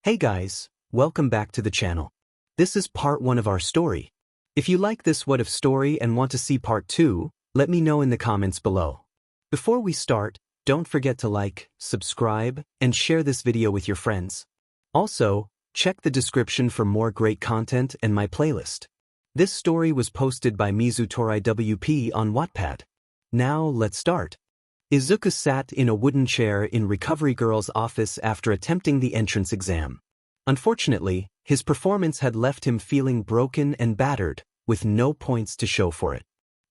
Hey guys, welcome back to the channel. This is part 1 of our story. If you like this what if story and want to see part 2, let me know in the comments below. Before we start, don't forget to like, subscribe, and share this video with your friends. Also, check the description for more great content and my playlist. This story was posted by MizuToriWP on Wattpad. Now let's start. Izuku sat in a wooden chair in Recovery Girl's office after attempting the entrance exam. Unfortunately, his performance had left him feeling broken and battered, with no points to show for it.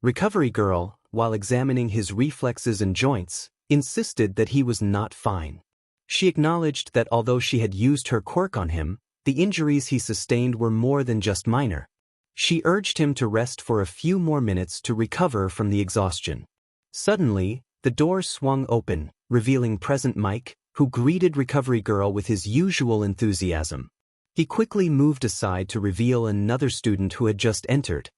Recovery Girl, while examining his reflexes and joints, insisted that he was not fine. She acknowledged that although she had used her quirk on him, the injuries he sustained were more than just minor. She urged him to rest for a few more minutes to recover from the exhaustion. Suddenly, the door swung open, revealing Present Mike, who greeted Recovery Girl with his usual enthusiasm. He quickly moved aside to reveal another student who had just entered.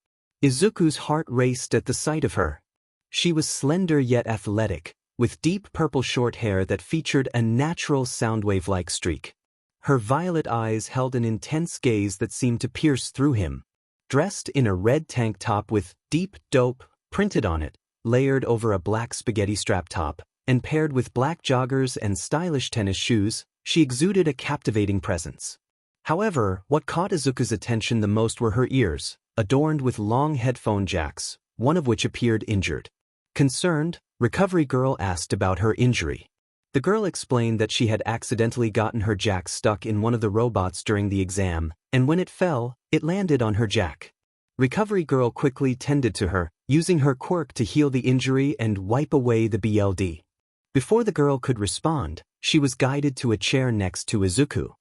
Izuku's heart raced at the sight of her. She was slender yet athletic, with deep purple short hair that featured a natural soundwave-like streak. Her violet eyes held an intense gaze that seemed to pierce through him. Dressed in a red tank top with "Deep Dope" printed on it, layered over a black spaghetti strap top, and paired with black joggers and stylish tennis shoes, she exuded a captivating presence. However, what caught Izuku's attention the most were her ears, adorned with long headphone jacks, one of which appeared injured. Concerned, Recovery Girl asked about her injury. The girl explained that she had accidentally gotten her jack stuck in one of the robots during the exam, and when it fell, it landed on her jack. Recovery Girl quickly tended to her, using her quirk to heal the injury and wipe away the BLD. Before the girl could respond, she was guided to a chair next to Izuku.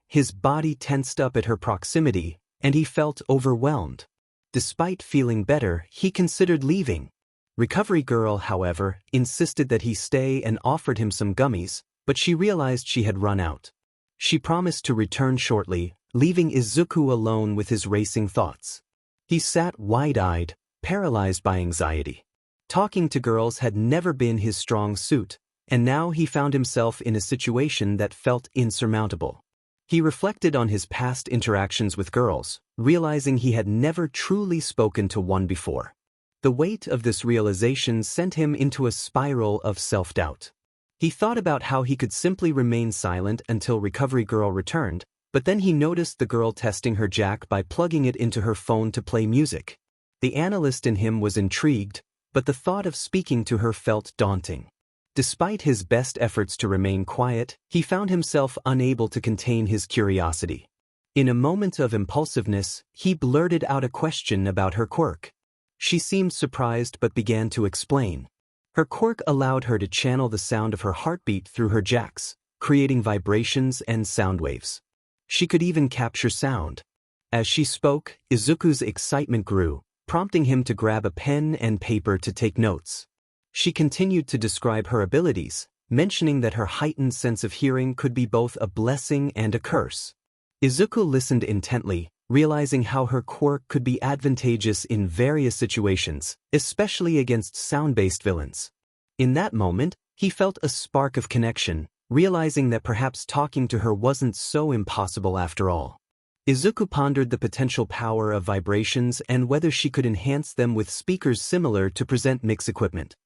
His body tensed up at her proximity, and he felt overwhelmed. Despite feeling better, he considered leaving. Recovery Girl, however, insisted that he stay and offered him some gummies, but she realized she had run out. She promised to return shortly, leaving Izuku alone with his racing thoughts. He sat wide-eyed, paralyzed by anxiety. Talking to girls had never been his strong suit, and now he found himself in a situation that felt insurmountable. He reflected on his past interactions with girls, realizing he had never truly spoken to one before. The weight of this realization sent him into a spiral of self-doubt. He thought about how he could simply remain silent until Recovery Girl returned, but then he noticed the girl testing her jack by plugging it into her phone to play music. The analyst in him was intrigued, but the thought of speaking to her felt daunting. Despite his best efforts to remain quiet, he found himself unable to contain his curiosity. In a moment of impulsiveness, he blurted out a question about her quirk. She seemed surprised but began to explain. Her quirk allowed her to channel the sound of her heartbeat through her jacks, creating vibrations and sound waves. She could even capture sound. As she spoke, Izuku's excitement grew, prompting him to grab a pen and paper to take notes. She continued to describe her abilities, mentioning that her heightened sense of hearing could be both a blessing and a curse. Izuku listened intently, realizing how her quirk could be advantageous in various situations, especially against sound-based villains. In that moment, he felt a spark of connection, realizing that perhaps talking to her wasn't so impossible after all. Izuku pondered the potential power of vibrations and whether she could enhance them with speakers similar to present mix equipment.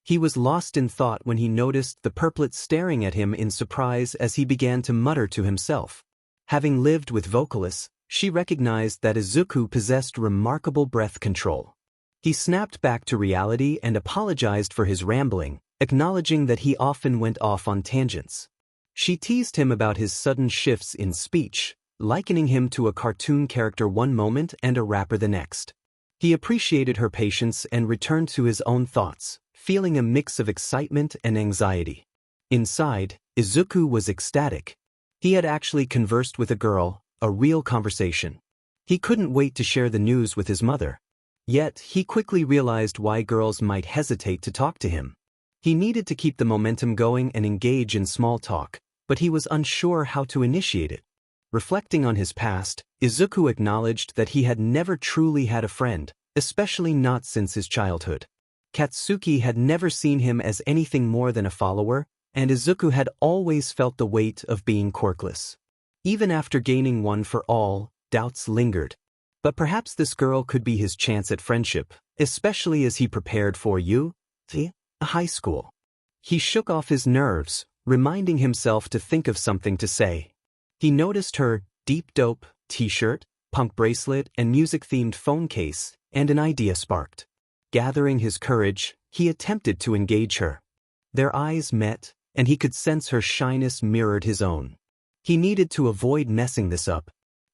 He was lost in thought when he noticed the Purplet staring at him in surprise as he began to mutter to himself. Having lived with vocalists, she recognized that Izuku possessed remarkable breath control. He snapped back to reality and apologized for his rambling, acknowledging that he often went off on tangents. She teased him about his sudden shifts in speech, likening him to a cartoon character one moment and a rapper the next. He appreciated her patience and returned to his own thoughts, feeling a mix of excitement and anxiety. Inside, Izuku was ecstatic. He had actually conversed with a girl, a real conversation. He couldn't wait to share the news with his mother. Yet, he quickly realized why girls might hesitate to talk to him. He needed to keep the momentum going and engage in small talk, but he was unsure how to initiate it. Reflecting on his past, Izuku acknowledged that he had never truly had a friend, especially not since his childhood. Katsuki had never seen him as anything more than a follower, and Izuku had always felt the weight of being quirkless. Even after gaining one for all, doubts lingered. But perhaps this girl could be his chance at friendship, especially as he prepared for high school. He shook off his nerves, reminding himself to think of something to say. He noticed her deep dope t-shirt, punk bracelet, and music-themed phone case, and an idea sparked. Gathering his courage, he attempted to engage her. Their eyes met, and he could sense her shyness mirrored his own. He needed to avoid messing this up.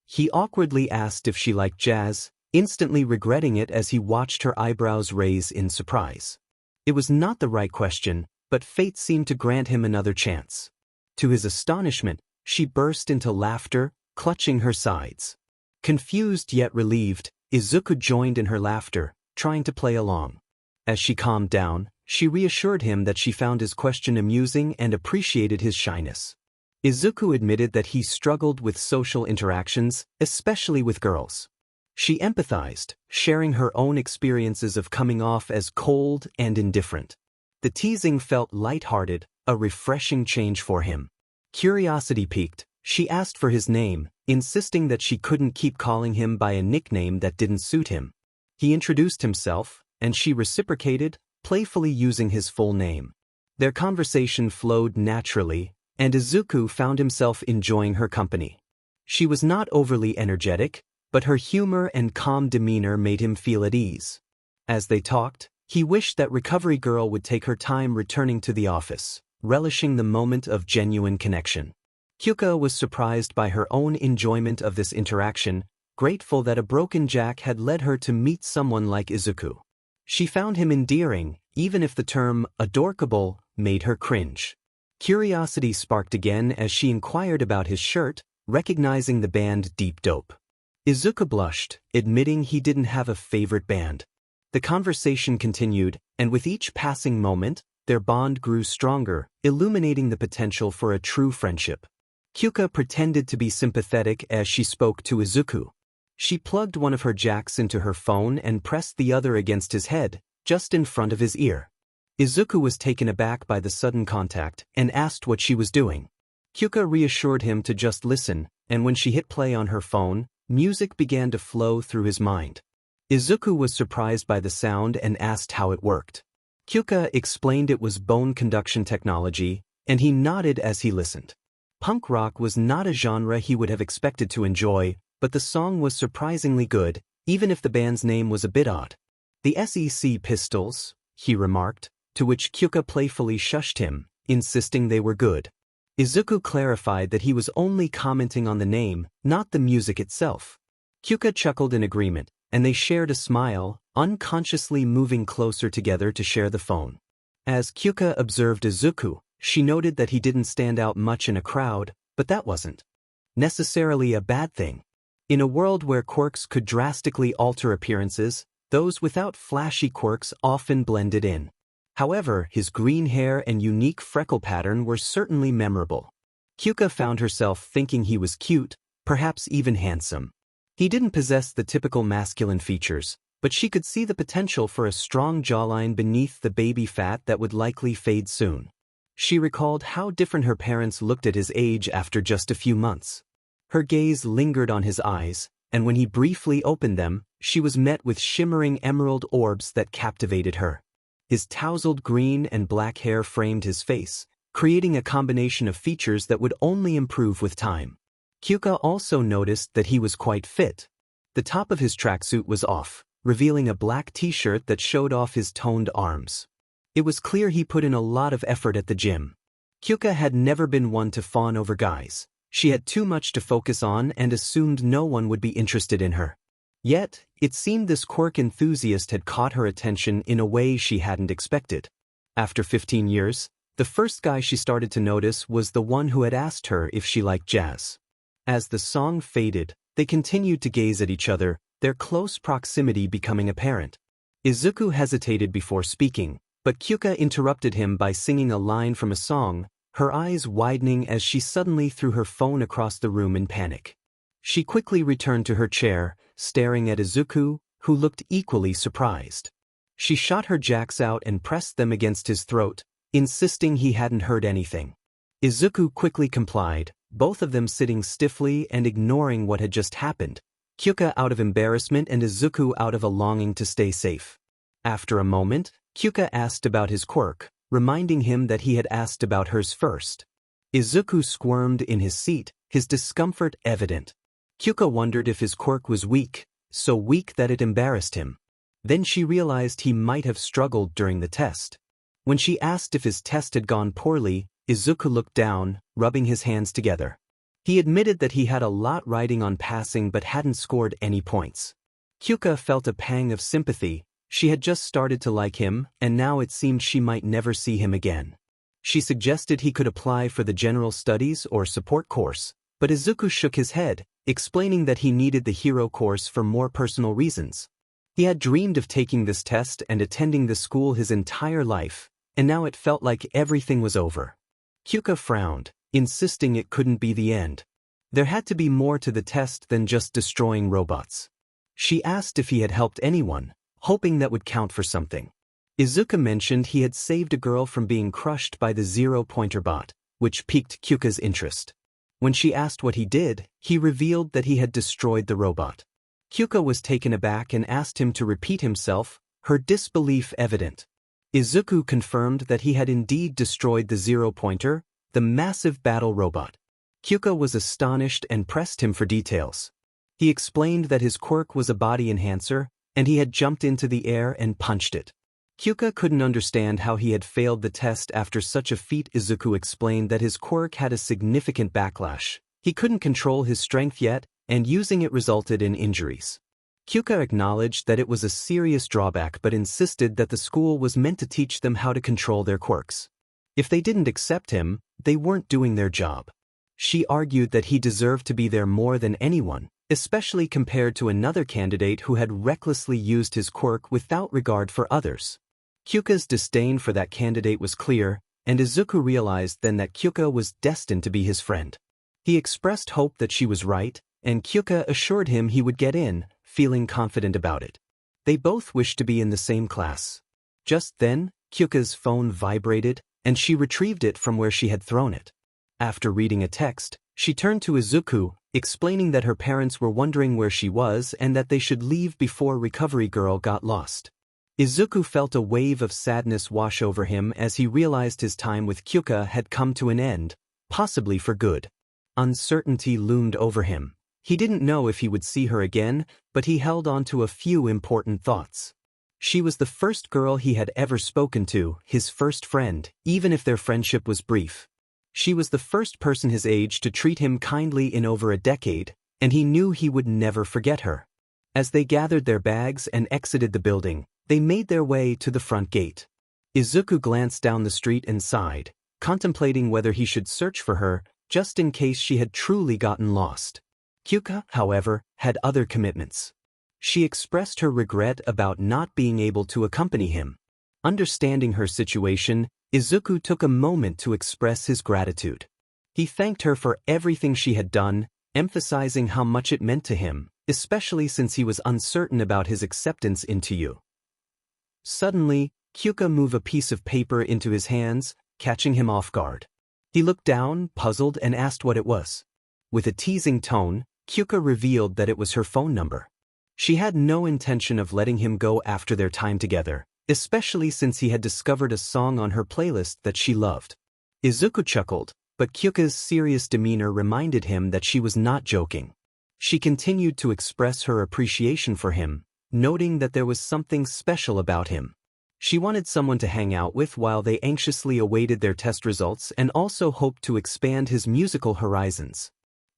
He awkwardly asked if she liked jazz, instantly regretting it as he watched her eyebrows raise in surprise. It was not the right question, but fate seemed to grant him another chance. To his astonishment, she burst into laughter, clutching her sides. Confused yet relieved, Izuku joined in her laughter, trying to play along. As she calmed down, she reassured him that she found his question amusing and appreciated his shyness. Izuku admitted that he struggled with social interactions, especially with girls. She empathized, sharing her own experiences of coming off as cold and indifferent. The teasing felt lighthearted, a refreshing change for him. Curiosity piqued, she asked for his name, insisting that she couldn't keep calling him by a nickname that didn't suit him. He introduced himself, and she reciprocated, playfully using his full name. Their conversation flowed naturally, and Izuku found himself enjoying her company. She was not overly energetic, but her humor and calm demeanor made him feel at ease. As they talked, he wished that Recovery Girl would take her time returning to the office, relishing the moment of genuine connection. Kyouka was surprised by her own enjoyment of this interaction, grateful that a broken jack had led her to meet someone like Izuku. She found him endearing, even if the term 𝗲𝗏𝗄𝐴 made her cringe. Curiosity sparked again as she inquired about his shirt, recognizing the band Deep Dope. Izuku blushed, admitting he didn't have a favorite band. The conversation continued, and with each passing moment, their bond grew stronger, illuminating the potential for a true friendship. Kyouka pretended to be sympathetic as she spoke to Izuku. She plugged one of her jacks into her phone and pressed the other against his head, just in front of his ear. Izuku was taken aback by the sudden contact and asked what she was doing. Kyouka reassured him to just listen, and when she hit play on her phone, music began to flow through his mind. Izuku was surprised by the sound and asked how it worked. Kyouka explained it was bone conduction technology, and he nodded as he listened. Punk rock was not a genre he would have expected to enjoy, but the song was surprisingly good, even if the band's name was a bit odd. The SEC Pistols, he remarked, to which Kyouka playfully shushed him, insisting they were good. Izuku clarified that he was only commenting on the name, not the music itself. Kyouka chuckled in agreement, and they shared a smile, unconsciously moving closer together to share the phone. As Kyouka observed Izuku, she noted that he didn't stand out much in a crowd, but that wasn't necessarily a bad thing. In a world where quirks could drastically alter appearances, those without flashy quirks often blended in. However, his green hair and unique freckle pattern were certainly memorable. Kyouka found herself thinking he was cute, perhaps even handsome. He didn't possess the typical masculine features, but she could see the potential for a strong jawline beneath the baby fat that would likely fade soon. She recalled how different her parents looked at his age after just a few months. Her gaze lingered on his eyes, and when he briefly opened them, she was met with shimmering emerald orbs that captivated her. His tousled green and black hair framed his face, creating a combination of features that would only improve with time. Kyouka also noticed that he was quite fit. The top of his tracksuit was off, revealing a black t-shirt that showed off his toned arms. It was clear he put in a lot of effort at the gym. Kyouka had never been one to fawn over guys. She had too much to focus on and assumed no one would be interested in her. Yet, it seemed this quirk enthusiast had caught her attention in a way she hadn't expected. After 15 years, the first guy she started to notice was the one who had asked her if she liked jazz. As the song faded, they continued to gaze at each other, their close proximity becoming apparent. Izuku hesitated before speaking, but Kyouka interrupted him by singing a line from a song, her eyes widening as she suddenly threw her phone across the room in panic. She quickly returned to her chair, staring at Izuku, who looked equally surprised. She shot her jacks out and pressed them against his throat, insisting he hadn't heard anything. Izuku quickly complied, both of them sitting stiffly and ignoring what had just happened, Kyouka out of embarrassment and Izuku out of a longing to stay safe. After a moment, Kyouka asked about his quirk, reminding him that he had asked about hers first. Izuku squirmed in his seat, his discomfort evident. Kyouka wondered if his quirk was weak, so weak that it embarrassed him. Then she realized he might have struggled during the test. When she asked if his test had gone poorly, Izuku looked down, rubbing his hands together. He admitted that he had a lot riding on passing but hadn't scored any points. Kyouka felt a pang of sympathy. She had just started to like him, and now it seemed she might never see him again. She suggested he could apply for the general studies or support course, but Izuku shook his head, explaining that he needed the hero course for more personal reasons. He had dreamed of taking this test and attending the school his entire life, and now it felt like everything was over. Kyouka frowned, insisting it couldn't be the end. There had to be more to the test than just destroying robots. She asked if he had helped anyone, hoping that would count for something. Izuku mentioned he had saved a girl from being crushed by the 𝗧𝗵𝗵𝗺, which piqued Kyouka's interest. When she asked what he did, he revealed that he had destroyed the robot. Kyouka was taken aback and asked him to repeat himself, her disbelief evident. Izuku confirmed that he had indeed destroyed the 𝗧𝗵𝗵𝗺, the massive battle robot. Kyouka was astonished and pressed him for details. He explained that his quirk was a body enhancer, and he had jumped into the air and punched it. Kyouka couldn't understand how he had failed the test after such a feat. Izuku explained that his quirk had a significant backlash. He couldn't control his strength yet, and using it resulted in injuries. Kyouka acknowledged that it was a serious drawback but insisted that the school was meant to teach them how to control their quirks. If they didn't accept him, they weren't doing their job. She argued that he deserved to be there more than anyone, especially compared to another candidate who had recklessly used his quirk without regard for others. Kyouka's disdain for that candidate was clear, and Izuku realized then that Kyouka was destined to be his friend. He expressed hope that she was right, and Kyouka assured him he would get in, feeling confident about it. They both wished to be in the same class. Just then, Kyouka's phone vibrated, and she retrieved it from where she had thrown it. After reading a text, she turned to Izuku, explaining that her parents were wondering where she was and that they should leave before Recovery Girl got lost. Izuku felt a wave of sadness wash over him as he realized his time with Kyouka had come to an end, possibly for good. Uncertainty loomed over him. He didn't know if he would see her again, but he held on to a few important thoughts. She was the first girl he had ever spoken to, his first friend, even if their friendship was brief. She was the first person his age to treat him kindly in over a decade, and he knew he would never forget her. As they gathered their bags and exited the building, they made their way to the front gate. Izuku glanced down the street and sighed, contemplating whether he should search for her, just in case she had truly gotten lost. Kyouka, however, had other commitments. She expressed her regret about not being able to accompany him. Understanding her situation, Izuku took a moment to express his gratitude. He thanked her for everything she had done, emphasizing how much it meant to him, especially since he was uncertain about his acceptance into you. Suddenly, Kyouka moved a piece of paper into his hands, catching him off guard. He looked down, puzzled, and asked what it was. With a teasing tone, Kyouka revealed that it was her phone number. She had no intention of letting him go after their time together, especially since he had discovered a song on her playlist that she loved. Izuku chuckled, but Kyouka's serious demeanor reminded him that she was not joking. She continued to express her appreciation for him, noting that there was something special about him. She wanted someone to hang out with while they anxiously awaited their test results and also hoped to expand his musical horizons.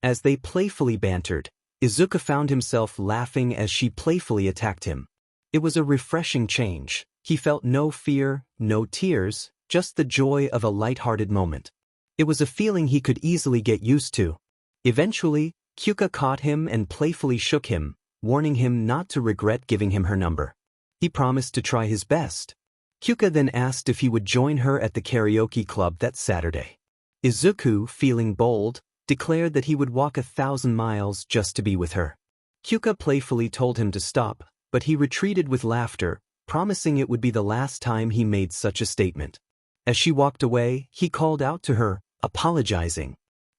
As they playfully bantered, Izuku found himself laughing as she playfully attacked him. It was a refreshing change. He felt no fear, no tears, just the joy of a light-hearted moment. It was a feeling he could easily get used to. Eventually, Kyouka caught him and playfully shook him, warning him not to regret giving him her number. He promised to try his best. Kyouka then asked if he would join her at the karaoke club that Saturday. Izuku, feeling bold, declared that he would walk 1,000 miles just to be with her. Kyouka playfully told him to stop, but he retreated with laughter, promising it would be the last time he made such a statement. As she walked away, he called out to her, apologizing.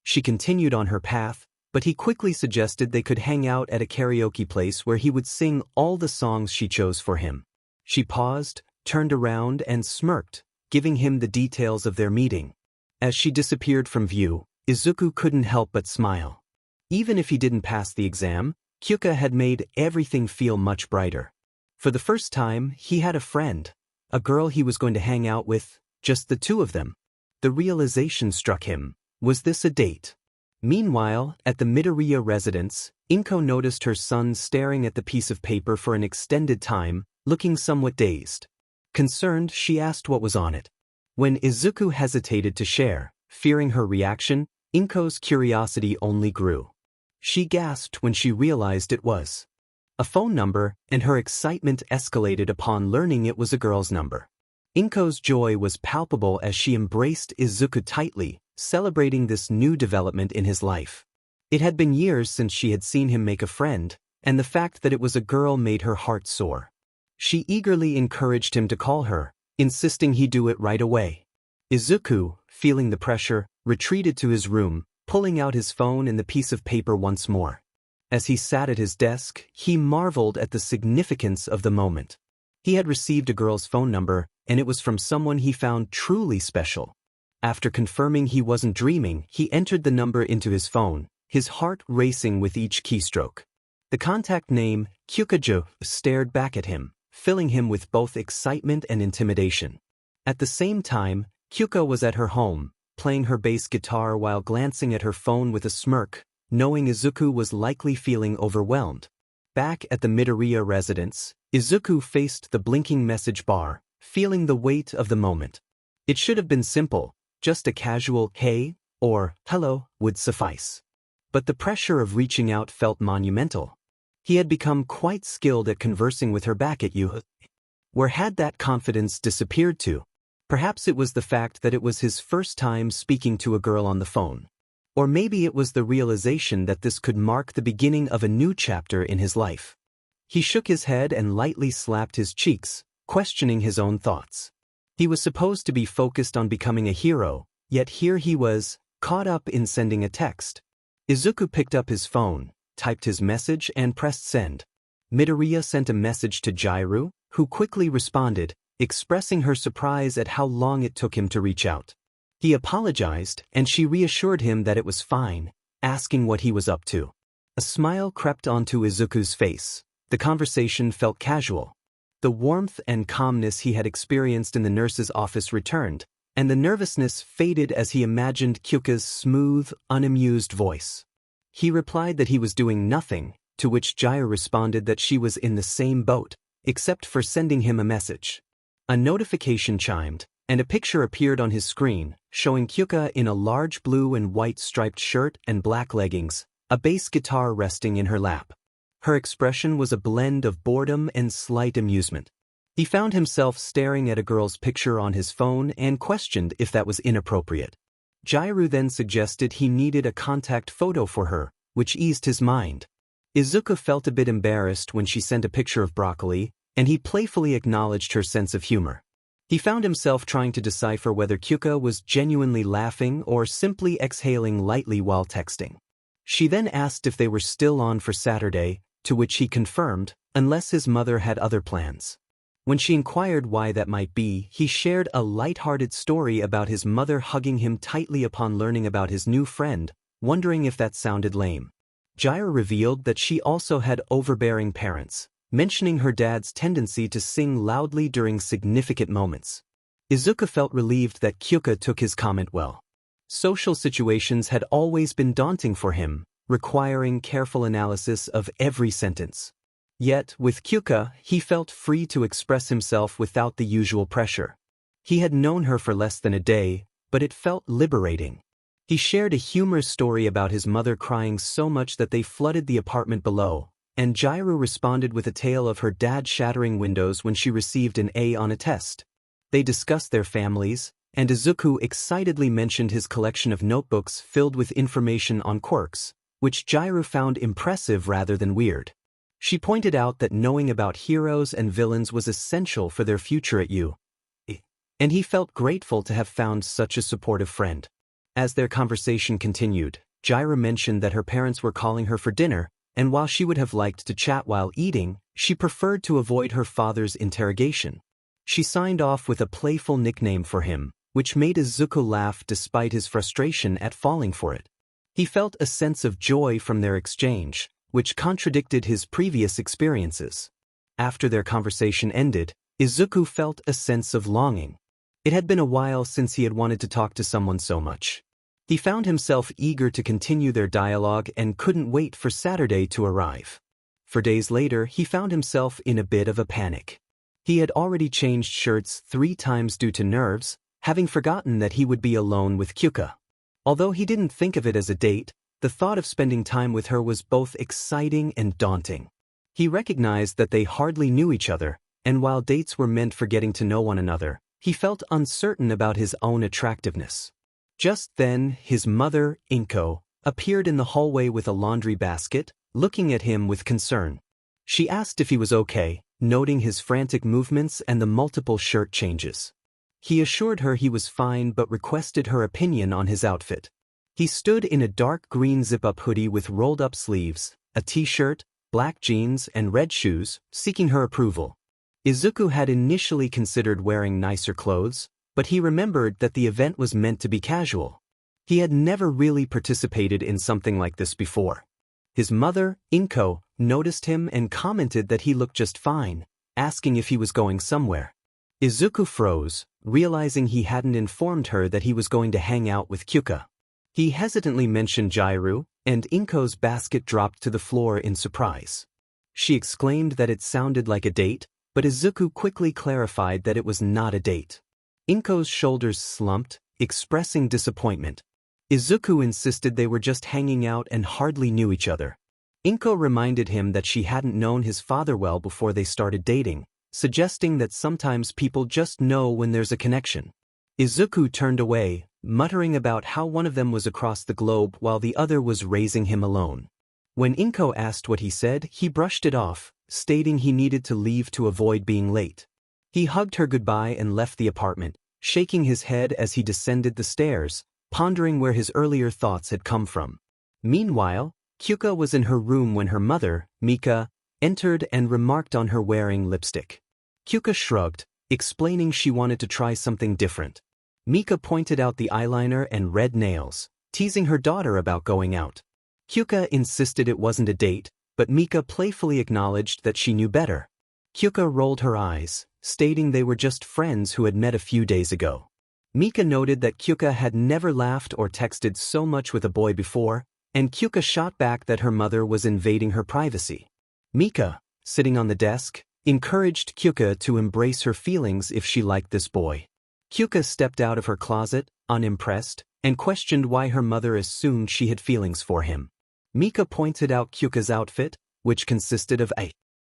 She continued on her path, but he quickly suggested they could hang out at a karaoke place where he would sing all the songs she chose for him. She paused, turned around, and smirked, giving him the details of their meeting. As she disappeared from view, Izuku couldn't help but smile. Even if he didn't pass the exam, Kyouka had made everything feel much brighter. For the first time, he had a friend, a girl he was going to hang out with, just the two of them. The realization struck him. Was this a date? Meanwhile, at the Midoriya residence, Inko noticed her son staring at the piece of paper for an extended time, looking somewhat dazed. Concerned, she asked what was on it. When Izuku hesitated to share, fearing her reaction, Inko's curiosity only grew. She gasped when she realized it was a phone number, and her excitement escalated upon learning it was a girl's number. Inko's joy was palpable as she embraced Izuku tightly, celebrating this new development in his life. It had been years since she had seen him make a friend, and the fact that it was a girl made her heart soar. She eagerly encouraged him to call her, insisting he do it right away. Izuku, feeling the pressure, retreated to his room, pulling out his phone and the piece of paper once more. As he sat at his desk, he marveled at the significance of the moment. He had received a girl's phone number, and it was from someone he found truly special. After confirming he wasn't dreaming, he entered the number into his phone, his heart racing with each keystroke. The contact name, 𝐒𝐭𝐲, stared back at him, filling him with both excitement and intimidation. At the same time, Kyouka was at her home, playing her bass guitar while glancing at her phone with a smirk, knowing Izuku was likely feeling overwhelmed. Back at the Midoriya residence, Izuku faced the blinking message bar, feeling the weight of the moment. It should have been simple, just a casual "hey" or "hello" would suffice. But the pressure of reaching out felt monumental. He had become quite skilled at conversing with her back at you. Where had that confidence disappeared to? Perhaps it was the fact that it was his first time speaking to a girl on the phone. Or maybe it was the realization that this could mark the beginning of a new chapter in his life. He shook his head and lightly slapped his cheeks, questioning his own thoughts. He was supposed to be focused on becoming a hero, yet here he was, caught up in sending a text. Izuku picked up his phone, typed his message and pressed send. Midoriya sent a message to Jirou, who quickly responded, expressing her surprise at how long it took him to reach out. He apologized, and she reassured him that it was fine, asking what he was up to. A smile crept onto Izuku's face. The conversation felt casual. The warmth and calmness he had experienced in the nurse's office returned, and the nervousness faded as he imagined Kyouka's smooth, unamused voice. He replied that he was doing nothing, to which Jirou responded that she was in the same boat, except for sending him a message. A notification chimed, and a picture appeared on his screen, showing Kyouka in a large blue and white striped shirt and black leggings, a bass guitar resting in her lap. Her expression was a blend of boredom and slight amusement. He found himself staring at a girl's picture on his phone and questioned if that was inappropriate. Jirou then suggested he needed a contact photo for her, which eased his mind. Izuku felt a bit embarrassed when she sent a picture of broccoli, and he playfully acknowledged her sense of humor. He found himself trying to decipher whether Kyouka was genuinely laughing or simply exhaling lightly while texting. She then asked if they were still on for Saturday, to which he confirmed, unless his mother had other plans. When she inquired why that might be, he shared a light-hearted story about his mother hugging him tightly upon learning about his new friend, wondering if that sounded lame. Jirou revealed that she also had overbearing parents, mentioning her dad's tendency to sing loudly during significant moments. Izuku felt relieved that Kyouka took his comment well. Social situations had always been daunting for him, requiring careful analysis of every sentence. Yet, with Kyouka, he felt free to express himself without the usual pressure. He had known her for less than a day, but it felt liberating. He shared a humorous story about his mother crying so much that they flooded the apartment below, and Jirou responded with a tale of her dad shattering windows when she received an A on a test. They discussed their families, and Izuku excitedly mentioned his collection of notebooks filled with information on quirks, which Jirou found impressive rather than weird. She pointed out that knowing about heroes and villains was essential for their future at 𝐒𝐻𝐢, and he felt grateful to have found such a supportive friend. As their conversation continued, Jirou mentioned that her parents were calling her for dinner, and while she would have liked to chat while eating, she preferred to avoid her father's interrogation. She signed off with a playful nickname for him, which made Izuku laugh despite his frustration at falling for it. He felt a sense of joy from their exchange, which contradicted his previous experiences. After their conversation ended, Izuku felt a sense of longing. It had been a while since he had wanted to talk to someone so much. He found himself eager to continue their dialogue and couldn't wait for Saturday to arrive. For days later, he found himself in a bit of a panic. He had already changed shirts 3 times due to nerves, having forgotten that he would be alone with Kyouka. Although he didn't think of it as a date, the thought of spending time with her was both exciting and daunting. He recognized that they hardly knew each other, and while dates were meant for getting to know one another, he felt uncertain about his own attractiveness. Just then, his mother, 𝗵𝗃, appeared in the hallway with a laundry basket, looking at him with concern. She asked if he was okay, noting his frantic movements and the multiple shirt changes. He assured her he was fine but requested her opinion on his outfit. He stood in a dark green zip-up hoodie with rolled-up sleeves, a t-shirt, black jeans, and red shoes, seeking her approval. Izuku had initially considered wearing nicer clothes, but he remembered that the event was meant to be casual. He had never really participated in something like this before. His mother, 𝗵𝗃, noticed him and commented that he looked just fine, asking if he was going somewhere. Izuku froze, realizing he hadn't informed her that he was going to hang out with Kyouka. He hesitantly mentioned Jirou, and 𝗵𝗃's basket dropped to the floor in surprise. She exclaimed that it sounded like a date, but Izuku quickly clarified that it was not a date. 𝗵𝗃's shoulders slumped, expressing disappointment. Izuku insisted they were just hanging out and hardly knew each other. 𝗵𝗃 reminded him that she hadn't known his father well before they started dating, suggesting that sometimes people just know when there's a connection. Izuku turned away, muttering about how one of them was across the globe while the other was raising him alone. When 𝗵𝗃 asked what he said, he brushed it off, stating he needed to leave to avoid being late. He hugged her goodbye and left the apartment, shaking his head as he descended the stairs, pondering where his earlier thoughts had come from. Meanwhile, Kyouka was in her room when her mother, Mika, entered and remarked on her wearing lipstick. Kyouka shrugged, explaining she wanted to try something different. Mika pointed out the eyeliner and red nails, teasing her daughter about going out. Kyouka insisted it wasn't a date, but Mika playfully acknowledged that she knew better. Kyouka rolled her eyes, stating they were just friends who had met a few days ago. Mika noted that Kyouka had never laughed or texted so much with a boy before, and Kyouka shot back that her mother was invading her privacy. Mika, sitting on the desk, encouraged Kyouka to embrace her feelings if she liked this boy. Kyouka stepped out of her closet, unimpressed, and questioned why her mother assumed she had feelings for him. Mika pointed out Kyouka's outfit, which consisted of a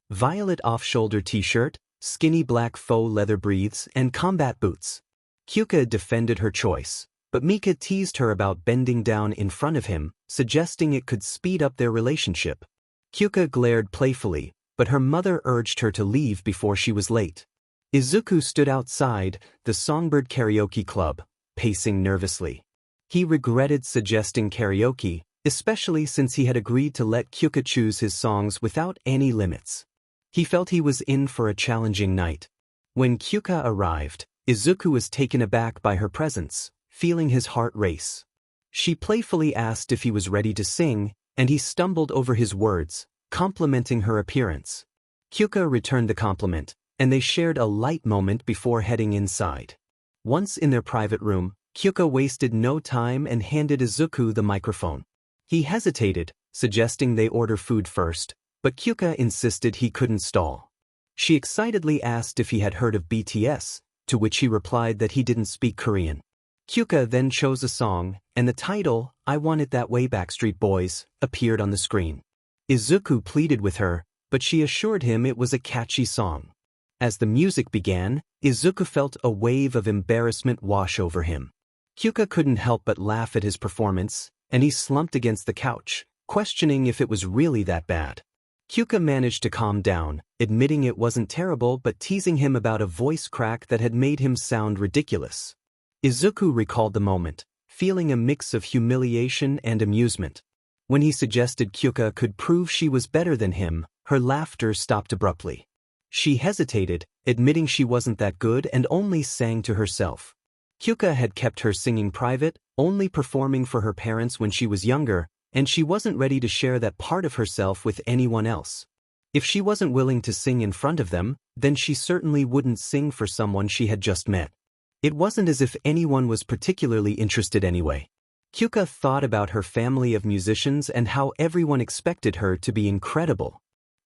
violet off-shoulder t-shirt, skinny black faux leather breathes, and combat boots. Kyouka defended her choice, but Mika teased her about bending down in front of him, suggesting it could speed up their relationship. Kyouka glared playfully, but her mother urged her to leave before she was late. Izuku stood outside the Songbird Karaoke Club, pacing nervously. He regretted suggesting karaoke, especially since he had agreed to let Kyouka choose his songs without any limits. He felt he was in for a challenging night. When Kyouka arrived, Izuku was taken aback by her presence, feeling his heart race. She playfully asked if he was ready to sing, and he stumbled over his words, complimenting her appearance. Kyouka returned the compliment, and they shared a light moment before heading inside. Once in their private room, Kyouka wasted no time and handed Izuku the microphone. He hesitated, suggesting they order food first, but Kyouka insisted he couldn't stall. She excitedly asked if he had heard of BTS, to which he replied that he didn't speak Korean. Kyouka then chose a song, and the title, "I Want It That Way Backstreet Boys," appeared on the screen. Izuku pleaded with her, but she assured him it was a catchy song. As the music began, Izuku felt a wave of embarrassment wash over him. Kyouka couldn't help but laugh at his performance, and he slumped against the couch, questioning if it was really that bad. Kyouka managed to calm down, admitting it wasn't terrible but teasing him about a voice crack that had made him sound ridiculous. Izuku recalled the moment, feeling a mix of humiliation and amusement. When he suggested Kyouka could prove she was better than him, her laughter stopped abruptly. She hesitated, admitting she wasn't that good and only sang to herself. Kyouka had kept her singing private, only performing for her parents when she was younger, and she wasn't ready to share that part of herself with anyone else. If she wasn't willing to sing in front of them, then she certainly wouldn't sing for someone she had just met. It wasn't as if anyone was particularly interested anyway. Kyouka thought about her family of musicians and how everyone expected her to be incredible.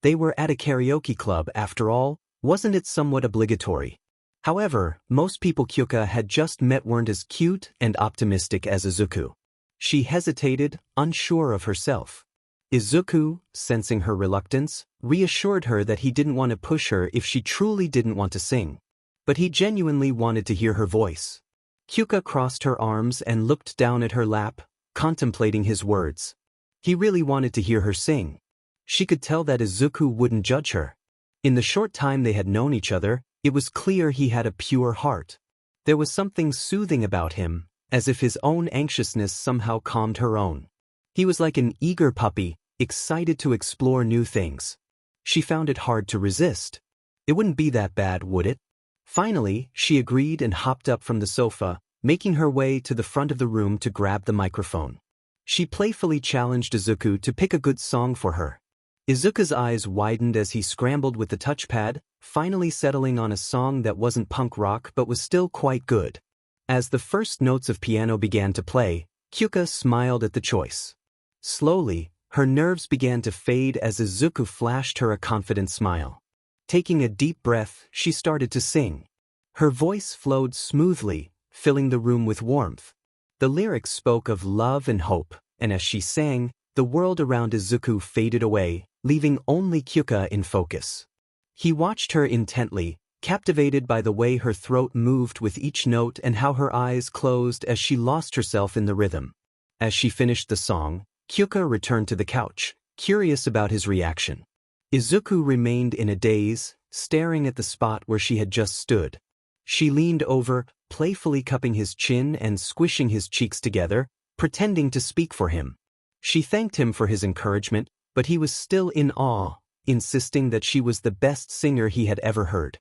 They were at a karaoke club after all, wasn't it somewhat obligatory? However, most people Kyouka had just met weren't as cute and optimistic as Izuku. She hesitated, unsure of herself. Izuku, sensing her reluctance, reassured her that he didn't want to push her if she truly didn't want to sing. But he genuinely wanted to hear her voice. Kyouka crossed her arms and looked down at her lap, contemplating his words. He really wanted to hear her sing. She could tell that Izuku wouldn't judge her. In the short time they had known each other, it was clear he had a pure heart. There was something soothing about him, as if his own anxiousness somehow calmed her own. He was like an eager puppy, excited to explore new things. She found it hard to resist. It wouldn't be that bad, would it? Finally, she agreed and hopped up from the sofa, making her way to the front of the room to grab the microphone. She playfully challenged Izuku to pick a good song for her. Izuku's eyes widened as he scrambled with the touchpad, finally settling on a song that wasn't punk rock but was still quite good. As the first notes of piano began to play, Kyouka smiled at the choice. Slowly, her nerves began to fade as Izuku flashed her a confident smile. Taking a deep breath, she started to sing. Her voice flowed smoothly, filling the room with warmth. The lyrics spoke of love and hope, and as she sang, the world around Izuku faded away, leaving only Kyouka in focus. He watched her intently, captivated by the way her throat moved with each note and how her eyes closed as she lost herself in the rhythm. As she finished the song, Kyouka returned to the couch, curious about his reaction. Izuku remained in a daze, staring at the spot where she had just stood. She leaned over, playfully cupping his chin and squishing his cheeks together, pretending to speak for him. She thanked him for his encouragement, but he was still in awe, insisting that she was the best singer he had ever heard.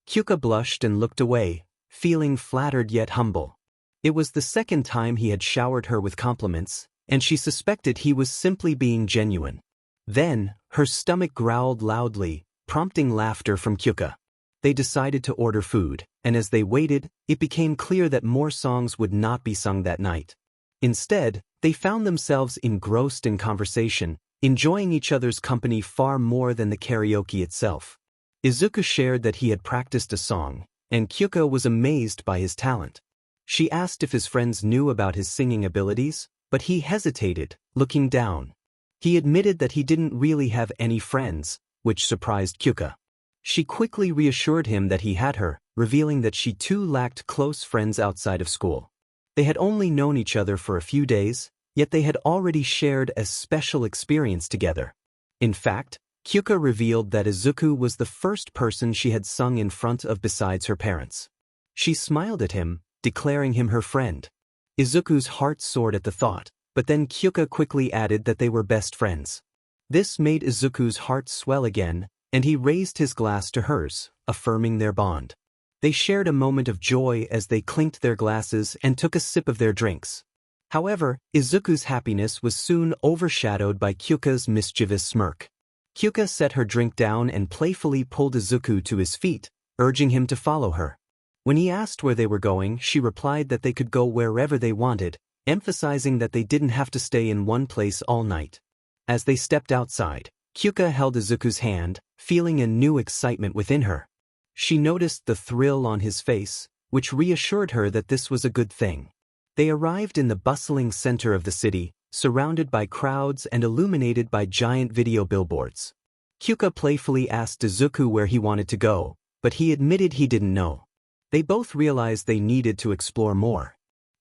Kyouka blushed and looked away, feeling flattered yet humble. It was the second time he had showered her with compliments, and she suspected he was simply being genuine. Then, her stomach growled loudly, prompting laughter from Kyouka. They decided to order food, and as they waited, it became clear that more songs would not be sung that night. Instead, they found themselves engrossed in conversation, enjoying each other's company far more than the karaoke itself. Izuku shared that he had practiced a song, and Kyouka was amazed by his talent. She asked if his friends knew about his singing abilities, but he hesitated, looking down. He admitted that he didn't really have any friends, which surprised Kyouka. She quickly reassured him that he had her, revealing that she too lacked close friends outside of school. They had only known each other for a few days, yet they had already shared a special experience together. In fact, Kyouka revealed that Izuku was the first person she had sung in front of besides her parents. She smiled at him, declaring him her friend. Izuku's heart soared at the thought, but then Kyouka quickly added that they were best friends. This made Izuku's heart swell again, and he raised his glass to hers, affirming their bond. They shared a moment of joy as they clinked their glasses and took a sip of their drinks. However, Izuku's happiness was soon overshadowed by Kyouka's mischievous smirk. Kyouka set her drink down and playfully pulled Izuku to his feet, urging him to follow her. When he asked where they were going, she replied that they could go wherever they wanted, emphasizing that they didn't have to stay in one place all night. As they stepped outside, Kyouka held Izuku's hand, feeling a new excitement within her. She noticed the thrill on his face, which reassured her that this was a good thing. They arrived in the bustling center of the city, surrounded by crowds and illuminated by giant video billboards. Kyouka playfully asked Izuku where he wanted to go, but he admitted he didn't know. They both realized they needed to explore more.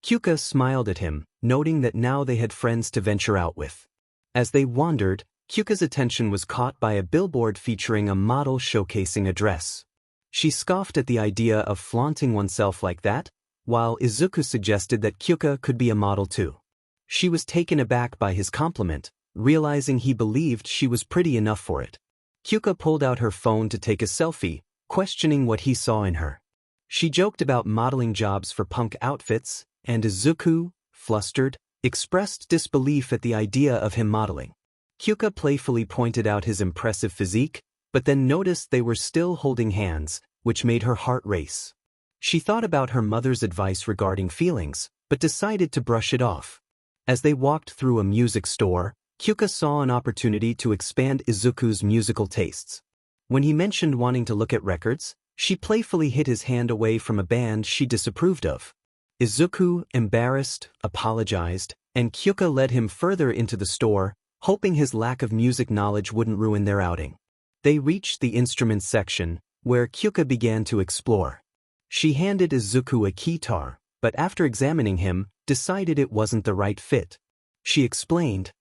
Kyouka smiled at him, noting that now they had friends to venture out with. As they wandered, Kyouka's attention was caught by a billboard featuring a model showcasing a dress. She scoffed at the idea of flaunting oneself like that, while Izuku suggested that Kyouka could be a model too. She was taken aback by his compliment, realizing he believed she was pretty enough for it. Kyouka pulled out her phone to take a selfie, questioning what he saw in her. She joked about modeling jobs for punk outfits, and Izuku, flustered, expressed disbelief at the idea of him modeling. Kyouka playfully pointed out his impressive physique, but then noticed they were still holding hands, which made her heart race. She thought about her mother's advice regarding feelings, but decided to brush it off. As they walked through a music store, Kyouka saw an opportunity to expand Izuku's musical tastes. When he mentioned wanting to look at records, she playfully hit his hand away from a band she disapproved of. Izuku, embarrassed, apologized, and Kyouka led him further into the store, hoping his lack of music knowledge wouldn't ruin their outing. They reached the instruments section, where Kyouka began to explore. She handed Izuku a guitar, but after examining him, decided it wasn't the right fit. She explained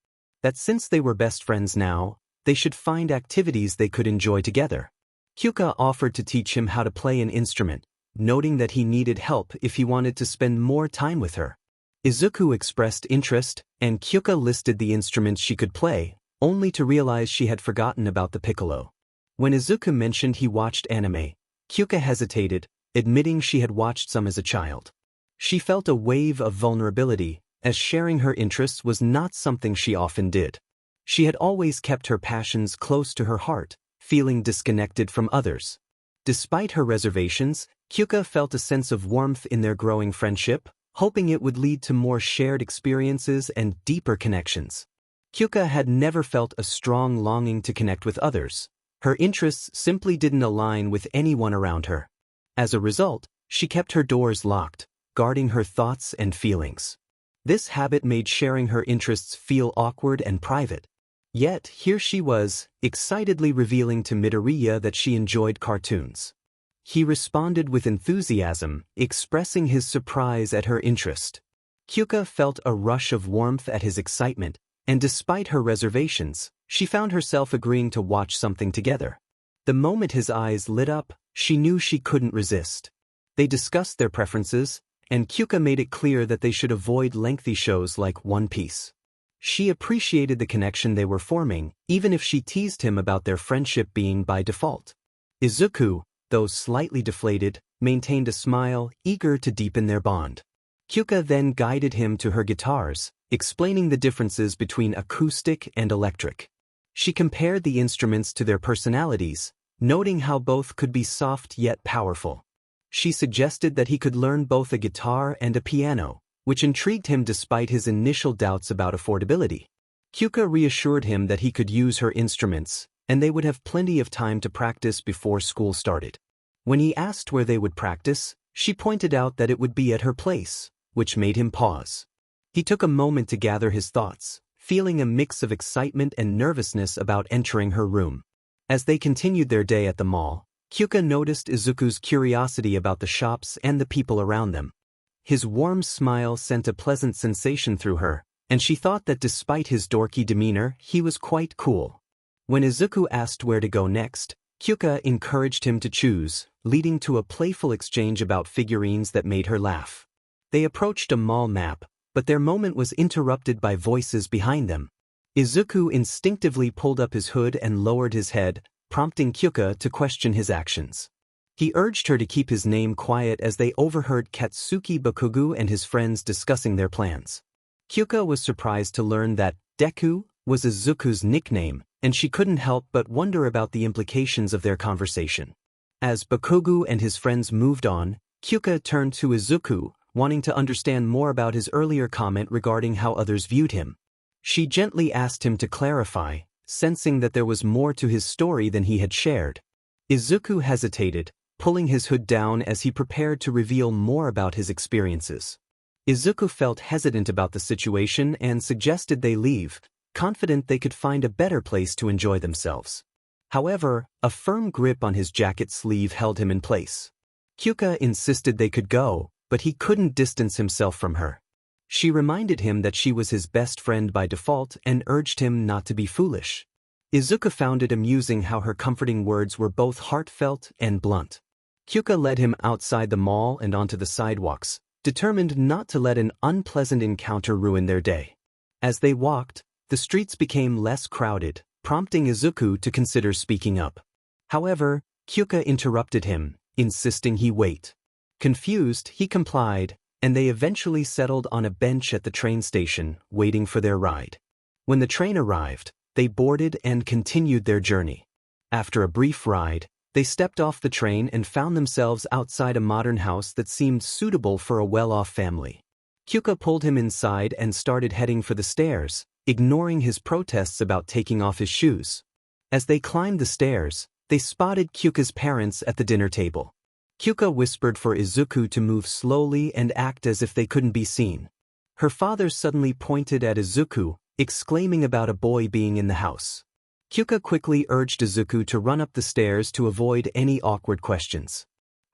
that since they were best friends now, they should find activities they could enjoy together. Kyouka offered to teach him how to play an instrument, noting that he needed help if he wanted to spend more time with her. Izuku expressed interest, and Kyouka listed the instruments she could play, only to realize she had forgotten about the piccolo. When Izuku mentioned he watched anime, Kyouka hesitated, admitting she had watched some as a child. She felt a wave of vulnerability, as sharing her interests was not something she often did. She had always kept her passions close to her heart, feeling disconnected from others. Despite her reservations, Kyouka felt a sense of warmth in their growing friendship, hoping it would lead to more shared experiences and deeper connections. Kyouka had never felt a strong longing to connect with others. Her interests simply didn't align with anyone around her. As a result, she kept her doors locked, guarding her thoughts and feelings. This habit made sharing her interests feel awkward and private. Yet, here she was, excitedly revealing to Midoriya that she enjoyed cartoons. He responded with enthusiasm, expressing his surprise at her interest. Kyouka felt a rush of warmth at his excitement, and despite her reservations, she found herself agreeing to watch something together. The moment his eyes lit up, she knew she couldn't resist. They discussed their preferences, and Kyouka made it clear that they should avoid lengthy shows like One Piece. She appreciated the connection they were forming, even if she teased him about their friendship being by default. Izuku, though slightly deflated, maintained a smile, eager to deepen their bond. Kyouka then guided him to her guitars, explaining the differences between acoustic and electric. She compared the instruments to their personalities, noting how both could be soft yet powerful. She suggested that he could learn both a guitar and a piano, which intrigued him despite his initial doubts about affordability. Kyouka reassured him that he could use her instruments, and they would have plenty of time to practice before school started. When he asked where they would practice, she pointed out that it would be at her place, which made him pause. He took a moment to gather his thoughts, feeling a mix of excitement and nervousness about entering her room. As they continued their day at the mall, Kyouka noticed Izuku's curiosity about the shops and the people around them. His warm smile sent a pleasant sensation through her, and she thought that despite his dorky demeanor, he was quite cool. When Izuku asked where to go next, Kyouka encouraged him to choose, leading to a playful exchange about figurines that made her laugh. They approached a mall map, but their moment was interrupted by voices behind them. Izuku instinctively pulled up his hood and lowered his head, prompting Kyouka to question his actions. He urged her to keep his name quiet as they overheard Katsuki Bakugo and his friends discussing their plans. Kyouka was surprised to learn that Deku was Izuku's nickname, and she couldn't help but wonder about the implications of their conversation. As Bakugo and his friends moved on, Kyouka turned to Izuku, wanting to understand more about his earlier comment regarding how others viewed him. She gently asked him to clarify, sensing that there was more to his story than he had shared. Izuku hesitated, pulling his hood down as he prepared to reveal more about his experiences. Izuku felt hesitant about the situation and suggested they leave, confident they could find a better place to enjoy themselves. However, a firm grip on his jacket sleeve held him in place. Kyouka insisted they could go, but he couldn't distance himself from her. She reminded him that she was his best friend by default and urged him not to be foolish. Izuku found it amusing how her comforting words were both heartfelt and blunt. Kyouka led him outside the mall and onto the sidewalks, determined not to let an unpleasant encounter ruin their day. As they walked, the streets became less crowded, prompting Izuku to consider speaking up. However, Kyouka interrupted him, insisting he wait. Confused, he complied, and they eventually settled on a bench at the train station, waiting for their ride. When the train arrived, they boarded and continued their journey. After a brief ride, they stepped off the train and found themselves outside a modern house that seemed suitable for a well-off family. Kyouka pulled him inside and started heading for the stairs, ignoring his protests about taking off his shoes. As they climbed the stairs, they spotted Kyouka's parents at the dinner table. Kyouka whispered for Izuku to move slowly and act as if they couldn't be seen. Her father suddenly pointed at Izuku, exclaiming about a boy being in the house. Kyouka quickly urged Izuku to run up the stairs to avoid any awkward questions.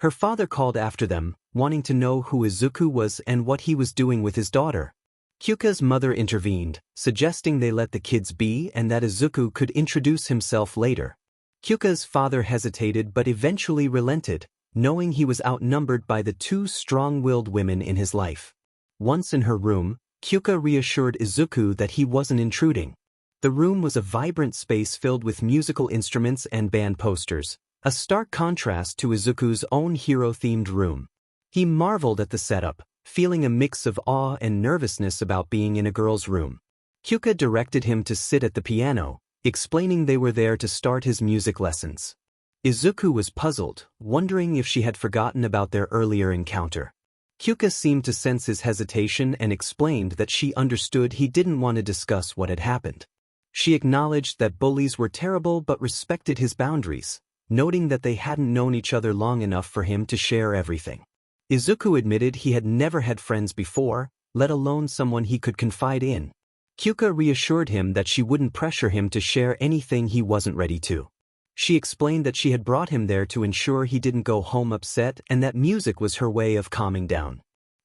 Her father called after them, wanting to know who Izuku was and what he was doing with his daughter. Kyouka's mother intervened, suggesting they let the kids be and that Izuku could introduce himself later. Kyouka's father hesitated but eventually relented, knowing he was outnumbered by the two strong-willed women in his life. Once in her room, Kyouka reassured Izuku that he wasn't intruding. The room was a vibrant space filled with musical instruments and band posters, a stark contrast to Izuku's own hero-themed room. He marveled at the setup, feeling a mix of awe and nervousness about being in a girl's room. Kyouka directed him to sit at the piano, explaining they were there to start his music lessons. Izuku was puzzled, wondering if she had forgotten about their earlier encounter. Kyouka seemed to sense his hesitation and explained that she understood he didn't want to discuss what had happened. She acknowledged that bullies were terrible but respected his boundaries, noting that they hadn't known each other long enough for him to share everything. Izuku admitted he had never had friends before, let alone someone he could confide in. Kyouka reassured him that she wouldn't pressure him to share anything he wasn't ready to. She explained that she had brought him there to ensure he didn't go home upset and that music was her way of calming down.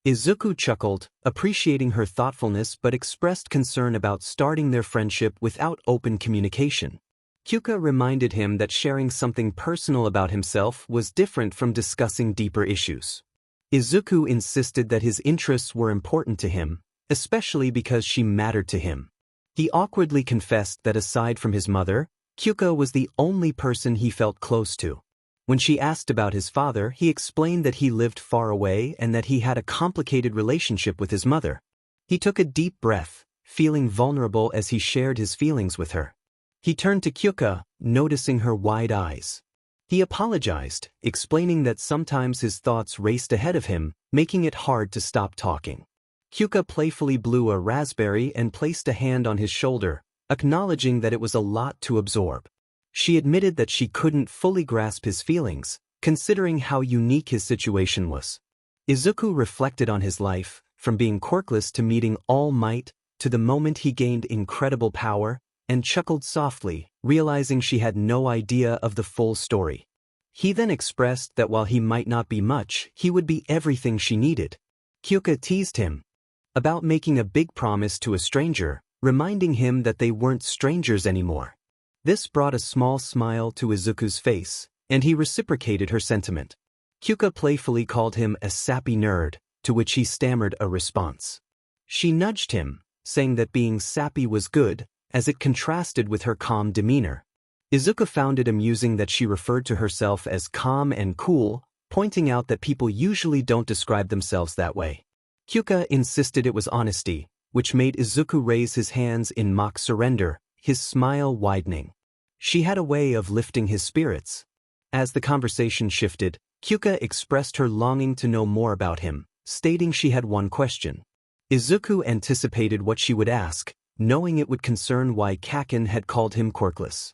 Izuku chuckled, appreciating her thoughtfulness but expressed concern about starting their friendship without open communication. Kyouka reminded him that sharing something personal about himself was different from discussing deeper issues. Izuku insisted that his interests were important to him, especially because she mattered to him. He awkwardly confessed that aside from his mother, Kyouka was the only person he felt close to. When she asked about his father, he explained that he lived far away and that he had a complicated relationship with his mother. He took a deep breath, feeling vulnerable as he shared his feelings with her. He turned to Kyouka, noticing her wide eyes. He apologized, explaining that sometimes his thoughts raced ahead of him, making it hard to stop talking. Kyouka playfully blew a raspberry and placed a hand on his shoulder, acknowledging that it was a lot to absorb. She admitted that she couldn't fully grasp his feelings, considering how unique his situation was. Izuku reflected on his life, from being quirkless to meeting All Might, to the moment he gained incredible power, and chuckled softly, realizing she had no idea of the full story. He then expressed that while he might not be much, he would be everything she needed. Kyouka teased him about making a big promise to a stranger, reminding him that they weren't strangers anymore. This brought a small smile to Izuku's face, and he reciprocated her sentiment. Kyouka playfully called him a sappy nerd, to which he stammered a response. She nudged him, saying that being sappy was good, as it contrasted with her calm demeanor. Izuku found it amusing that she referred to herself as calm and cool, pointing out that people usually don't describe themselves that way. Kyouka insisted it was honesty, which made Izuku raise his hands in mock surrender, his smile widening. She had a way of lifting his spirits. As the conversation shifted, Kyouka expressed her longing to know more about him, stating she had one question. Izuku anticipated what she would ask, knowing it would concern why Kaken had called him quirkless.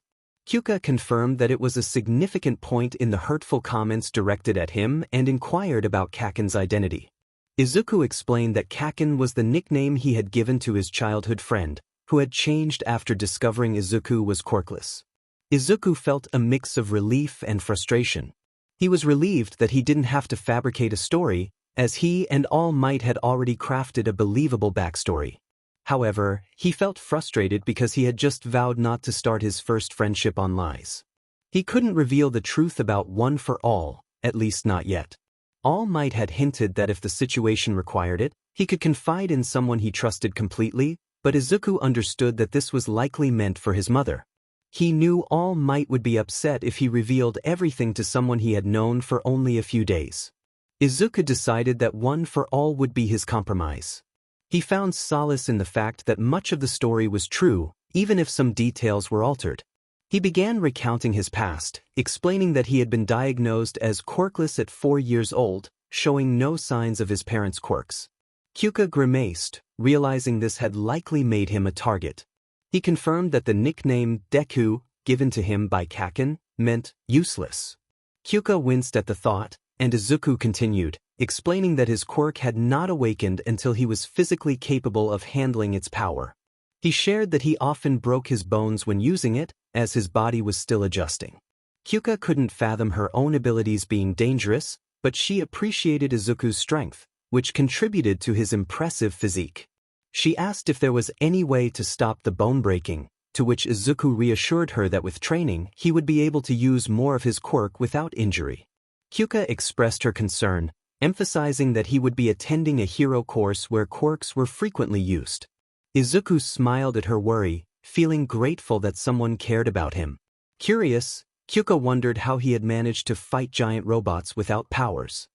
Kyouka confirmed that it was a significant point in the hurtful comments directed at him and inquired about Kaken's identity. Izuku explained that Kaken was the nickname he had given to his childhood friend, who had changed after discovering Izuku was quirkless. Izuku felt a mix of relief and frustration. He was relieved that he didn't have to fabricate a story, as he and All Might had already crafted a believable backstory. However, he felt frustrated because he had just vowed not to start his first friendship on lies. He couldn't reveal the truth about One for All, at least not yet. All Might had hinted that if the situation required it, he could confide in someone he trusted completely, but Izuku understood that this was likely meant for his mother. He knew All Might would be upset if he revealed everything to someone he had known for only a few days. Izuku decided that One for All would be his compromise. He found solace in the fact that much of the story was true, even if some details were altered. He began recounting his past, explaining that he had been diagnosed as quirkless at 4 years old, showing no signs of his parents' quirks. Kyouka grimaced, realizing this had likely made him a target. He confirmed that the nickname Deku, given to him by Kaken, meant useless. Kyouka winced at the thought, and Izuku continued, explaining that his quirk had not awakened until he was physically capable of handling its power. He shared that he often broke his bones when using it, as his body was still adjusting. Kyouka couldn't fathom her own abilities being dangerous, but she appreciated Izuku's strength, which contributed to his impressive physique. She asked if there was any way to stop the bone breaking, to which Izuku reassured her that with training he would be able to use more of his quirk without injury. Kyouka expressed her concern, emphasizing that he would be attending a hero course where quirks were frequently used. Izuku smiled at her worry, feeling grateful that someone cared about him. Curious, Kyouka wondered how he had managed to fight giant robots without powers.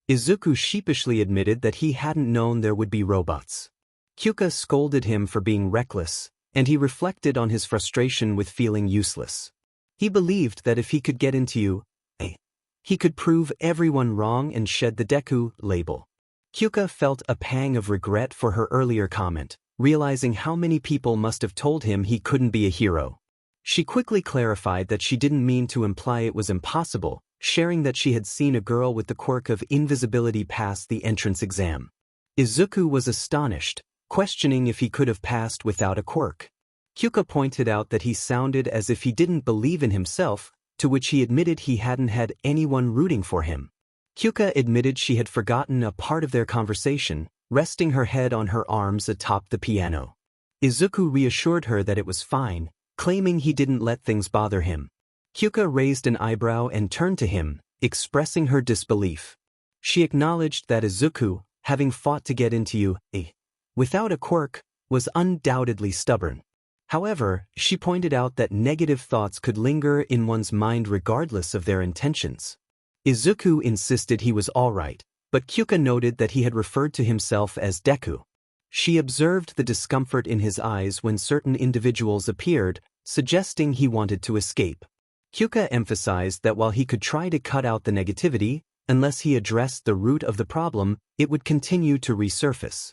Izuku sheepishly admitted that he hadn't known there would be robots. Kyouka scolded him for being reckless, and he reflected on his frustration with feeling useless. He believed that if he could get into 𝐸, he could prove everyone wrong and shed the Deku label. Kyouka felt a pang of regret for her earlier comment, realizing how many people must have told him he couldn't be a hero. She quickly clarified that she didn't mean to imply it was impossible, sharing that she had seen a girl with the quirk of invisibility pass the entrance exam. Izuku was astonished, questioning if he could have passed without a quirk. Kyouka pointed out that he sounded as if he didn't believe in himself, to which he admitted he hadn't had anyone rooting for him. Kyouka admitted she had forgotten a part of their conversation, resting her head on her arms atop the piano. Izuku reassured her that it was fine, claiming he didn't let things bother him. Kyouka raised an eyebrow and turned to him, expressing her disbelief. She acknowledged that Izuku, having fought to get into 𝐸 without a quirk, was undoubtedly stubborn. However, she pointed out that negative thoughts could linger in one's mind regardless of their intentions. Izuku insisted he was all right, but Kyouka noted that he had referred to himself as Deku. She observed the discomfort in his eyes when certain individuals appeared, suggesting he wanted to escape. Kyouka emphasized that while he could try to cut out the negativity, unless he addressed the root of the problem, it would continue to resurface.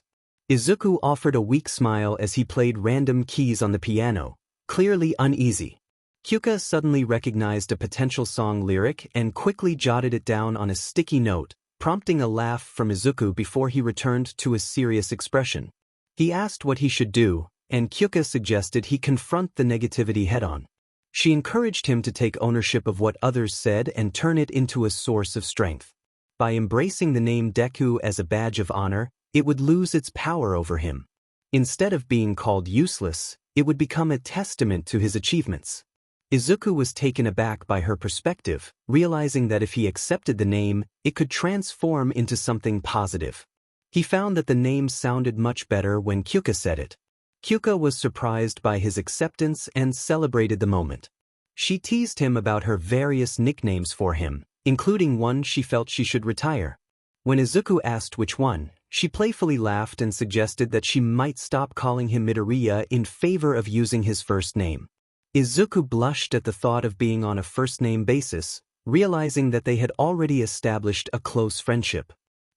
Izuku offered a weak smile as he played random keys on the piano, clearly uneasy. Kyouka suddenly recognized a potential song lyric and quickly jotted it down on a sticky note, prompting a laugh from Izuku before he returned to a serious expression. He asked what he should do, and Kyouka suggested he confront the negativity head-on. She encouraged him to take ownership of what others said and turn it into a source of strength. By embracing the name Deku as a badge of honor, it would lose its power over him. Instead of being called useless, it would become a testament to his achievements. Izuku was taken aback by her perspective, realizing that if he accepted the name, it could transform into something positive. He found that the name sounded much better when Kyouka said it. Kyouka was surprised by his acceptance and celebrated the moment. She teased him about her various nicknames for him, including one she felt she should retire. When Izuku asked which one, she playfully laughed and suggested that she might stop calling him Midoriya in favor of using his first name. Izuku blushed at the thought of being on a first-name basis, realizing that they had already established a close friendship.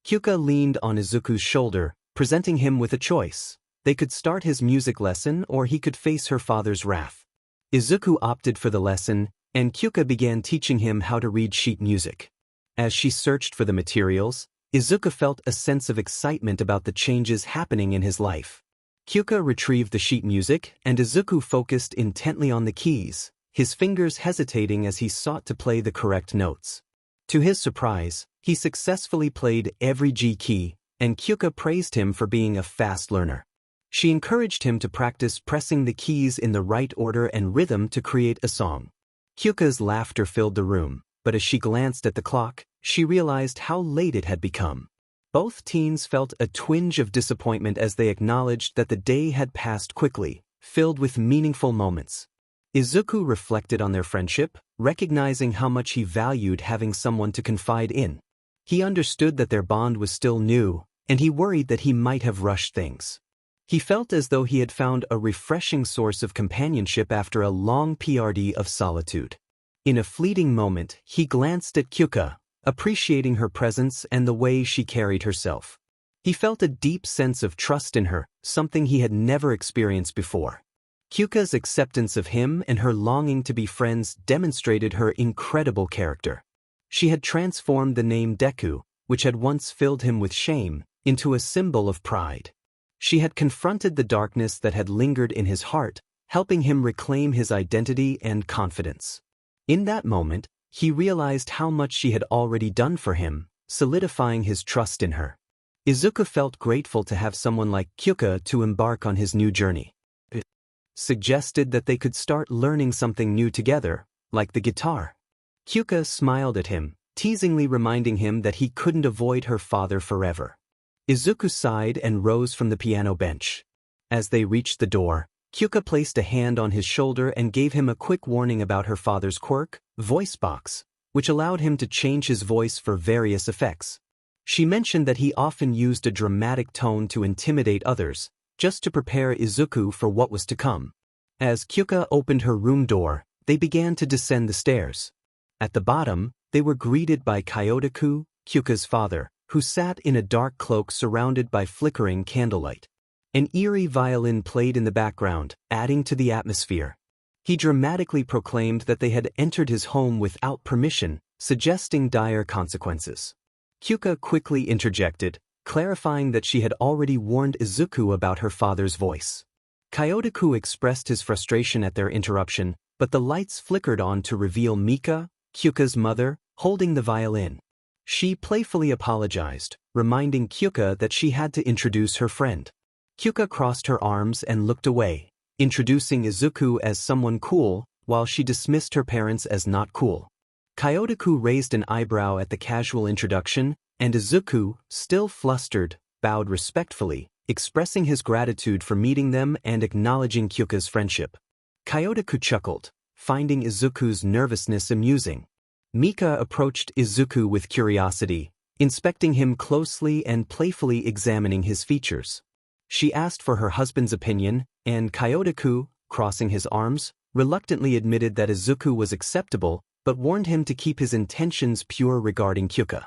Kyouka leaned on Izuku's shoulder, presenting him with a choice. They could start his music lesson or he could face her father's wrath. Izuku opted for the lesson, and Kyouka began teaching him how to read sheet music. As she searched for the materials, Izuku felt a sense of excitement about the changes happening in his life. Kyouka retrieved the sheet music, and Izuku focused intently on the keys, his fingers hesitating as he sought to play the correct notes. To his surprise, he successfully played every G key, and Kyouka praised him for being a fast learner. She encouraged him to practice pressing the keys in the right order and rhythm to create a song. Kyouka's laughter filled the room, but as she glanced at the clock, she realized how late it had become. Both teens felt a twinge of disappointment as they acknowledged that the day had passed quickly, filled with meaningful moments. Izuku reflected on their friendship, recognizing how much he valued having someone to confide in. He understood that their bond was still new, and he worried that he might have rushed things. He felt as though he had found a refreshing source of companionship after a long period of solitude. In a fleeting moment, he glanced at Kyouka, appreciating her presence and the way she carried herself. He felt a deep sense of trust in her, something he had never experienced before. Kyouka's acceptance of him and her longing to be friends demonstrated her incredible character. She had transformed the name Deku, which had once filled him with shame, into a symbol of pride. She had confronted the darkness that had lingered in his heart, helping him reclaim his identity and confidence. In that moment, he realized how much she had already done for him, solidifying his trust in her. Izuku felt grateful to have someone like Kyouka to embark on his new journey. It suggested that they could start learning something new together, like the guitar. Kyouka smiled at him, teasingly reminding him that he couldn't avoid her father forever. Izuku sighed and rose from the piano bench. As they reached the door, Kyouka placed a hand on his shoulder and gave him a quick warning about her father's quirk, voice box, which allowed him to change his voice for various effects. She mentioned that he often used a dramatic tone to intimidate others, just to prepare Izuku for what was to come. As Kyouka opened her room door, they began to descend the stairs. At the bottom, they were greeted by Kyotoku, Kyouka's father, who sat in a dark cloak surrounded by flickering candlelight. An eerie violin played in the background, adding to the atmosphere. He dramatically proclaimed that they had entered his home without permission, suggesting dire consequences. Kyouka quickly interjected, clarifying that she had already warned Izuku about her father's voice. Kyotoku expressed his frustration at their interruption, but the lights flickered on to reveal Mika, Kyouka's mother, holding the violin. She playfully apologized, reminding Kyouka that she had to introduce her friend. Kyouka crossed her arms and looked away, introducing Izuku as someone cool, while she dismissed her parents as not cool. Kyotoku raised an eyebrow at the casual introduction, and Izuku, still flustered, bowed respectfully, expressing his gratitude for meeting them and acknowledging Kyouka's friendship. Kyotoku chuckled, finding Izuku's nervousness amusing. Mika approached Izuku with curiosity, inspecting him closely and playfully examining his features. She asked for her husband's opinion, and Kyotoku, crossing his arms, reluctantly admitted that Izuku was acceptable, but warned him to keep his intentions pure regarding Kyouka.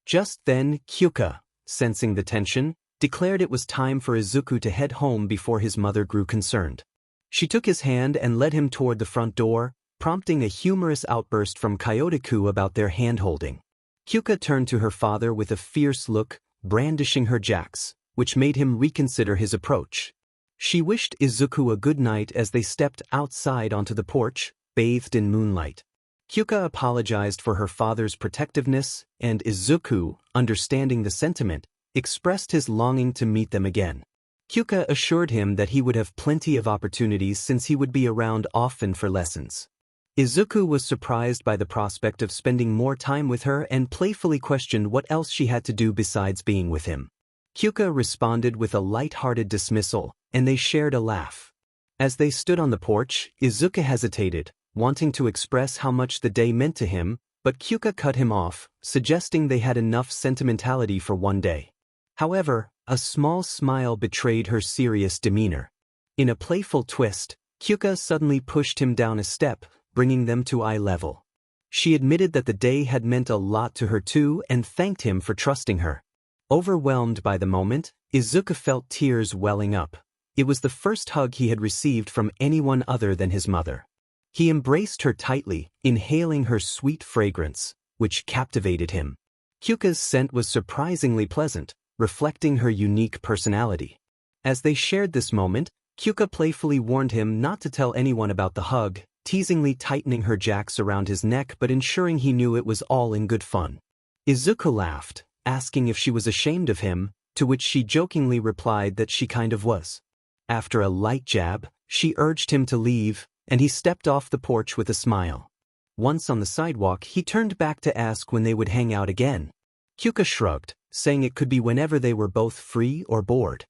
Just then, Kyouka, sensing the tension, declared it was time for Izuku to head home before his mother grew concerned. She took his hand and led him toward the front door, prompting a humorous outburst from Kyotoku about their hand-holding. Kyouka turned to her father with a fierce look, brandishing her jacks, which made him reconsider his approach. She wished Izuku a good night as they stepped outside onto the porch, bathed in moonlight. Kyouka apologized for her father's protectiveness, and Izuku, understanding the sentiment, expressed his longing to meet them again. Kyouka assured him that he would have plenty of opportunities since he would be around often for lessons. Izuku was surprised by the prospect of spending more time with her and playfully questioned what else she had to do besides being with him. Kyouka responded with a light-hearted dismissal, and they shared a laugh. As they stood on the porch, Izuku hesitated, wanting to express how much the day meant to him, but Kyouka cut him off, suggesting they had enough sentimentality for one day. However, a small smile betrayed her serious demeanor. In a playful twist, Kyouka suddenly pushed him down a step, bringing them to eye level. She admitted that the day had meant a lot to her too and thanked him for trusting her. Overwhelmed by the moment, Izuku felt tears welling up. It was the first hug he had received from anyone other than his mother. He embraced her tightly, inhaling her sweet fragrance, which captivated him. Kyouka's scent was surprisingly pleasant, reflecting her unique personality. As they shared this moment, Kyouka playfully warned him not to tell anyone about the hug, teasingly tightening her jacks around his neck but ensuring he knew it was all in good fun. Izuku laughed, asking if she was ashamed of him, to which she jokingly replied that she kind of was. After a light jab, she urged him to leave, and he stepped off the porch with a smile. Once on the sidewalk, he turned back to ask when they would hang out again. Kyouka shrugged, saying it could be whenever they were both free or bored.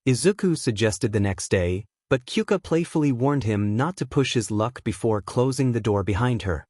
Izuku suggested the next day, but Kyouka playfully warned him not to push his luck before closing the door behind her.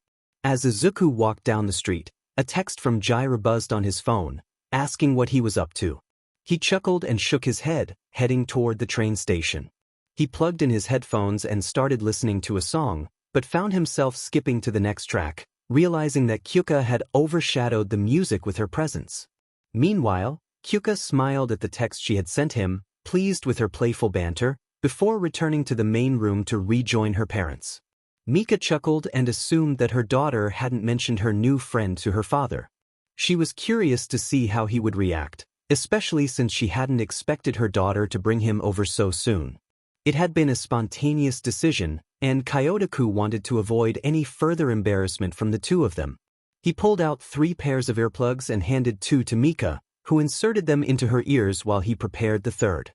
As Izuku walked down the street, a text from Jirou buzzed on his phone, asking what he was up to. He chuckled and shook his head, heading toward the train station. He plugged in his headphones and started listening to a song, but found himself skipping to the next track, realizing that Kyouka had overshadowed the music with her presence. Meanwhile, Kyouka smiled at the text she had sent him, pleased with her playful banter, before returning to the main room to rejoin her parents. Mika chuckled and assumed that her daughter hadn't mentioned her new friend to her father. She was curious to see how he would react, especially since she hadn't expected her daughter to bring him over so soon. It had been a spontaneous decision, and Kyotoku wanted to avoid any further embarrassment from the two of them. He pulled out 3 pairs of earplugs and handed 2 to Mika, who inserted them into her ears while he prepared the third.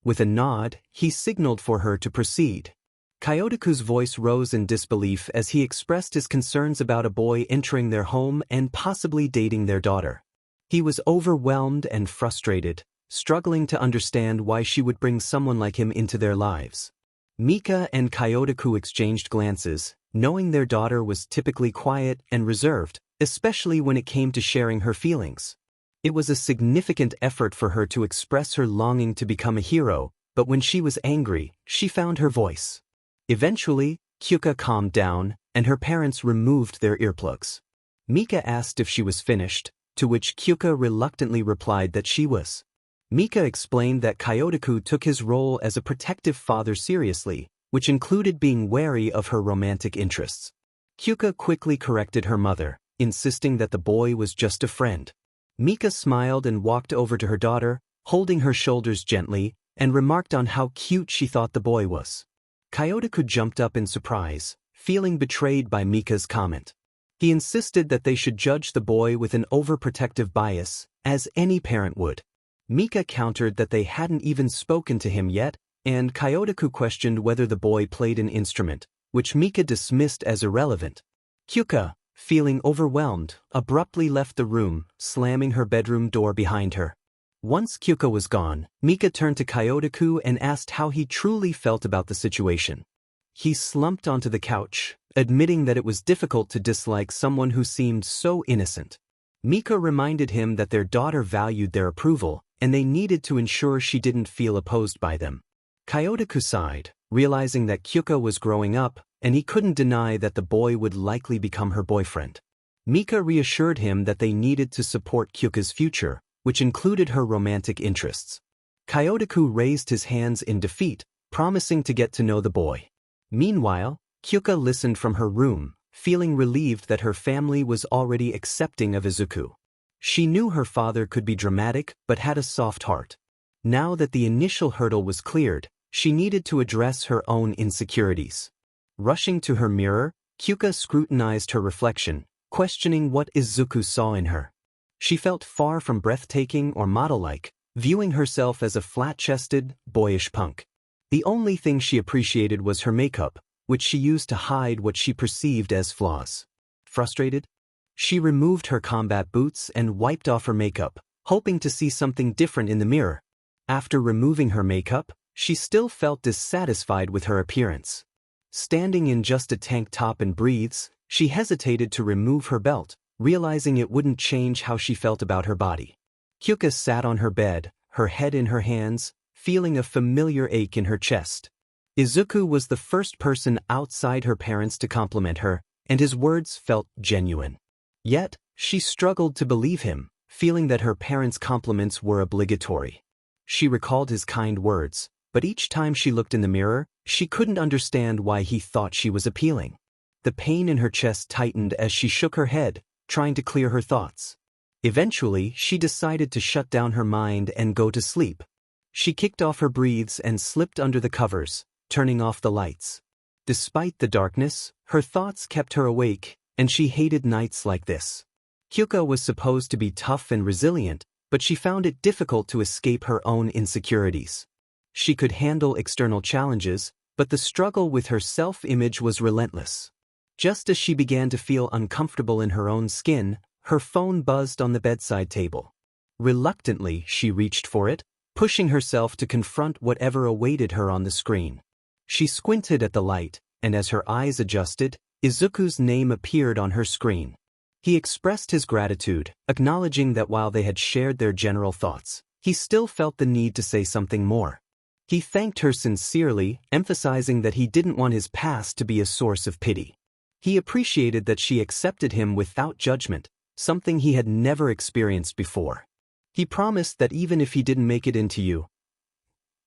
With a nod, he signaled for her to proceed. Kyotoku's voice rose in disbelief as he expressed his concerns about a boy entering their home and possibly dating their daughter. He was overwhelmed and frustrated, struggling to understand why she would bring someone like him into their lives. Mika and Kyotoku exchanged glances, knowing their daughter was typically quiet and reserved, especially when it came to sharing her feelings. It was a significant effort for her to express her longing to become a hero, but when she was angry, she found her voice. Eventually, Kyouka calmed down, and her parents removed their earplugs. Mika asked if she was finished, to which Kyouka reluctantly replied that she was. Mika explained that Kyotoku took his role as a protective father seriously, which included being wary of her romantic interests. Kyouka quickly corrected her mother, insisting that the boy was just a friend. Mika smiled and walked over to her daughter, holding her shoulders gently, and remarked on how cute she thought the boy was. Kyotoku jumped up in surprise, feeling betrayed by Mika's comment. He insisted that they should judge the boy with an overprotective bias, as any parent would. Mika countered that they hadn't even spoken to him yet, and Kyotoku questioned whether the boy played an instrument, which Mika dismissed as irrelevant. Kyouka, feeling overwhelmed, abruptly left the room, slamming her bedroom door behind her. Once Kyouka was gone, Mika turned to Kyotoku and asked how he truly felt about the situation. He slumped onto the couch, admitting that it was difficult to dislike someone who seemed so innocent. Mika reminded him that their daughter valued their approval, and they needed to ensure she didn't feel opposed by them. Kyotoku sighed, realizing that Kyouka was growing up, and he couldn't deny that the boy would likely become her boyfriend. Mika reassured him that they needed to support Kyouka's future, which included her romantic interests. Kyotoku raised his hands in defeat, promising to get to know the boy. Meanwhile, Kyouka listened from her room, feeling relieved that her family was already accepting of Izuku. She knew her father could be dramatic but had a soft heart. Now that the initial hurdle was cleared, she needed to address her own insecurities. Rushing to her mirror, Kyouka scrutinized her reflection, questioning what Izuku saw in her. She felt far from breathtaking or model-like, viewing herself as a flat-chested, boyish punk. The only thing she appreciated was her makeup, which she used to hide what she perceived as flaws. Frustrated? She removed her combat boots and wiped off her makeup, hoping to see something different in the mirror. After removing her makeup, she still felt dissatisfied with her appearance. Standing in just a tank top and briefs, she hesitated to remove her belt, realizing it wouldn't change how she felt about her body. Kyouka sat on her bed, her head in her hands, feeling a familiar ache in her chest. Izuku was the first person outside her parents to compliment her, and his words felt genuine. Yet, she struggled to believe him, feeling that her parents' compliments were obligatory. She recalled his kind words, but each time she looked in the mirror, she couldn't understand why he thought she was appealing. The pain in her chest tightened as she shook her head, trying to clear her thoughts. Eventually, she decided to shut down her mind and go to sleep. She kicked off her briefs and slipped under the covers, turning off the lights. Despite the darkness, her thoughts kept her awake, and she hated nights like this. Kyouka was supposed to be tough and resilient, but she found it difficult to escape her own insecurities. She could handle external challenges, but the struggle with her self-image was relentless. Just as she began to feel uncomfortable in her own skin, her phone buzzed on the bedside table. Reluctantly, she reached for it, pushing herself to confront whatever awaited her on the screen. She squinted at the light, and as her eyes adjusted, Izuku's name appeared on her screen. He expressed his gratitude, acknowledging that while they had shared their general thoughts, he still felt the need to say something more. He thanked her sincerely, emphasizing that he didn't want his past to be a source of pity. He appreciated that she accepted him without judgment, something he had never experienced before. He promised that even if he didn't make it into you,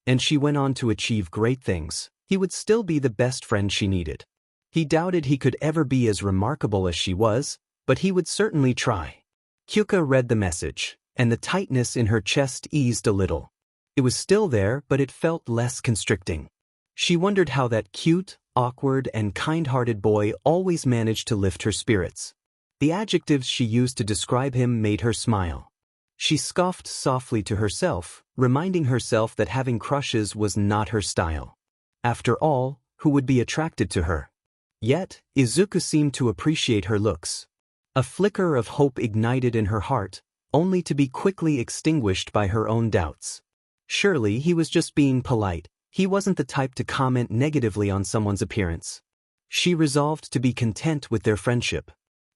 and she went on to achieve great things, he would still be the best friend she needed. He doubted he could ever be as remarkable as she was, but he would certainly try. Kyouka read the message, and the tightness in her chest eased a little. It was still there, but it felt less constricting. She wondered how that cute, awkward, and kind-hearted boy always managed to lift her spirits. The adjectives she used to describe him made her smile. She scoffed softly to herself, reminding herself that having crushes was not her style. After all, who would be attracted to her? Yet, Izuku seemed to appreciate her looks. A flicker of hope ignited in her heart, only to be quickly extinguished by her own doubts. Surely he was just being polite. He wasn't the type to comment negatively on someone's appearance. She resolved to be content with their friendship.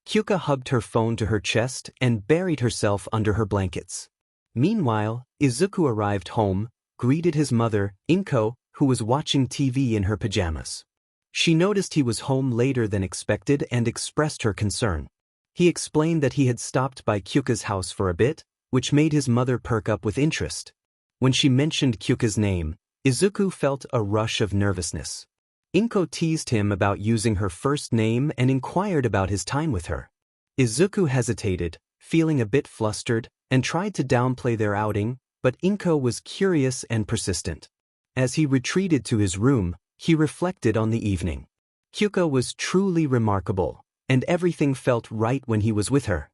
Kyouka hugged her phone to her chest and buried herself under her blankets. Meanwhile, Izuku arrived home, greeted his mother, 𝗵𝗄, who was watching TV in her pajamas. She noticed he was home later than expected and expressed her concern. He explained that he had stopped by Kyouka's house for a bit, which made his mother perk up with interest. When she mentioned Kyouka's name, Izuku felt a rush of nervousness. 𝗵𝗄 teased him about using her first name and inquired about his time with her. Izuku hesitated, feeling a bit flustered, and tried to downplay their outing, but 𝗵𝗄 was curious and persistent. As he retreated to his room, he reflected on the evening. Kyouka was truly remarkable, and everything felt right when he was with her.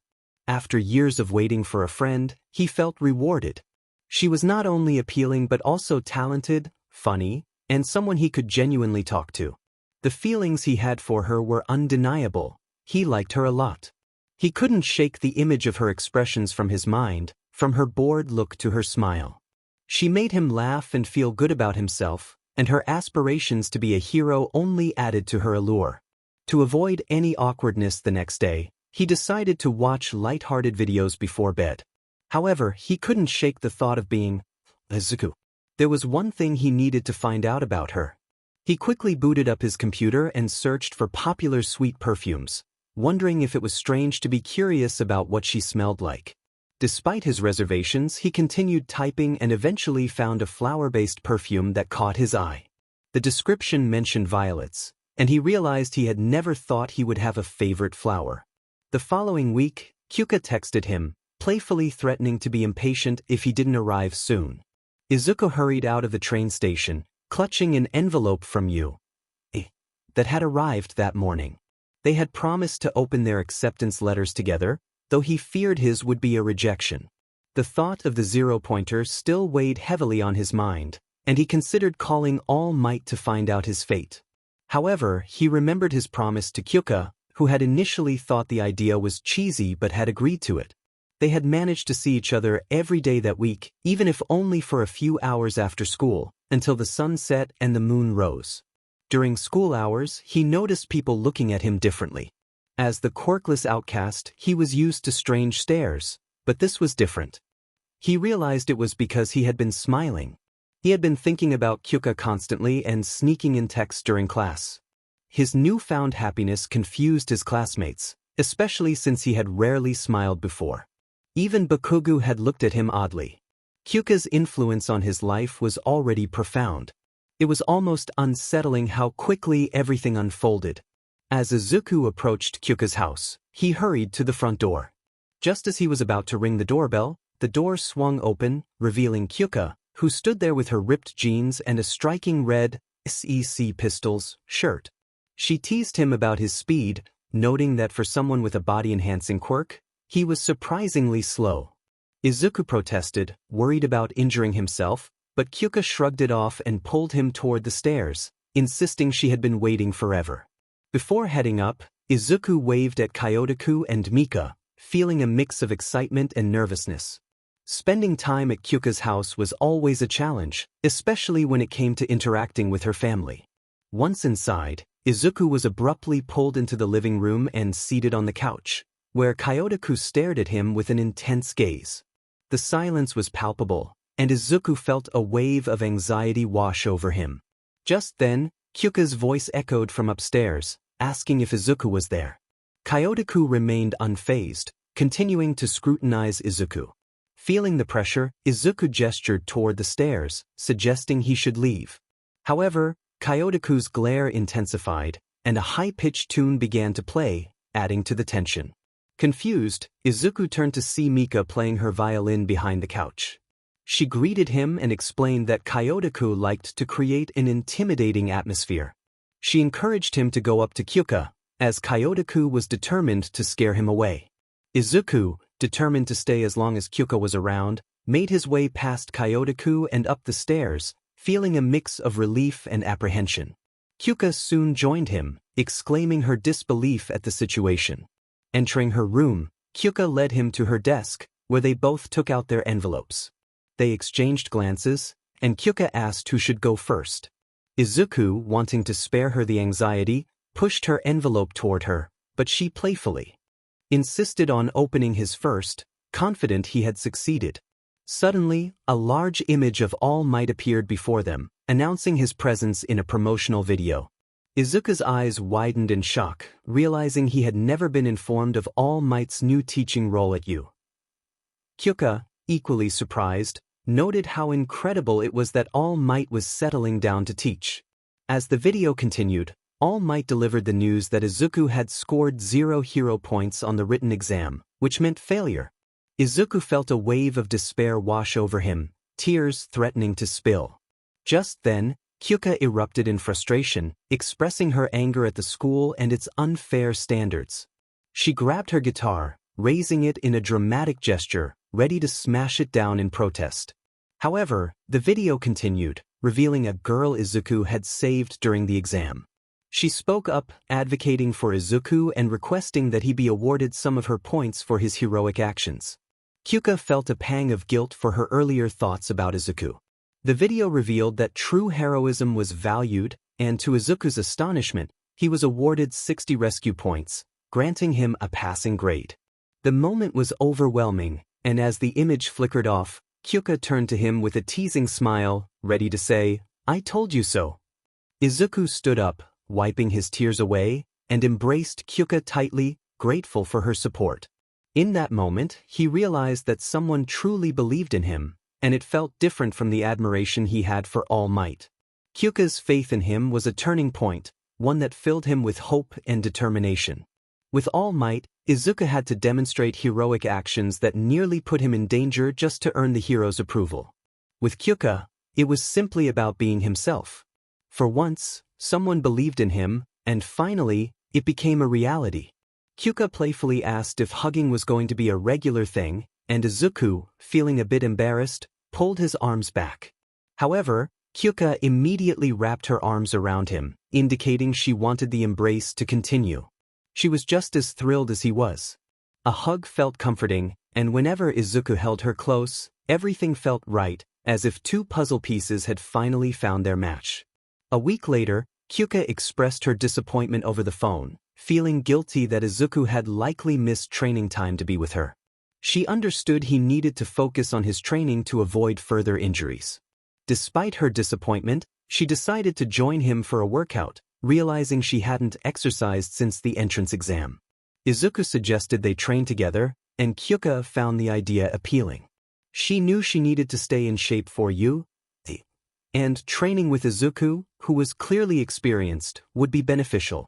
After years of waiting for a friend, he felt rewarded. She was not only appealing but also talented, funny, and someone he could genuinely talk to. The feelings he had for her were undeniable. He liked her a lot. He couldn't shake the image of her expressions from his mind, from her bored look to her smile. She made him laugh and feel good about himself, and her aspirations to be a hero only added to her allure. To avoid any awkwardness the next day, he decided to watch light-hearted videos before bed. However, he couldn't shake the thought of being Izuku. There was one thing he needed to find out about her. He quickly booted up his computer and searched for popular sweet perfumes, wondering if it was strange to be curious about what she smelled like. Despite his reservations, he continued typing and eventually found a flower-based perfume that caught his eye. The description mentioned violets, and he realized he had never thought he would have a favorite flower. The following week, Kyouka texted him, playfully threatening to be impatient if he didn't arrive soon. Izuku hurried out of the train station, clutching an envelope from 𝗂𝐴 that had arrived that morning. They had promised to open their acceptance letters together, though he feared his would be a rejection. The thought of the 0-pointer still weighed heavily on his mind, and he considered calling all might to find out his fate. However, he remembered his promise to Kyouka, who had initially thought the idea was cheesy but had agreed to it. They had managed to see each other every day that week, even if only for a few hours after school, until the sun set and the moon rose. During school hours, he noticed people looking at him differently. As the quirkless outcast, he was used to strange stares, but this was different. He realized it was because he had been smiling. He had been thinking about Kyouka constantly and sneaking in texts during class. His newfound happiness confused his classmates, especially since he had rarely smiled before. Even Bakugo had looked at him oddly. Kyouka's influence on his life was already profound. It was almost unsettling how quickly everything unfolded. As Izuku approached Kyouka's house, he hurried to the front door. Just as he was about to ring the doorbell, the door swung open, revealing Kyouka, who stood there with her ripped jeans and a striking red SEC Pistols shirt. She teased him about his speed, noting that for someone with a body-enhancing quirk, he was surprisingly slow. Izuku protested, worried about injuring himself, but Kyouka shrugged it off and pulled him toward the stairs, insisting she had been waiting forever. Before heading up, Izuku waved at Kyotoku and Mika, feeling a mix of excitement and nervousness. Spending time at Kyouka's house was always a challenge, especially when it came to interacting with her family. Once inside, Izuku was abruptly pulled into the living room and seated on the couch, where Kyotoku stared at him with an intense gaze. The silence was palpable, and Izuku felt a wave of anxiety wash over him. Just then, Kyouka's voice echoed from upstairs, asking if Izuku was there. Kyotoku remained unfazed, continuing to scrutinize Izuku. Feeling the pressure, Izuku gestured toward the stairs, suggesting he should leave. However, Kyotoku's glare intensified, and a high-pitched tune began to play, adding to the tension. Confused, Izuku turned to see Mika playing her violin behind the couch. She greeted him and explained that Kyotoku liked to create an intimidating atmosphere. She encouraged him to go up to Kyouka, as Kyotoku was determined to scare him away. Izuku, determined to stay as long as Kyouka was around, made his way past Kyotoku and up the stairs, feeling a mix of relief and apprehension. Kyouka soon joined him, exclaiming her disbelief at the situation. Entering her room, Kyouka led him to her desk, where they both took out their envelopes. They exchanged glances, and Kyouka asked who should go first. Izuku, wanting to spare her the anxiety, pushed her envelope toward her, but she playfully insisted on opening his first, confident he had succeeded. Suddenly, a large image of All Might appeared before them, announcing his presence in a promotional video. Izuku's eyes widened in shock, realizing he had never been informed of All Might's new teaching role at U. Kyouka, equally surprised, noted how incredible it was that All Might was settling down to teach. As the video continued, All Might delivered the news that Izuku had scored 0 hero points on the written exam, which meant failure. Izuku felt a wave of despair wash over him, tears threatening to spill. Just then, Kyouka erupted in frustration, expressing her anger at the school and its unfair standards. She grabbed her guitar, raising it in a dramatic gesture, ready to smash it down in protest. However, the video continued, revealing a girl Izuku had saved during the exam. She spoke up, advocating for Izuku and requesting that he be awarded some of her points for his heroic actions. Kyouka felt a pang of guilt for her earlier thoughts about Izuku. The video revealed that true heroism was valued, and to Izuku's astonishment, he was awarded 60 rescue points, granting him a passing grade. The moment was overwhelming, and as the image flickered off, Kyouka turned to him with a teasing smile, ready to say, "I told you so." Izuku stood up, wiping his tears away, and embraced Kyouka tightly, grateful for her support. In that moment, he realized that someone truly believed in him, and it felt different from the admiration he had for All Might. Kyouka's faith in him was a turning point, one that filled him with hope and determination. With All Might, Izuku had to demonstrate heroic actions that nearly put him in danger just to earn the hero's approval. With Kyouka, it was simply about being himself. For once, someone believed in him, and finally, it became a reality. Kyouka playfully asked if hugging was going to be a regular thing, and Izuku, feeling a bit embarrassed, pulled his arms back. However, Kyouka immediately wrapped her arms around him, indicating she wanted the embrace to continue. She was just as thrilled as he was. A hug felt comforting, and whenever Izuku held her close, everything felt right, as if two puzzle pieces had finally found their match. A week later, Kyouka expressed her disappointment over the phone, feeling guilty that Izuku had likely missed training time to be with her. She understood he needed to focus on his training to avoid further injuries. Despite her disappointment, she decided to join him for a workout, realizing she hadn't exercised since the entrance exam. Izuku suggested they train together, and Kyouka found the idea appealing. She knew she needed to stay in shape for U, and training with Izuku, who was clearly experienced, would be beneficial.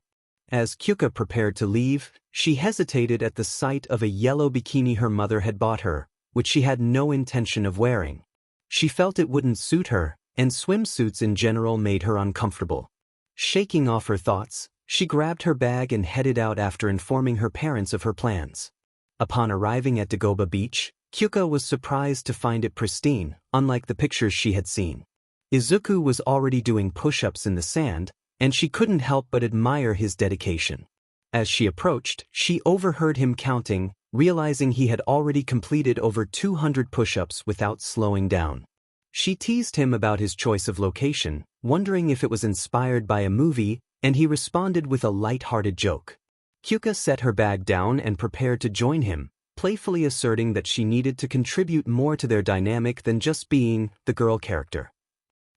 As Kyouka prepared to leave, she hesitated at the sight of a yellow bikini her mother had bought her, which she had no intention of wearing. She felt it wouldn't suit her, and swimsuits in general made her uncomfortable. Shaking off her thoughts, she grabbed her bag and headed out after informing her parents of her plans. Upon arriving at Dagobah Beach, Kyouka was surprised to find it pristine, unlike the pictures she had seen. Izuku was already doing push-ups in the sand, and she couldn't help but admire his dedication. As she approached, she overheard him counting, realizing he had already completed over 200 push-ups without slowing down. She teased him about his choice of location, wondering if it was inspired by a movie, and he responded with a light-hearted joke. Kyouka set her bag down and prepared to join him, playfully asserting that she needed to contribute more to their dynamic than just being the girl character.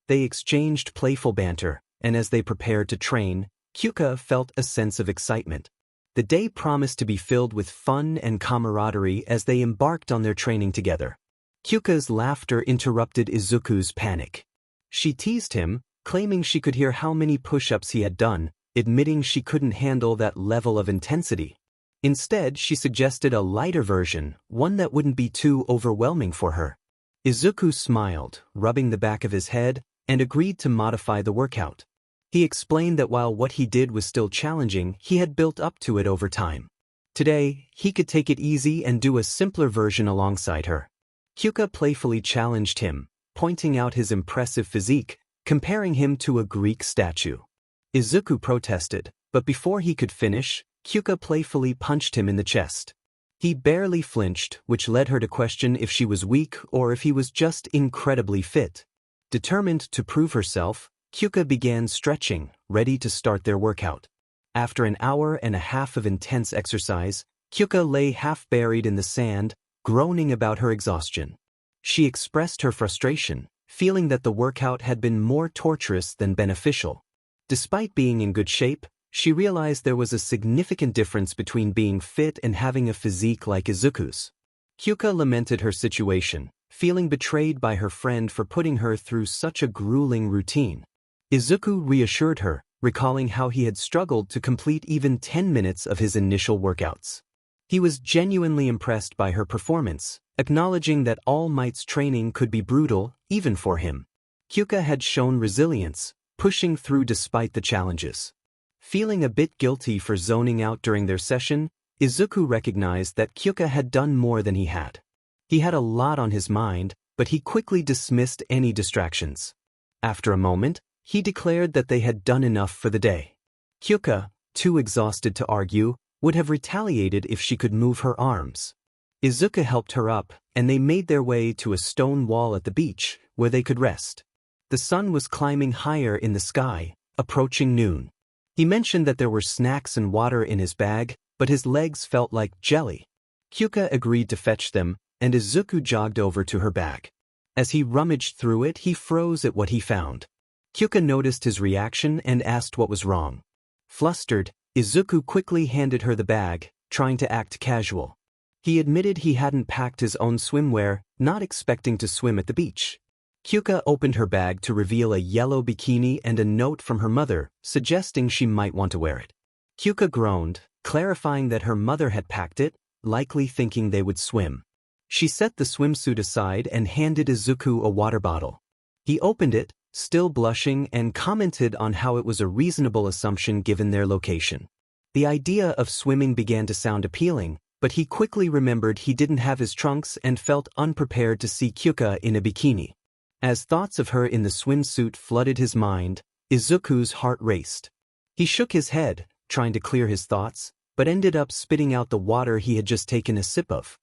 They exchanged playful banter, and as they prepared to train, Kyouka felt a sense of excitement. The day promised to be filled with fun and camaraderie as they embarked on their training together. Kyouka's laughter interrupted Izuku's panic. She teased him, claiming she could hear how many push-ups he had done, admitting she couldn't handle that level of intensity. Instead, she suggested a lighter version, one that wouldn't be too overwhelming for her. Izuku smiled, rubbing the back of his head, and agreed to modify the workout. He explained that while what he did was still challenging, he had built up to it over time. Today, he could take it easy and do a simpler version alongside her. Kyouka playfully challenged him, pointing out his impressive physique, comparing him to a Greek statue. Izuku protested, but before he could finish, Kyouka playfully punched him in the chest. He barely flinched, which led her to question if she was weak or if he was just incredibly fit. Determined to prove herself, Kyouka began stretching, ready to start their workout. After an hour and a half of intense exercise, Kyouka lay half buried in the sand, groaning about her exhaustion. She expressed her frustration, feeling that the workout had been more torturous than beneficial. Despite being in good shape, she realized there was a significant difference between being fit and having a physique like Izuku's. Kyouka lamented her situation, feeling betrayed by her friend for putting her through such a grueling routine. Izuku reassured her, recalling how he had struggled to complete even 10 minutes of his initial workouts. He was genuinely impressed by her performance, acknowledging that All Might's training could be brutal, even for him. Kyouka had shown resilience, pushing through despite the challenges. Feeling a bit guilty for zoning out during their session, Izuku recognized that Kyouka had done more than he had. He had a lot on his mind, but he quickly dismissed any distractions. After a moment, he declared that they had done enough for the day. Kyouka, too exhausted to argue, would have retaliated if she could move her arms. Izuku helped her up, and they made their way to a stone wall at the beach, where they could rest. The sun was climbing higher in the sky, approaching noon. He mentioned that there were snacks and water in his bag, but his legs felt like jelly. Kyouka agreed to fetch them, and Izuku jogged over to her bag. As he rummaged through it, he froze at what he found. Kyouka noticed his reaction and asked what was wrong. Flustered, Izuku quickly handed her the bag, trying to act casual. He admitted he hadn't packed his own swimwear, not expecting to swim at the beach. Kyouka opened her bag to reveal a yellow bikini and a note from her mother, suggesting she might want to wear it. Kyouka groaned, clarifying that her mother had packed it, likely thinking they would swim. She set the swimsuit aside and handed Izuku a water bottle. He opened it, still blushing, and commented on how it was a reasonable assumption given their location. The idea of swimming began to sound appealing, but he quickly remembered he didn't have his trunks and felt unprepared to see Kyouka in a bikini. As thoughts of her in the swimsuit flooded his mind, Izuku's heart raced. He shook his head, trying to clear his thoughts, but ended up spitting out the water he had just taken a sip of.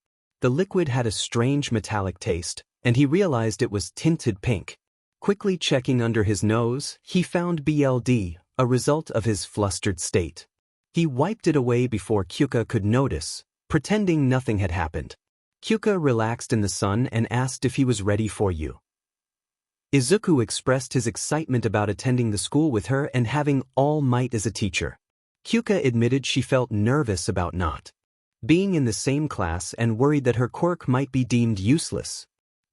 The liquid had a strange metallic taste, and he realized it was tinted pink. Quickly checking under his nose, he found BLD, a result of his flustered state. He wiped it away before Kyouka could notice, pretending nothing had happened. Kyouka relaxed in the sun and asked if he was ready for you. Izuku expressed his excitement about attending the school with her and having All Might as a teacher. Kyouka admitted she felt nervous about not being in the same class and worried that her quirk might be deemed useless.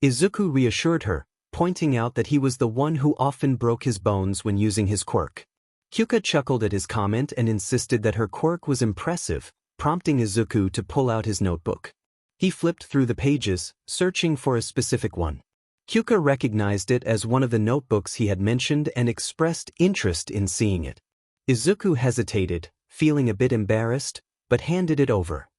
Izuku reassured her, pointing out that he was the one who often broke his bones when using his quirk. Kyouka chuckled at his comment and insisted that her quirk was impressive, prompting Izuku to pull out his notebook. He flipped through the pages, searching for a specific one. Kyouka recognized it as one of the notebooks he had mentioned and expressed interest in seeing it. Izuku hesitated, feeling a bit embarrassed, but handed it over.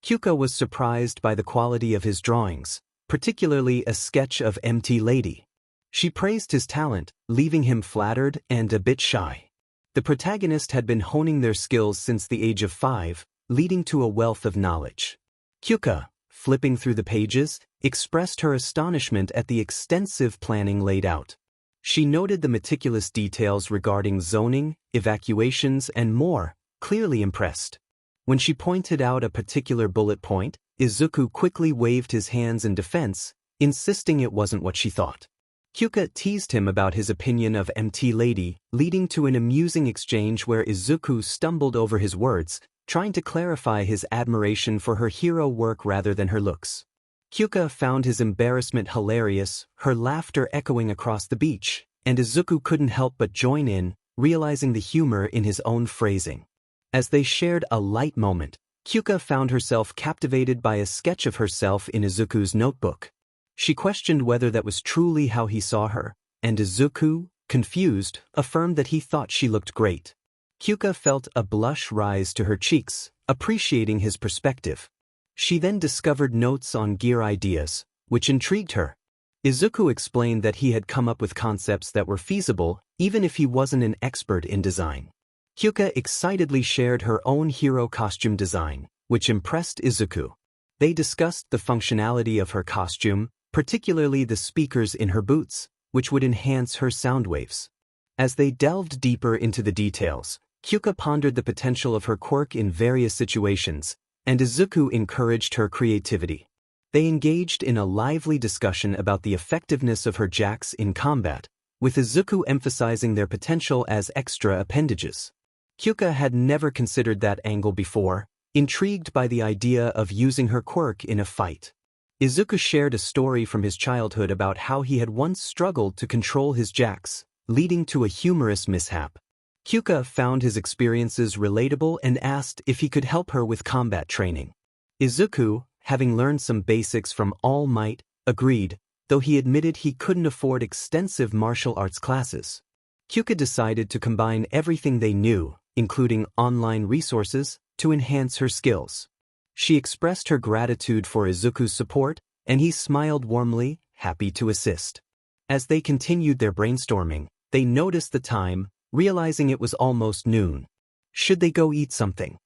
Kyouka was surprised by the quality of his drawings, particularly a sketch of empty lady. She praised his talent, leaving him flattered and a bit shy. The protagonist had been honing their skills since the age of 5, leading to a wealth of knowledge. Kyouka, flipping through the pages, expressed her astonishment at the extensive planning laid out. She noted the meticulous details regarding zoning, evacuations, and more, clearly impressed. When she pointed out a particular bullet point, Izuku quickly waved his hands in defense, insisting it wasn't what she thought. Kyouka teased him about his opinion of MT Lady, leading to an amusing exchange where Izuku stumbled over his words, trying to clarify his admiration for her hero work rather than her looks. Kyouka found his embarrassment hilarious, her laughter echoing across the beach, and Izuku couldn't help but join in, realizing the humor in his own phrasing. As they shared a light moment, Kyouka found herself captivated by a sketch of herself in Izuku's notebook. She questioned whether that was truly how he saw her, and Izuku, confused, affirmed that he thought she looked great. Kyouka felt a blush rise to her cheeks, appreciating his perspective. She then discovered notes on gear ideas, which intrigued her. Izuku explained that he had come up with concepts that were feasible, even if he wasn't an expert in design. Kyouka excitedly shared her own hero costume design, which impressed Izuku. They discussed the functionality of her costume, particularly the speakers in her boots, which would enhance her sound waves. As they delved deeper into the details, Kyouka pondered the potential of her quirk in various situations, and Izuku encouraged her creativity. They engaged in a lively discussion about the effectiveness of her jacks in combat, with Izuku emphasizing their potential as extra appendages. Kyouka had never considered that angle before, intrigued by the idea of using her quirk in a fight. Izuku shared a story from his childhood about how he had once struggled to control his jacks, leading to a humorous mishap. Kyouka found his experiences relatable and asked if he could help her with combat training. Izuku, having learned some basics from All Might, agreed, though he admitted he couldn't afford extensive martial arts classes. Kyouka decided to combine everything they knew, including online resources, to enhance her skills. She expressed her gratitude for Izuku's support, and he smiled warmly, happy to assist. As they continued their brainstorming, they noticed the time, realizing it was almost noon. Should they go eat something?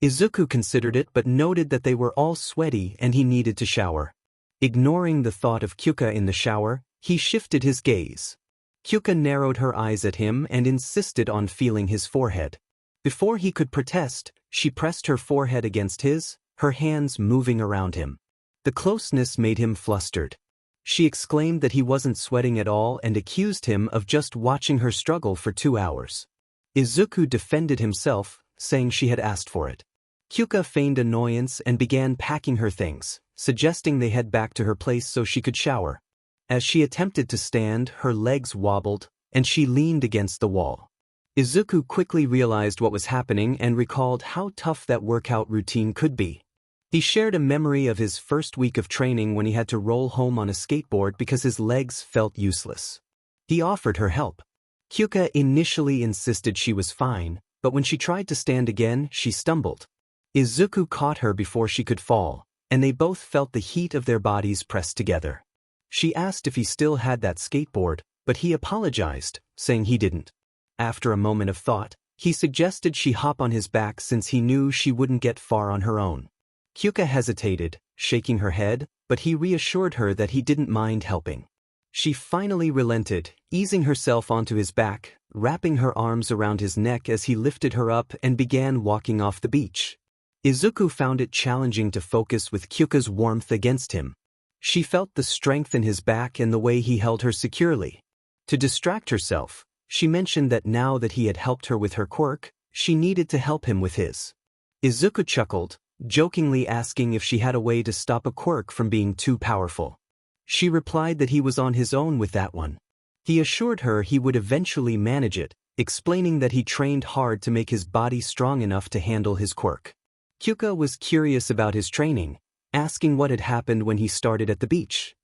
Izuku considered it but noted that they were all sweaty and he needed to shower. Ignoring the thought of Kyouka in the shower, he shifted his gaze. Kyouka narrowed her eyes at him and insisted on feeling his forehead. Before he could protest, she pressed her forehead against his, her hands moving around him. The closeness made him flustered. She exclaimed that he wasn't sweating at all and accused him of just watching her struggle for 2 hours. Izuku defended himself, saying she had asked for it. Kyouka feigned annoyance and began packing her things, suggesting they head back to her place so she could shower. As she attempted to stand, her legs wobbled, and she leaned against the wall. Izuku quickly realized what was happening and recalled how tough that workout routine could be. He shared a memory of his first week of training when he had to roll home on a skateboard because his legs felt useless. He offered her help. Kyouka initially insisted she was fine, but when she tried to stand again, she stumbled. Izuku caught her before she could fall, and they both felt the heat of their bodies pressed together. She asked if he still had that skateboard, but he apologized, saying he didn't. After a moment of thought, he suggested she hop on his back since he knew she wouldn't get far on her own. Kyouka hesitated, shaking her head, but he reassured her that he didn't mind helping. She finally relented, easing herself onto his back, wrapping her arms around his neck as he lifted her up and began walking off the beach. Izuku found it challenging to focus with Kyouka's warmth against him. She felt the strength in his back and the way he held her securely. To distract herself, she mentioned that now that he had helped her with her quirk, she needed to help him with his. Izuku chuckled, jokingly asking if she had a way to stop a quirk from being too powerful. She replied that he was on his own with that one. He assured her he would eventually manage it, explaining that he trained hard to make his body strong enough to handle his quirk. Kyouka was curious about his training, asking what had happened when he started at the beach.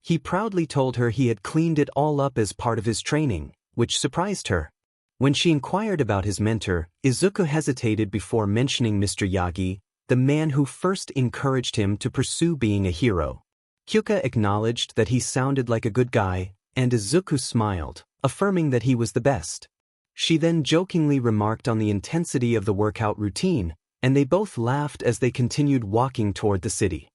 He proudly told her he had cleaned it all up as part of his training, which surprised her. When she inquired about his mentor, Izuku hesitated before mentioning Mr. Yagi, the man who first encouraged him to pursue being a hero. Kyouka acknowledged that he sounded like a good guy, and Izuku smiled, affirming that he was the best. She then jokingly remarked on the intensity of the workout routine, and they both laughed as they continued walking toward the city.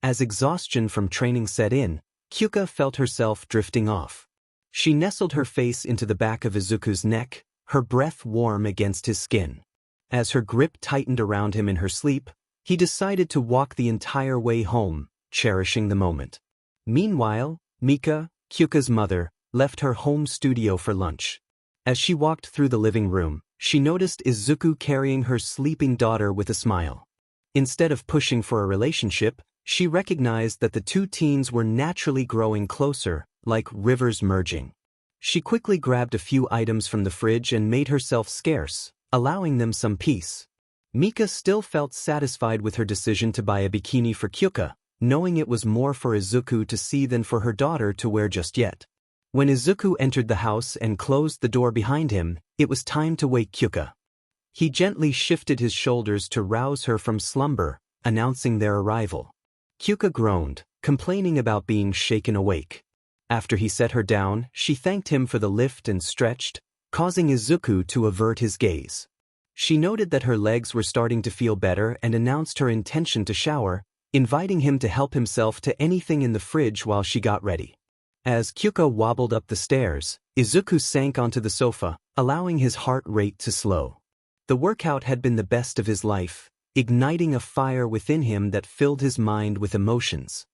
As exhaustion from training set in, Kyouka felt herself drifting off. She nestled her face into the back of Izuku's neck, her breath warm against his skin. As her grip tightened around him in her sleep, he decided to walk the entire way home, cherishing the moment. Meanwhile, Mika, Kyouka's mother, left her home studio for lunch. As she walked through the living room, she noticed Izuku carrying her sleeping daughter with a smile. Instead of pushing for a relationship, she recognized that the two teens were naturally growing closer, like rivers merging. She quickly grabbed a few items from the fridge and made herself scarce, allowing them some peace. Mika still felt satisfied with her decision to buy a bikini for Kyouka, knowing it was more for Izuku to see than for her daughter to wear just yet. When Izuku entered the house and closed the door behind him, it was time to wake Kyouka. He gently shifted his shoulders to rouse her from slumber, announcing their arrival. Kyouka groaned, complaining about being shaken awake. After he set her down, she thanked him for the lift and stretched, causing Izuku to avert his gaze. She noted that her legs were starting to feel better and announced her intention to shower, inviting him to help himself to anything in the fridge while she got ready. As Kyouka wobbled up the stairs, Izuku sank onto the sofa, allowing his heart rate to slow. The workout had been the best of his life, igniting a fire within him that filled his mind with emotions.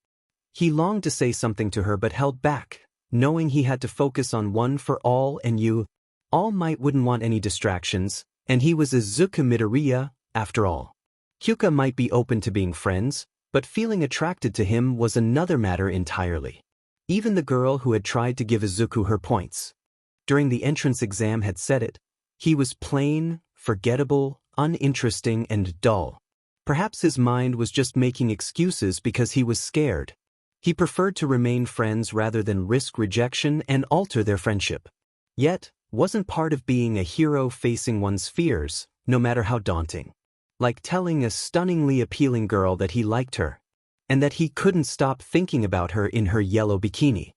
He longed to say something to her but held back, knowing he had to focus on one for all and you. All Might wouldn't want any distractions, and he was Izuku Midoriya, after all. Kyouka might be open to being friends, but feeling attracted to him was another matter entirely. Even the girl who had tried to give Izuku her points during the entrance exam had said it. He was plain, forgettable, uninteresting, and dull. Perhaps his mind was just making excuses because he was scared. He preferred to remain friends rather than risk rejection and alter their friendship. Yet, wasn't part of being a hero facing one's fears, no matter how daunting. Like telling a stunningly appealing girl that he liked her, and that he couldn't stop thinking about her in her yellow bikini.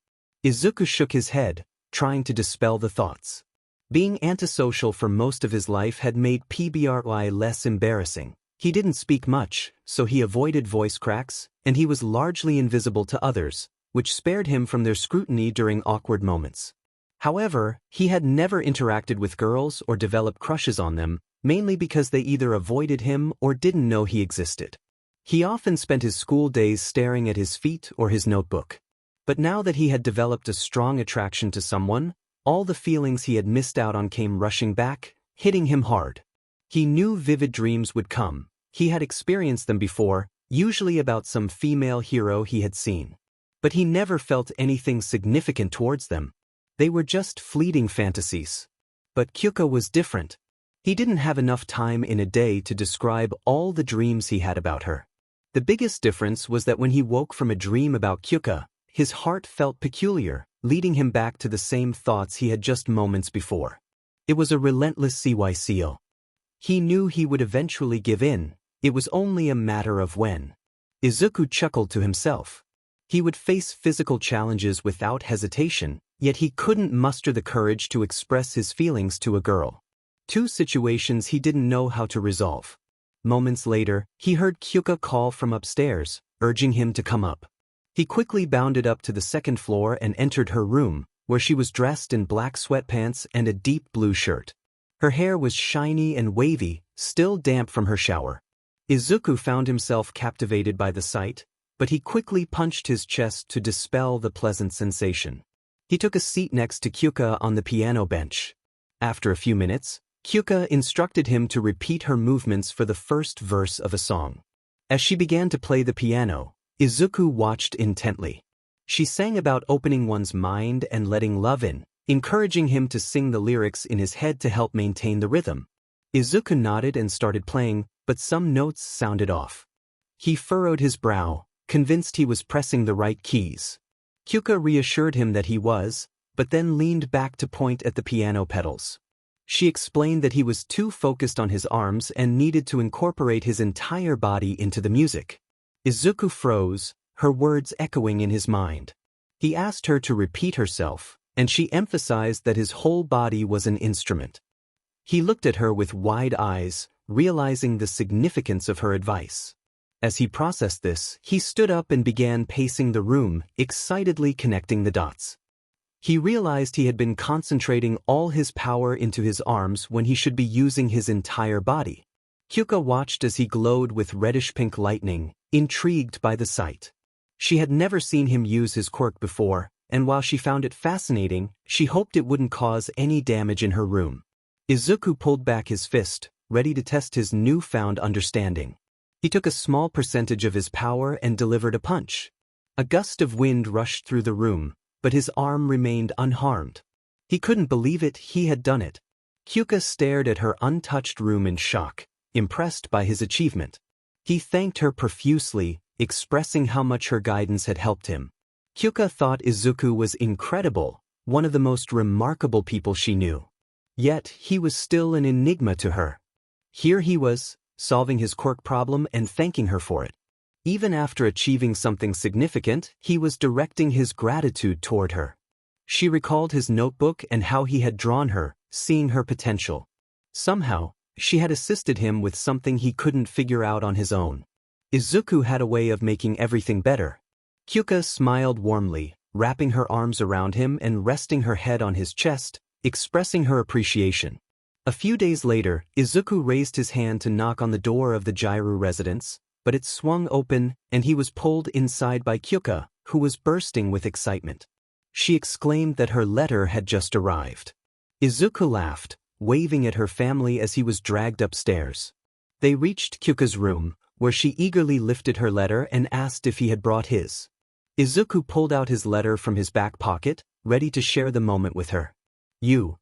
Izuku shook his head, trying to dispel the thoughts. Being antisocial for most of his life had made 𝗵𝗃 less embarrassing. He didn't speak much, so he avoided voice cracks, and he was largely invisible to others, which spared him from their scrutiny during awkward moments. However, he had never interacted with girls or developed crushes on them, mainly because they either avoided him or didn't know he existed. He often spent his school days staring at his feet or his notebook. But now that he had developed a strong attraction to someone, all the feelings he had missed out on came rushing back, hitting him hard. He knew vivid dreams would come. He had experienced them before, usually about some female hero he had seen. But he never felt anything significant towards them. They were just fleeting fantasies. But Kyouka was different. He didn't have enough time in a day to describe all the dreams he had about her. The biggest difference was that when he woke from a dream about Kyouka, his heart felt peculiar, leading him back to the same thoughts he had just moments before. It was a relentless 𝗧𝗍. He knew he would eventually give in. It was only a matter of when. Izuku chuckled to himself. He would face physical challenges without hesitation, yet he couldn't muster the courage to express his feelings to a girl. Two situations he didn't know how to resolve. Moments later, he heard Kyouka call from upstairs, urging him to come up. He quickly bounded up to the second floor and entered her room, where she was dressed in black sweatpants and a deep blue shirt. Her hair was shiny and wavy, still damp from her shower. Izuku found himself captivated by the sight, but he quickly punched his chest to dispel the pleasant sensation. He took a seat next to Kyouka on the piano bench. After a few minutes, Kyouka instructed him to repeat her movements for the first verse of a song. As she began to play the piano, Izuku watched intently. She sang about opening one's mind and letting love in, encouraging him to sing the lyrics in his head to help maintain the rhythm. Izuku nodded and started playing, but some notes sounded off. He furrowed his brow, convinced he was pressing the right keys. Kyouka reassured him that he was, but then leaned back to point at the piano pedals. She explained that he was too focused on his arms and needed to incorporate his entire body into the music. Izuku froze, her words echoing in his mind. He asked her to repeat herself, and she emphasized that his whole body was an instrument. He looked at her with wide eyes, realizing the significance of her advice. As he processed this, he stood up and began pacing the room, excitedly connecting the dots. He realized he had been concentrating all his power into his arms when he should be using his entire body. Kyouka watched as he glowed with reddish-pink lightning, intrigued by the sight. She had never seen him use his quirk before, and while she found it fascinating, she hoped it wouldn't cause any damage in her room. Izuku pulled back his fist, ready to test his newfound understanding. He took a small percentage of his power and delivered a punch. A gust of wind rushed through the room, but his arm remained unharmed. He couldn't believe it, he had done it. Kyouka stared at her untouched room in shock, impressed by his achievement. He thanked her profusely, expressing how much her guidance had helped him. Kyouka thought Izuku was incredible, one of the most remarkable people she knew. Yet, he was still an enigma to her. Here he was, solving his quirk problem and thanking her for it. Even after achieving something significant, he was directing his gratitude toward her. She recalled his notebook and how he had drawn her, seeing her potential. Somehow, she had assisted him with something he couldn't figure out on his own. Izuku had a way of making everything better. Kyouka smiled warmly, wrapping her arms around him and resting her head on his chest, expressing her appreciation. A few days later, Izuku raised his hand to knock on the door of the Jirou residence, but it swung open, and he was pulled inside by Kyouka, who was bursting with excitement. She exclaimed that her letter had just arrived. Izuku laughed, waving at her family as he was dragged upstairs. They reached Kyouka's room, where she eagerly lifted her letter and asked if he had brought his. Izuku pulled out his letter from his back pocket, ready to share the moment with her. You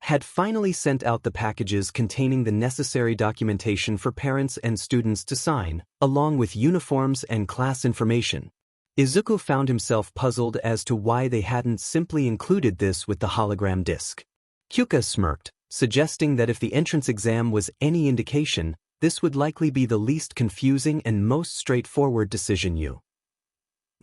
had finally sent out the packages containing the necessary documentation for parents and students to sign, along with uniforms and class information. Izuku found himself puzzled as to why they hadn't simply included this with the hologram disc. Kyouka smirked, suggesting that if the entrance exam was any indication, this would likely be the least confusing and most straightforward decision you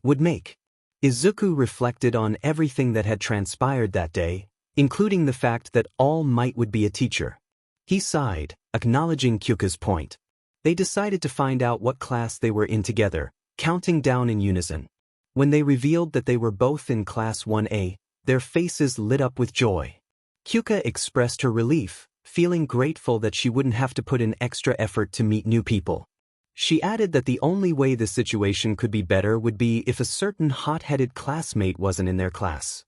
would make. Izuku reflected on everything that had transpired that day, including the fact that All Might would be a teacher. He sighed, acknowledging Kyouka's point. They decided to find out what class they were in together, counting down in unison. When they revealed that they were both in Class 1A, their faces lit up with joy. Kyouka expressed her relief, feeling grateful that she wouldn't have to put in extra effort to meet new people. She added that the only way the situation could be better would be if a certain hot-headed classmate wasn't in their class.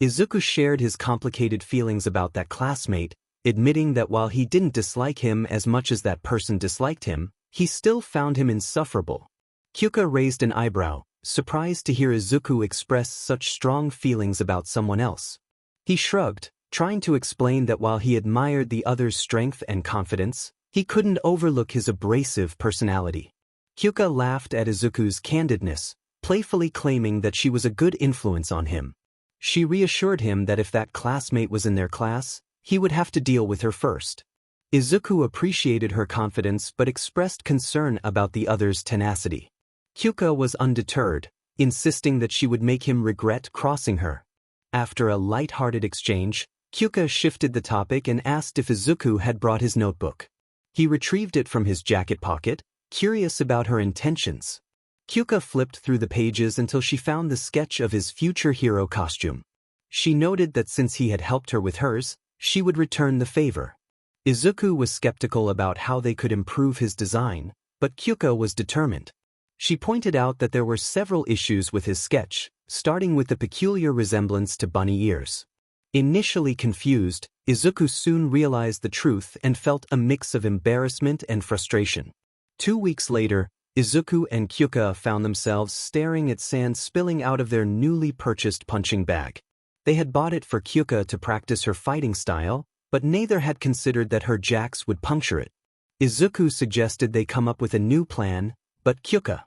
Izuku shared his complicated feelings about that classmate, admitting that while he didn't dislike him as much as that person disliked him, he still found him insufferable. Kyouka raised an eyebrow, surprised to hear Izuku express such strong feelings about someone else. He shrugged, trying to explain that while he admired the other's strength and confidence, he couldn't overlook his abrasive personality. Kyouka laughed at Izuku's candidness, playfully claiming that she was a good influence on him. She reassured him that if that classmate was in their class, he would have to deal with her first. Izuku appreciated her confidence but expressed concern about the other's tenacity. Kyouka was undeterred, insisting that she would make him regret crossing her. After a light-hearted exchange, Kyouka shifted the topic and asked if Izuku had brought his notebook. He retrieved it from his jacket pocket, curious about her intentions. Kyouka flipped through the pages until she found the sketch of his future hero costume. She noted that since he had helped her with hers, she would return the favor. Izuku was skeptical about how they could improve his design, but Kyouka was determined. She pointed out that there were several issues with his sketch, starting with the peculiar resemblance to bunny ears. Initially confused, Izuku soon realized the truth and felt a mix of embarrassment and frustration. 2 weeks later, Izuku and Kyouka found themselves staring at sand spilling out of their newly purchased punching bag. They had bought it for Kyouka to practice her fighting style, but neither had considered that her jacks would puncture it. Izuku suggested they come up with a new plan, but Kyouka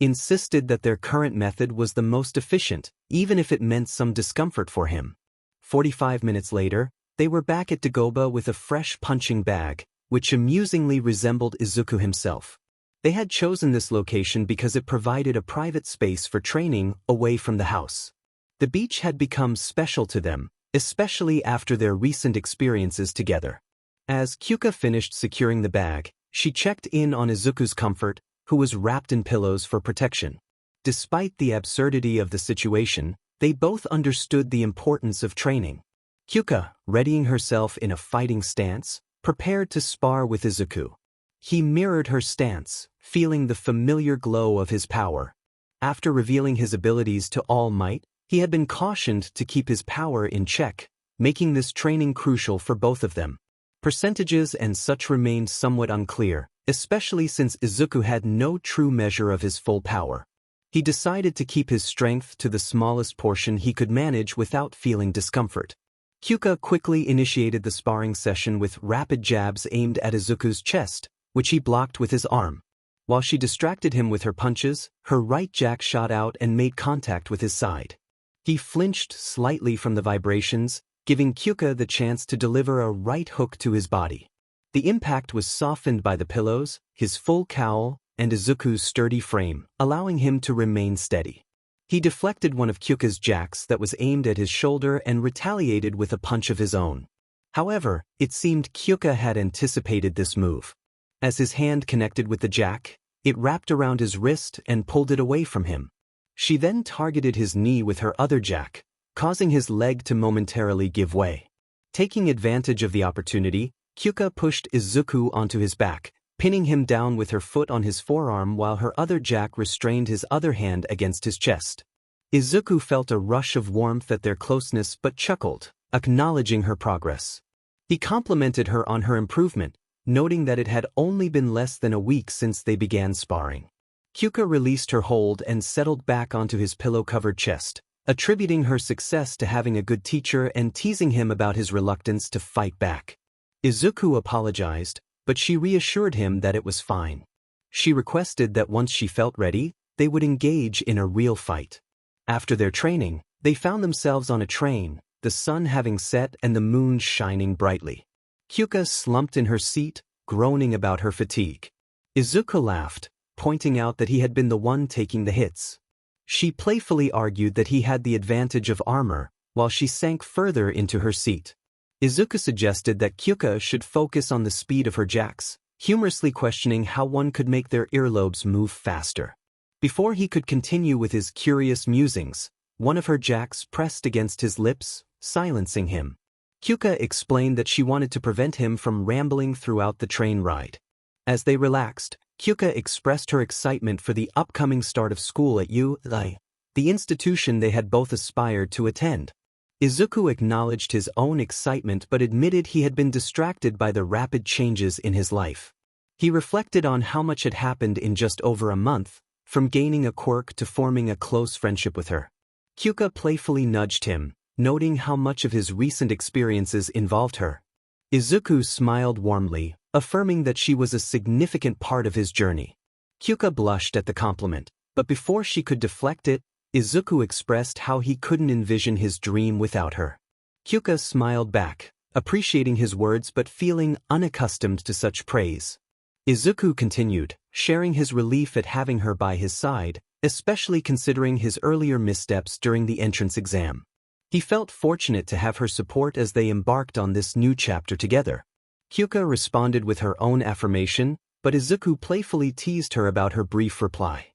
insisted that their current method was the most efficient, even if it meant some discomfort for him. 45 minutes later, they were back at Dagobah with a fresh punching bag, which amusingly resembled Izuku himself. They had chosen this location because it provided a private space for training away from the house. The beach had become special to them, especially after their recent experiences together. As Kyouka finished securing the bag, she checked in on Izuku's comfort, who was wrapped in pillows for protection. Despite the absurdity of the situation, they both understood the importance of training. Kyouka, readying herself in a fighting stance, prepared to spar with Izuku. He mirrored her stance, feeling the familiar glow of his power. After revealing his abilities to all might, he had been cautioned to keep his power in check, making this training crucial for both of them. Percentages and such remained somewhat unclear, especially since Izuku had no true measure of his full power. He decided to keep his strength to the smallest portion he could manage without feeling discomfort. Kyouka quickly initiated the sparring session with rapid jabs aimed at Izuku's chest, which he blocked with his arm. While she distracted him with her punches, her right jack shot out and made contact with his side. He flinched slightly from the vibrations, giving Kyouka the chance to deliver a right hook to his body. The impact was softened by the pillows, his full cowl, and Izuku's sturdy frame, allowing him to remain steady. He deflected one of Kyouka's jacks that was aimed at his shoulder and retaliated with a punch of his own. However, it seemed Kyouka had anticipated this move. As his hand connected with the jack, it wrapped around his wrist and pulled it away from him. She then targeted his knee with her other jack, causing his leg to momentarily give way. Taking advantage of the opportunity, Kyouka pushed Izuku onto his back, pinning him down with her foot on his forearm while her other jack restrained his other hand against his chest. Izuku felt a rush of warmth at their closeness but chuckled, acknowledging her progress. He complimented her on her improvement, noting that it had only been less than a week since they began sparring. Kyouka released her hold and settled back onto his pillow-covered chest, attributing her success to having a good teacher and teasing him about his reluctance to fight back. Izuku apologized, but she reassured him that it was fine. She requested that once she felt ready, they would engage in a real fight. After their training, they found themselves on a train, the sun having set and the moon shining brightly. Kyouka slumped in her seat, groaning about her fatigue. Izuku laughed, pointing out that he had been the one taking the hits. She playfully argued that he had the advantage of armor, while she sank further into her seat. Izuku suggested that Kyouka should focus on the speed of her jacks, humorously questioning how one could make their earlobes move faster. Before he could continue with his curious musings, one of her jacks pressed against his lips, silencing him. Kyouka explained that she wanted to prevent him from rambling throughout the train ride. As they relaxed, Kyouka expressed her excitement for the upcoming start of school at 𝐒𝐻𝐢, the institution they had both aspired to attend. Izuku acknowledged his own excitement but admitted he had been distracted by the rapid changes in his life. He reflected on how much had happened in just over a month, from gaining a quirk to forming a close friendship with her. Kyouka playfully nudged him, noting how much of his recent experiences involved her. Izuku smiled warmly, affirming that she was a significant part of his journey. Kyouka blushed at the compliment, but before she could deflect it, Izuku expressed how he couldn't envision his dream without her. Kyouka smiled back, appreciating his words but feeling unaccustomed to such praise. Izuku continued, sharing his relief at having her by his side, especially considering his earlier missteps during the entrance exam. He felt fortunate to have her support as they embarked on this new chapter together. Kyouka responded with her own affirmation, but Izuku playfully teased her about her brief reply.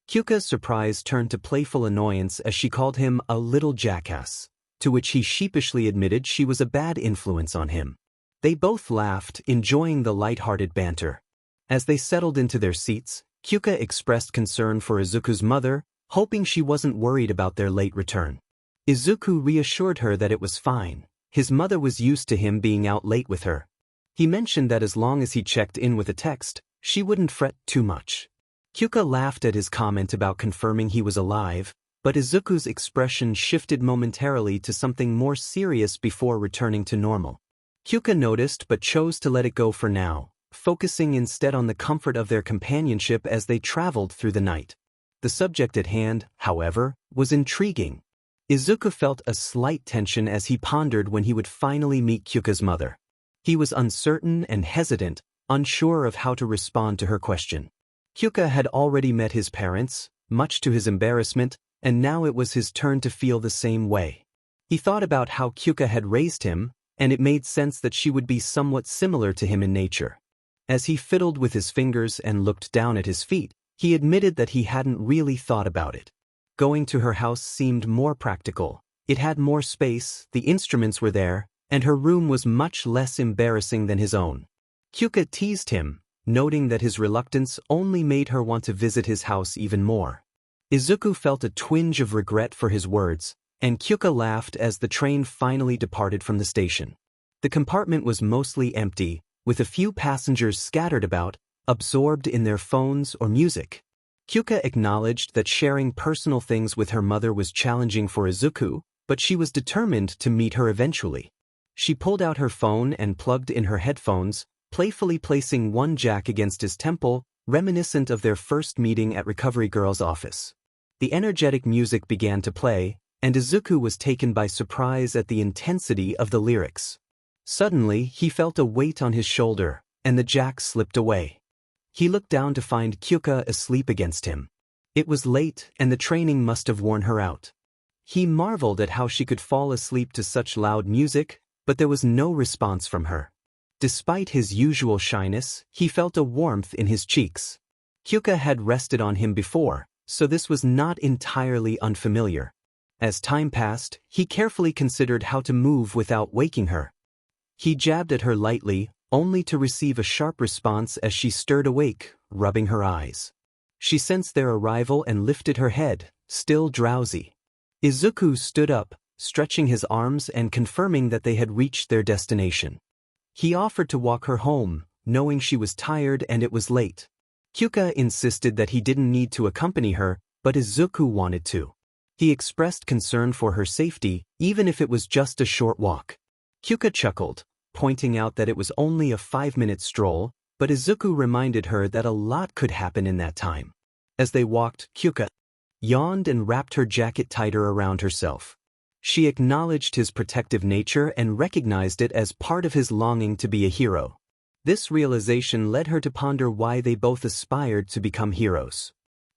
Kyouka's surprise turned to playful annoyance as she called him a little jackass, to which he sheepishly admitted she was a bad influence on him. They both laughed, enjoying the light-hearted banter. As they settled into their seats, Kyouka expressed concern for Izuku's mother, hoping she wasn't worried about their late return. Izuku reassured her that it was fine. His mother was used to him being out late with her. He mentioned that as long as he checked in with a text, she wouldn't fret too much. Kyouka laughed at his comment about confirming he was alive, but Izuku's expression shifted momentarily to something more serious before returning to normal. Kyouka noticed but chose to let it go for now, focusing instead on the comfort of their companionship as they traveled through the night. The subject at hand, however, was intriguing. Izuku felt a slight tension as he pondered when he would finally meet Kyouka's mother. He was uncertain and hesitant, unsure of how to respond to her question. Kyouka had already met his parents, much to his embarrassment, and now it was his turn to feel the same way. He thought about how Kyouka had raised him, and it made sense that she would be somewhat similar to him in nature. As he fiddled with his fingers and looked down at his feet, he admitted that he hadn't really thought about it. Going to her house seemed more practical. It had more space, the instruments were there, and her room was much less embarrassing than his own. Kyouka teased him, noting that his reluctance only made her want to visit his house even more. Izuku felt a twinge of regret for his words, and Kyouka laughed as the train finally departed from the station. The compartment was mostly empty, with a few passengers scattered about, absorbed in their phones or music. Kyouka acknowledged that sharing personal things with her mother was challenging for Izuku, but she was determined to meet her eventually. She pulled out her phone and plugged in her headphones, playfully placing one jack against his temple, reminiscent of their first meeting at Recovery Girl's office. The energetic music began to play, and Izuku was taken by surprise at the intensity of the lyrics. Suddenly, he felt a weight on his shoulder, and the jack slipped away. He looked down to find Kyouka asleep against him. It was late, and the training must have worn her out. He marveled at how she could fall asleep to such loud music, but there was no response from her. Despite his usual shyness, he felt a warmth in his cheeks. Kyouka had rested on him before, so this was not entirely unfamiliar. As time passed, he carefully considered how to move without waking her. He jabbed at her lightly, only to receive a sharp response as she stirred awake, rubbing her eyes. She sensed their arrival and lifted her head, still drowsy. Izuku stood up, stretching his arms and confirming that they had reached their destination. He offered to walk her home, knowing she was tired and it was late. Kyouka insisted that he didn't need to accompany her, but Izuku wanted to. He expressed concern for her safety, even if it was just a short walk. Kyouka chuckled, pointing out that it was only a 5-minute stroll, but Izuku reminded her that a lot could happen in that time. As they walked, Kyouka yawned and wrapped her jacket tighter around herself. She acknowledged his protective nature and recognized it as part of his longing to be a hero. This realization led her to ponder why they both aspired to become heroes.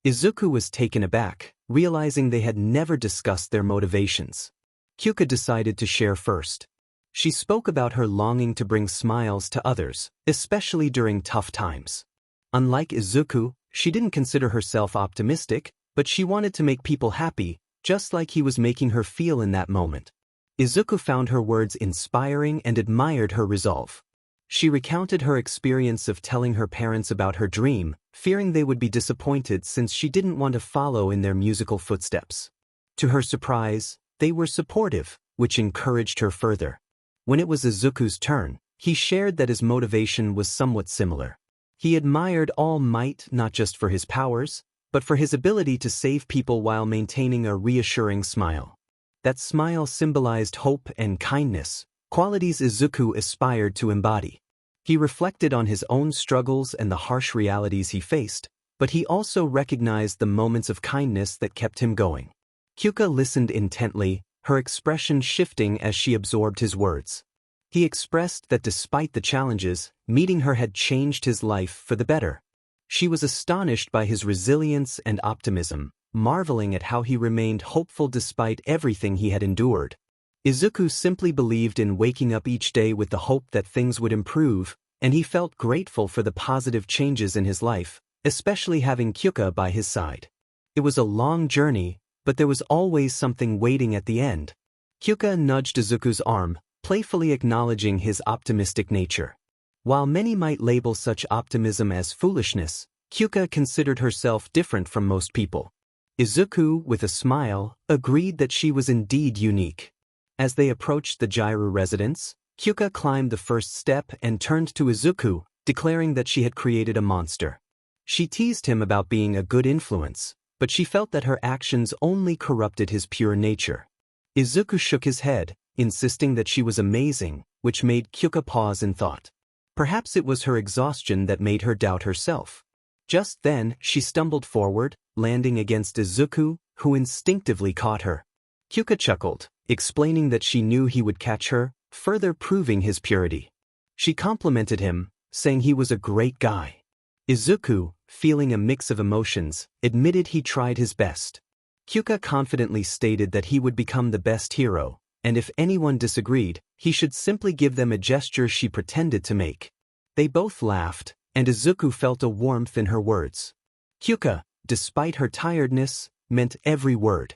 Izuku was taken aback, realizing they had never discussed their motivations. Kyouka decided to share first. She spoke about her longing to bring smiles to others, especially during tough times. Unlike Izuku, she didn't consider herself optimistic, but she wanted to make people happy, just like he was making her feel in that moment. Izuku found her words inspiring and admired her resolve. She recounted her experience of telling her parents about her dream, fearing they would be disappointed since she didn't want to follow in their musical footsteps. To her surprise, they were supportive, which encouraged her further. When it was Izuku's turn, he shared that his motivation was somewhat similar. He admired All Might not just for his powers, but for his ability to save people while maintaining a reassuring smile. That smile symbolized hope and kindness, qualities Izuku aspired to embody. He reflected on his own struggles and the harsh realities he faced, but he also recognized the moments of kindness that kept him going. Kyouka listened intently, her expression shifting as she absorbed his words. He expressed that despite the challenges, meeting her had changed his life for the better. She was astonished by his resilience and optimism, marveling at how he remained hopeful despite everything he had endured. Izuku simply believed in waking up each day with the hope that things would improve, and he felt grateful for the positive changes in his life, especially having Kyouka by his side. It was a long journey, but there was always something waiting at the end. Kyouka nudged Izuku's arm, playfully acknowledging his optimistic nature. While many might label such optimism as foolishness, Kyouka considered herself different from most people. Izuku, with a smile, agreed that she was indeed unique. As they approached the Jirou residence, Kyouka climbed the first step and turned to Izuku, declaring that she had created a monster. She teased him about being a good influence, but she felt that her actions only corrupted his pure nature. Izuku shook his head, insisting that she was amazing, which made Kyouka pause in thought. Perhaps it was her exhaustion that made her doubt herself. Just then, she stumbled forward, landing against Izuku, who instinctively caught her. Kyouka chuckled, explaining that she knew he would catch her, further proving his purity. She complimented him, saying he was a great guy. Izuku, feeling a mix of emotions, admitted he tried his best. Kyouka confidently stated that he would become the best hero, and if anyone disagreed, he should simply give them a gesture she pretended to make. They both laughed, and Izuku felt a warmth in her words. Kyouka, despite her tiredness, meant every word.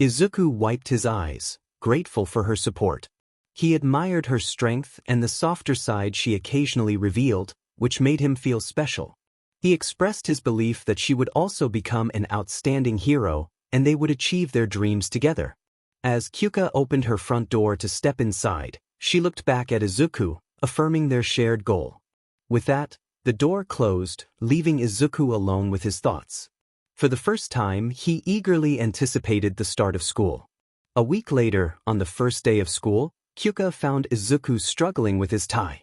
Izuku wiped his eyes, grateful for her support. He admired her strength and the softer side she occasionally revealed, which made him feel special. He expressed his belief that she would also become an outstanding hero, and they would achieve their dreams together. As Kyouka opened her front door to step inside, she looked back at Izuku, affirming their shared goal. With that, the door closed, leaving Izuku alone with his thoughts. For the first time, he eagerly anticipated the start of school. A week later, on the first day of school, Kyouka found Izuku struggling with his tie.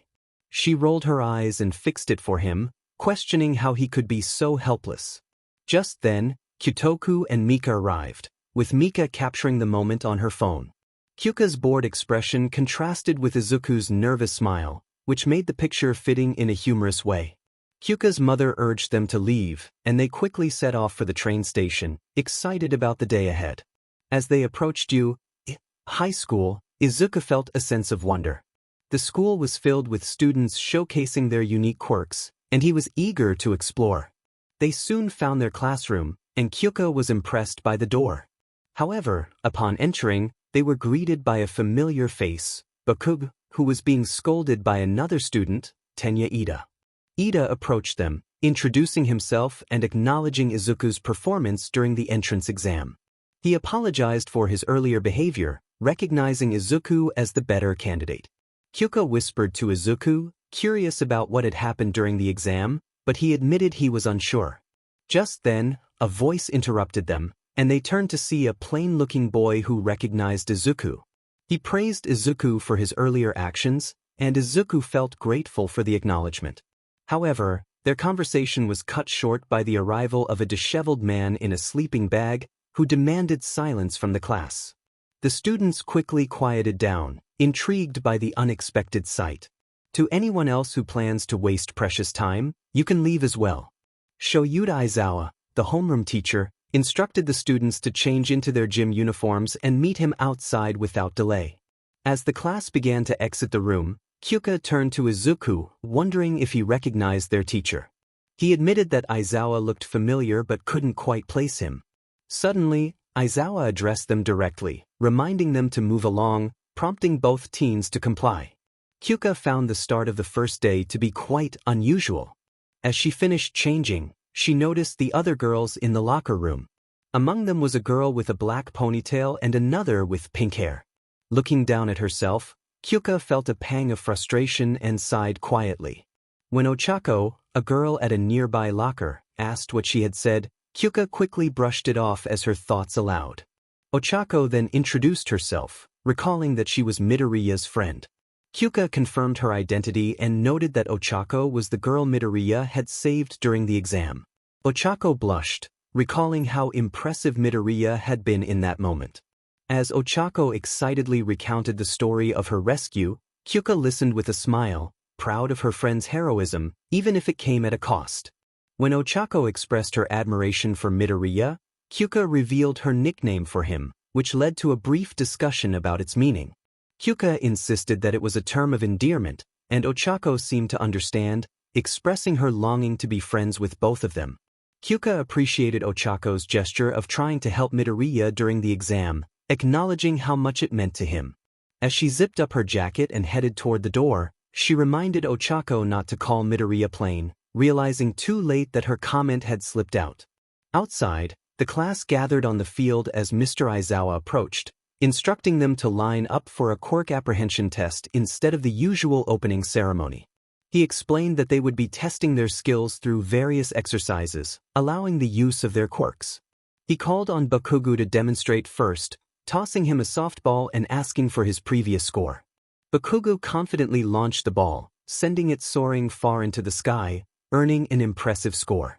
She rolled her eyes and fixed it for him, questioning how he could be so helpless. Just then, Kyotoku and Mika arrived, with Mika capturing the moment on her phone. Kyuka's bored expression contrasted with Izuku's nervous smile, which made the picture fitting in a humorous way. Kyuka's mother urged them to leave, and they quickly set off for the train station, excited about the day ahead. As they approached high school, Izuku felt a sense of wonder. The school was filled with students showcasing their unique quirks, and he was eager to explore. They soon found their classroom, and Kyouka was impressed by the door. However, upon entering, they were greeted by a familiar face, 𝗵𝘃𝗲, who was being scolded by another student, 𝗤𝗫𝗍𝗐. Ida approached them, introducing himself and acknowledging Izuku's performance during the entrance exam. He apologized for his earlier behavior, recognizing Izuku as the better candidate. Kyouka whispered to Izuku, curious about what had happened during the exam, but he admitted he was unsure. Just then, a voice interrupted them, and they turned to see a plain-looking boy who recognized Izuku. He praised Izuku for his earlier actions, and Izuku felt grateful for the acknowledgement. However, their conversation was cut short by the arrival of a disheveled man in a sleeping bag who demanded silence from the class. The students quickly quieted down, intrigued by the unexpected sight. To anyone else who plans to waste precious time, you can leave as well. Shoyuta Aizawa, the homeroom teacher, instructed the students to change into their gym uniforms and meet him outside without delay. As the class began to exit the room, Kyouka turned to Izuku, wondering if he recognized their teacher. He admitted that Aizawa looked familiar but couldn't quite place him. Suddenly, Aizawa addressed them directly, reminding them to move along, prompting both teens to comply. Kyouka found the start of the first day to be quite unusual. As she finished changing, she noticed the other girls in the locker room. Among them was a girl with a black ponytail and another with pink hair. Looking down at herself, Kyouka felt a pang of frustration and sighed quietly. When Ochako, a girl at a nearby locker, asked what she had said, Kyouka quickly brushed it off as her thoughts allowed. Ochako then introduced herself, recalling that she was Midoriya's friend. Kyouka confirmed her identity and noted that Ochako was the girl Midoriya had saved during the exam. Ochako blushed, recalling how impressive Midoriya had been in that moment. As Ochako excitedly recounted the story of her rescue, Kyouka listened with a smile, proud of her friend's heroism, even if it came at a cost. When Ochako expressed her admiration for Midoriya, Kyouka revealed her nickname for him, which led to a brief discussion about its meaning. Kyouka insisted that it was a term of endearment, and Ochako seemed to understand, expressing her longing to be friends with both of them. Kyouka appreciated Ochako's gesture of trying to help Midoriya during the exam, acknowledging how much it meant to him. As she zipped up her jacket and headed toward the door, she reminded Ochako not to call Midoriya plain, realizing too late that her comment had slipped out. Outside, the class gathered on the field as Mr. Aizawa approached, instructing them to line up for a quirk apprehension test instead of the usual opening ceremony. He explained that they would be testing their skills through various exercises, allowing the use of their quirks. He called on Bakugo to demonstrate first, tossing him a softball and asking for his previous score. Bakugo confidently launched the ball, sending it soaring far into the sky, earning an impressive score.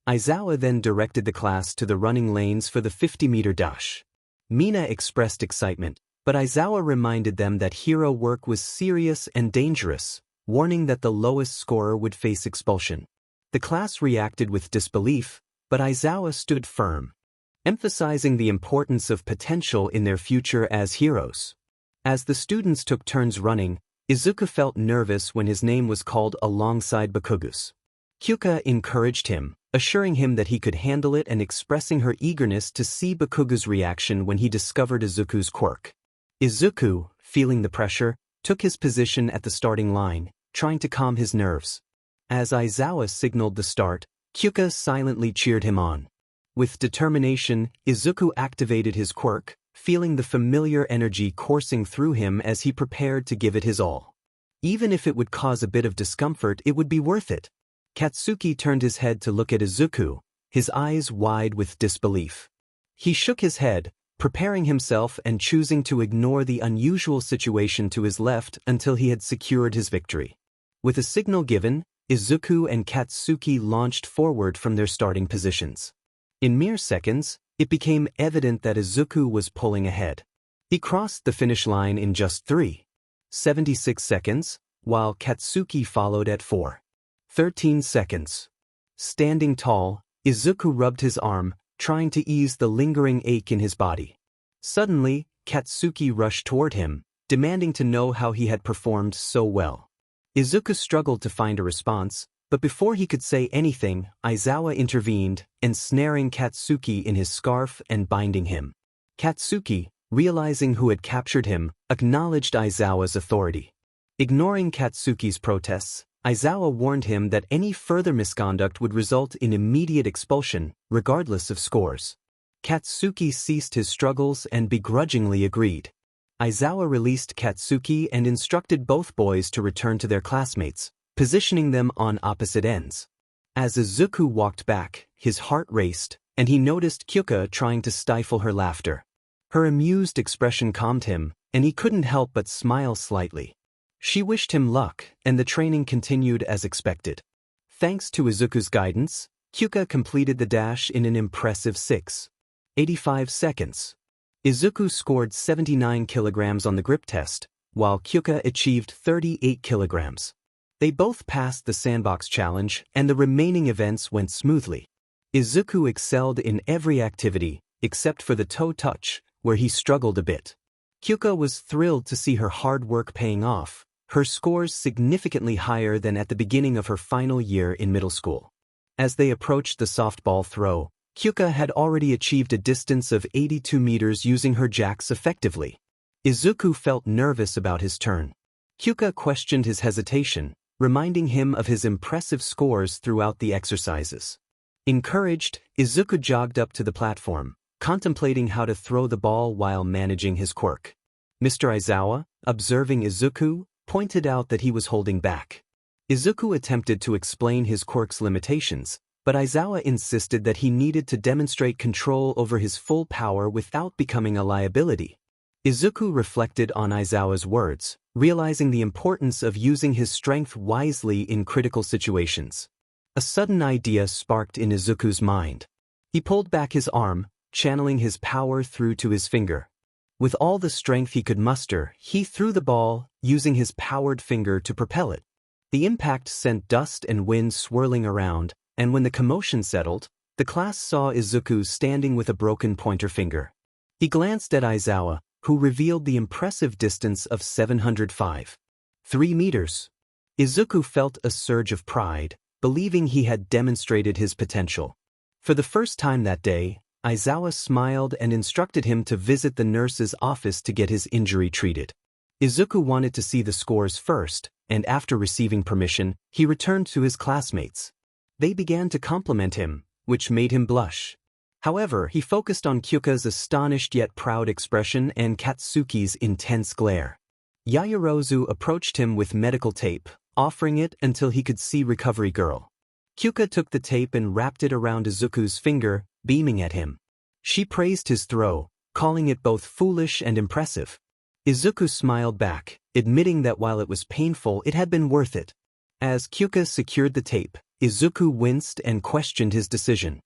Aizawa then directed the class to the running lanes for the 50-meter dash. Mina expressed excitement, but Aizawa reminded them that hero work was serious and dangerous, warning that the lowest scorer would face expulsion. The class reacted with disbelief, but Aizawa stood firm, emphasizing the importance of potential in their future as heroes. As the students took turns running, Izuku felt nervous when his name was called alongside Bakugo's. Kyouka encouraged him, assuring him that he could handle it and expressing her eagerness to see Bakugo's reaction when he discovered Izuku's quirk. Izuku, feeling the pressure, took his position at the starting line, trying to calm his nerves. As Aizawa signaled the start, Kyouka silently cheered him on. With determination, Izuku activated his quirk, feeling the familiar energy coursing through him as he prepared to give it his all. Even if it would cause a bit of discomfort, it would be worth it. Katsuki turned his head to look at Izuku, his eyes wide with disbelief. He shook his head, preparing himself and choosing to ignore the unusual situation to his left until he had secured his victory. With a signal given, Izuku and Katsuki launched forward from their starting positions. In mere seconds, it became evident that Izuku was pulling ahead. He crossed the finish line in just 3.76 seconds, while Katsuki followed at 4.13 seconds. Standing tall, Izuku rubbed his arm, trying to ease the lingering ache in his body. Suddenly, Katsuki rushed toward him, demanding to know how he had performed so well. Izuku struggled to find a response, but before he could say anything, Aizawa intervened, ensnaring Katsuki in his scarf and binding him. Katsuki, realizing who had captured him, acknowledged Aizawa's authority. Ignoring Katsuki's protests, Aizawa warned him that any further misconduct would result in immediate expulsion, regardless of scores. Katsuki ceased his struggles and begrudgingly agreed. Aizawa released Katsuki and instructed both boys to return to their classmates, positioning them on opposite ends. As Izuku walked back, his heart raced, and he noticed Kyouka trying to stifle her laughter. Her amused expression calmed him, and he couldn't help but smile slightly. She wished him luck, and the training continued as expected. Thanks to Izuku's guidance, Kyouka completed the dash in an impressive 6.85 seconds. Izuku scored 79 kilograms on the grip test, while Kyouka achieved 38 kilograms. They both passed the sandbox challenge, and the remaining events went smoothly. Izuku excelled in every activity, except for the toe touch, where he struggled a bit. Kyouka was thrilled to see her hard work paying off, her scores significantly higher than at the beginning of her final year in middle school. As they approached the softball throw, Kyouka had already achieved a distance of 82 meters using her jacks effectively. Izuku felt nervous about his turn. Kyouka questioned his hesitation, reminding him of his impressive scores throughout the exercises. Encouraged, Izuku jogged up to the platform, contemplating how to throw the ball while managing his quirk. Mr. Aizawa, observing Izuku, pointed out that he was holding back. Izuku attempted to explain his quirk's limitations, but Aizawa insisted that he needed to demonstrate control over his full power without becoming a liability. Izuku reflected on Aizawa's words, realizing the importance of using his strength wisely in critical situations. A sudden idea sparked in Izuku's mind. He pulled back his arm, channeling his power through to his finger. With all the strength he could muster, he threw the ball, using his powered finger to propel it. The impact sent dust and wind swirling around, and when the commotion settled, the class saw Izuku standing with a broken pointer finger. He glanced at Aizawa, who revealed the impressive distance of 705.3 meters. Izuku felt a surge of pride, believing he had demonstrated his potential. For the first time that day, Aizawa smiled and instructed him to visit the nurse's office to get his injury treated. Izuku wanted to see the scores first, and after receiving permission, he returned to his classmates. They began to compliment him, which made him blush. However, he focused on Kyouka's astonished yet proud expression and Katsuki's intense glare. Yaoyorozu approached him with medical tape, offering it until he could see Recovery Girl. Kyouka took the tape and wrapped it around Izuku's finger, beaming at him. She praised his throw, calling it both foolish and impressive. Izuku smiled back, admitting that while it was painful, it had been worth it. As Kyouka secured the tape, Izuku winced and questioned his decision.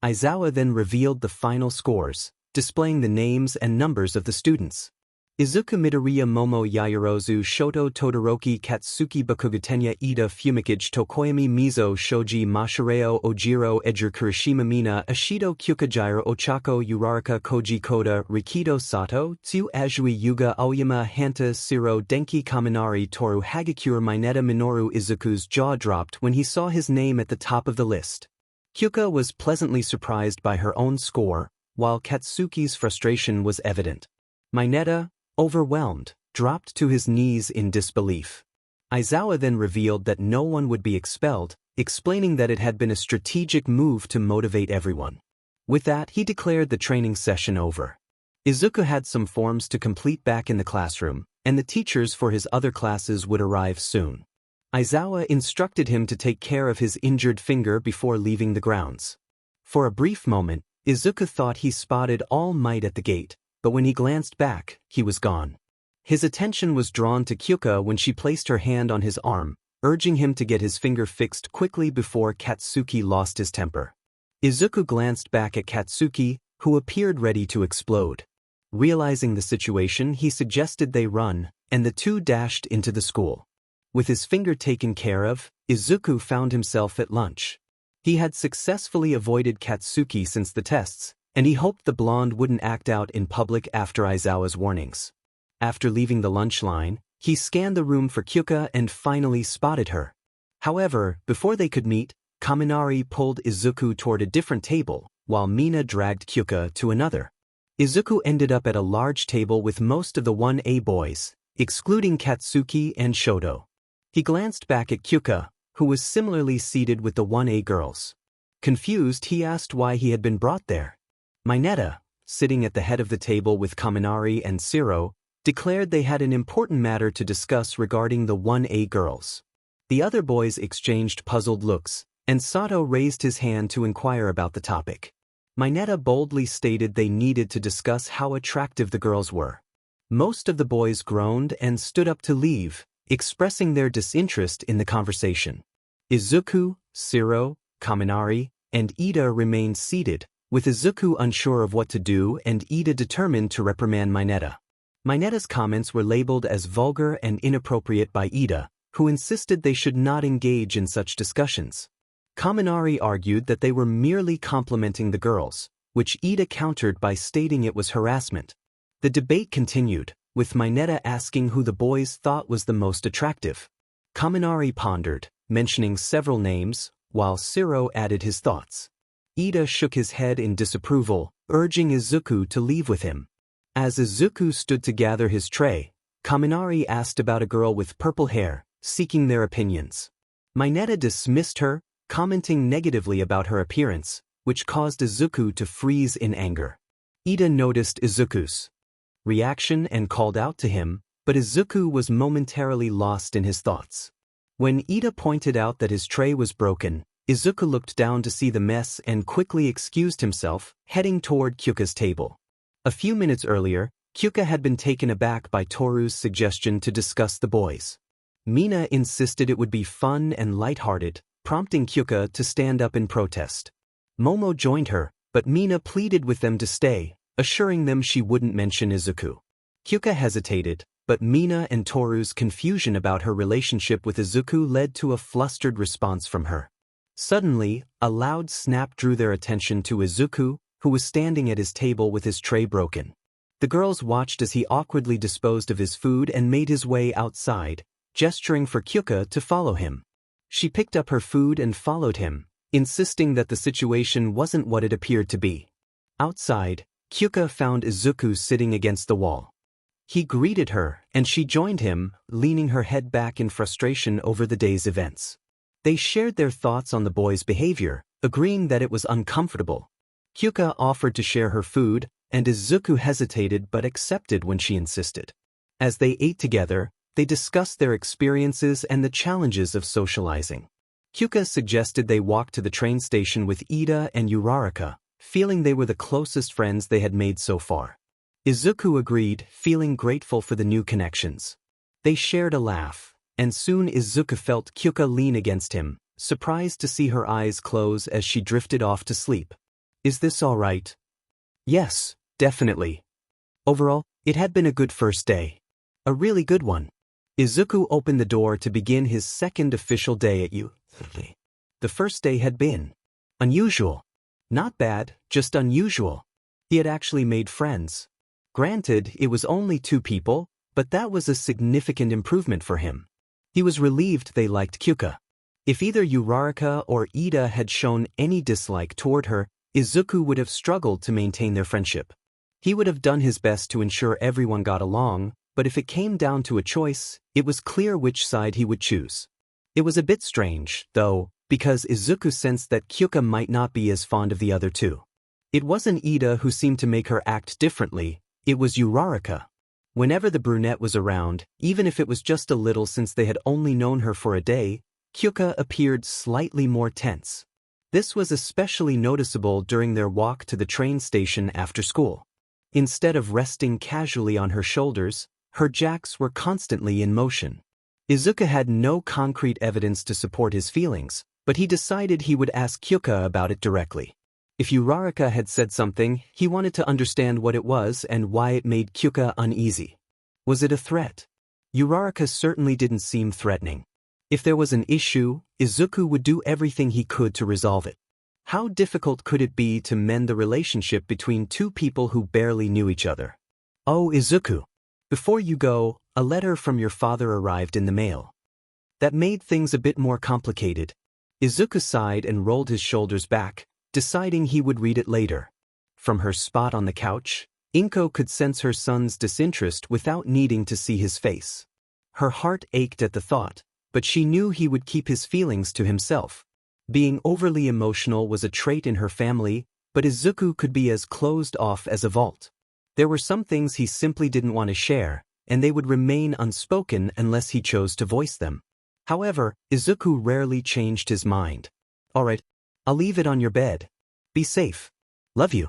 Aizawa then revealed the final scores, displaying the names and numbers of the students. Izuku Midoriya Momo Yaoyorozu Shoto Todoroki Katsuki Bakugutenya Ida Fumikage Tokoyami Mizo Shoji Mashireo Ojiro Ejirkurishima Ashido Kyukajiro Ochako Uraraka Koji Koda Rikido Sato Tsu Azui Yuga Aoyama Hanta Siro Denki Kaminari Toru Hagakure Mineta Minoru. Izuku's jaw dropped when he saw his name at the top of the list. Kyouka was pleasantly surprised by her own score, while Katsuki's frustration was evident. Mineta, overwhelmed, dropped to his knees in disbelief. Aizawa then revealed that no one would be expelled, explaining that it had been a strategic move to motivate everyone. With that, he declared the training session over. Izuku had some forms to complete back in the classroom, and the teachers for his other classes would arrive soon. Aizawa instructed him to take care of his injured finger before leaving the grounds. For a brief moment, Izuku thought he spotted All Might at the gate, but when he glanced back, he was gone. His attention was drawn to Kyouka when she placed her hand on his arm, urging him to get his finger fixed quickly before Katsuki lost his temper. Izuku glanced back at Katsuki, who appeared ready to explode. Realizing the situation, he suggested they run, and the two dashed into the school. With his finger taken care of, Izuku found himself at lunch. He had successfully avoided Katsuki since the tests, and he hoped the blonde wouldn't act out in public after Aizawa's warnings. After leaving the lunch line, he scanned the room for Kyouka and finally spotted her. However, before they could meet, Kaminari pulled Izuku toward a different table, while Mina dragged Kyouka to another. Izuku ended up at a large table with most of the 1A boys, excluding Katsuki and Shoto. He glanced back at Kyouka, who was similarly seated with the 1A girls. Confused, he asked why he had been brought there. Mineta, sitting at the head of the table with Kaminari and Jirou, declared they had an important matter to discuss regarding the 1A girls. The other boys exchanged puzzled looks, and Sato raised his hand to inquire about the topic. Mineta boldly stated they needed to discuss how attractive the girls were. Most of the boys groaned and stood up to leave, expressing their disinterest in the conversation. Izuku, Jirou, Kaminari, and Ida remained seated, with Izuku unsure of what to do and Ida determined to reprimand Mineta. Mineta's comments were labeled as vulgar and inappropriate by Ida, who insisted they should not engage in such discussions. Kaminari argued that they were merely complimenting the girls, which Ida countered by stating it was harassment. The debate continued, with Mineta asking who the boys thought was the most attractive. Kaminari pondered, mentioning several names, while Jirou added his thoughts. Ida shook his head in disapproval, urging Izuku to leave with him. As Izuku stood to gather his tray, Kaminari asked about a girl with purple hair, seeking their opinions. Mineta dismissed her, commenting negatively about her appearance, which caused Izuku to freeze in anger. Ida noticed Izuku's reaction and called out to him, but Izuku was momentarily lost in his thoughts. When Ida pointed out that his tray was broken, Izuku looked down to see the mess and quickly excused himself, heading toward Kyouka's table. A few minutes earlier, Kyouka had been taken aback by Toru's suggestion to discuss the boys. Mina insisted it would be fun and lighthearted, prompting Kyouka to stand up in protest. Momo joined her, but Mina pleaded with them to stay, assuring them she wouldn't mention Izuku. Kyouka hesitated, but Mina and Toru's confusion about her relationship with Izuku led to a flustered response from her. Suddenly, a loud snap drew their attention to Izuku, who was standing at his table with his tray broken. The girls watched as he awkwardly disposed of his food and made his way outside, gesturing for Kyouka to follow him. She picked up her food and followed him, insisting that the situation wasn't what it appeared to be. Outside, Kyouka found Izuku sitting against the wall. He greeted her, and she joined him, leaning her head back in frustration over the day's events. They shared their thoughts on the boy's behavior, agreeing that it was uncomfortable. Kyouka offered to share her food, and Izuku hesitated but accepted when she insisted. As they ate together, they discussed their experiences and the challenges of socializing. Kyouka suggested they walk to the train station with Ida and Uraraka, feeling they were the closest friends they had made so far. Izuku agreed, feeling grateful for the new connections. They shared a laugh, and soon Izuku felt Kyouka lean against him, surprised to see her eyes close as she drifted off to sleep. "Is this all right?" "Yes, definitely." Overall, It had been a good first day. A really good one. Izuku opened the door to begin his second official day at U. The first day had been unusual. Not bad, just unusual. He had actually made friends. Granted, it was only 2 people, but that was a significant improvement for him. He was relieved they liked Kyouka. If either Uraraka or Iida had shown any dislike toward her, Izuku would have struggled to maintain their friendship. He would have done his best to ensure everyone got along, but if it came down to a choice, it was clear which side he would choose. It was a bit strange, though, because Izuku sensed that Kyouka might not be as fond of the other 2. It wasn't Iida who seemed to make her act differently, it was Uraraka. Whenever the brunette was around, even if it was just a little since they had only known her for a day, Kyouka appeared slightly more tense. This was especially noticeable during their walk to the train station after school. Instead of resting casually on her shoulders, her jacks were constantly in motion. Izuku had no concrete evidence to support his feelings, but he decided he would ask Kyouka about it directly. If Uraraka had said something, he wanted to understand what it was and why it made Kyouka uneasy. Was it a threat? Uraraka certainly didn't seem threatening. If there was an issue, Izuku would do everything he could to resolve it. How difficult could it be to mend the relationship between 2 people who barely knew each other? Oh, Izuku. Before you go, a letter from your father arrived in the mail. That made things a bit more complicated. Izuku sighed and rolled his shoulders back, deciding he would read it later. From her spot on the couch, Inko could sense her son's disinterest without needing to see his face. Her heart ached at the thought, but she knew he would keep his feelings to himself. Being overly emotional was a trait in her family, but Izuku could be as closed off as a vault. There were some things he simply didn't want to share, and they would remain unspoken unless he chose to voice them. However, Izuku rarely changed his mind. Alright, I'll leave it on your bed. Be safe. Love you.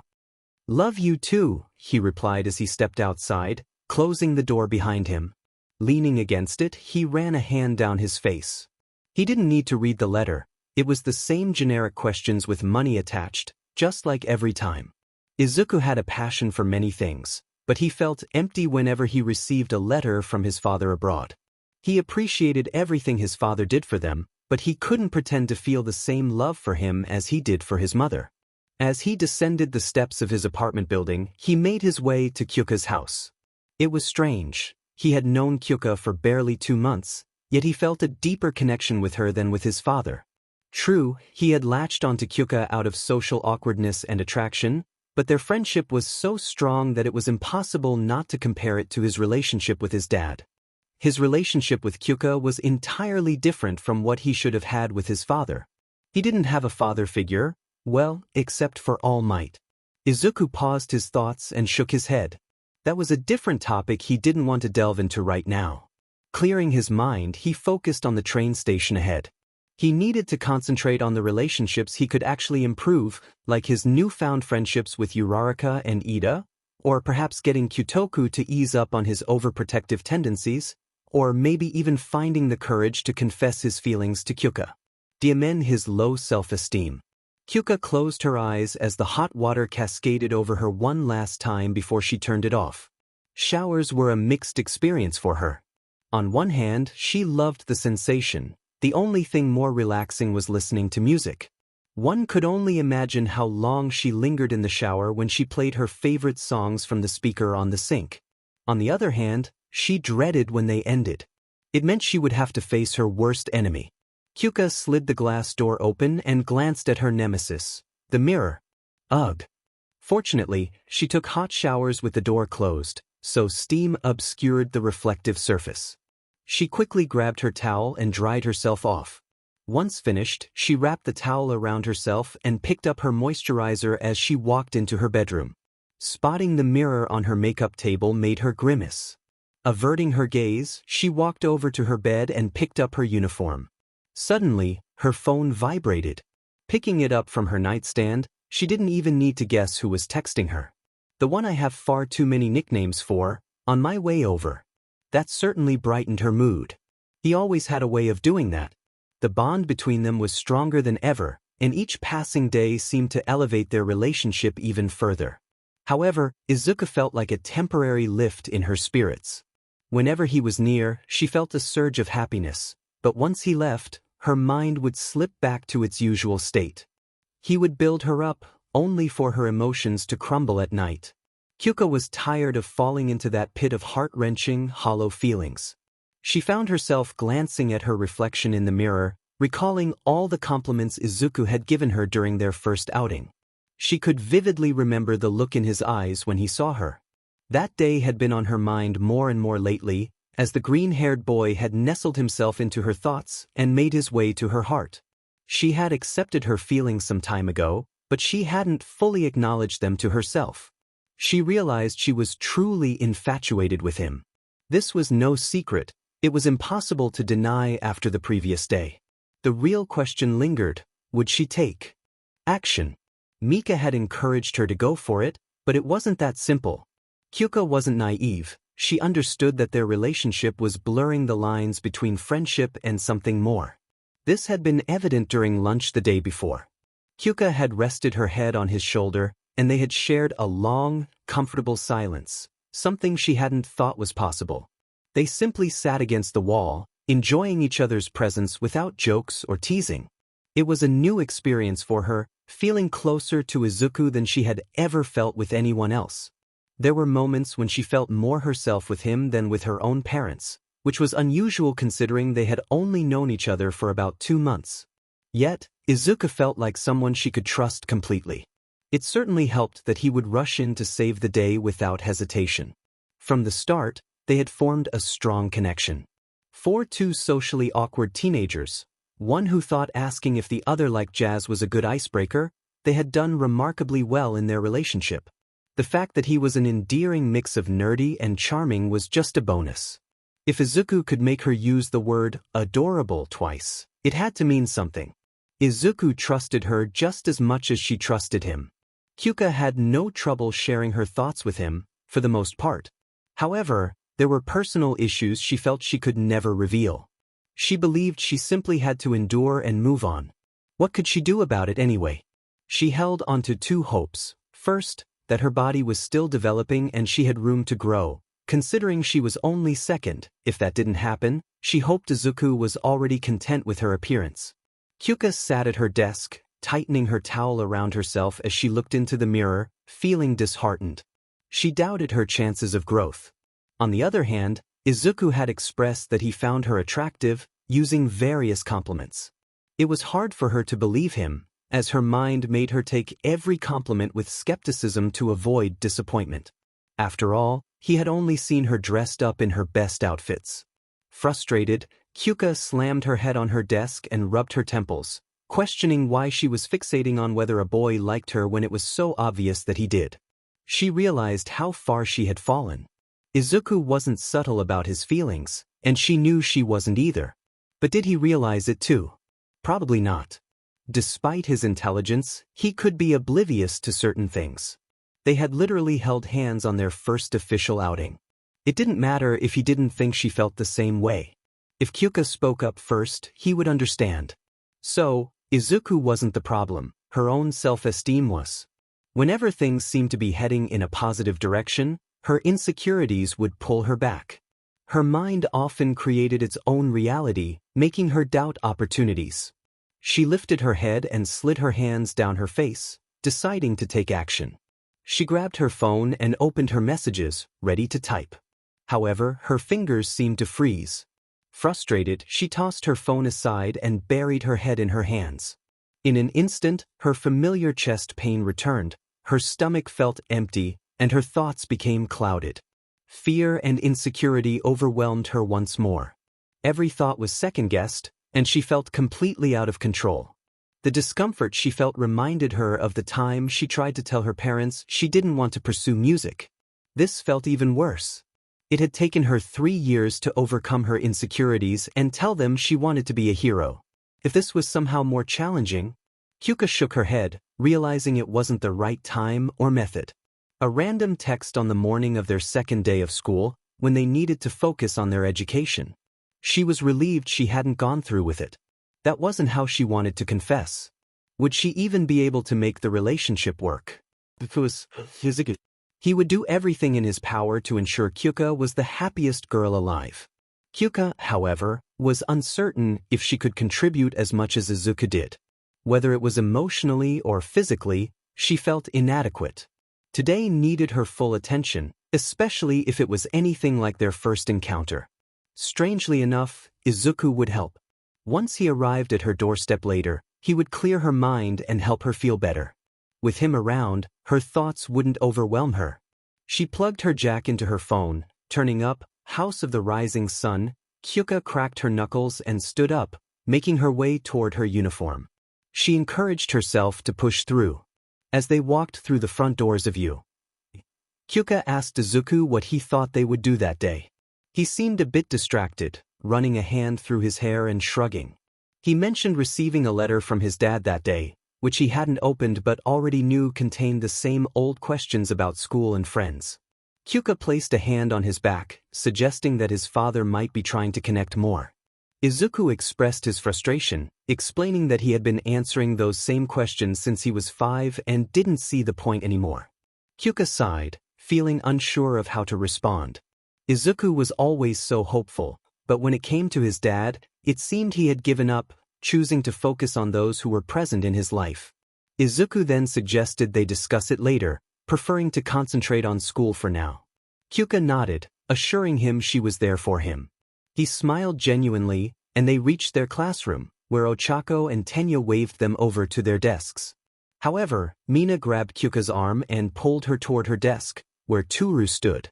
Love you too, he replied as he stepped outside, closing the door behind him. Leaning against it, he ran a hand down his face. He didn't need to read the letter. It was the same generic questions with money attached, just like every time. Izuku had a passion for many things, but he felt empty whenever he received a letter from his father abroad. He appreciated everything his father did for them, but he couldn't pretend to feel the same love for him as he did for his mother. As he descended the steps of his apartment building, he made his way to Kyouka's house. It was strange. He had known Kyouka for barely 2 months, yet he felt a deeper connection with her than with his father. True, he had latched onto Kyouka out of social awkwardness and attraction, but their friendship was so strong that it was impossible not to compare it to his relationship with his dad. His relationship with Kyouka was entirely different from what he should have had with his father. He didn't have a father figure, well, except for All Might. Izuku paused his thoughts and shook his head. That was a different topic he didn't want to delve into right now. Clearing his mind, he focused on the train station ahead. He needed to concentrate on the relationships he could actually improve, like his newfound friendships with Uraraka and Iida, or perhaps getting Kyutoku to ease up on his overprotective tendencies, or maybe even finding the courage to confess his feelings to Kyouka. Amend his low self-esteem. Kyouka closed her eyes as the hot water cascaded over her one last time before she turned it off. Showers were a mixed experience for her. On one hand, she loved the sensation. The only thing more relaxing was listening to music. One could only imagine how long she lingered in the shower when she played her favorite songs from the speaker on the sink. On the other hand, she dreaded when they ended. It meant she would have to face her worst enemy. Kyouka slid the glass door open and glanced at her nemesis, the mirror. Ugh. Fortunately, she took hot showers with the door closed, so steam obscured the reflective surface. She quickly grabbed her towel and dried herself off. Once finished, she wrapped the towel around herself and picked up her moisturizer as she walked into her bedroom. Spotting the mirror on her makeup table made her grimace. Averting her gaze, she walked over to her bed and picked up her uniform. Suddenly, her phone vibrated. Picking it up from her nightstand, she didn't even need to guess who was texting her. The one I have far too many nicknames for, on my way over. That certainly brightened her mood. He always had a way of doing that. The bond between them was stronger than ever, and each passing day seemed to elevate their relationship even further. However, Izuku felt like a temporary lift in her spirits. Whenever he was near, she felt a surge of happiness, but once he left, her mind would slip back to its usual state. He would build her up, only for her emotions to crumble at night. Kyouka was tired of falling into that pit of heart-wrenching, hollow feelings. She found herself glancing at her reflection in the mirror, recalling all the compliments Izuku had given her during their first outing. She could vividly remember the look in his eyes when he saw her. That day had been on her mind more and more lately, as the green-haired boy had nestled himself into her thoughts and made his way to her heart. She had accepted her feelings some time ago, but she hadn't fully acknowledged them to herself. She realized she was truly infatuated with him. This was no secret. It was impossible to deny after the previous day. The real question lingered: would she take action? Mika had encouraged her to go for it, but it wasn't that simple. Kyouka wasn't naive. She understood that their relationship was blurring the lines between friendship and something more. This had been evident during lunch the day before. Kyouka had rested her head on his shoulder, and they had shared a long, comfortable silence, something she hadn't thought was possible. They simply sat against the wall, enjoying each other's presence without jokes or teasing. It was a new experience for her, feeling closer to Izuku than she had ever felt with anyone else. There were moments when she felt more herself with him than with her own parents, which was unusual considering they had only known each other for about 2 months. Yet, Izuku felt like someone she could trust completely. It certainly helped that he would rush in to save the day without hesitation. From the start, they had formed a strong connection. Two socially awkward teenagers, one who thought asking if the other liked jazz was a good icebreaker, they had done remarkably well in their relationship. The fact that he was an endearing mix of nerdy and charming was just a bonus. If Izuku could make her use the word adorable twice, it had to mean something. Izuku trusted her just as much as she trusted him. Kyouka had no trouble sharing her thoughts with him, for the most part. However, there were personal issues she felt she could never reveal. She believed she simply had to endure and move on. What could she do about it anyway? She held onto 2 hopes. First, that her body was still developing and she had room to grow, considering she was only 2nd. If that didn't happen, she hoped Izuku was already content with her appearance. Kyouka sat at her desk, tightening her towel around herself as she looked into the mirror, feeling disheartened. She doubted her chances of growth. On the other hand, Izuku had expressed that he found her attractive, using various compliments. It was hard for her to believe him, as her mind made her take every compliment with skepticism to avoid disappointment. After all, he had only seen her dressed up in her best outfits. Frustrated, Kyouka slammed her head on her desk and rubbed her temples, questioning why she was fixating on whether a boy liked her when it was so obvious that he did. She realized how far she had fallen. Izuku wasn't subtle about his feelings, and she knew she wasn't either. But did he realize it too? Probably not. Despite his intelligence, he could be oblivious to certain things. They had literally held hands on their first official outing. It didn't matter if he didn't think she felt the same way. If Kyouka spoke up first, he would understand. So, Izuku wasn't the problem, her own self-esteem was. Whenever things seemed to be heading in a positive direction, her insecurities would pull her back. Her mind often created its own reality, making her doubt opportunities. She lifted her head and slid her hands down her face, deciding to take action. She grabbed her phone and opened her messages, ready to type. However, her fingers seemed to freeze. Frustrated, she tossed her phone aside and buried her head in her hands. In an instant, her familiar chest pain returned, her stomach felt empty, and her thoughts became clouded. Fear and insecurity overwhelmed her once more. Every thought was second-guessed, and she felt completely out of control. The discomfort she felt reminded her of the time she tried to tell her parents she didn't want to pursue music. This felt even worse. It had taken her 3 years to overcome her insecurities and tell them she wanted to be a hero. If this was somehow more challenging, Kyouka shook her head, realizing it wasn't the right time or method. A random text on the morning of their 2nd day of school, when they needed to focus on their education. She was relieved she hadn't gone through with it. That wasn't how she wanted to confess. Would she even be able to make the relationship work? He would do everything in his power to ensure Kyouka was the happiest girl alive. Kyouka, however, was uncertain if she could contribute as much as Izuku did. Whether it was emotionally or physically, she felt inadequate. Today needed her full attention, especially if it was anything like their first encounter. Strangely enough, Izuku would help. Once he arrived at her doorstep later, he would clear her mind and help her feel better. With him around, her thoughts wouldn't overwhelm her. She plugged her jack into her phone, turning up House of the Rising Sun. Kyouka cracked her knuckles and stood up, making her way toward her uniform. She encouraged herself to push through. As they walked through the front doors of U, Kyouka asked Izuku what he thought they would do that day. He seemed a bit distracted, running a hand through his hair and shrugging. He mentioned receiving a letter from his dad that day, which he hadn't opened but already knew contained the same old questions about school and friends. Kyouka placed a hand on his back, suggesting that his father might be trying to connect more. Izuku expressed his frustration, explaining that he had been answering those same questions since he was 5 and didn't see the point anymore. Kyouka sighed, feeling unsure of how to respond. Izuku was always so hopeful, but when it came to his dad, it seemed he had given up, choosing to focus on those who were present in his life. Izuku then suggested they discuss it later, preferring to concentrate on school for now. Kyouka nodded, assuring him she was there for him. He smiled genuinely, and they reached their classroom, where Ochako and Tenya waved them over to their desks. However, Mina grabbed Kyuka's arm and pulled her toward her desk, where Toru stood.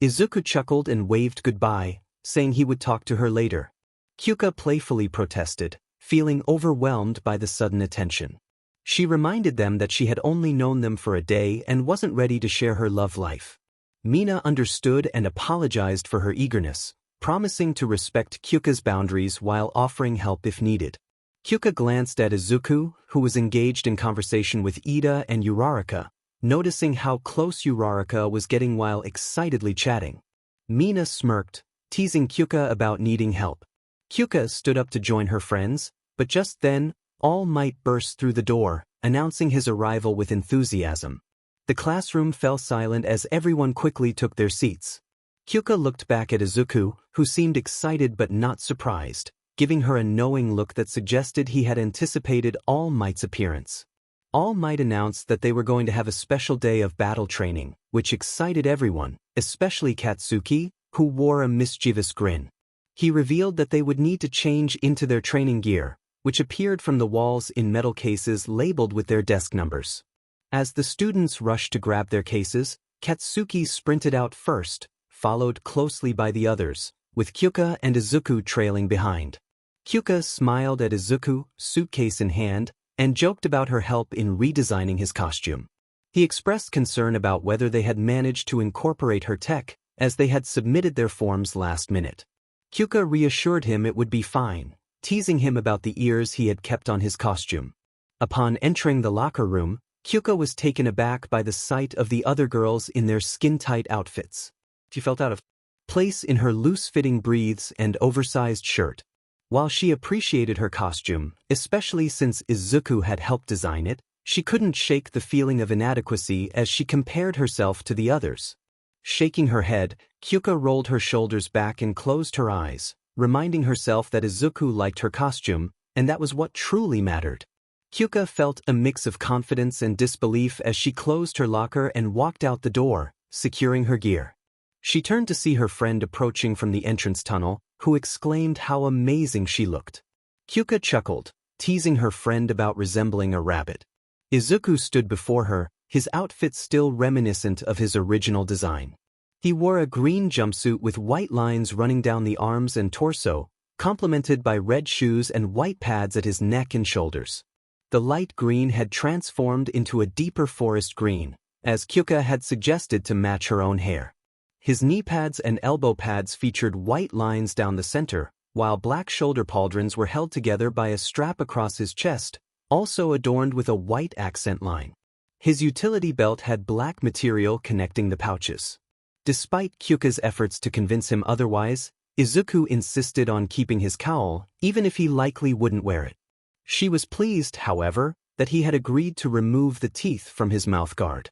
Izuku chuckled and waved goodbye, saying he would talk to her later. Kyouka playfully protested, feeling overwhelmed by the sudden attention. She reminded them that she had only known them for a day and wasn't ready to share her love life. Mina understood and apologized for her eagerness, promising to respect Kyuka's boundaries while offering help if needed. Kyouka glanced at Izuku, who was engaged in conversation with Ida and Uraraka, noticing how close Uraraka was getting while excitedly chatting. Mina smirked, teasing Kyouka about needing help. Kyouka stood up to join her friends, but just then, All Might burst through the door, announcing his arrival with enthusiasm. The classroom fell silent as everyone quickly took their seats. Kyouka looked back at Izuku, who seemed excited but not surprised, giving her a knowing look that suggested he had anticipated All Might's appearance. All Might announced that they were going to have a special day of battle training, which excited everyone, especially Katsuki, who wore a mischievous grin. He revealed that they would need to change into their training gear, which appeared from the walls in metal cases labeled with their desk numbers. As the students rushed to grab their cases, Katsuki sprinted out first, followed closely by the others, with Kyouka and Izuku trailing behind. Kyouka smiled at Izuku, suitcase in hand, and joked about her help in redesigning his costume. He expressed concern about whether they had managed to incorporate her tech, as they had submitted their forms last minute. Kyouka reassured him it would be fine, teasing him about the ears he had kept on his costume. Upon entering the locker room, Kyouka was taken aback by the sight of the other girls in their skin-tight outfits. She felt out of place in her loose-fitting breathes and oversized shirt. While she appreciated her costume, especially since Izuku had helped design it, she couldn't shake the feeling of inadequacy as she compared herself to the others. Shaking her head, Kyouka rolled her shoulders back and closed her eyes, reminding herself that Izuku liked her costume, and that was what truly mattered. Kyouka felt a mix of confidence and disbelief as she closed her locker and walked out the door, securing her gear. She turned to see her friend approaching from the entrance tunnel, who exclaimed how amazing she looked. Kyouka chuckled, teasing her friend about resembling a rabbit. Izuku stood before her, his outfit still reminiscent of his original design. He wore a green jumpsuit with white lines running down the arms and torso, complemented by red shoes and white pads at his neck and shoulders. The light green had transformed into a deeper forest green, as Kyouka had suggested to match her own hair. His knee pads and elbow pads featured white lines down the center, while black shoulder pauldrons were held together by a strap across his chest, also adorned with a white accent line. His utility belt had black material connecting the pouches. Despite Kyouka's efforts to convince him otherwise, Izuku insisted on keeping his cowl, even if he likely wouldn't wear it. She was pleased, however, that he had agreed to remove the teeth from his mouth guard.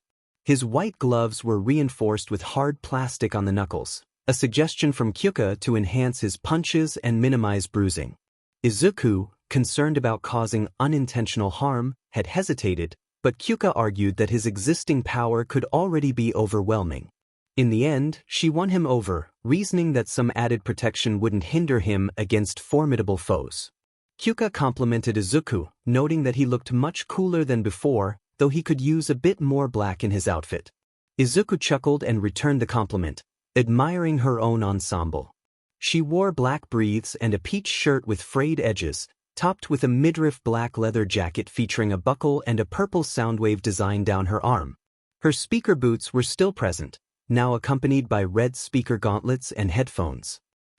His white gloves were reinforced with hard plastic on the knuckles, a suggestion from Kyouka to enhance his punches and minimize bruising. Izuku, concerned about causing unintentional harm, had hesitated, but Kyouka argued that his existing power could already be overwhelming. In the end, she won him over, reasoning that some added protection wouldn't hinder him against formidable foes. Kyouka complimented Izuku, noting that he looked much cooler than before, though he could use a bit more black in his outfit. Izuku chuckled and returned the compliment, admiring her own ensemble. She wore black breathes and a peach shirt with frayed edges, topped with a midriff black leather jacket featuring a buckle and a purple soundwave design down her arm. Her speaker boots were still present, now accompanied by red speaker gauntlets and headphones.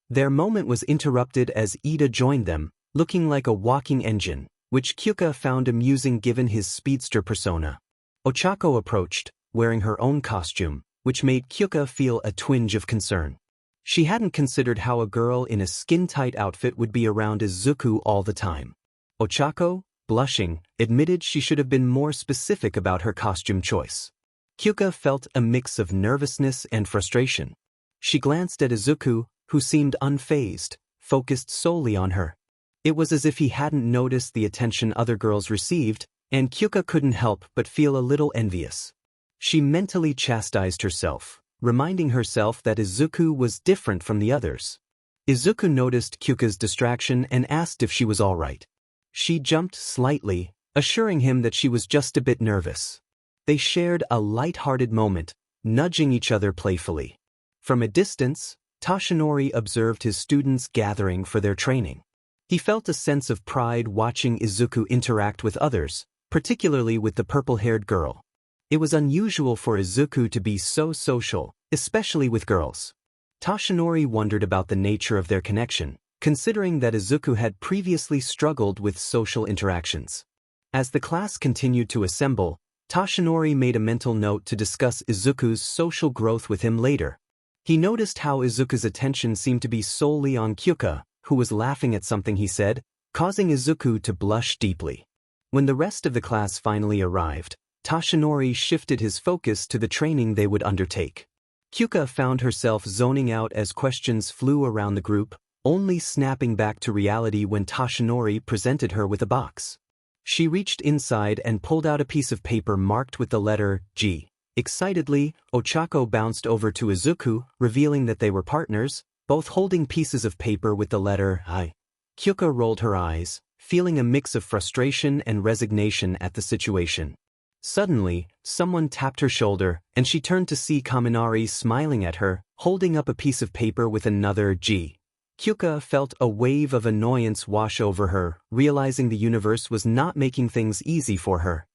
Their moment was interrupted as Iida joined them, looking like a walking engine, which Kyouka found amusing given his speedster persona. Ochako approached, wearing her own costume, which made Kyouka feel a twinge of concern. She hadn't considered how a girl in a skin-tight outfit would be around Izuku all the time. Ochako, blushing, admitted she should have been more specific about her costume choice. Kyouka felt a mix of nervousness and frustration. She glanced at Izuku, who seemed unfazed, focused solely on her. It was as if he hadn't noticed the attention other girls received, and Kyouka couldn't help but feel a little envious. She mentally chastised herself, reminding herself that Izuku was different from the others. Izuku noticed Kyouka's distraction and asked if she was all right. She jumped slightly, assuring him that she was just a bit nervous. They shared a light-hearted moment, nudging each other playfully. From a distance, Toshinori observed his students gathering for their training. He felt a sense of pride watching Izuku interact with others, particularly with the purple-haired girl. It was unusual for Izuku to be so social, especially with girls. Toshinori wondered about the nature of their connection, considering that Izuku had previously struggled with social interactions. As the class continued to assemble, Toshinori made a mental note to discuss Izuku's social growth with him later. He noticed how Izuku's attention seemed to be solely on Kyouka, who was laughing at something he said, causing Izuku to blush deeply. When the rest of the class finally arrived, Toshinori shifted his focus to the training they would undertake. Kyouka found herself zoning out as questions flew around the group, only snapping back to reality when Toshinori presented her with a box. She reached inside and pulled out a piece of paper marked with the letter G. Excitedly, Ochako bounced over to Izuku, revealing that they were partners, both holding pieces of paper with the letter I. Kyouka rolled her eyes, feeling a mix of frustration and resignation at the situation. Suddenly, someone tapped her shoulder, and she turned to see Kaminari smiling at her, holding up a piece of paper with another G. Kyouka felt a wave of annoyance wash over her, realizing the universe was not making things easy for her.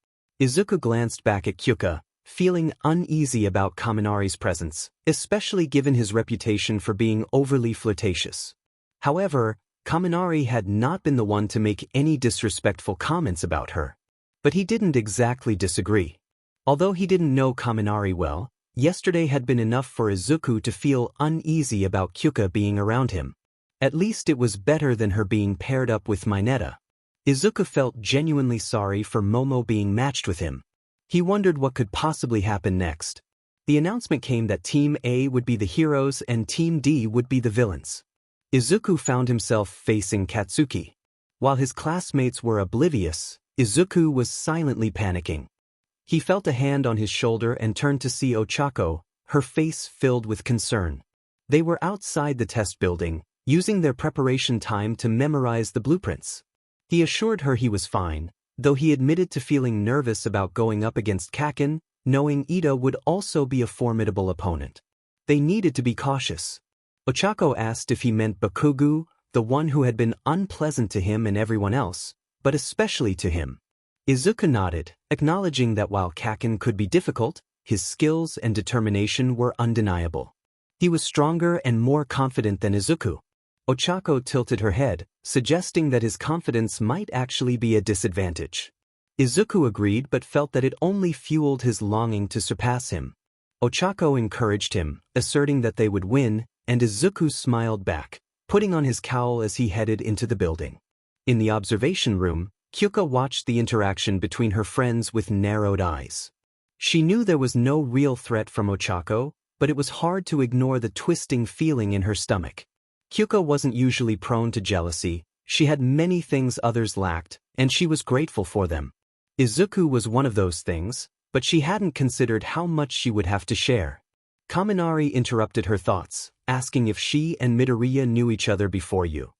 Izuku glanced back at Kyouka, feeling uneasy about Kaminari's presence, especially given his reputation for being overly flirtatious. However, Kaminari had not been the one to make any disrespectful comments about her. But he didn't exactly disagree. Although he didn't know Kaminari well, yesterday had been enough for Izuku to feel uneasy about Kyouka being around him. At least it was better than her being paired up with Mineta. Izuku felt genuinely sorry for Momo being matched with him. He wondered what could possibly happen next. The announcement came that Team A would be the heroes and Team D would be the villains. Izuku found himself facing Katsuki. While his classmates were oblivious, Izuku was silently panicking. He felt a hand on his shoulder and turned to see Ochako, her face filled with concern. They were outside the test building, using their preparation time to memorize the blueprints. He assured her he was fine, though he admitted to feeling nervous about going up against Kaken, knowing Iida would also be a formidable opponent. They needed to be cautious. Ochako asked if he meant Bakugo, the one who had been unpleasant to him and everyone else, but especially to him. Izuku nodded, acknowledging that while Kaken could be difficult, his skills and determination were undeniable. He was stronger and more confident than Izuku. Ochako tilted her head, suggesting that his confidence might actually be a disadvantage. Izuku agreed but felt that it only fueled his longing to surpass him. Ochako encouraged him, asserting that they would win, and Izuku smiled back, putting on his cowl as he headed into the building. In the observation room, Kyouka watched the interaction between her friends with narrowed eyes. She knew there was no real threat from Ochako, but it was hard to ignore the twisting feeling in her stomach. Kyouka wasn't usually prone to jealousy, she had many things others lacked, and she was grateful for them. Izuku was one of those things, but she hadn't considered how much she would have to share. Kaminari interrupted her thoughts, asking if she and Midoriya knew each other before you.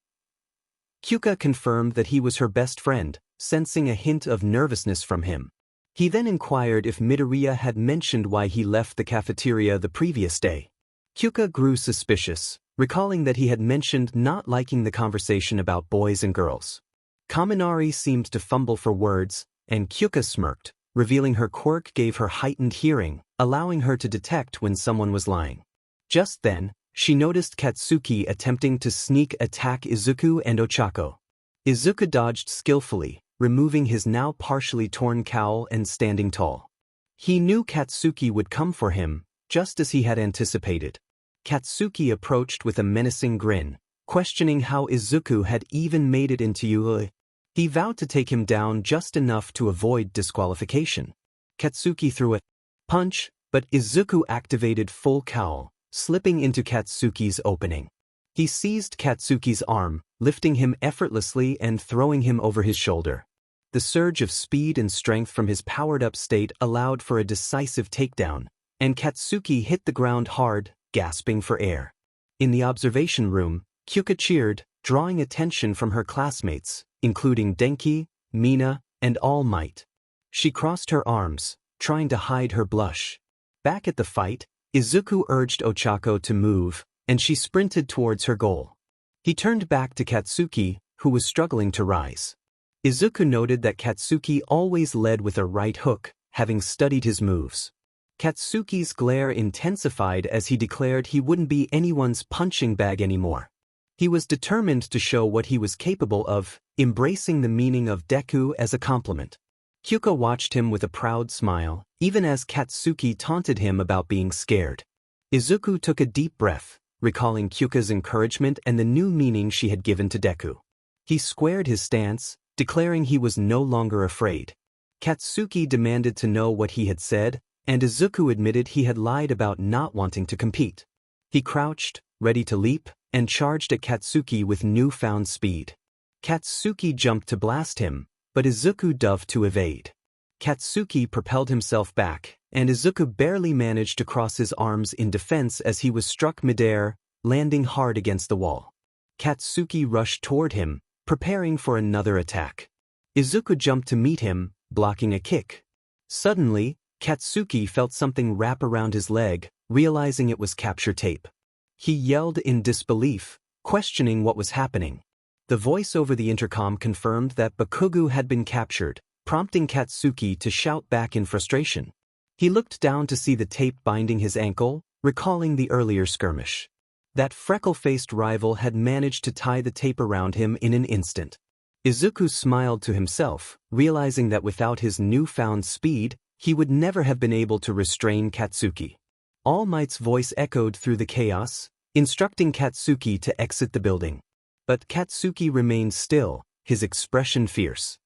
Kyouka confirmed that he was her best friend, sensing a hint of nervousness from him. He then inquired if Midoriya had mentioned why he left the cafeteria the previous day. Kyouka grew suspicious, recalling that he had mentioned not liking the conversation about boys and girls. Kaminari seemed to fumble for words, and Kyouka smirked, revealing her quirk gave her heightened hearing, allowing her to detect when someone was lying. Just then, she noticed Katsuki attempting to sneak attack Izuku and Ochako. Izuku dodged skillfully, removing his now partially torn cowl and standing tall. He knew Katsuki would come for him, just as he had anticipated. Katsuki approached with a menacing grin, questioning how Izuku had even made it into Ue. He vowed to take him down just enough to avoid disqualification. Katsuki threw a punch, but Izuku activated full cowl, slipping into Katsuki's opening. He seized Katsuki's arm, lifting him effortlessly and throwing him over his shoulder. The surge of speed and strength from his powered-up state allowed for a decisive takedown, and Katsuki hit the ground hard, gasping for air. In the observation room, Kyouka cheered, drawing attention from her classmates, including Denki, Mina, and All Might. She crossed her arms, trying to hide her blush. Back at the fight, Izuku urged Ochako to move, and she sprinted towards her goal. He turned back to Katsuki, who was struggling to rise. Izuku noted that Katsuki always led with a right hook, having studied his moves. Katsuki's glare intensified as he declared he wouldn't be anyone's punching bag anymore. He was determined to show what he was capable of, embracing the meaning of Deku as a compliment. Kyouka watched him with a proud smile, even as Katsuki taunted him about being scared. Izuku took a deep breath, recalling Kyuka's encouragement and the new meaning she had given to Deku. He squared his stance, declaring he was no longer afraid. Katsuki demanded to know what he had said, and Izuku admitted he had lied about not wanting to compete. He crouched, ready to leap, and charged at Katsuki with newfound speed. Katsuki jumped to blast him, but Izuku dove to evade. Katsuki propelled himself back, and Izuku barely managed to cross his arms in defense as he was struck midair, landing hard against the wall. Katsuki rushed toward him, preparing for another attack. Izuku jumped to meet him, blocking a kick. Suddenly, Katsuki felt something wrap around his leg, realizing it was capture tape. He yelled in disbelief, questioning what was happening. The voice over the intercom confirmed that Bakugo had been captured, prompting Katsuki to shout back in frustration. He looked down to see the tape binding his ankle, recalling the earlier skirmish. That freckle-faced rival had managed to tie the tape around him in an instant. Izuku smiled to himself, realizing that without his newfound speed, he would never have been able to restrain Katsuki. All Might's voice echoed through the chaos, instructing Katsuki to exit the building. But Katsuki remained still, his expression fierce.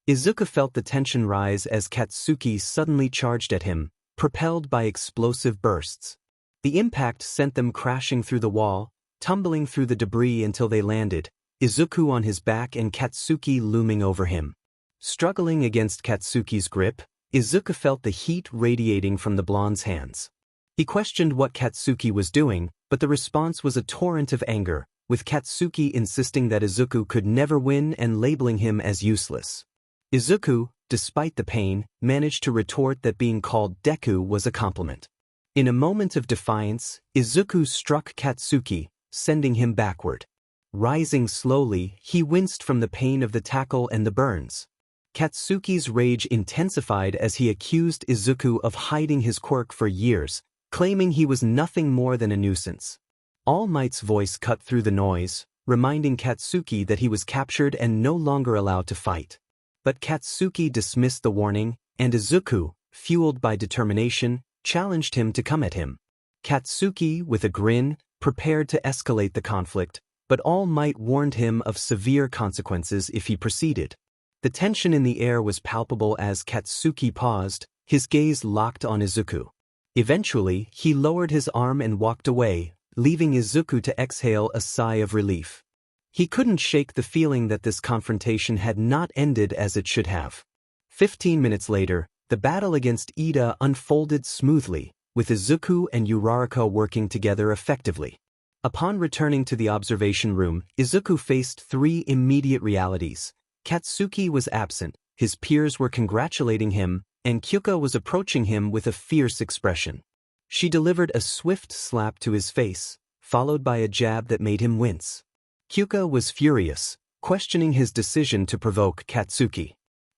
Izuku felt the tension rise as Katsuki suddenly charged at him, propelled by explosive bursts. The impact sent them crashing through the wall, tumbling through the debris until they landed, Izuku on his back and Katsuki looming over him. Struggling against Katsuki's grip, Izuku felt the heat radiating from the blonde's hands. He questioned what Katsuki was doing, but the response was a torrent of anger, with Katsuki insisting that Izuku could never win and labeling him as useless. Izuku, despite the pain, managed to retort that being called Deku was a compliment. In a moment of defiance, Izuku struck Katsuki, sending him backward. Rising slowly, he winced from the pain of the tackle and the burns. Katsuki's rage intensified as he accused Izuku of hiding his quirk for years, claiming he was nothing more than a nuisance. All Might's voice cut through the noise, reminding Katsuki that he was captured and no longer allowed to fight. But Katsuki dismissed the warning, and Izuku, fueled by determination, challenged him to come at him. Katsuki, with a grin, prepared to escalate the conflict, but All Might warned him of severe consequences if he proceeded. The tension in the air was palpable as Katsuki paused, His gaze locked on Izuku. Eventually, he lowered his arm and walked away, leaving Izuku to exhale a sigh of relief. He couldn't shake the feeling that this confrontation had not ended as it should have. 15 minutes later, the battle against Iida unfolded smoothly, with Izuku and Uraraka working together effectively. Upon returning to the observation room, Izuku faced three immediate realities. Katsuki was absent, his peers were congratulating him, and Kyouka was approaching him with a fierce expression. She delivered a swift slap to his face, followed by a jab that made him wince. Kyouka was furious, questioning his decision to provoke Katsuki.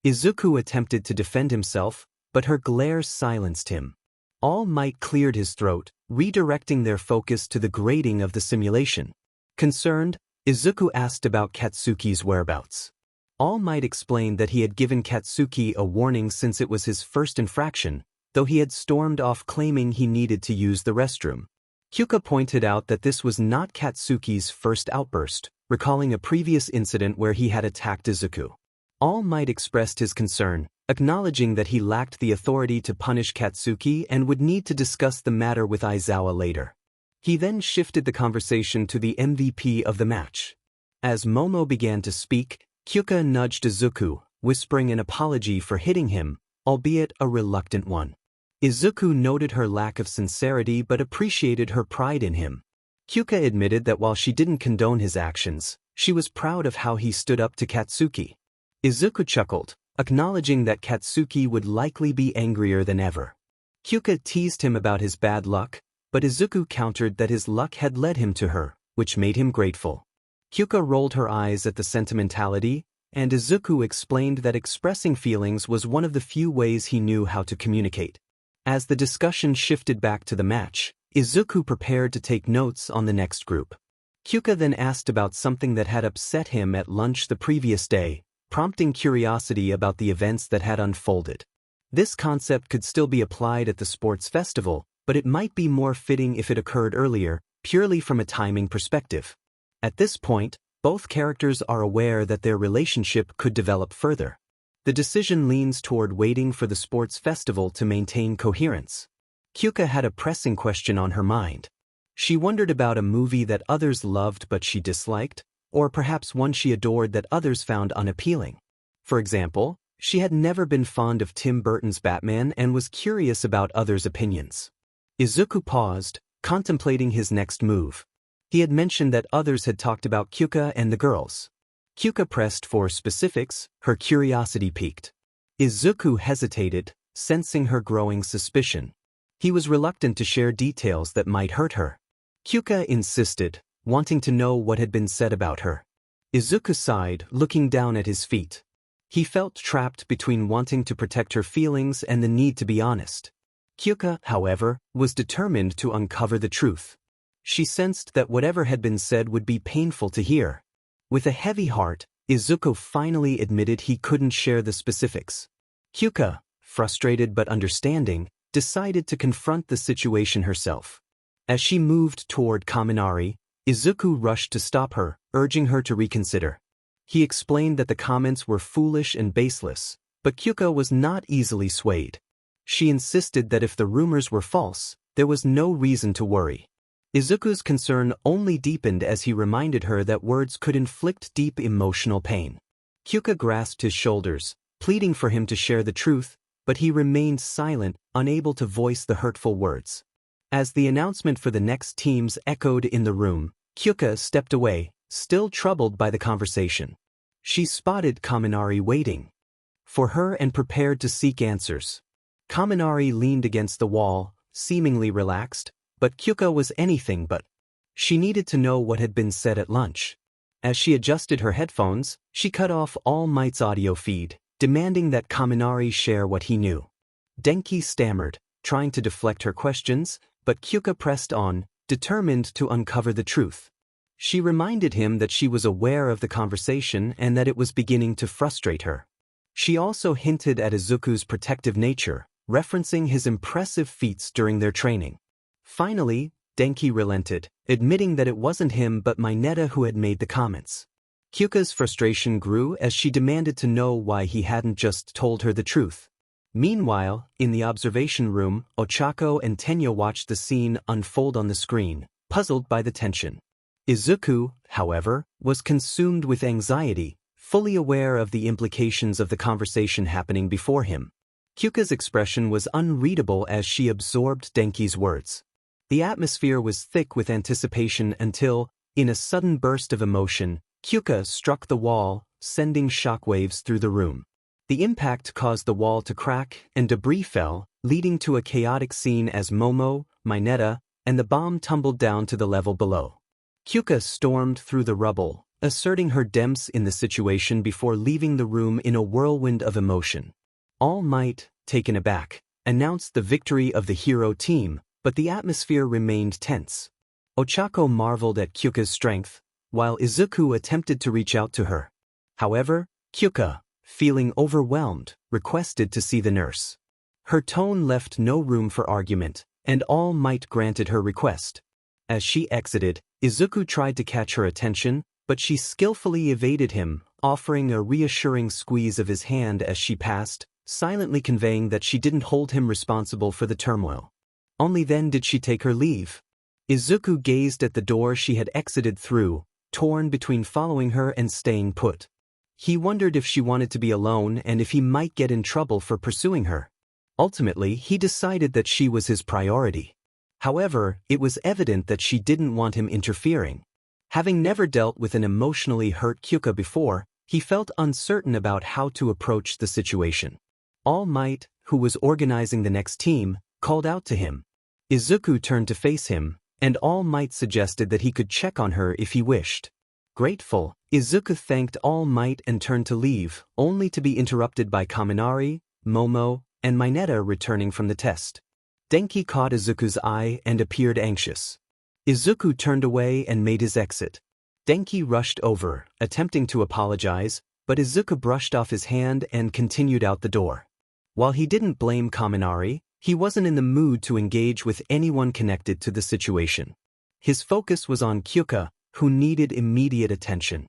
Izuku attempted to defend himself, but her glare silenced him. All Might cleared his throat, redirecting their focus to the grading of the simulation. Concerned, Izuku asked about Katsuki's whereabouts. All Might explained that he had given Katsuki a warning since it was his first infraction, though he had stormed off claiming he needed to use the restroom. Kyouka pointed out that this was not Katsuki's first outburst, recalling a previous incident where he had attacked Izuku. All Might expressed his concern, acknowledging that he lacked the authority to punish Katsuki and would need to discuss the matter with Aizawa later. He then shifted the conversation to the MVP of the match. As Momo began to speak, Kyouka nudged Izuku, whispering an apology for hitting him, albeit a reluctant one. Izuku noted her lack of sincerity but appreciated her pride in him. Kyouka admitted that while she didn't condone his actions, she was proud of how he stood up to Katsuki. Izuku chuckled, acknowledging that Katsuki would likely be angrier than ever. Kyouka teased him about his bad luck, but Izuku countered that his luck had led him to her, which made him grateful. Kyouka rolled her eyes at the sentimentality, and Izuku explained that expressing feelings was one of the few ways he knew how to communicate. As the discussion shifted back to the match, Izuku prepared to take notes on the next group. Kyouka then asked about something that had upset him at lunch the previous day, prompting curiosity about the events that had unfolded. This concept could still be applied at the sports festival, but it might be more fitting if it occurred earlier, purely from a timing perspective. At this point, both characters are aware that their relationship could develop further. The decision leans toward waiting for the sports festival to maintain coherence. Kyouka had a pressing question on her mind. She wondered about a movie that others loved but she disliked, or perhaps one she adored that others found unappealing. For example, she had never been fond of Tim Burton's Batman and was curious about others' opinions. Izuku paused, contemplating his next move. He had mentioned that others had talked about Kyouka and the girls. Kyouka pressed for specifics, her curiosity piqued. Izuku hesitated, sensing her growing suspicion. He was reluctant to share details that might hurt her. Kyouka insisted, wanting to know what had been said about her. Izuku sighed, looking down at his feet. He felt trapped between wanting to protect her feelings and the need to be honest. Kyouka, however, was determined to uncover the truth. She sensed that whatever had been said would be painful to hear. With a heavy heart, Izuku finally admitted he couldn't share the specifics. Kyouka, frustrated but understanding, decided to confront the situation herself. As she moved toward Kaminari, Izuku rushed to stop her, urging her to reconsider. He explained that the comments were foolish and baseless, but Kyouka was not easily swayed. She insisted that if the rumors were false, there was no reason to worry. Izuku's concern only deepened as he reminded her that words could inflict deep emotional pain. Kyouka grasped his shoulders, pleading for him to share the truth, but he remained silent, unable to voice the hurtful words. As the announcement for the next teams echoed in the room, Kyouka stepped away, still troubled by the conversation. She spotted Kaminari waiting for her and prepared to seek answers. Kaminari leaned against the wall, seemingly relaxed, but Kyouka was anything but. She needed to know what had been said at lunch. As she adjusted her headphones, she cut off All Might's audio feed, demanding that Kaminari share what he knew. Denki stammered, trying to deflect her questions, but Kyouka pressed on, determined to uncover the truth. She reminded him that she was aware of the conversation and that it was beginning to frustrate her. She also hinted at Izuku's protective nature, referencing his impressive feats during their training. Finally, Denki relented, admitting that it wasn't him but Mineta who had made the comments. Kyouka's frustration grew as she demanded to know why he hadn't just told her the truth. Meanwhile, in the observation room, Ochako and Tenya watched the scene unfold on the screen, puzzled by the tension. Izuku, however, was consumed with anxiety, fully aware of the implications of the conversation happening before him. Kyouka's expression was unreadable as she absorbed Denki's words. The atmosphere was thick with anticipation until, in a sudden burst of emotion, Kyouka struck the wall, sending shockwaves through the room. The impact caused the wall to crack and debris fell, leading to a chaotic scene as Momo, Mineta, and the bomb tumbled down to the level below. Kyouka stormed through the rubble, asserting her demps in the situation before leaving the room in a whirlwind of emotion. All Might, taken aback, announced the victory of the hero team, but the atmosphere remained tense. Ochako marveled at Kyouka's strength, while Izuku attempted to reach out to her. However, Kyouka, feeling overwhelmed, requested to see the nurse. Her tone left no room for argument, and All Might granted her request. As she exited, Izuku tried to catch her attention, but she skillfully evaded him, offering a reassuring squeeze of his hand as she passed, silently conveying that she didn't hold him responsible for the turmoil. Only then did she take her leave. Izuku gazed at the door she had exited through, torn between following her and staying put. He wondered if she wanted to be alone and if he might get in trouble for pursuing her. Ultimately, he decided that she was his priority. However, it was evident that she didn't want him interfering. Having never dealt with an emotionally hurt Kyouka before, he felt uncertain about how to approach the situation. All Might, who was organizing the next team, called out to him. Izuku turned to face him, and All Might suggested that he could check on her if he wished. Grateful, Izuku thanked All Might and turned to leave, only to be interrupted by Kaminari, Momo, and Mineta returning from the test. Denki caught Izuku's eye and appeared anxious. Izuku turned away and made his exit. Denki rushed over, attempting to apologize, but Izuku brushed off his hand and continued out the door. While he didn't blame Kaminari, he wasn't in the mood to engage with anyone connected to the situation. His focus was on Kyouka, who needed immediate attention.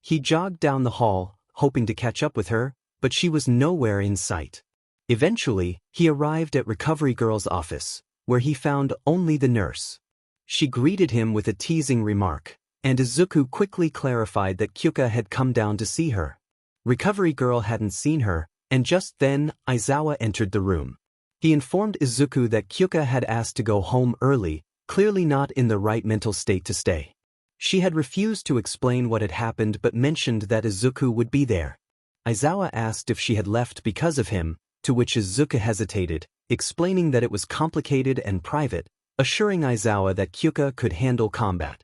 He jogged down the hall, hoping to catch up with her, but she was nowhere in sight. Eventually, he arrived at Recovery Girl's office, where he found only the nurse. She greeted him with a teasing remark, and Izuku quickly clarified that Kyouka had come down to see her. Recovery Girl hadn't seen her, and just then, Aizawa entered the room. He informed Izuku that Kyouka had asked to go home early, clearly not in the right mental state to stay. She had refused to explain what had happened but mentioned that Izuku would be there. Aizawa asked if she had left because of him, to which Izuku hesitated, explaining that it was complicated and private, assuring Aizawa that Kyouka could handle combat.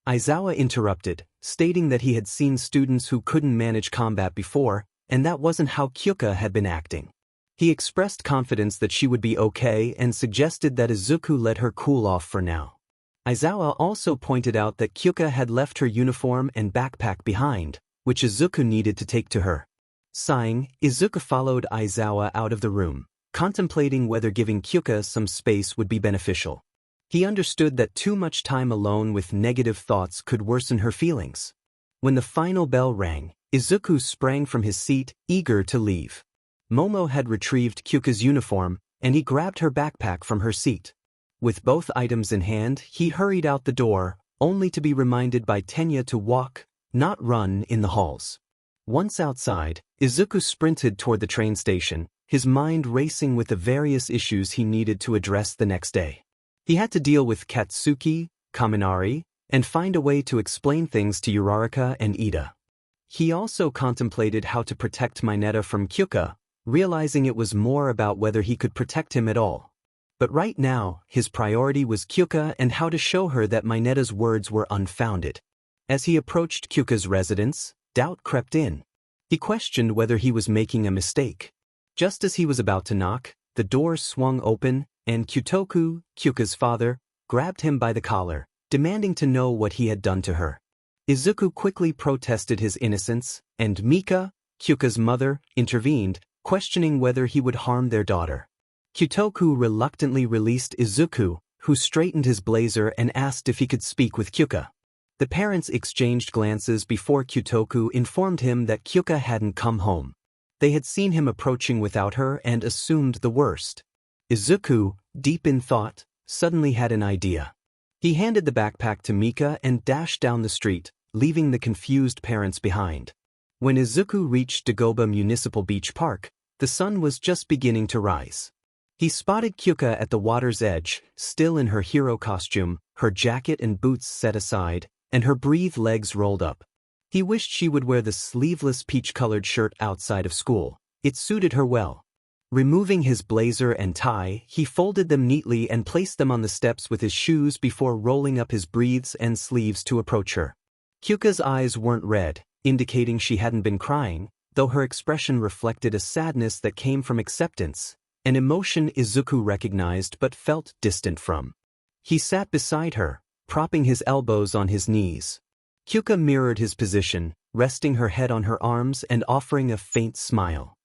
Aizawa interrupted, stating that he had seen students who couldn't manage combat before, and that wasn't how Kyouka had been acting. He expressed confidence that she would be okay and suggested that Izuku let her cool off for now. Aizawa also pointed out that Kyouka had left her uniform and backpack behind, which Izuku needed to take to her. Sighing, Izuku followed Aizawa out of the room, contemplating whether giving Kyouka some space would be beneficial. He understood that too much time alone with negative thoughts could worsen her feelings. When the final bell rang, Izuku sprang from his seat, eager to leave. Momo had retrieved Kyouka's uniform, and he grabbed her backpack from her seat. With both items in hand, he hurried out the door, only to be reminded by Tenya to walk, not run, in the halls. Once outside, Izuku sprinted toward the train station, his mind racing with the various issues he needed to address the next day. He had to deal with Katsuki, Kaminari, and find a way to explain things to Uraraka and Ida. He also contemplated how to protect Mineta from Kyouka, realizing it was more about whether he could protect him at all. But right now, his priority was Kyouka and how to show her that Mineta's words were unfounded. As he approached Kyouka's residence, doubt crept in. He questioned whether he was making a mistake. Just as he was about to knock, the door swung open, and Kyutoku, Kyouka's father, grabbed him by the collar, demanding to know what he had done to her. Izuku quickly protested his innocence, and Mika, Kyouka's mother, intervened, questioning whether he would harm their daughter. Kyutoku reluctantly released Izuku, who straightened his blazer and asked if he could speak with Kyouka. The parents exchanged glances before Kyutoku informed him that Kyouka hadn't come home. They had seen him approaching without her and assumed the worst. Izuku, deep in thought, suddenly had an idea. He handed the backpack to Mika and dashed down the street, leaving the confused parents behind. When Izuku reached Dagoba Municipal Beach Park, the sun was just beginning to rise. He spotted Kyouka at the water's edge, still in her hero costume, her jacket and boots set aside, and her breathed legs rolled up. He wished she would wear the sleeveless peach-colored shirt outside of school. It suited her well. Removing his blazer and tie, he folded them neatly and placed them on the steps with his shoes before rolling up his breaths and sleeves to approach her. Kyouka's eyes weren't red, indicating she hadn't been crying, though her expression reflected a sadness that came from acceptance, an emotion Izuku recognized but felt distant from. He sat beside her, propping his elbows on his knees. Kyouka mirrored his position, resting her head on her arms and offering a faint smile.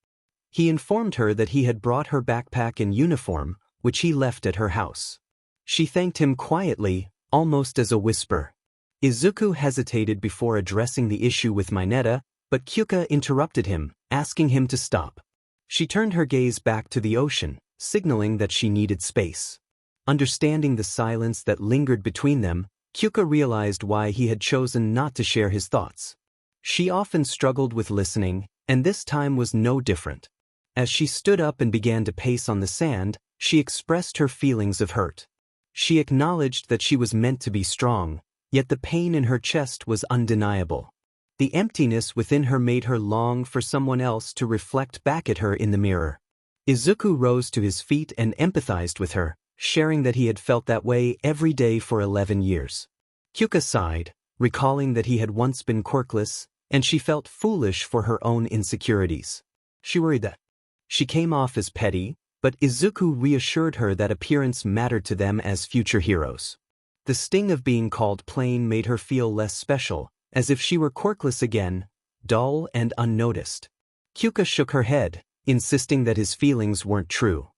He informed her that he had brought her backpack and uniform, which he left at her house. She thanked him quietly, almost as a whisper. Izuku hesitated before addressing the issue with Mineta, but Kyouka interrupted him, asking him to stop. She turned her gaze back to the ocean, signaling that she needed space. Understanding the silence that lingered between them, Kyouka realized why he had chosen not to share his thoughts. She often struggled with listening, and this time was no different. As she stood up and began to pace on the sand, she expressed her feelings of hurt. She acknowledged that she was meant to be strong, yet the pain in her chest was undeniable. The emptiness within her made her long for someone else to reflect back at her in the mirror. Izuku rose to his feet and empathized with her, sharing that he had felt that way every day for 11 years. Kyouka sighed, recalling that he had once been quirkless, and she felt foolish for her own insecurities. She worried that she came off as petty, but Izuku reassured her that appearance mattered to them as future heroes. The sting of being called plain made her feel less special, as if she were quirkless again, dull and unnoticed. Kyouka shook her head, insisting that his feelings weren't true.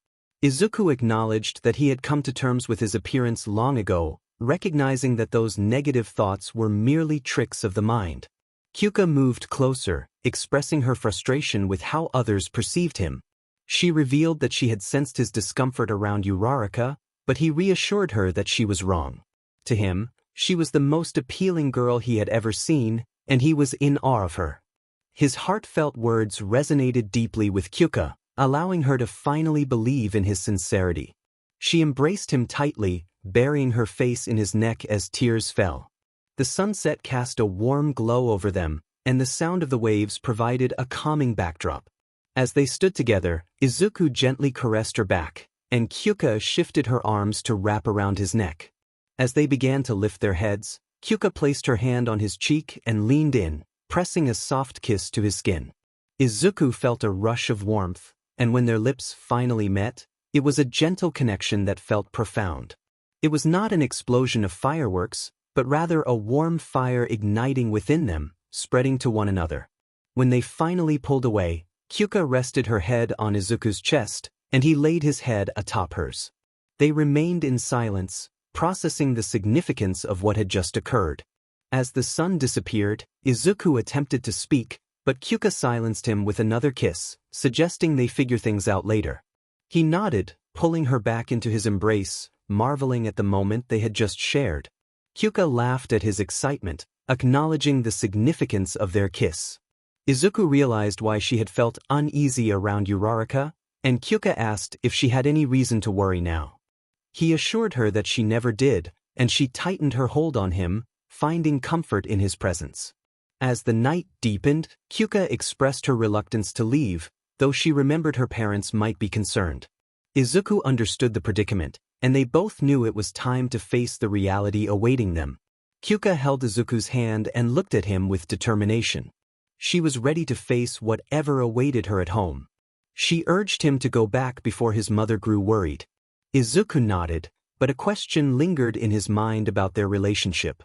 Izuku acknowledged that he had come to terms with his appearance long ago, recognizing that those negative thoughts were merely tricks of the mind. Kyouka moved closer, expressing her frustration with how others perceived him. She revealed that she had sensed his discomfort around Uraraka, but he reassured her that she was wrong. To him, she was the most appealing girl he had ever seen, and he was in awe of her. His heartfelt words resonated deeply with Kyouka, allowing her to finally believe in his sincerity. She embraced him tightly, burying her face in his neck as tears fell. The sunset cast a warm glow over them, and the sound of the waves provided a calming backdrop. As they stood together, Izuku gently caressed her back, and Kyouka shifted her arms to wrap around his neck. As they began to lift their heads, Kyouka placed her hand on his cheek and leaned in, pressing a soft kiss to his skin. Izuku felt a rush of warmth, and when their lips finally met, it was a gentle connection that felt profound. It was not an explosion of fireworks, but rather a warm fire igniting within them, spreading to one another. When they finally pulled away, Kyouka rested her head on Izuku's chest, and he laid his head atop hers. They remained in silence, processing the significance of what had just occurred. As the sun disappeared, Izuku attempted to speak, but Kyouka silenced him with another kiss, suggesting they figure things out later. He nodded, pulling her back into his embrace, marveling at the moment they had just shared. Kyouka laughed at his excitement, acknowledging the significance of their kiss. Izuku realized why she had felt uneasy around Uraraka, and Kyouka asked if she had any reason to worry now. He assured her that she never did, and she tightened her hold on him, finding comfort in his presence. As the night deepened, Kyouka expressed her reluctance to leave, though she remembered her parents might be concerned. Izuku understood the predicament, and they both knew it was time to face the reality awaiting them. Kyouka held Izuku's hand and looked at him with determination. She was ready to face whatever awaited her at home. She urged him to go back before his mother grew worried. Izuku nodded, but a question lingered in his mind about their relationship.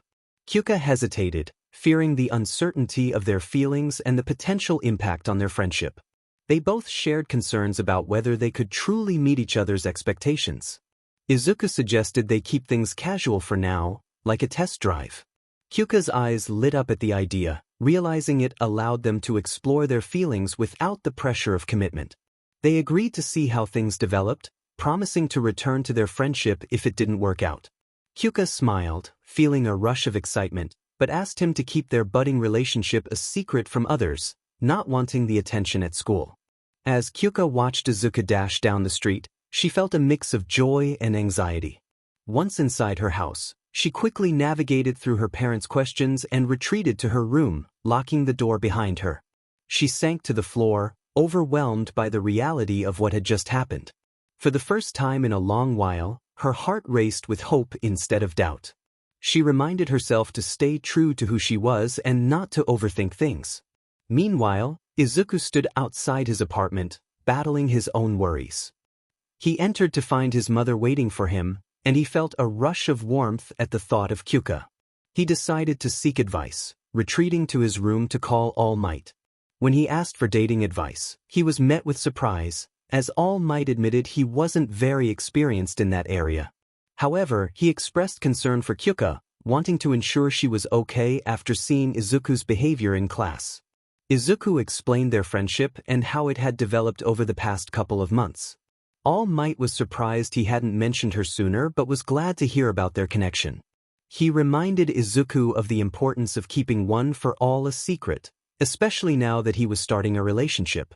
Kyouka hesitated, fearing the uncertainty of their feelings and the potential impact on their friendship. They both shared concerns about whether they could truly meet each other's expectations. Izuku suggested they keep things casual for now, like a test drive. Kyouka's eyes lit up at the idea, Realizing it allowed them to explore their feelings without the pressure of commitment. They agreed to see how things developed, promising to return to their friendship if it didn't work out. Kyouka smiled, feeling a rush of excitement, but asked him to keep their budding relationship a secret from others, not wanting the attention at school. As Kyouka watched Izuku dash down the street, she felt a mix of joy and anxiety. Once inside her house, she quickly navigated through her parents' questions and retreated to her room, locking the door behind her. She sank to the floor, overwhelmed by the reality of what had just happened. For the first time in a long while, her heart raced with hope instead of doubt. She reminded herself to stay true to who she was and not to overthink things. Meanwhile, Izuku stood outside his apartment, battling his own worries. He entered to find his mother waiting for him, and he felt a rush of warmth at the thought of Kyouka. He decided to seek advice, retreating to his room to call 𝗨𝗏𝗏. When he asked for dating advice, he was met with surprise, as 𝗨𝗏𝗏 admitted he wasn't very experienced in that area. However, he expressed concern for Kyouka, wanting to ensure she was okay after seeing Izuku's behavior in class. Izuku explained their friendship and how it had developed over the past couple of months. 𝗨𝗏𝗏 was surprised he hadn't mentioned her sooner but was glad to hear about their connection. He reminded Izuku of the importance of keeping one for all a secret, especially now that he was starting a relationship.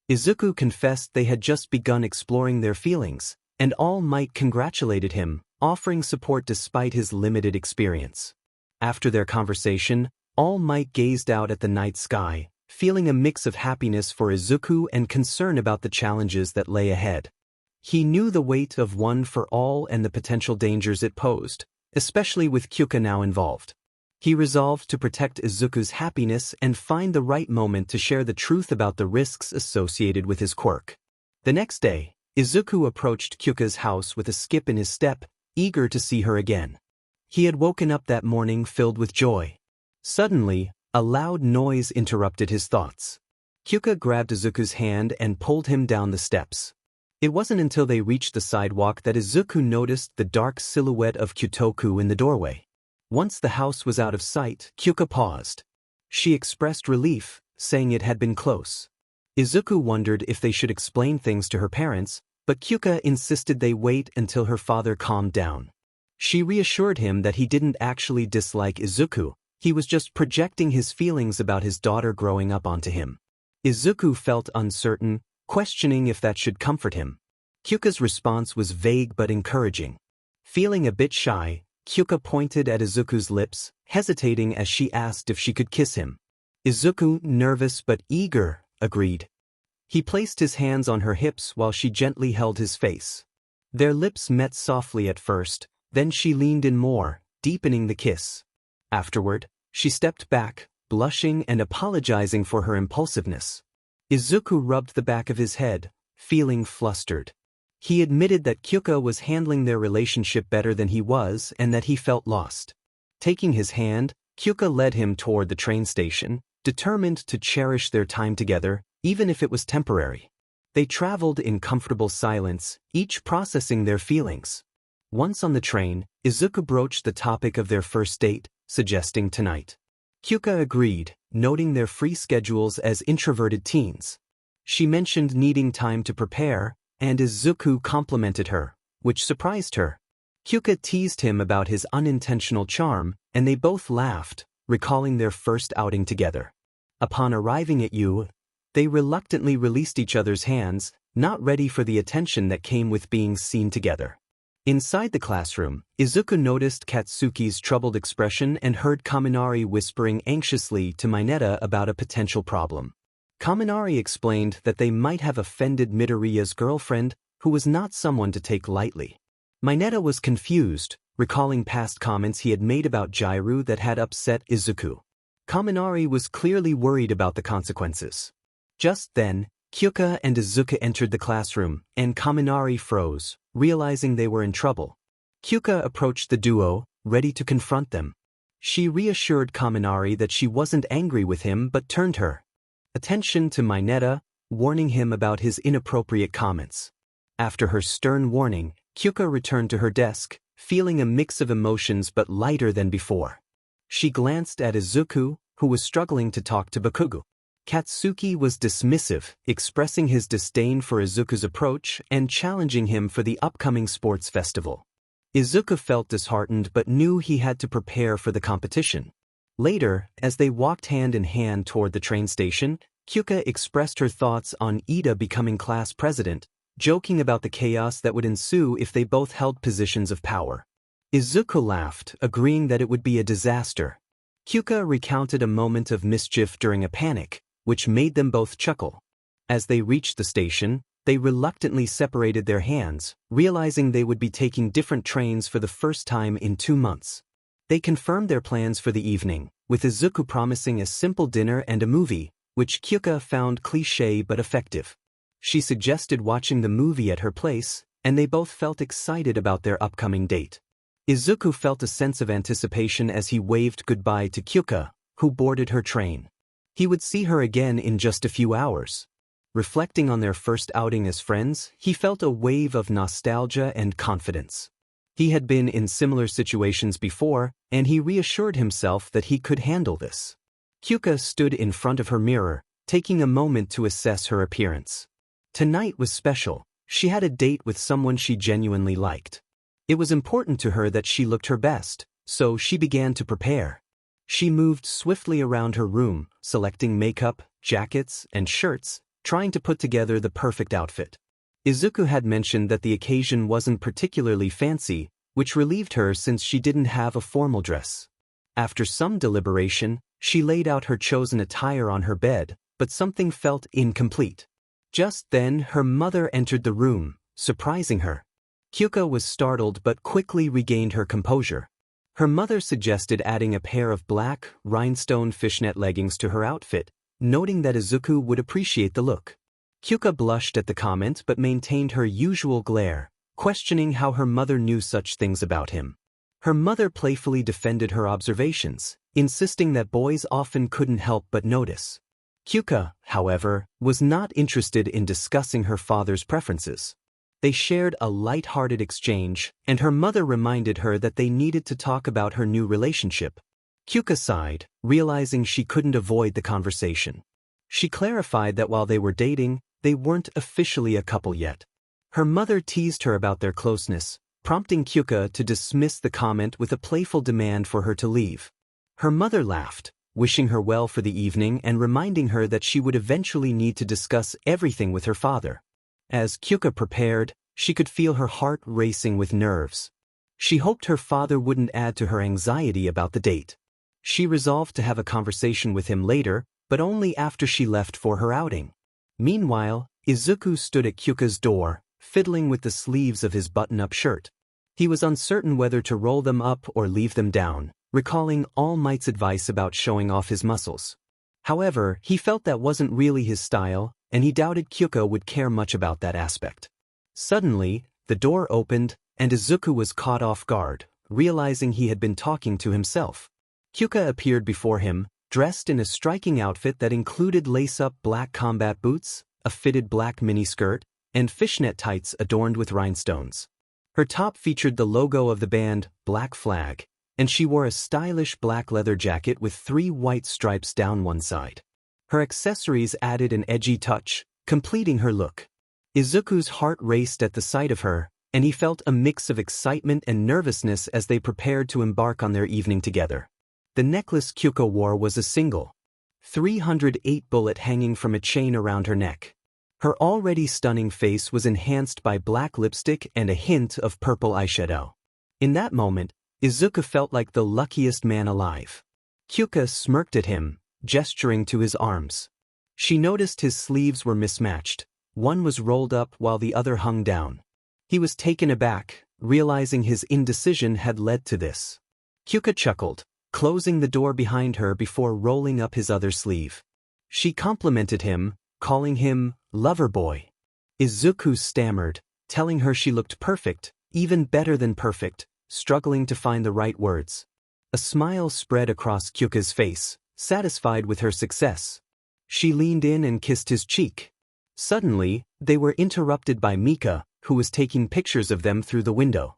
Izuku confessed they had just begun exploring their feelings, and 𝗨𝗏𝗏 congratulated him, offering support despite his limited experience. After their conversation, 𝗨𝗏𝗏 gazed out at the night sky, feeling a mix of happiness for Izuku and concern about the challenges that lay ahead. He knew the weight of one for all and the potential dangers it posed, especially with Kyouka now involved. He resolved to protect Izuku's happiness and find the right moment to share the truth about the risks associated with his quirk. The next day, Izuku approached Kyouka's house with a skip in his step, eager to see her again. He had woken up that morning filled with joy. Suddenly, a loud noise interrupted his thoughts. Kyouka grabbed Izuku's hand and pulled him down the steps. It wasn't until they reached the sidewalk that Izuku noticed the dark silhouette of Kyotoku in the doorway. Once the house was out of sight, Kyouka paused. She expressed relief, saying it had been close. Izuku wondered if they should explain things to her parents, but Kyouka insisted they wait until her father calmed down. She reassured him that he didn't actually dislike Izuku, he was just projecting his feelings about his daughter growing up onto him. Izuku felt uncertain, questioning if that should comfort him. Kyouka's response was vague but encouraging. Feeling a bit shy, Kyouka pointed at Izuku's lips, hesitating as she asked if she could kiss him. Izuku, nervous but eager, agreed. He placed his hands on her hips while she gently held his face. Their lips met softly at first, then she leaned in more, deepening the kiss. Afterward, she stepped back, blushing and apologizing for her impulsiveness. Izuku rubbed the back of his head, feeling flustered. He admitted that Kyouka was handling their relationship better than he was and that he felt lost. Taking his hand, Kyouka led him toward the train station, determined to cherish their time together, even if it was temporary. They traveled in comfortable silence, each processing their feelings. Once on the train, Izuku broached the topic of their first date, suggesting tonight. Kyouka agreed, noting their free schedules as introverted teens. She mentioned needing time to prepare, and Izuku complimented her, which surprised her. Kyouka teased him about his unintentional charm, and they both laughed, recalling their first outing together. Upon arriving at 𝐸, they reluctantly released each other's hands, not ready for the attention that came with being seen together. Inside the classroom, Izuku noticed Katsuki's troubled expression and heard Kaminari whispering anxiously to Minato about a potential problem. Kaminari explained that they might have offended Midoriya's girlfriend, who was not someone to take lightly. Minato was confused, recalling past comments he had made about Jirou that had upset Izuku. Kaminari was clearly worried about the consequences. Just then, Kyouka and Izuku entered the classroom, and Kaminari froze, realizing they were in trouble. Kyouka approached the duo, ready to confront them. She reassured Kaminari that she wasn't angry with him but turned her attention to Minato, warning him about his inappropriate comments. After her stern warning, Kyouka returned to her desk, feeling a mix of emotions but lighter than before. She glanced at Izuku, who was struggling to talk to Bakugo. Katsuki was dismissive, expressing his disdain for Izuku's approach and challenging him for the upcoming sports festival. Izuku felt disheartened but knew he had to prepare for the competition. Later, as they walked hand in hand toward the train station, Kyouka expressed her thoughts on Ida becoming class president, joking about the chaos that would ensue if they both held positions of power. Izuku laughed, agreeing that it would be a disaster. Kyouka recounted a moment of mischief during a panic, which made them both chuckle. As they reached the station, they reluctantly separated their hands, realizing they would be taking different trains for the first time in 2 months. They confirmed their plans for the evening, with Izuku promising a simple dinner and a movie, which Kyouka found cliché but effective. She suggested watching the movie at her place, and they both felt excited about their upcoming date. Izuku felt a sense of anticipation as he waved goodbye to Kyouka, who boarded her train. He would see her again in just a few hours. Reflecting on their first outing as friends, he felt a wave of nostalgia and confidence. He had been in similar situations before, and he reassured himself that he could handle this. Kyouka stood in front of her mirror, taking a moment to assess her appearance. Tonight was special. She had a date with someone she genuinely liked. It was important to her that she looked her best, so she began to prepare. She moved swiftly around her room, selecting makeup, jackets, and shirts, trying to put together the perfect outfit. Izuku had mentioned that the occasion wasn't particularly fancy, which relieved her since she didn't have a formal dress. After some deliberation, she laid out her chosen attire on her bed, but something felt incomplete. Just then, her mother entered the room, surprising her. Kyouka was startled but quickly regained her composure. Her mother suggested adding a pair of black, rhinestone fishnet leggings to her outfit, noting that Izuku would appreciate the look. Kyouka blushed at the comment but maintained her usual glare, questioning how her mother knew such things about him. Her mother playfully defended her observations, insisting that boys often couldn't help but notice. Kyouka, however, was not interested in discussing her father's preferences. They shared a light-hearted exchange, and her mother reminded her that they needed to talk about her new relationship. Kyouka sighed, realizing she couldn't avoid the conversation. She clarified that while they were dating, they weren't officially a couple yet. Her mother teased her about their closeness, prompting Kyouka to dismiss the comment with a playful demand for her to leave. Her mother laughed, wishing her well for the evening and reminding her that she would eventually need to discuss everything with her father. As Kyouka prepared, she could feel her heart racing with nerves. She hoped her father wouldn't add to her anxiety about the date. She resolved to have a conversation with him later, but only after she left for her outing. Meanwhile, Izuku stood at Kyouka's door, fiddling with the sleeves of his button-up shirt. He was uncertain whether to roll them up or leave them down, recalling All Might's advice about showing off his muscles. However, he felt that wasn't really his style, and he doubted Kyouka would care much about that aspect. Suddenly, the door opened, and Izuku was caught off guard, realizing he had been talking to himself. Kyouka appeared before him, dressed in a striking outfit that included lace-up black combat boots, a fitted black miniskirt, and fishnet tights adorned with rhinestones. Her top featured the logo of the band, Black Flag, and she wore a stylish black leather jacket with 3 white stripes down one side. Her accessories added an edgy touch, completing her look. Izuku's heart raced at the sight of her, and he felt a mix of excitement and nervousness as they prepared to embark on their evening together. The necklace Kyouka wore was a single 308 bullet hanging from a chain around her neck. Her already stunning face was enhanced by black lipstick and a hint of purple eyeshadow. In that moment, Izuku felt like the luckiest man alive. Kyouka smirked at him, gesturing to his arms. She noticed his sleeves were mismatched. One was rolled up while the other hung down. He was taken aback, realizing his indecision had led to this. Kyouka chuckled, closing the door behind her before rolling up his other sleeve. She complimented him, calling him lover boy. Izuku stammered, telling her she looked perfect, even better than perfect, struggling to find the right words. A smile spread across Kyouka's face, satisfied with her success. She leaned in and kissed his cheek. Suddenly, they were interrupted by Mika, who was taking pictures of them through the window.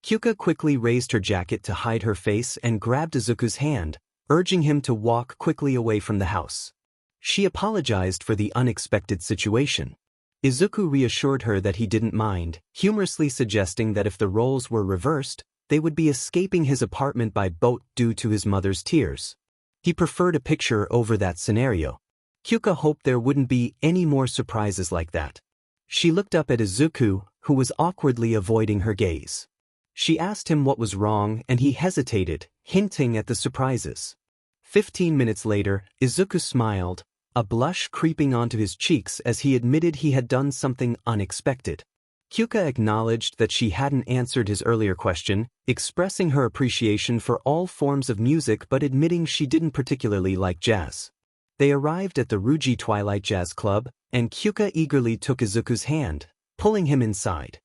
Kyouka quickly raised her jacket to hide her face and grabbed Izuku's hand, urging him to walk quickly away from the house. She apologized for the unexpected situation. Izuku reassured her that he didn't mind, humorously suggesting that if the roles were reversed, they would be escaping his apartment by boat due to his mother's tears. He preferred a picture over that scenario. Kyouka hoped there wouldn't be any more surprises like that. She looked up at Izuku, who was awkwardly avoiding her gaze. She asked him what was wrong and he hesitated, hinting at the surprises. 15 minutes later, Izuku smiled, a blush creeping onto his cheeks as he admitted he had done something unexpected. Kyouka acknowledged that she hadn't answered his earlier question, expressing her appreciation for all forms of music but admitting she didn't particularly like jazz. They arrived at the Ruji Twilight Jazz Club, and Kyouka eagerly took Izuku's hand, pulling him inside.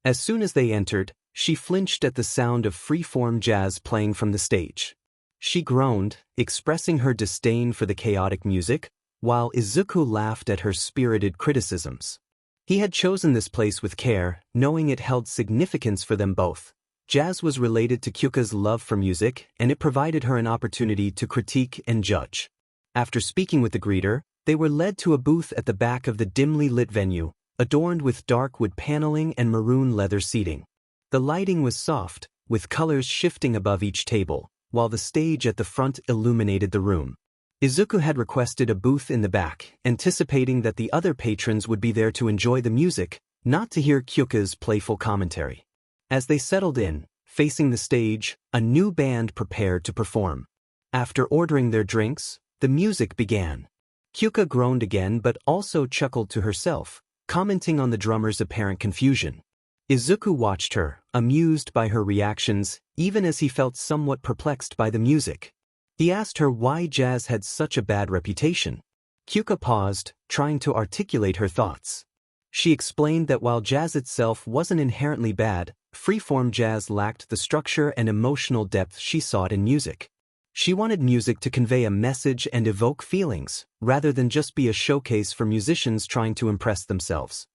As soon as they entered, she flinched at the sound of free-form jazz playing from the stage. She groaned, expressing her disdain for the chaotic music, while Izuku laughed at her spirited criticisms. He had chosen this place with care, knowing it held significance for them both. Jazz was related to Kyouka's love for music, and it provided her an opportunity to critique and judge. After speaking with the greeter, they were led to a booth at the back of the dimly lit venue, adorned with dark wood paneling and maroon leather seating. The lighting was soft, with colors shifting above each table, while the stage at the front illuminated the room. Izuku had requested a booth in the back, anticipating that the other patrons would be there to enjoy the music, not to hear Kyouka's playful commentary. As they settled in, facing the stage, a new band prepared to perform. After ordering their drinks, the music began. Kyouka groaned again but also chuckled to herself, commenting on the drummer's apparent confusion. Izuku watched her, amused by her reactions, even as he felt somewhat perplexed by the music. He asked her why jazz had such a bad reputation. Kyouka paused, trying to articulate her thoughts. She explained that while jazz itself wasn't inherently bad, freeform jazz lacked the structure and emotional depth she sought in music. She wanted music to convey a message and evoke feelings, rather than just be a showcase for musicians trying to impress themselves.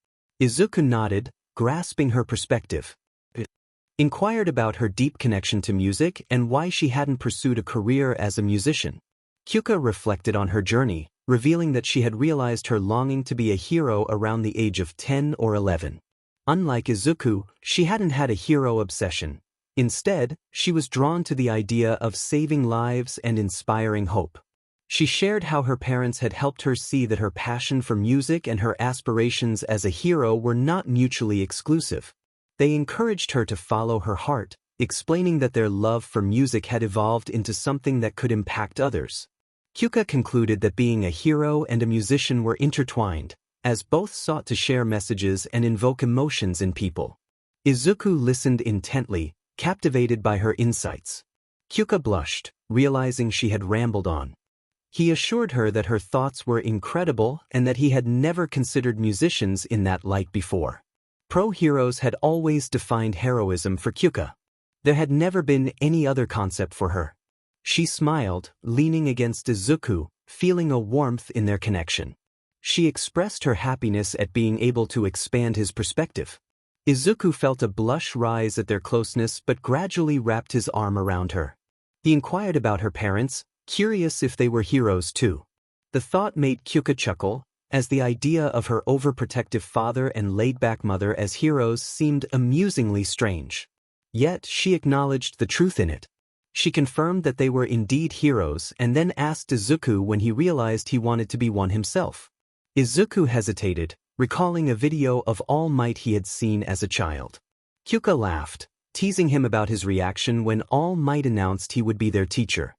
Izuku nodded, grasping her perspective. Inquired about her deep connection to music and why she hadn't pursued a career as a musician. Kyouka reflected on her journey, revealing that she had realized her longing to be a hero around the age of 10 or 11. Unlike Izuku, she hadn't had a hero obsession. Instead, she was drawn to the idea of saving lives and inspiring hope. She shared how her parents had helped her see that her passion for music and her aspirations as a hero were not mutually exclusive. They encouraged her to follow her heart, explaining that their love for music had evolved into something that could impact others. Kyouka concluded that being a hero and a musician were intertwined, as both sought to share messages and invoke emotions in people. Izuku listened intently, captivated by her insights. Kyouka blushed, realizing she had rambled on. He assured her that her thoughts were incredible and that he had never considered musicians in that light before. Pro-heroes had always defined heroism for Kyouka. There had never been any other concept for her. She smiled, leaning against Izuku, feeling a warmth in their connection. She expressed her happiness at being able to expand his perspective. Izuku felt a blush rise at their closeness but gradually wrapped his arm around her. He inquired about her parents, curious if they were heroes too. The thought made Kyouka chuckle, as the idea of her overprotective father and laid-back mother as heroes seemed amusingly strange. Yet she acknowledged the truth in it. She confirmed that they were indeed heroes and then asked Izuku when he realized he wanted to be one himself. Izuku hesitated, recalling a video of All Might he had seen as a child. Kyouka laughed, teasing him about his reaction when All Might announced he would be their teacher.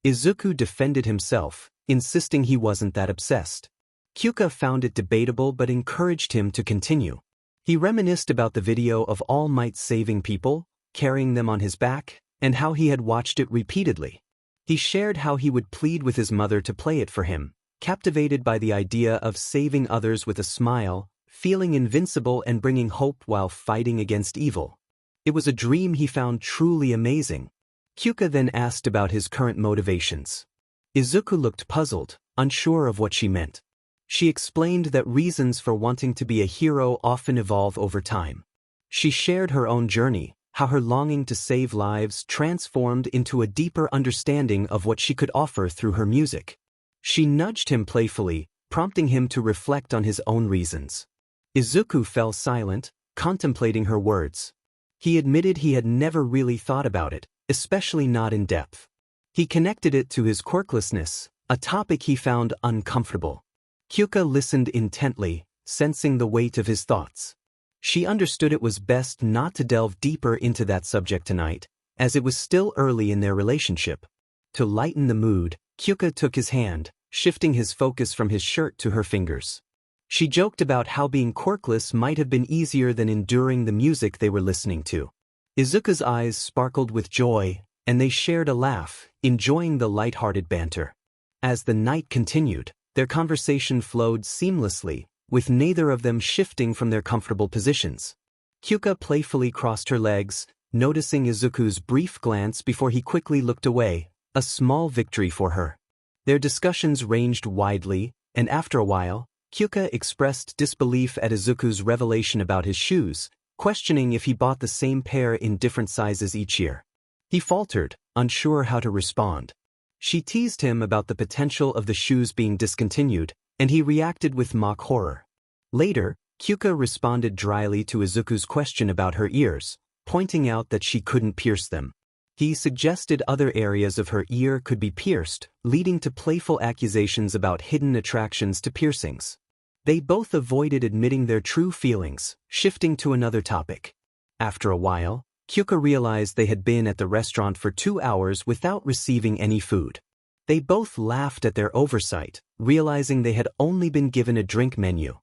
Izuku defended himself, insisting he wasn't that obsessed. Kyouka found it debatable but encouraged him to continue. He reminisced about the video of All Might saving people, carrying them on his back, and how he had watched it repeatedly. He shared how he would plead with his mother to play it for him, captivated by the idea of saving others with a smile, feeling invincible and bringing hope while fighting against evil. It was a dream he found truly amazing. Kyouka then asked about his current motivations. Izuku looked puzzled, unsure of what she meant. She explained that reasons for wanting to be a hero often evolve over time. She shared her own journey, how her longing to save lives transformed into a deeper understanding of what she could offer through her music. She nudged him playfully, prompting him to reflect on his own reasons. Izuku fell silent, contemplating her words. He admitted he had never really thought about it, especially not in depth. He connected it to his quirklessness, a topic he found uncomfortable. Kyouka listened intently, sensing the weight of his thoughts. She understood it was best not to delve deeper into that subject tonight, as it was still early in their relationship. To lighten the mood, Kyouka took his hand, shifting his focus from his shirt to her fingers. She joked about how being quirkless might have been easier than enduring the music they were listening to. Izuku's eyes sparkled with joy, and they shared a laugh, enjoying the light-hearted banter. As the night continued, their conversation flowed seamlessly, with neither of them shifting from their comfortable positions. Kyouka playfully crossed her legs, noticing Izuku's brief glance before he quickly looked away, a small victory for her. Their discussions ranged widely, and after a while, Kyouka expressed disbelief at Izuku's revelation about his shoes, questioning if he bought the same pair in different sizes each year. He faltered, unsure how to respond. She teased him about the potential of the shoes being discontinued, and he reacted with mock horror. Later, Kyouka responded dryly to Izuku's question about her ears, pointing out that she couldn't pierce them. He suggested other areas of her ear could be pierced, leading to playful accusations about hidden attractions to piercings. They both avoided admitting their true feelings, shifting to another topic. After a while, Kyouka realized they had been at the restaurant for 2 hours without receiving any food. They both laughed at their oversight, realizing they had only been given a drink menu.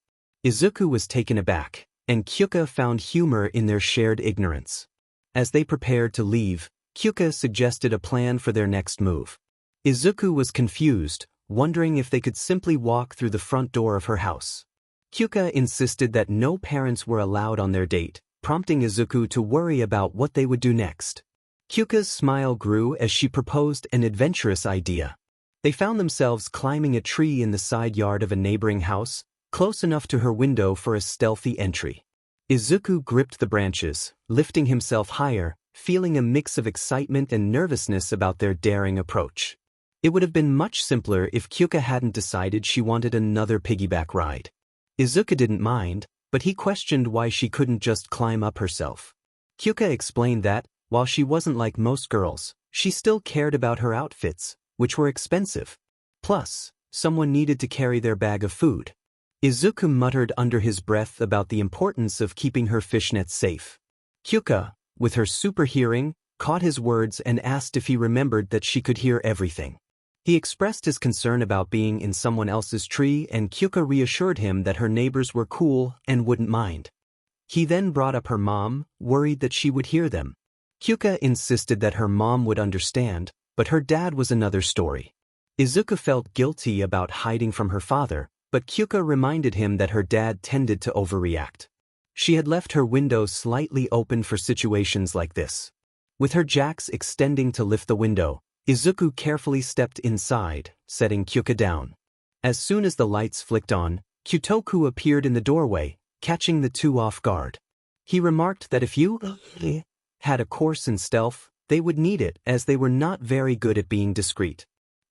Izuku was taken aback, and Kyouka found humor in their shared ignorance. As they prepared to leave, Kyouka suggested a plan for their next move. Izuku was confused, wondering if they could simply walk through the front door of her house. Kyouka insisted that no parents were allowed on their date, prompting Izuku to worry about what they would do next. Kyouka's smile grew as she proposed an adventurous idea. They found themselves climbing a tree in the side yard of a neighboring house, close enough to her window for a stealthy entry. Izuku gripped the branches, lifting himself higher, feeling a mix of excitement and nervousness about their daring approach. It would have been much simpler if Kyouka hadn't decided she wanted another piggyback ride. Izuku didn't mind, but he questioned why she couldn't just climb up herself. Kyouka explained that, while she wasn't like most girls, she still cared about her outfits, which were expensive. Plus, someone needed to carry their bag of food. Izuku muttered under his breath about the importance of keeping her fishnets safe. Kyouka, with her super hearing, caught his words and asked if he remembered that she could hear everything. He expressed his concern about being in someone else's tree, and Kyouka reassured him that her neighbors were cool and wouldn't mind. He then brought up her mom, worried that she would hear them. Kyouka insisted that her mom would understand, but her dad was another story. Izuku felt guilty about hiding from her father, but Kyouka reminded him that her dad tended to overreact. She had left her window slightly open for situations like this. With her jacks extending to lift the window, Izuku carefully stepped inside, setting Kyouka down. As soon as the lights flicked on, Kyutoku appeared in the doorway, catching the two off guard. He remarked that if you had a course in stealth, they would need it as they were not very good at being discreet.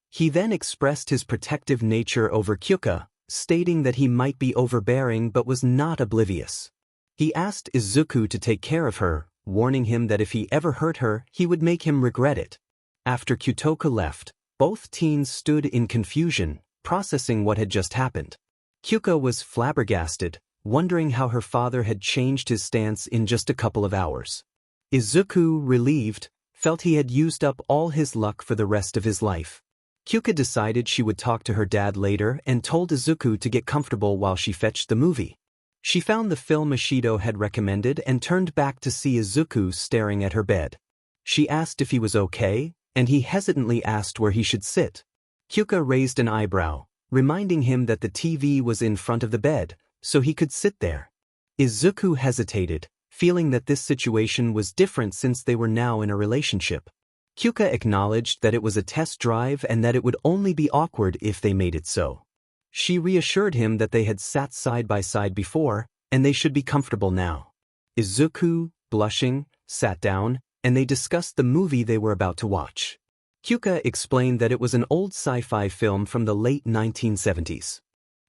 He then expressed his protective nature over Kyouka, stating that he might be overbearing but was not oblivious. He asked Izuku to take care of her, warning him that if he ever hurt her, he would make him regret it. After Kyutoku left, both teens stood in confusion, processing what had just happened. Kyouka was flabbergasted, wondering how her father had changed his stance in just a couple of hours. Izuku, relieved, felt he had used up all his luck for the rest of his life. Kyouka decided she would talk to her dad later and told Izuku to get comfortable while she fetched the movie. She found the film Ishido had recommended and turned back to see Izuku staring at her bed. She asked if he was okay, and he hesitantly asked where he should sit. Kyouka raised an eyebrow, reminding him that the TV was in front of the bed, so he could sit there. Izuku hesitated, feeling that this situation was different since they were now in a relationship. Kyouka acknowledged that it was a test drive and that it would only be awkward if they made it so. She reassured him that they had sat side by side before, and they should be comfortable now. Izuku, blushing, sat down, and they discussed the movie they were about to watch. Kyouka explained that it was an old sci-fi film from the late 1970s.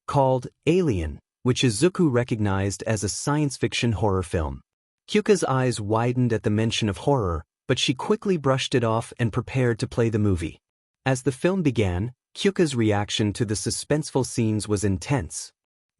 Called Alien, which Izuku recognized as a science fiction horror film. Kyouka's eyes widened at the mention of horror, but she quickly brushed it off and prepared to play the movie. As the film began, Kyouka's reaction to the suspenseful scenes was intense.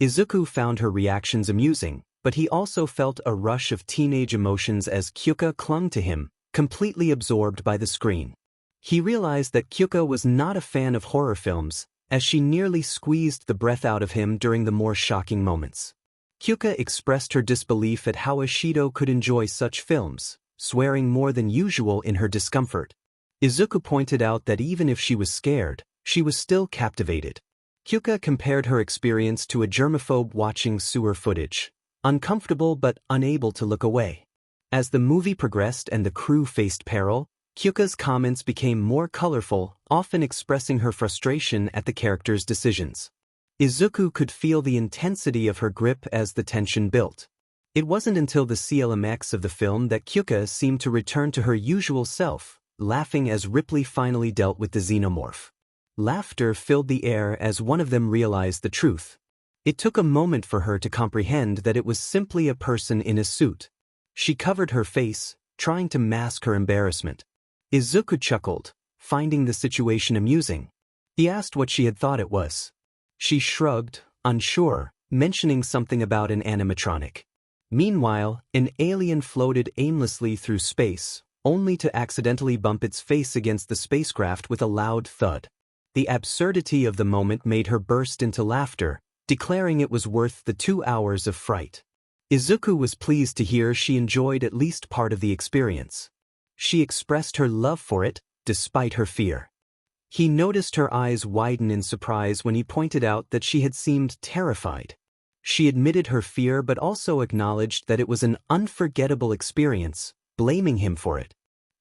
Izuku found her reactions amusing, but he also felt a rush of teenage emotions as Kyouka clung to him, completely absorbed by the screen. He realized that Kyouka was not a fan of horror films, as she nearly squeezed the breath out of him during the more shocking moments. Kyouka expressed her disbelief at how Ishido could enjoy such films, swearing more than usual in her discomfort. Izuku pointed out that even if she was scared, she was still captivated. Kyouka compared her experience to a germaphobe watching sewer footage, uncomfortable but unable to look away. As the movie progressed and the crew faced peril, Kyouka's comments became more colorful, often expressing her frustration at the characters' decisions. Izuku could feel the intensity of her grip as the tension built. It wasn't until the climax of the film that Kyouka seemed to return to her usual self, laughing as Ripley finally dealt with the xenomorph. Laughter filled the air as one of them realized the truth. It took a moment for her to comprehend that it was simply a person in a suit. She covered her face, trying to mask her embarrassment. Izuku chuckled, finding the situation amusing. He asked what she had thought it was. She shrugged, unsure, mentioning something about an animatronic. Meanwhile, an alien floated aimlessly through space, only to accidentally bump its face against the spacecraft with a loud thud. The absurdity of the moment made her burst into laughter, declaring it was worth the 2 hours of fright. Izuku was pleased to hear she enjoyed at least part of the experience. She expressed her love for it, despite her fear. He noticed her eyes widen in surprise when he pointed out that she had seemed terrified. She admitted her fear but also acknowledged that it was an unforgettable experience, blaming him for it.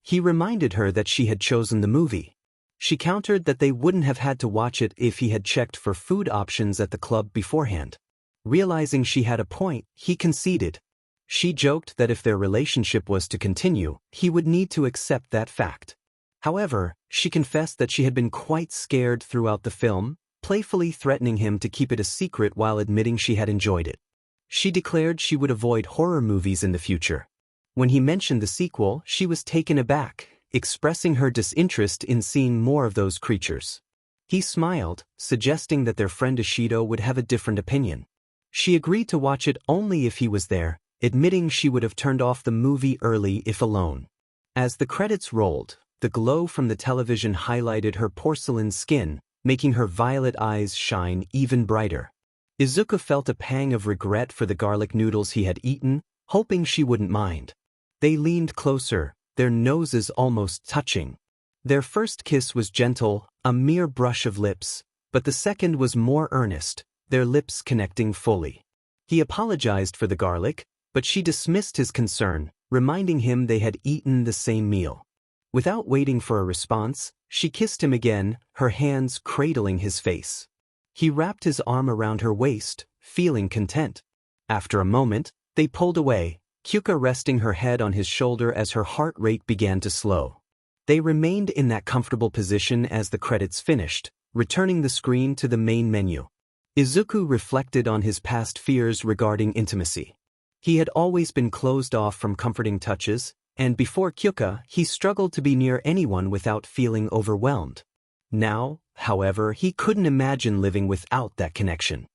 He reminded her that she had chosen the movie. She countered that they wouldn't have had to watch it if he had checked for food options at the club beforehand. Realizing she had a point, he conceded. She joked that if their relationship was to continue, he would need to accept that fact. However, she confessed that she had been quite scared throughout the film, playfully threatening him to keep it a secret while admitting she had enjoyed it. She declared she would avoid horror movies in the future. When he mentioned the sequel, she was taken aback, expressing her disinterest in seeing more of those creatures. He smiled, suggesting that their friend Ishido would have a different opinion. She agreed to watch it only if he was there, admitting she would have turned off the movie early if alone. As the credits rolled, the glow from the television highlighted her porcelain skin, making her violet eyes shine even brighter. Izuku felt a pang of regret for the garlic noodles he had eaten, hoping she wouldn't mind. They leaned closer, their noses almost touching. Their first kiss was gentle, a mere brush of lips, but the second was more earnest, their lips connecting fully. He apologized for the garlic, but she dismissed his concern, reminding him they had eaten the same meal. Without waiting for a response, she kissed him again, her hands cradling his face. He wrapped his arm around her waist, feeling content. After a moment, they pulled away, Kyouka resting her head on his shoulder as her heart rate began to slow. They remained in that comfortable position as the credits finished, returning the screen to the main menu. Izuku reflected on his past fears regarding intimacy. He had always been closed off from comforting touches, and before Kyouka, he struggled to be near anyone without feeling overwhelmed. Now, however, he couldn't imagine living without that connection.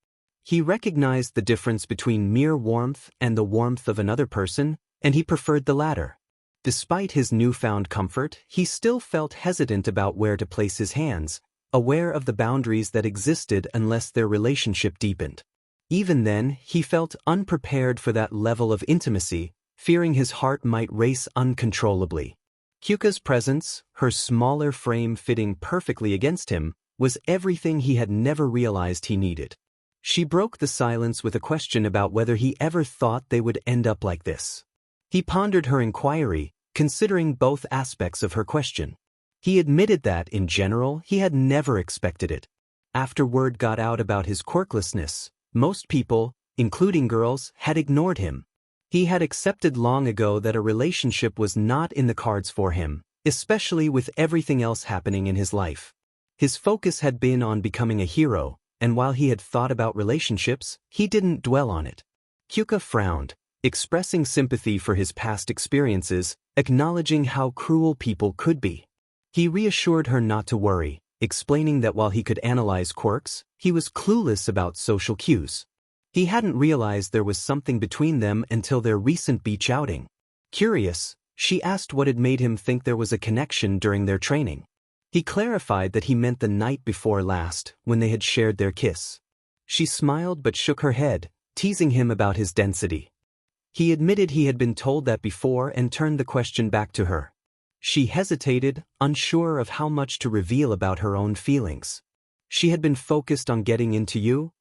He recognized the difference between mere warmth and the warmth of another person, and he preferred the latter. Despite his newfound comfort, he still felt hesitant about where to place his hands, aware of the boundaries that existed unless their relationship deepened. Even then, he felt unprepared for that level of intimacy, fearing his heart might race uncontrollably. Kyouka's presence, her smaller frame fitting perfectly against him, was everything he had never realized he needed. She broke the silence with a question about whether he ever thought they would end up like this. He pondered her inquiry, considering both aspects of her question. He admitted that, in general, he had never expected it. After word got out about his quirklessness, most people, including girls, had ignored him. He had accepted long ago that a relationship was not in the cards for him, especially with everything else happening in his life. His focus had been on becoming a hero, and while he had thought about relationships, he didn't dwell on it. Kyouka frowned, expressing sympathy for his past experiences, acknowledging how cruel people could be. He reassured her not to worry, explaining that while he could analyze quirks, he was clueless about social cues. He hadn't realized there was something between them until their recent beach outing. Curious, she asked what had made him think there was a connection during their training. He clarified that he meant the night before last, when they had shared their kiss. She smiled but shook her head, teasing him about his density. He admitted he had been told that before and turned the question back to her. She hesitated, unsure of how much to reveal about her own feelings. She had been focused on getting into you,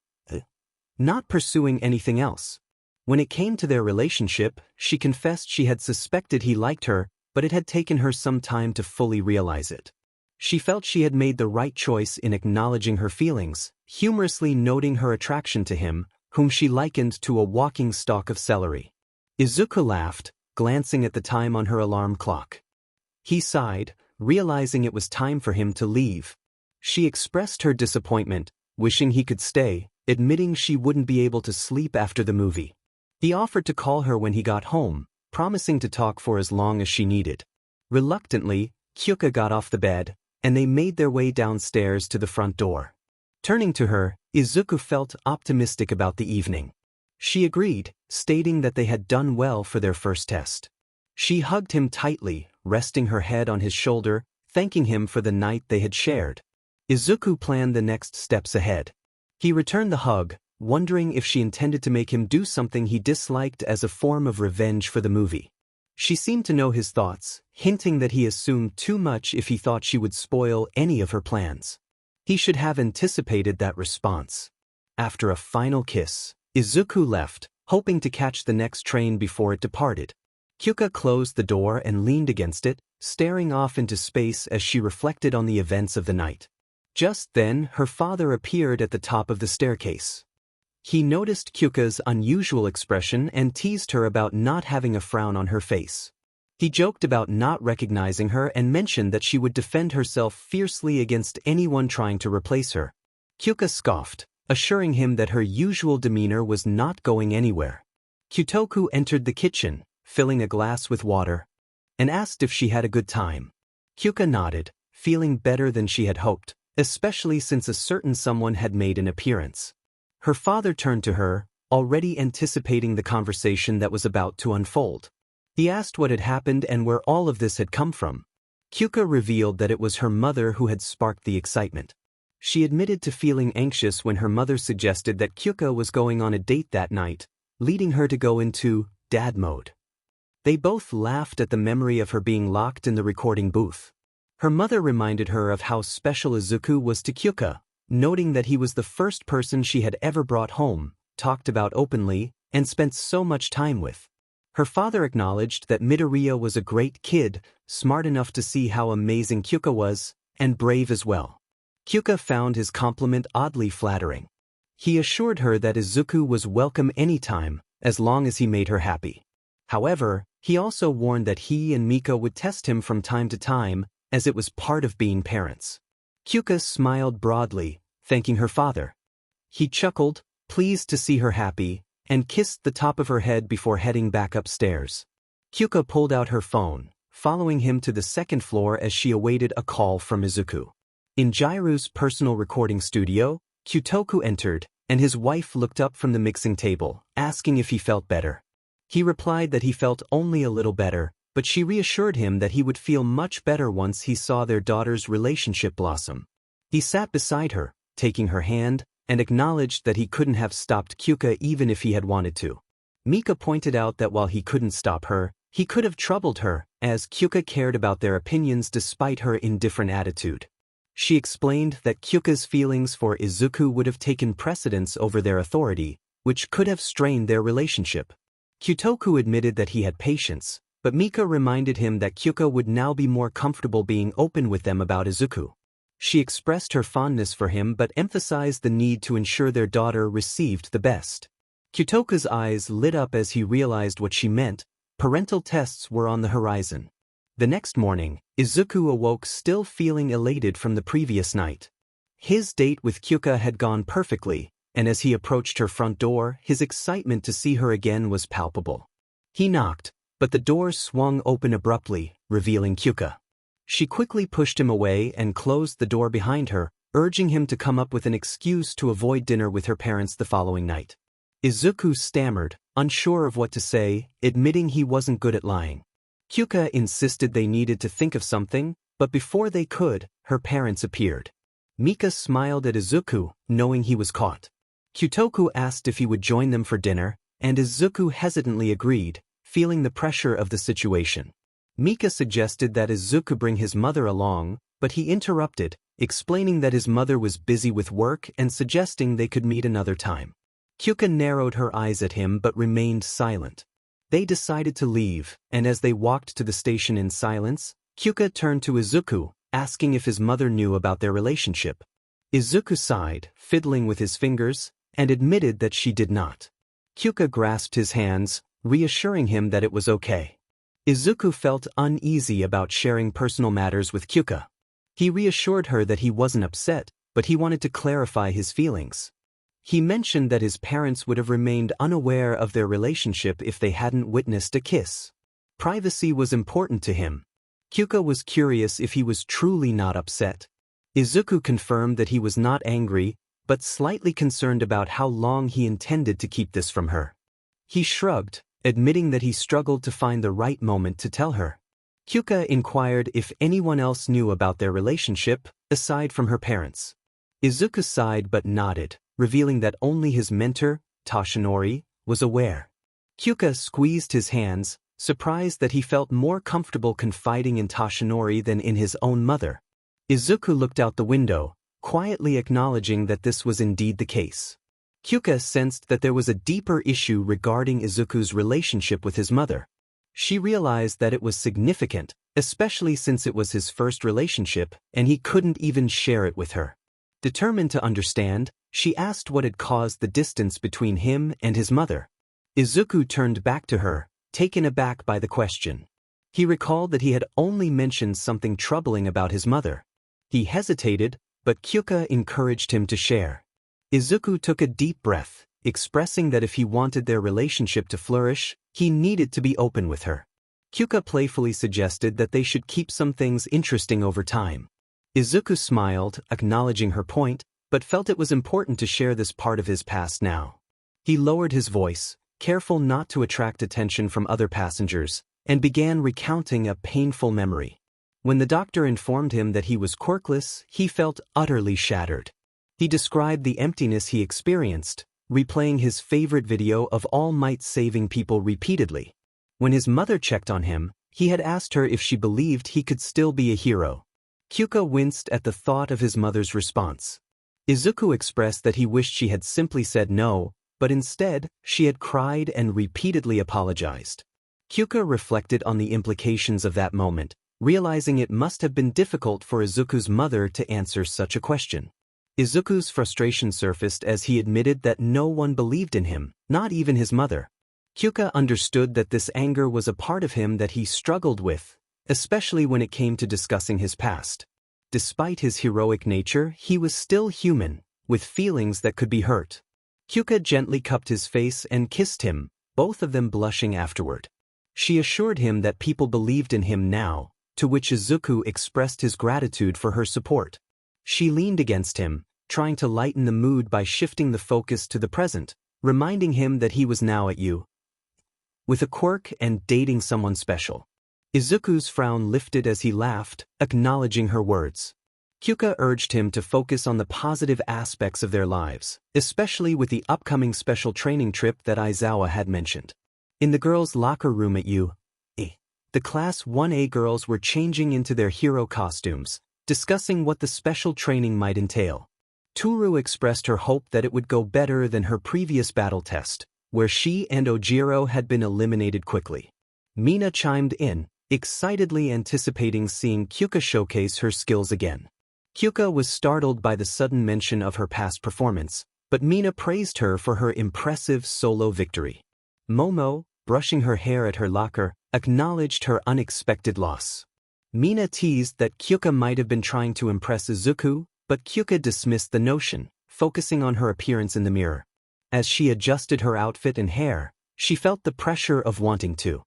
not pursuing anything else. When it came to their relationship, she confessed she had suspected he liked her, but it had taken her some time to fully realize it. She felt she had made the right choice in acknowledging her feelings, humorously noting her attraction to him, whom she likened to a walking stalk of celery. Izuku laughed, glancing at the time on her alarm clock. He sighed, realizing it was time for him to leave. She expressed her disappointment, wishing he could stay, admitting she wouldn't be able to sleep after the movie. He offered to call her when he got home, promising to talk for as long as she needed. Reluctantly, Kyouka got off the bed, and they made their way downstairs to the front door. Turning to her, Izuku felt optimistic about the evening. She agreed, stating that they had done well for their first test. She hugged him tightly, resting her head on his shoulder, thanking him for the night they had shared. Izuku planned the next steps ahead. He returned the hug, wondering if she intended to make him do something he disliked as a form of revenge for the movie. She seemed to know his thoughts, hinting that he assumed too much if he thought she would spoil any of her plans. He should have anticipated that response. After a final kiss, Izuku left, hoping to catch the next train before it departed. Kyouka closed the door and leaned against it, staring off into space as she reflected on the events of the night. Just then, her father appeared at the top of the staircase. He noticed Kyouka's unusual expression and teased her about not having a frown on her face. He joked about not recognizing her and mentioned that she would defend herself fiercely against anyone trying to replace her. Kyouka scoffed, assuring him that her usual demeanor was not going anywhere. Kyutoku entered the kitchen, filling a glass with water, and asked if she had a good time. Kyouka nodded, feeling better than she had hoped, especially since a certain someone had made an appearance. Her father turned to her, already anticipating the conversation that was about to unfold. He asked what had happened and where all of this had come from. Kyouka revealed that it was her mother who had sparked the excitement. She admitted to feeling anxious when her mother suggested that Kyouka was going on a date that night, leading her to go into dad mode. They both laughed at the memory of her being locked in the recording booth. Her mother reminded her of how special Izuku was to Kyouka, noting that he was the first person she had ever brought home, talked about openly, and spent so much time with. Her father acknowledged that Midoriya was a great kid, smart enough to see how amazing Kyouka was, and brave as well. Kyouka found his compliment oddly flattering. He assured her that Izuku was welcome anytime, as long as he made her happy. However, he also warned that he and Mika would test him from time to time, as it was part of being parents. Kyouka smiled broadly, thanking her father. He chuckled, pleased to see her happy, and kissed the top of her head before heading back upstairs. Kyouka pulled out her phone, following him to the second floor as she awaited a call from Izuku. In Jirou's personal recording studio, Kyutoku entered, and his wife looked up from the mixing table, asking if he felt better. He replied that he felt only a little better, but she reassured him that he would feel much better once he saw their daughter's relationship blossom. He sat beside her, taking her hand, and acknowledged that he couldn't have stopped Kyouka even if he had wanted to. Mika pointed out that while he couldn't stop her, he could have troubled her, as Kyouka cared about their opinions despite her indifferent attitude. She explained that Kyuka's feelings for Izuku would have taken precedence over their authority, which could have strained their relationship. Kyutoku admitted that he had patience, but Mika reminded him that Kyouka would now be more comfortable being open with them about Izuku. She expressed her fondness for him but emphasized the need to ensure their daughter received the best. Kyotoka's eyes lit up as he realized what she meant. Parental tests were on the horizon. The next morning, Izuku awoke still feeling elated from the previous night. His date with Kyouka had gone perfectly, and as he approached her front door, his excitement to see her again was palpable. He knocked, but the door swung open abruptly, revealing Kyouka. She quickly pushed him away and closed the door behind her, urging him to come up with an excuse to avoid dinner with her parents the following night. Izuku stammered, unsure of what to say, admitting he wasn't good at lying. Kyouka insisted they needed to think of something, but before they could, her parents appeared. Mika smiled at Izuku, knowing he was caught. Kyotoku asked if he would join them for dinner, and Izuku hesitantly agreed, feeling the pressure of the situation. Mika suggested that Izuku bring his mother along, but he interrupted, explaining that his mother was busy with work and suggesting they could meet another time. Kyouka narrowed her eyes at him but remained silent. They decided to leave, and as they walked to the station in silence, Kyouka turned to Izuku, asking if his mother knew about their relationship. Izuku sighed, fiddling with his fingers, and admitted that she did not. Kyouka grasped his hands, reassuring him that it was okay. Izuku felt uneasy about sharing personal matters with Kyouka. He reassured her that he wasn't upset, but he wanted to clarify his feelings. He mentioned that his parents would have remained unaware of their relationship if they hadn't witnessed a kiss. Privacy was important to him. Kyouka was curious if he was truly not upset. Izuku confirmed that he was not angry, but slightly concerned about how long he intended to keep this from her. He shrugged, admitting that he struggled to find the right moment to tell her. Kyouka inquired if anyone else knew about their relationship, aside from her parents. Izuku sighed but nodded, revealing that only his mentor, Toshinori, was aware. Kyouka squeezed his hands, surprised that he felt more comfortable confiding in Toshinori than in his own mother. Izuku looked out the window, quietly acknowledging that this was indeed the case. Kyouka sensed that there was a deeper issue regarding Izuku's relationship with his mother. She realized that it was significant, especially since it was his first relationship, and he couldn't even share it with her. Determined to understand, she asked what had caused the distance between him and his mother. Izuku turned back to her, taken aback by the question. He recalled that he had only mentioned something troubling about his mother. He hesitated, but Kyouka encouraged him to share. Izuku took a deep breath, expressing that if he wanted their relationship to flourish, he needed to be open with her. Kyouka playfully suggested that they should keep some things interesting over time. Izuku smiled, acknowledging her point, but felt it was important to share this part of his past now. He lowered his voice, careful not to attract attention from other passengers, and began recounting a painful memory. When the doctor informed him that he was quirkless, he felt utterly shattered. He described the emptiness he experienced, replaying his favorite video of All Might saving people repeatedly. When his mother checked on him, he had asked her if she believed he could still be a hero. Kyouka winced at the thought of his mother's response. Izuku expressed that he wished she had simply said no, but instead, she had cried and repeatedly apologized. Kyouka reflected on the implications of that moment, realizing it must have been difficult for Izuku's mother to answer such a question. Izuku's frustration surfaced as he admitted that no one believed in him, not even his mother. Kyouka understood that this anger was a part of him that he struggled with, especially when it came to discussing his past. Despite his heroic nature, he was still human, with feelings that could be hurt. Kyouka gently cupped his face and kissed him, both of them blushing afterward. She assured him that people believed in him now, to which Izuku expressed his gratitude for her support. She leaned against him, trying to lighten the mood by shifting the focus to the present, reminding him that he was now at you, with a quirk and dating someone special. Izuku's frown lifted as he laughed, acknowledging her words. Kyouka urged him to focus on the positive aspects of their lives, especially with the upcoming special training trip that Aizawa had mentioned. In the girls' locker room at 𝐸, the Class 1A girls were changing into their hero costumes, discussing what the special training might entail. Toru expressed her hope that it would go better than her previous battle test, where she and Ojiro had been eliminated quickly. Mina chimed in, excitedly anticipating seeing Kyouka showcase her skills again. Kyouka was startled by the sudden mention of her past performance, but Mina praised her for her impressive solo victory. Momo, brushing her hair at her locker, acknowledged her unexpected loss. Mina teased that Kyouka might have been trying to impress Izuku, but Kyouka dismissed the notion, focusing on her appearance in the mirror. As she adjusted her outfit and hair, she felt the pressure of wanting to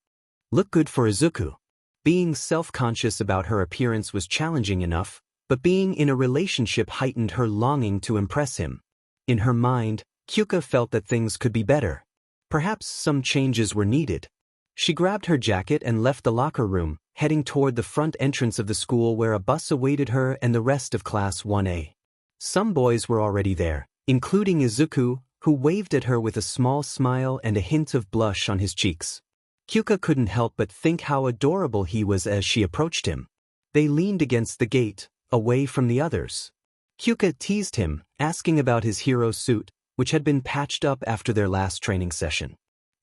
look good for Izuku. Being self-conscious about her appearance was challenging enough, but being in a relationship heightened her longing to impress him. In her mind, Kyouka felt that things could be better. Perhaps some changes were needed. She grabbed her jacket and left the locker room, heading toward the front entrance of the school where a bus awaited her and the rest of Class 1A. Some boys were already there, including Izuku, who waved at her with a small smile and a hint of blush on his cheeks. Kyouka couldn't help but think how adorable he was as she approached him. They leaned against the gate, away from the others. Kyouka teased him, asking about his hero suit, which had been patched up after their last training session.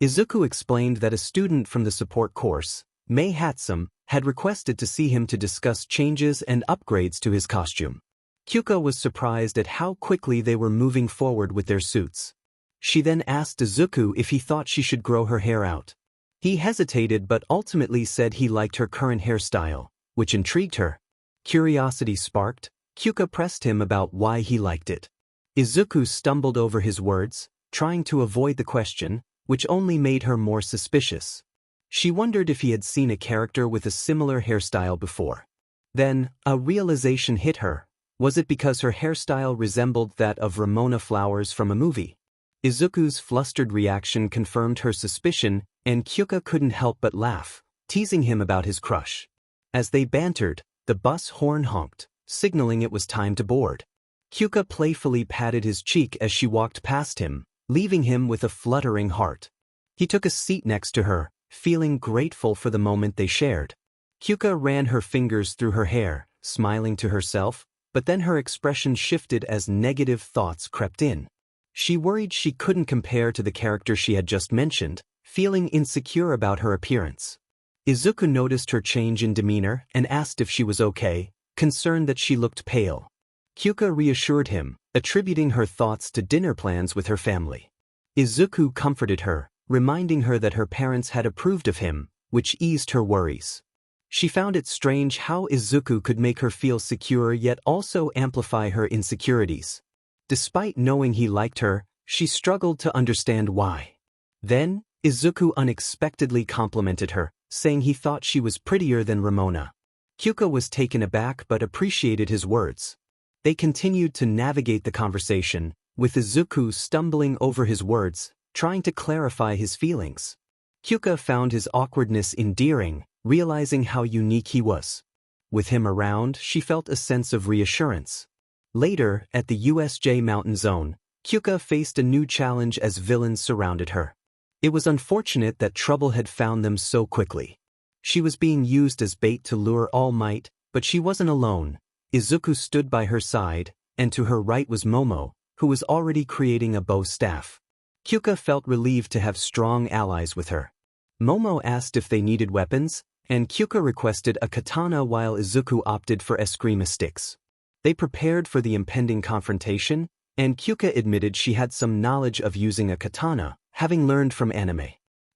Izuku explained that a student from the support course, 𝗵𝗃𝗧𝗵𝗲, had requested to see him to discuss changes and upgrades to his costume. Kyouka was surprised at how quickly they were moving forward with their suits. She then asked Izuku if he thought she should grow her hair out. He hesitated but ultimately said he liked her current hairstyle, which intrigued her. Curiosity sparked, Kyouka pressed him about why he liked it. Izuku stumbled over his words, trying to avoid the question, which only made her more suspicious. She wondered if he had seen a character with a similar hairstyle before. Then, a realization hit her. Was it because her hairstyle resembled that of Ramona Flowers from a movie? Izuku's flustered reaction confirmed her suspicion, and Kyouka couldn't help but laugh, teasing him about his crush. As they bantered, the bus horn honked, signaling it was time to board. Kyouka playfully patted his cheek as she walked past him, leaving him with a fluttering heart. He took a seat next to her, feeling grateful for the moment they shared. Kyouka ran her fingers through her hair, smiling to herself, but then her expression shifted as negative thoughts crept in. She worried she couldn't compare to the character she had just mentioned, feeling insecure about her appearance. Izuku noticed her change in demeanor and asked if she was okay, concerned that she looked pale. Kyouka reassured him, attributing her thoughts to dinner plans with her family. Izuku comforted her, reminding her that her parents had approved of him, which eased her worries. She found it strange how Izuku could make her feel secure yet also amplify her insecurities. Despite knowing he liked her, she struggled to understand why. Then, Izuku unexpectedly complimented her, saying he thought she was prettier than Ramona. Kyouka was taken aback but appreciated his words. They continued to navigate the conversation, with Izuku stumbling over his words, trying to clarify his feelings. Kyouka found his awkwardness endearing, realizing how unique he was. With him around, she felt a sense of reassurance. Later, at the USJ Mountain Zone, Kyouka faced a new challenge as villains surrounded her. It was unfortunate that trouble had found them so quickly. She was being used as bait to lure All Might, but she wasn't alone. Izuku stood by her side, and to her right was Momo, who was already creating a bow staff. Kyouka felt relieved to have strong allies with her. Momo asked if they needed weapons, and Kyouka requested a katana while Izuku opted for eskrima sticks. They prepared for the impending confrontation, and Kyouka admitted she had some knowledge of using a katana, having learned from anime.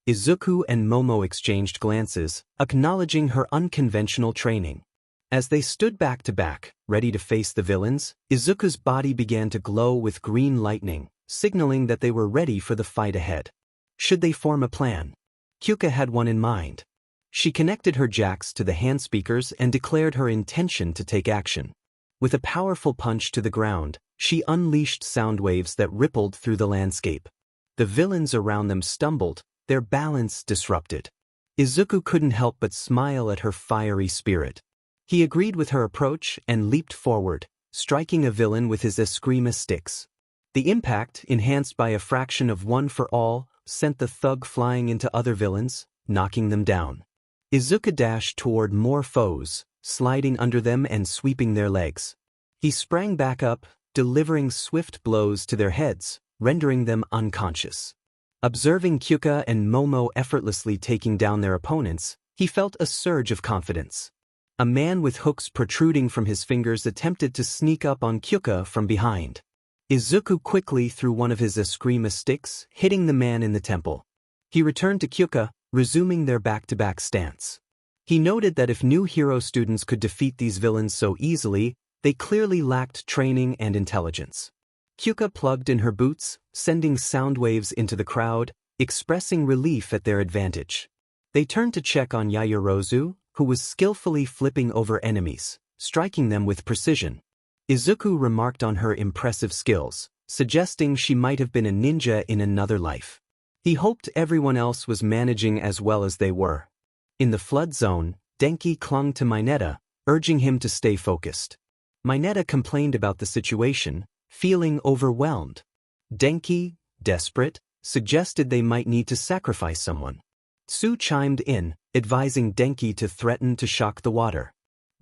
Izuku and Momo exchanged glances, acknowledging her unconventional training. As they stood back to back, ready to face the villains, Izuku's body began to glow with green lightning, signaling that they were ready for the fight ahead. Should they form a plan? Kyouka had one in mind. She connected her jacks to the hand speakers and declared her intention to take action. With a powerful punch to the ground, she unleashed sound waves that rippled through the landscape. The villains around them stumbled, their balance disrupted. Izuku couldn't help but smile at her fiery spirit. He agreed with her approach and leaped forward, striking a villain with his eskrima sticks. The impact, enhanced by a fraction of one for all, sent the thug flying into other villains, knocking them down. Izuku dashed toward more foes, sliding under them and sweeping their legs. He sprang back up, delivering swift blows to their heads, rendering them unconscious. Observing Kyouka and Momo effortlessly taking down their opponents, he felt a surge of confidence. A man with hooks protruding from his fingers attempted to sneak up on Kyouka from behind. Izuku quickly threw one of his 𝗧𝗵𝗲 sticks, hitting the man in the temple. He returned to Kyouka, resuming their back-to-back stance. He noted that if new hero students could defeat these villains so easily, they clearly lacked training and intelligence. Kyouka plugged in her boots, sending sound waves into the crowd, expressing relief at their advantage. They turned to check on Yaoyorozu, who was skillfully flipping over enemies, striking them with precision. Izuku remarked on her impressive skills, suggesting she might have been a ninja in another life. He hoped everyone else was managing as well as they were. In the flood zone, Denki clung to Mineta, urging him to stay focused. Mineta complained about the situation, feeling overwhelmed. Denki, desperate, suggested they might need to sacrifice someone. Tsu chimed in, advising Denki to threaten to shock the water.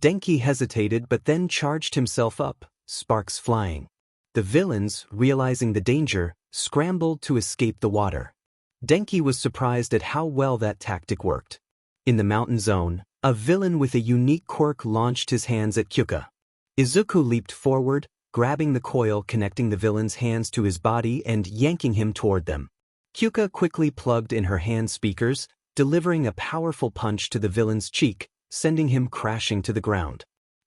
Denki hesitated but then charged himself up, sparks flying. The villains, realizing the danger, scrambled to escape the water. Denki was surprised at how well that tactic worked. In the mountain zone, a villain with a unique quirk launched his hands at Kyouka. Izuku leaped forward, grabbing the coil connecting the villain's hands to his body and yanking him toward them. Kyouka quickly plugged in her hand speakers, delivering a powerful punch to the villain's cheek, sending him crashing to the ground.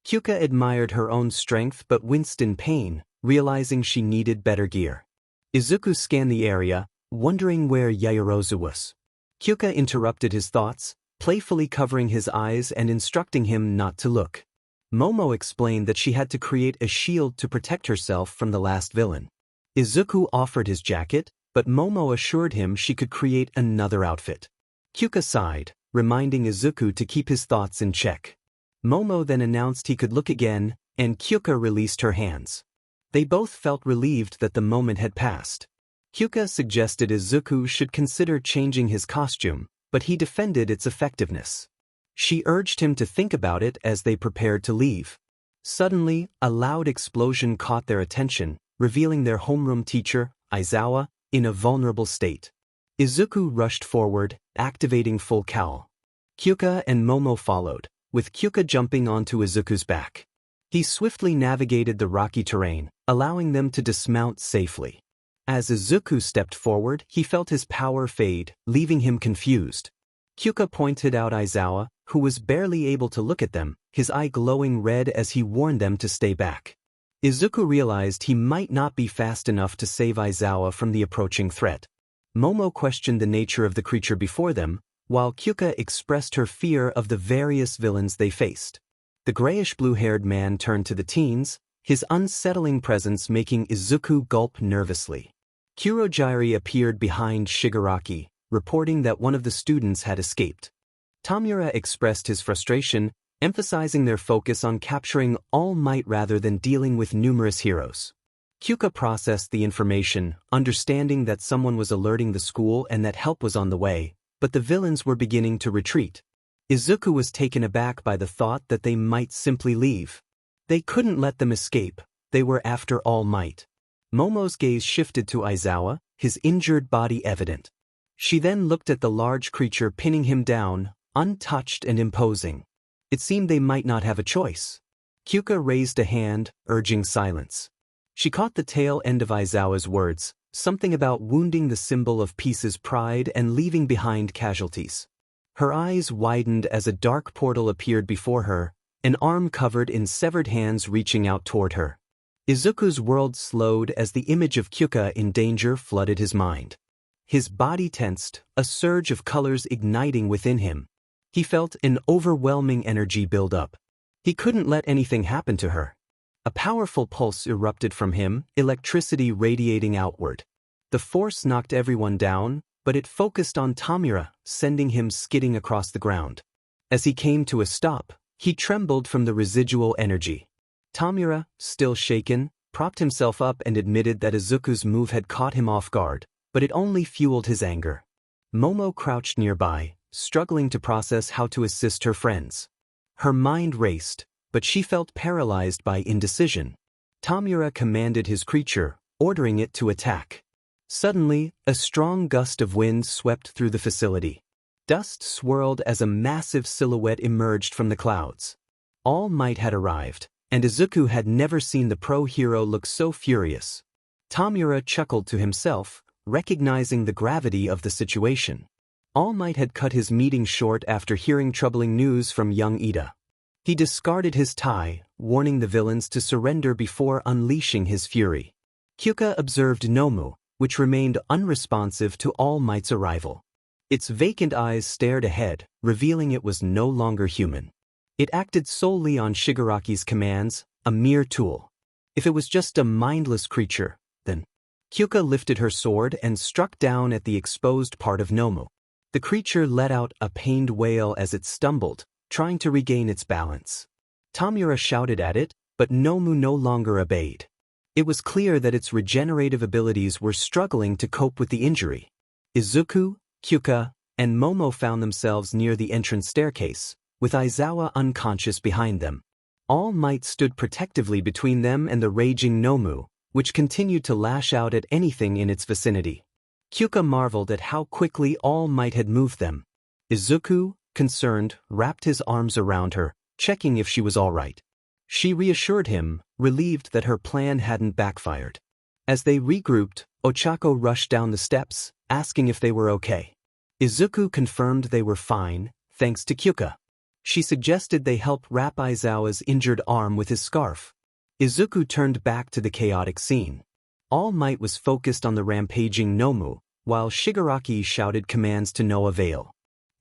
Kyouka admired her own strength but winced in pain, realizing she needed better gear. Izuku scanned the area, wondering where Yaoyorozu was. Kyouka interrupted his thoughts, playfully covering his eyes and instructing him not to look. Momo explained that she had to create a shield to protect herself from the last villain. Izuku offered his jacket, but Momo assured him she could create another outfit. Kyouka sighed, reminding Izuku to keep his thoughts in check. Momo then announced he could look again, and Kyouka released her hands. They both felt relieved that the moment had passed. Kyouka suggested Izuku should consider changing his costume, but he defended its effectiveness. She urged him to think about it as they prepared to leave. Suddenly, a loud explosion caught their attention, revealing their homeroom teacher, Aizawa, in a vulnerable state. Izuku rushed forward, activating full cowl. Kyouka and Momo followed, with Kyouka jumping onto Izuku's back. He swiftly navigated the rocky terrain, allowing them to dismount safely. As Izuku stepped forward, he felt his power fade, leaving him confused. Kyouka pointed out Aizawa, who was barely able to look at them, his eye glowing red as he warned them to stay back. Izuku realized he might not be fast enough to save Aizawa from the approaching threat. Momo questioned the nature of the creature before them, while Kyouka expressed her fear of the various villains they faced. The grayish-blue-haired man turned to the teens, his unsettling presence making Izuku gulp nervously. Kurogiri appeared behind Shigaraki, reporting that one of the students had escaped. Tamura expressed his frustration, emphasizing their focus on capturing All Might rather than dealing with numerous heroes. Kyouka processed the information, understanding that someone was alerting the school and that help was on the way, but the villains were beginning to retreat. Izuku was taken aback by the thought that they might simply leave. They couldn't let them escape, they were after All Might. Momo's gaze shifted to Aizawa, his injured body evident. She then looked at the large creature pinning him down, untouched and imposing. It seemed they might not have a choice. Kyouka raised a hand, urging silence. She caught the tail end of Aizawa's words, something about wounding the symbol of peace's pride and leaving behind casualties. Her eyes widened as a dark portal appeared before her, an arm covered in severed hands reaching out toward her. Izuku's world slowed as the image of Kyouka in danger flooded his mind. His body tensed, a surge of colors igniting within him. He felt an overwhelming energy build up. He couldn't let anything happen to her. A powerful pulse erupted from him, electricity radiating outward. The force knocked everyone down, but it focused on Tamura, sending him skidding across the ground. As he came to a stop, he trembled from the residual energy. Tamura, still shaken, propped himself up and admitted that Izuku's move had caught him off guard, but it only fueled his anger. Momo crouched nearby, struggling to process how to assist her friends. Her mind raced, but she felt paralyzed by indecision. Tamura commanded his creature, ordering it to attack. Suddenly, a strong gust of wind swept through the facility. Dust swirled as a massive silhouette emerged from the clouds. All Might had arrived, and Izuku had never seen the pro-hero look so furious. 𝗵𝗲𝗄 chuckled to himself, recognizing the gravity of the situation. All Might had cut his meeting short after hearing troubling news from young Ida. He discarded his tie, warning the villains to surrender before unleashing his fury. Kyouka observed Nomu, which remained unresponsive to All Might's arrival. Its vacant eyes stared ahead, revealing it was no longer human. It acted solely on Shigaraki's commands, a mere tool. If it was just a mindless creature, then... Kyouka lifted her sword and struck down at the exposed part of Nomu. The creature let out a pained wail as it stumbled, trying to regain its balance. 𝗵𝗲𝗄 shouted at it, but Nomu no longer obeyed. It was clear that its regenerative abilities were struggling to cope with the injury. Izuku, Kyouka, and Momo found themselves near the entrance staircase, with Aizawa unconscious behind them. All Might stood protectively between them and the raging Nomu, which continued to lash out at anything in its vicinity. Kyouka marveled at how quickly All Might had moved them. Izuku, concerned, wrapped his arms around her, checking if she was all right. She reassured him, relieved that her plan hadn't backfired. As they regrouped, Ochako rushed down the steps, asking if they were okay. Izuku confirmed they were fine, thanks to Kyouka. She suggested they help wrap Aizawa's injured arm with his scarf. Izuku turned back to the chaotic scene. All Might was focused on the rampaging Nomu, while Shigaraki shouted commands to no avail.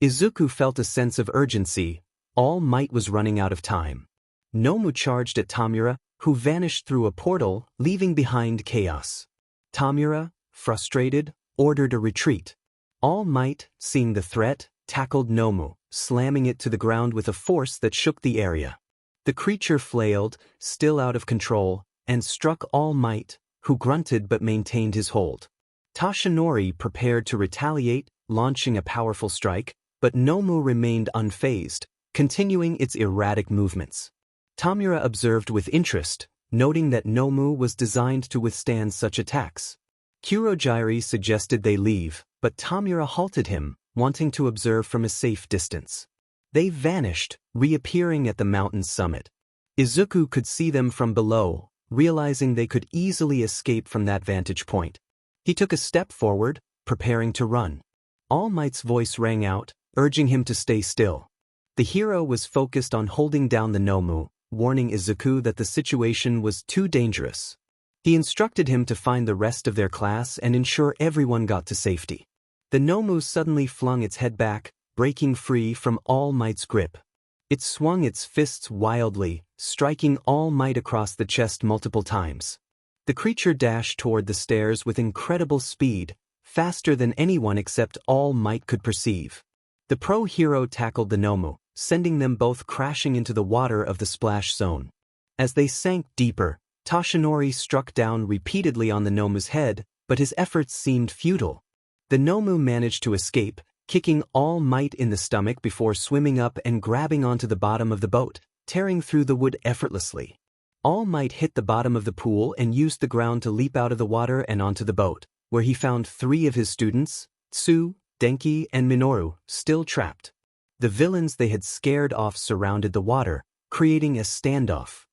Izuku felt a sense of urgency. All Might was running out of time. Nomu charged at 𝗵𝗲𝗄, who vanished through a portal, leaving behind chaos. 𝗵𝗲𝗄, frustrated, ordered a retreat. All Might, seeing the threat, tackled Nomu, slamming it to the ground with a force that shook the area. The creature flailed, still out of control, and struck All Might, who grunted but maintained his hold. Toshinori prepared to retaliate, launching a powerful strike, but Nomu remained unfazed, continuing its erratic movements. 𝗵𝗲𝗄 observed with interest, noting that Nomu was designed to withstand such attacks. Kurogiri suggested they leave, but 𝗵𝗲𝗄 halted him, wanting to observe from a safe distance. They vanished, reappearing at the mountain's summit. Izuku could see them from below, realizing they could easily escape from that vantage point. He took a step forward, preparing to run. All Might's voice rang out, urging him to stay still. The hero was focused on holding down the Nomu, warning Izuku that the situation was too dangerous. He instructed him to find the rest of their class and ensure everyone got to safety. The Nomu suddenly flung its head back, breaking free from All Might's grip. It swung its fists wildly, striking All Might across the chest multiple times. The creature dashed toward the stairs with incredible speed, faster than anyone except All Might could perceive. The pro hero tackled the Nomu, sending them both crashing into the water of the splash zone. As they sank deeper, Toshinori struck down repeatedly on the Nomu's head, but his efforts seemed futile. The Nomu managed to escape, kicking All Might in the stomach before swimming up and grabbing onto the bottom of the boat, tearing through the wood effortlessly. All Might hit the bottom of the pool and used the ground to leap out of the water and onto the boat, where he found 3 of his students, Tsu, Denki, and Minoru, still trapped. The villains they had scared off surrounded the water, creating a standoff.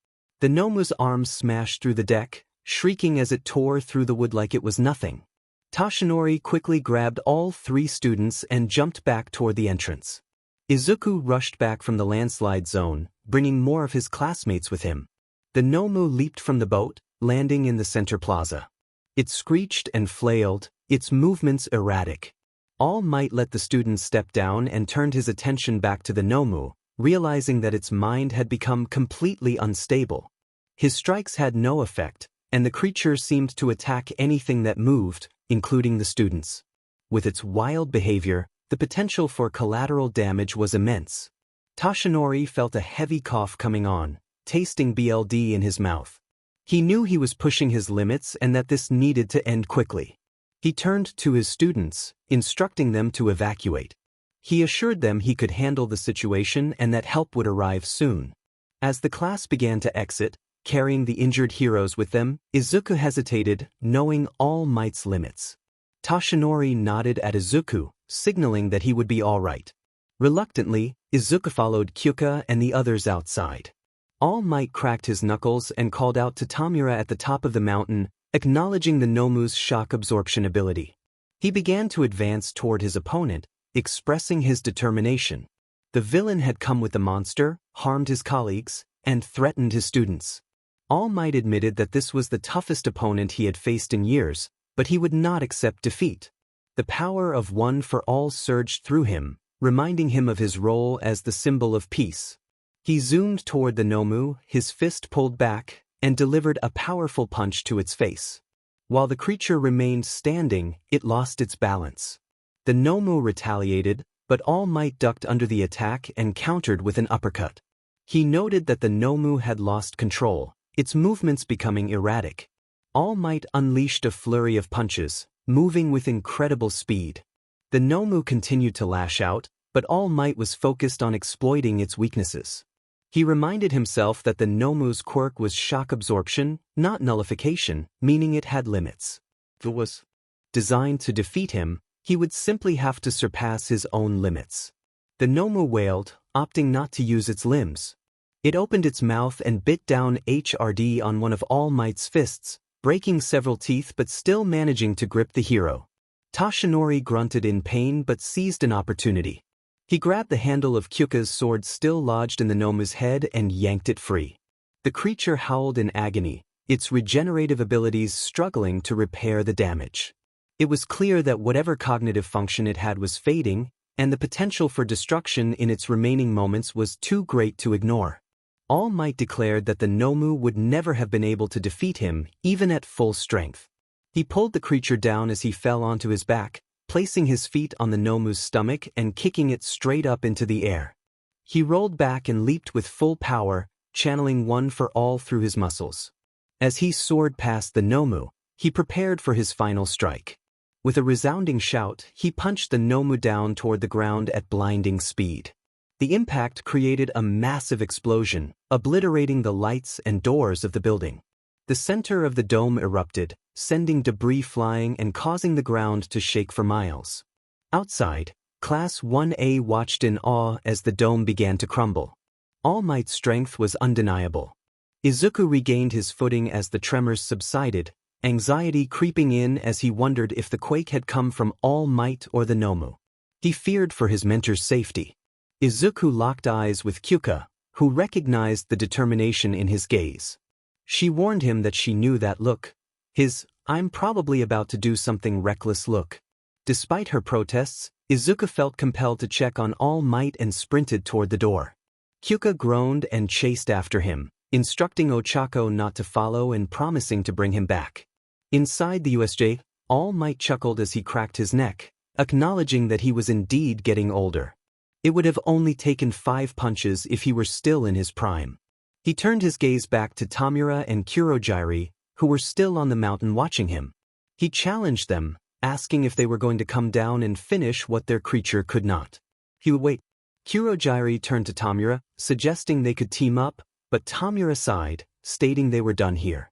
The Nomu's arms smashed through the deck, shrieking as it tore through the wood like it was nothing. Toshinori quickly grabbed all 3 students and jumped back toward the entrance. Izuku rushed back from the landslide zone, bringing more of his classmates with him. The Nomu leaped from the boat, landing in the center plaza. It screeched and flailed, its movements erratic. All Might let the students step down and turned his attention back to the Nomu, realizing that its mind had become completely unstable. His strikes had no effect, and the creature seemed to attack anything that moved, including the students. With its wild behavior, the potential for collateral damage was immense. Toshinori felt a heavy cough coming on, tasting BLD in his mouth. He knew he was pushing his limits and that this needed to end quickly. He turned to his students, instructing them to evacuate. He assured them he could handle the situation and that help would arrive soon. As the class began to exit, carrying the injured heroes with them, Izuku hesitated, knowing All Might's limits. Toshinori nodded at Izuku, signaling that he would be all right. Reluctantly, Izuku followed Kyouka and the others outside. All Might cracked his knuckles and called out to 𝗓𝗵𝗲 at the top of the mountain, acknowledging the Nomu's shock absorption ability. He began to advance toward his opponent, expressing his determination. The villain had come with the monster, harmed his colleagues, and threatened his students. All Might admitted that this was the toughest opponent he had faced in years, but he would not accept defeat. The power of one for all surged through him, reminding him of his role as the symbol of peace. He zoomed toward the Nomu, his fist pulled back, and delivered a powerful punch to its face. While the creature remained standing, it lost its balance. The Nomu retaliated, but All Might ducked under the attack and countered with an uppercut. He noted that the Nomu had lost control, its movements becoming erratic. All Might unleashed a flurry of punches, moving with incredible speed. The Nomu continued to lash out, but All Might was focused on exploiting its weaknesses. He reminded himself that the Nomu's quirk was shock absorption, not nullification, meaning it had limits. If it was designed to defeat him, he would simply have to surpass his own limits. The Nomu wailed, opting not to use its limbs. It opened its mouth and bit down 𝐻RD on one of All Might's fists, breaking several teeth but still managing to grip the hero. Toshinori grunted in pain but seized an opportunity. He grabbed the handle of Kyouka's sword still lodged in the Nomu's head and yanked it free. The creature howled in agony, its regenerative abilities struggling to repair the damage. It was clear that whatever cognitive function it had was fading, and the potential for destruction in its remaining moments was too great to ignore. All Might declared that the Nomu would never have been able to defeat him, even at full strength. He pulled the creature down as he fell onto his back, placing his feet on the Nomu's stomach and kicking it straight up into the air. He rolled back and leaped with full power, channeling one for all through his muscles. As he soared past the Nomu, he prepared for his final strike. With a resounding shout, he punched the Nomu down toward the ground at blinding speed. The impact created a massive explosion, obliterating the lights and doors of the building. The center of the dome erupted, sending debris flying and causing the ground to shake for miles. Outside, Class 1A watched in awe as the dome began to crumble. All Might's strength was undeniable. Izuku regained his footing as the tremors subsided, anxiety creeping in as he wondered if the quake had come from All Might or the Nomu. He feared for his mentor's safety. Izuku locked eyes with Kyouka, who recognized the determination in his gaze. She warned him that she knew that look. His, "I'm probably about to do something reckless" look. Despite her protests, Izuku felt compelled to check on All Might and sprinted toward the door. Kyouka groaned and chased after him, instructing Ochako not to follow and promising to bring him back. Inside the USJ, All Might chuckled as he cracked his neck, acknowledging that he was indeed getting older. It would have only taken 5 punches if he were still in his prime. He turned his gaze back to 𝗓𝗵𝗲 and Kurojirai, who were still on the mountain watching him. He challenged them, asking if they were going to come down and finish what their creature could not. He would wait. Kurojirai turned to 𝗓𝗵𝗲, suggesting they could team up, but 𝗓𝗵𝗲 sighed, stating they were done here.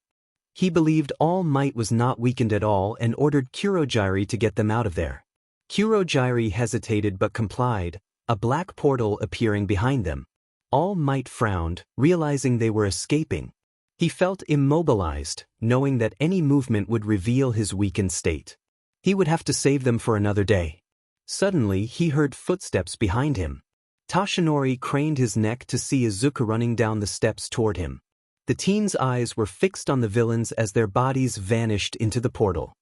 He believed All Might was not weakened at all and ordered Kurojirai to get them out of there. Kurojirai hesitated but complied, a black portal appearing behind them. All Might frowned, realizing they were escaping. He felt immobilized, knowing that any movement would reveal his weakened state. He would have to save them for another day. Suddenly, he heard footsteps behind him. Toshinori craned his neck to see Izuku running down the steps toward him. The teen's eyes were fixed on the villains as their bodies vanished into the portal.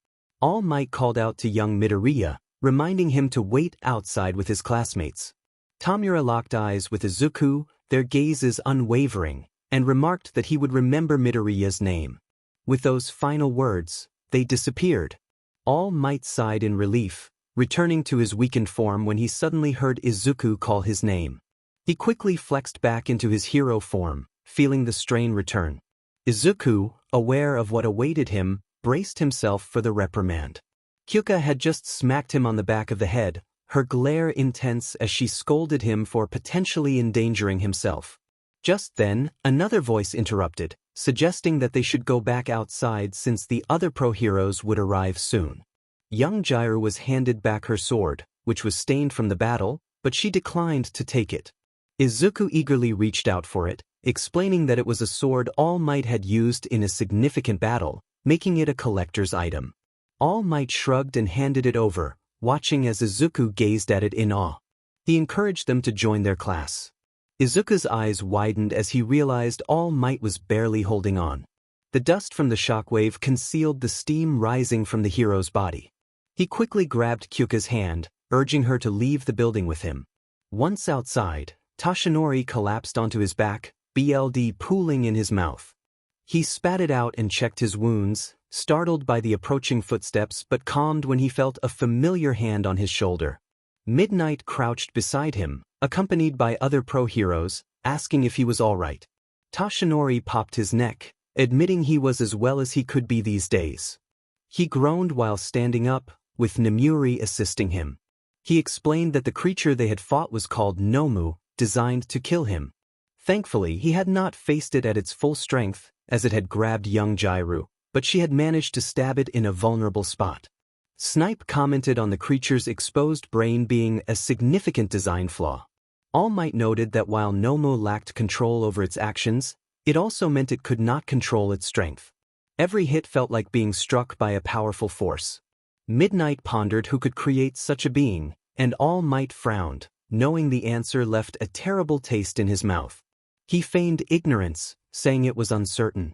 All Might called out to young Midoriya, reminding him to wait outside with his classmates. 𝗓𝗵𝗲 locked eyes with Izuku, their gazes unwavering, and remarked that he would remember Midoriya's name. With those final words, they disappeared. All Might sighed in relief, returning to his weakened form when he suddenly heard Izuku call his name. He quickly flexed back into his hero form, feeling the strain return. Izuku, aware of what awaited him, braced himself for the reprimand. Kyouka had just smacked him on the back of the head, her glare intense as she scolded him for potentially endangering himself. Just then, another voice interrupted, suggesting that they should go back outside since the other pro-heroes would arrive soon. Young Jirou was handed back her sword, which was stained from the battle, but she declined to take it. Izuku eagerly reached out for it, explaining that it was a sword All Might had used in a significant battle, making it a collector's item. All Might shrugged and handed it over, watching as Izuku gazed at it in awe. He encouraged them to join their class. Izuku's eyes widened as he realized All Might was barely holding on. The dust from the shockwave concealed the steam rising from the hero's body. He quickly grabbed Kyouka's hand, urging her to leave the building with him. Once outside, Toshinori collapsed onto his back, blood pooling in his mouth. He spat it out and checked his wounds, startled by the approaching footsteps but calmed when he felt a familiar hand on his shoulder. Midnight crouched beside him, accompanied by other pro-heroes, asking if he was all right. Toshinori popped his neck, admitting he was as well as he could be these days. He groaned while standing up, with Nemuri assisting him. He explained that the creature they had fought was called Nomu, designed to kill him. Thankfully, he had not faced it at its full strength, as it had grabbed young Jirou, but she had managed to stab it in a vulnerable spot. Snipe commented on the creature's exposed brain being a significant design flaw. All Might noted that while Nomu lacked control over its actions, it also meant it could not control its strength. Every hit felt like being struck by a powerful force. Midnight pondered who could create such a being, and All Might frowned, knowing the answer left a terrible taste in his mouth. He feigned ignorance, saying it was uncertain.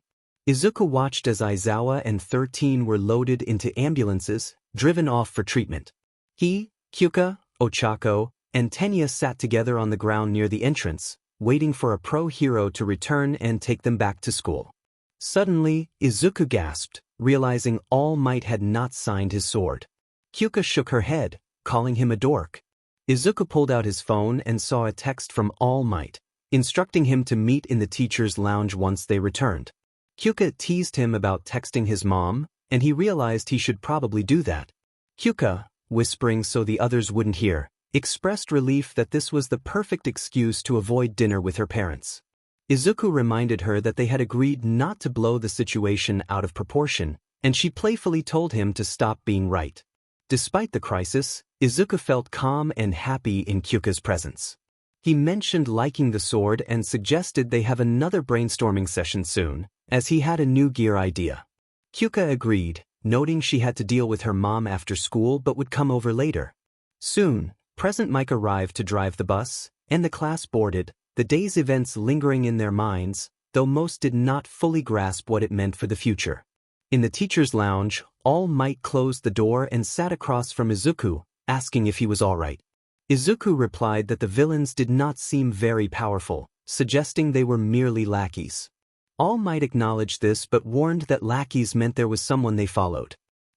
Izuku watched as Aizawa and 13 were loaded into ambulances, driven off for treatment. He, Kyouka, Ochako, and Tenya sat together on the ground near the entrance, waiting for a pro-hero to return and take them back to school. Suddenly, Izuku gasped, realizing All Might had not signed his sword. Kyouka shook her head, calling him a dork. Izuku pulled out his phone and saw a text from All Might, instructing him to meet in the teacher's lounge once they returned. Kyouka teased him about texting his mom, and he realized he should probably do that. Kyouka, whispering so the others wouldn't hear, expressed relief that this was the perfect excuse to avoid dinner with her parents. Izuku reminded her that they had agreed not to blow the situation out of proportion, and she playfully told him to stop being right. Despite the crisis, Izuku felt calm and happy in Kyouka's presence. He mentioned liking the sword and suggested they have another brainstorming session soon, as he had a new gear idea. Kyouka agreed, noting she had to deal with her mom after school but would come over later. Soon, Present Mike arrived to drive the bus, and the class boarded, the day's events lingering in their minds, though most did not fully grasp what it meant for the future. In the teacher's lounge, All Might closed the door and sat across from Izuku, asking if he was all right. Izuku replied that the villains did not seem very powerful, suggesting they were merely lackeys. All Might acknowledged this but warned that lackeys meant there was someone they followed.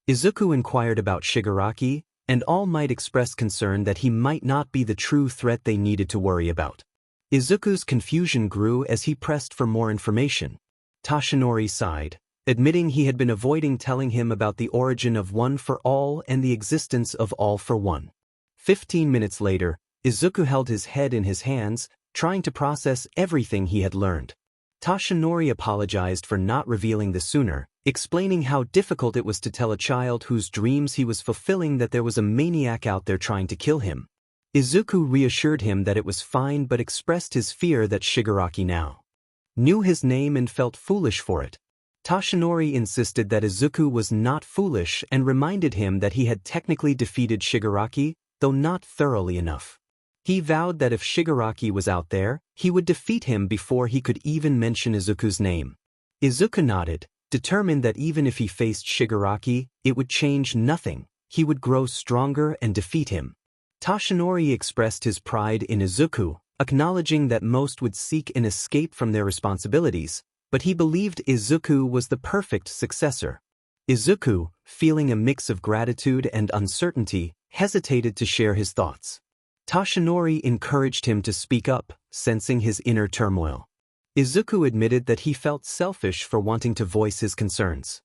Izuku inquired about Shigaraki, and All Might expressed concern that he might not be the true threat they needed to worry about. Izuku's confusion grew as he pressed for more information. Toshinori sighed, admitting he had been avoiding telling him about the origin of One for All and the existence of All for One. 15 minutes later, Izuku held his head in his hands, trying to process everything he had learned. Toshinori apologized for not revealing this sooner, explaining how difficult it was to tell a child whose dreams he was fulfilling that there was a maniac out there trying to kill him. Izuku reassured him that it was fine but expressed his fear that Shigaraki now knew his name and felt foolish for it. Toshinori insisted that Izuku was not foolish and reminded him that he had technically defeated Shigaraki, though not thoroughly enough. He vowed that if Shigaraki was out there, he would defeat him before he could even mention Izuku's name. Izuku nodded, determined that even if he faced Shigaraki, it would change nothing, he would grow stronger and defeat him. Toshinori expressed his pride in Izuku, acknowledging that most would seek an escape from their responsibilities, but he believed Izuku was the perfect successor. Izuku, feeling a mix of gratitude and uncertainty, hesitated to share his thoughts. Toshinori encouraged him to speak up, sensing his inner turmoil. Izuku admitted that he felt selfish for wanting to voice his concerns.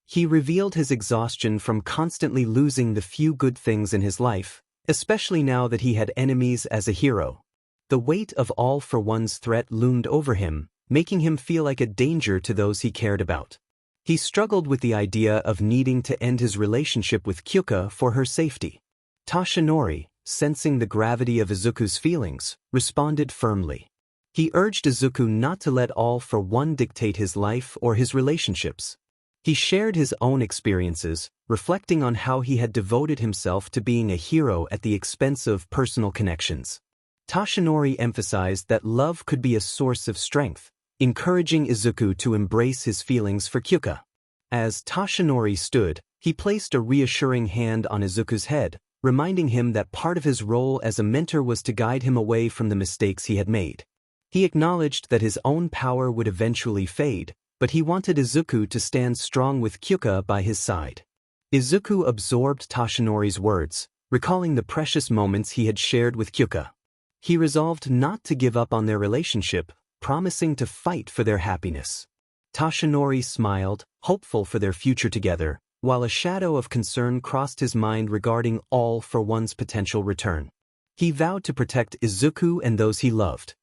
He revealed his exhaustion from constantly losing the few good things in his life, especially now that he had enemies as a hero. The weight of All for One's threat loomed over him, making him feel like a danger to those he cared about. He struggled with the idea of needing to end his relationship with Kyouka for her safety. Toshinori, sensing the gravity of Izuku's feelings, responded firmly. He urged Izuku not to let 𝗓𝗏 dictate his life or his relationships. He shared his own experiences, reflecting on how he had devoted himself to being a hero at the expense of personal connections. Tashinori emphasized that love could be a source of strength, encouraging Izuku to embrace his feelings for Kyouka. As Tashinori stood, he placed a reassuring hand on Izuku's head, reminding him that part of his role as a mentor was to guide him away from the mistakes he had made. He acknowledged that his own power would eventually fade, but he wanted Izuku to stand strong with Kyouka by his side. Izuku absorbed Tashinori's words, recalling the precious moments he had shared with Kyouka. He resolved not to give up on their relationship, promising to fight for their happiness. Tashinori smiled, hopeful for their future together, while a shadow of concern crossed his mind regarding 𝗓𝗏's potential return. He vowed to protect Izuku and those he loved.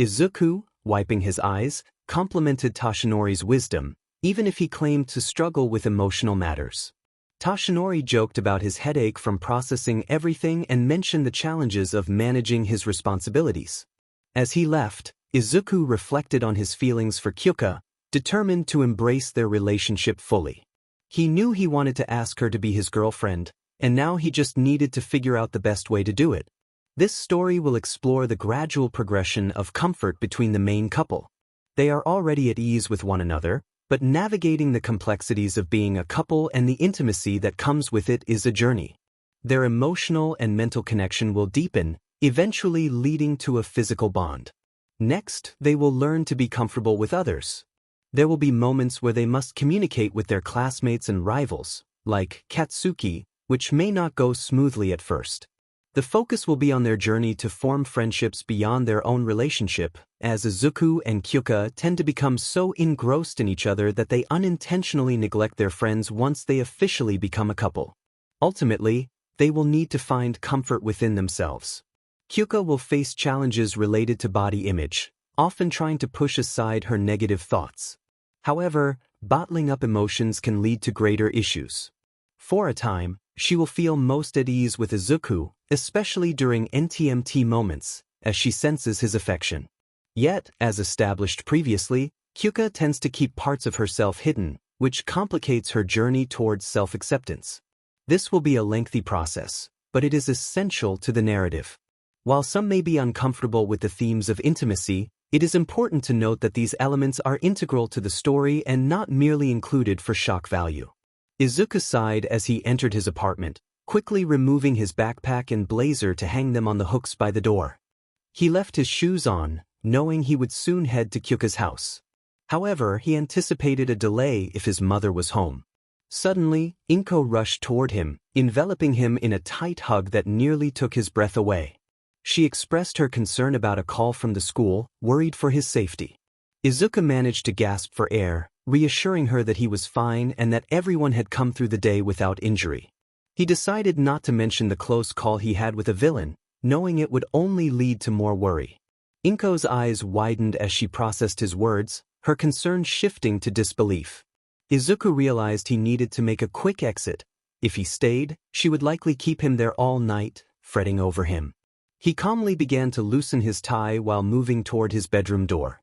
Izuku, wiping his eyes, complimented Tashinori's wisdom, even if he claimed to struggle with emotional matters. Tashinori joked about his headache from processing everything and mentioned the challenges of managing his responsibilities. As he left, Izuku reflected on his feelings for Kyouka, determined to embrace their relationship fully. He knew he wanted to ask her to be his girlfriend, and now he just needed to figure out the best way to do it. This story will explore the gradual progression of comfort between the main couple. They are already at ease with one another, but navigating the complexities of being a couple and the intimacy that comes with it is a journey. Their emotional and mental connection will deepen, eventually leading to a physical bond. Next, they will learn to be comfortable with others. There will be moments where they must communicate with their classmates and rivals, like Katsuki, which may not go smoothly at first. The focus will be on their journey to form friendships beyond their own relationship, as Izuku and Kyouka tend to become so engrossed in each other that they unintentionally neglect their friends once they officially become a couple. Ultimately, they will need to find comfort within themselves. Kyouka will face challenges related to body image, often trying to push aside her negative thoughts. However, bottling up emotions can lead to greater issues. For a time, she will feel most at ease with Izuku, especially during NTMT moments, as she senses his affection. Yet, as established previously, Kyouka tends to keep parts of herself hidden, which complicates her journey towards self-acceptance. This will be a lengthy process, but it is essential to the narrative. While some may be uncomfortable with the themes of intimacy, it is important to note that these elements are integral to the story and not merely included for shock value. Izuku sighed as he entered his apartment, quickly removing his backpack and blazer to hang them on the hooks by the door. He left his shoes on, knowing he would soon head to Kyouka's house. However, he anticipated a delay if his mother was home. Suddenly, 𝗏𝗏 rushed toward him, enveloping him in a tight hug that nearly took his breath away. She expressed her concern about a call from the school, worried for his safety. Izuku managed to gasp for air, reassuring her that he was fine and that everyone had come through the day without injury. He decided not to mention the close call he had with a villain, knowing it would only lead to more worry. 𝗏𝗏's eyes widened as she processed his words, her concern shifting to disbelief. Izuku realized he needed to make a quick exit. If he stayed, she would likely keep him there all night, fretting over him. He calmly began to loosen his tie while moving toward his bedroom door.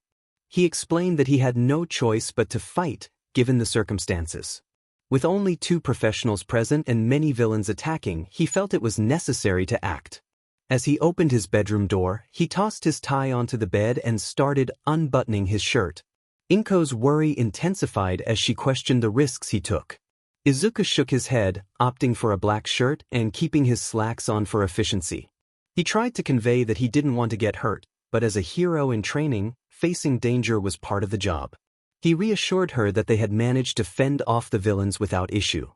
He explained that he had no choice but to fight, given the circumstances. With only 2 professionals present and many villains attacking, he felt it was necessary to act. As he opened his bedroom door, he tossed his tie onto the bed and started unbuttoning his shirt. 𝗏𝗏's worry intensified as she questioned the risks he took. Izuku shook his head, opting for a black shirt and keeping his slacks on for efficiency. He tried to convey that he didn't want to get hurt, but as a hero in training, facing danger was part of the job. He reassured her that they had managed to fend off the villains without issue.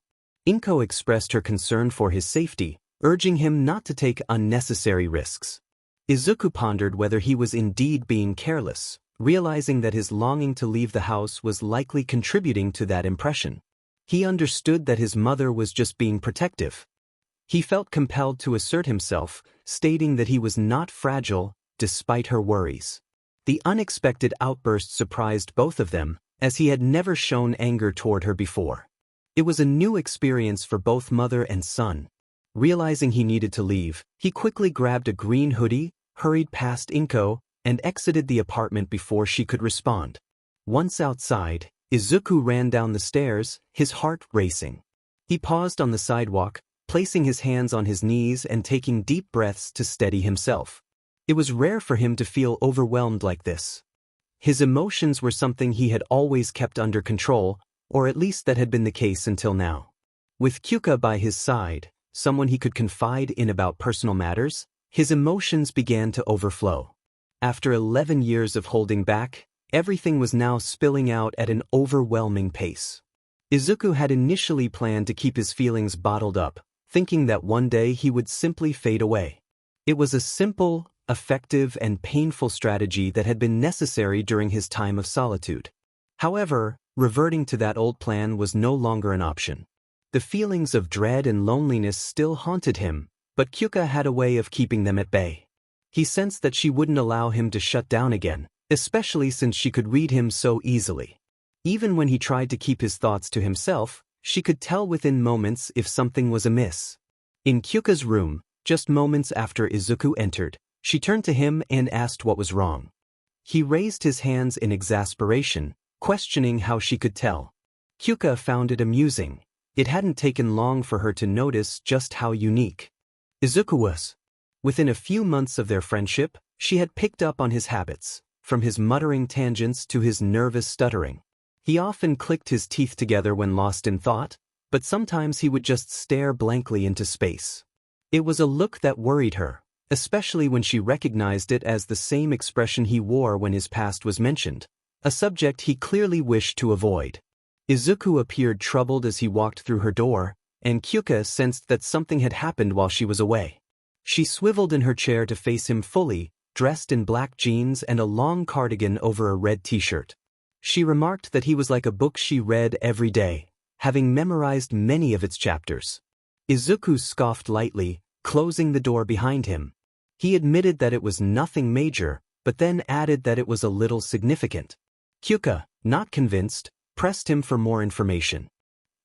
𝗏𝗏 expressed her concern for his safety, urging him not to take unnecessary risks. Izuku pondered whether he was indeed being careless, realizing that his longing to leave the house was likely contributing to that impression. He understood that his mother was just being protective. He felt compelled to assert himself, stating that he was not fragile, despite her worries. The unexpected outburst surprised both of them, as he had never shown anger toward her before. It was a new experience for both mother and son. Realizing he needed to leave, he quickly grabbed a green hoodie, hurried past 𝗏𝗏, and exited the apartment before she could respond. Once outside, Izuku ran down the stairs, his heart racing. He paused on the sidewalk, placing his hands on his knees and taking deep breaths to steady himself. It was rare for him to feel overwhelmed like this. His emotions were something he had always kept under control, or at least that had been the case until now. With Kyouka by his side, someone he could confide in about personal matters, his emotions began to overflow. After 11 years of holding back, everything was now spilling out at an overwhelming pace. Izuku had initially planned to keep his feelings bottled up, thinking that one day he would simply fade away. It was a simple, effective, and painful strategy that had been necessary during his time of solitude. However, reverting to that old plan was no longer an option. The feelings of dread and loneliness still haunted him, but Kyouka had a way of keeping them at bay. He sensed that she wouldn't allow him to shut down again, especially since she could read him so easily. Even when he tried to keep his thoughts to himself, she could tell within moments if something was amiss. In Kyouka's room, just moments after Izuku entered, she turned to him and asked what was wrong. He raised his hands in exasperation, questioning how she could tell. Kyouka found it amusing. It hadn't taken long for her to notice just how unique Izuku was. Within a few months of their friendship, she had picked up on his habits, from his muttering tangents to his nervous stuttering. He often clicked his teeth together when lost in thought, but sometimes he would just stare blankly into space. It was a look that worried her, especially when she recognized it as the same expression he wore when his past was mentioned, a subject he clearly wished to avoid. Izuku appeared troubled as he walked through her door, and Kyouka sensed that something had happened while she was away. She swiveled in her chair to face him fully, dressed in black jeans and a long cardigan over a red t-shirt. She remarked that he was like a book she read every day, having memorized many of its chapters. Izuku scoffed lightly, closing the door behind him. He admitted that it was nothing major, but then added that it was a little significant. Kyouka, not convinced, pressed him for more information.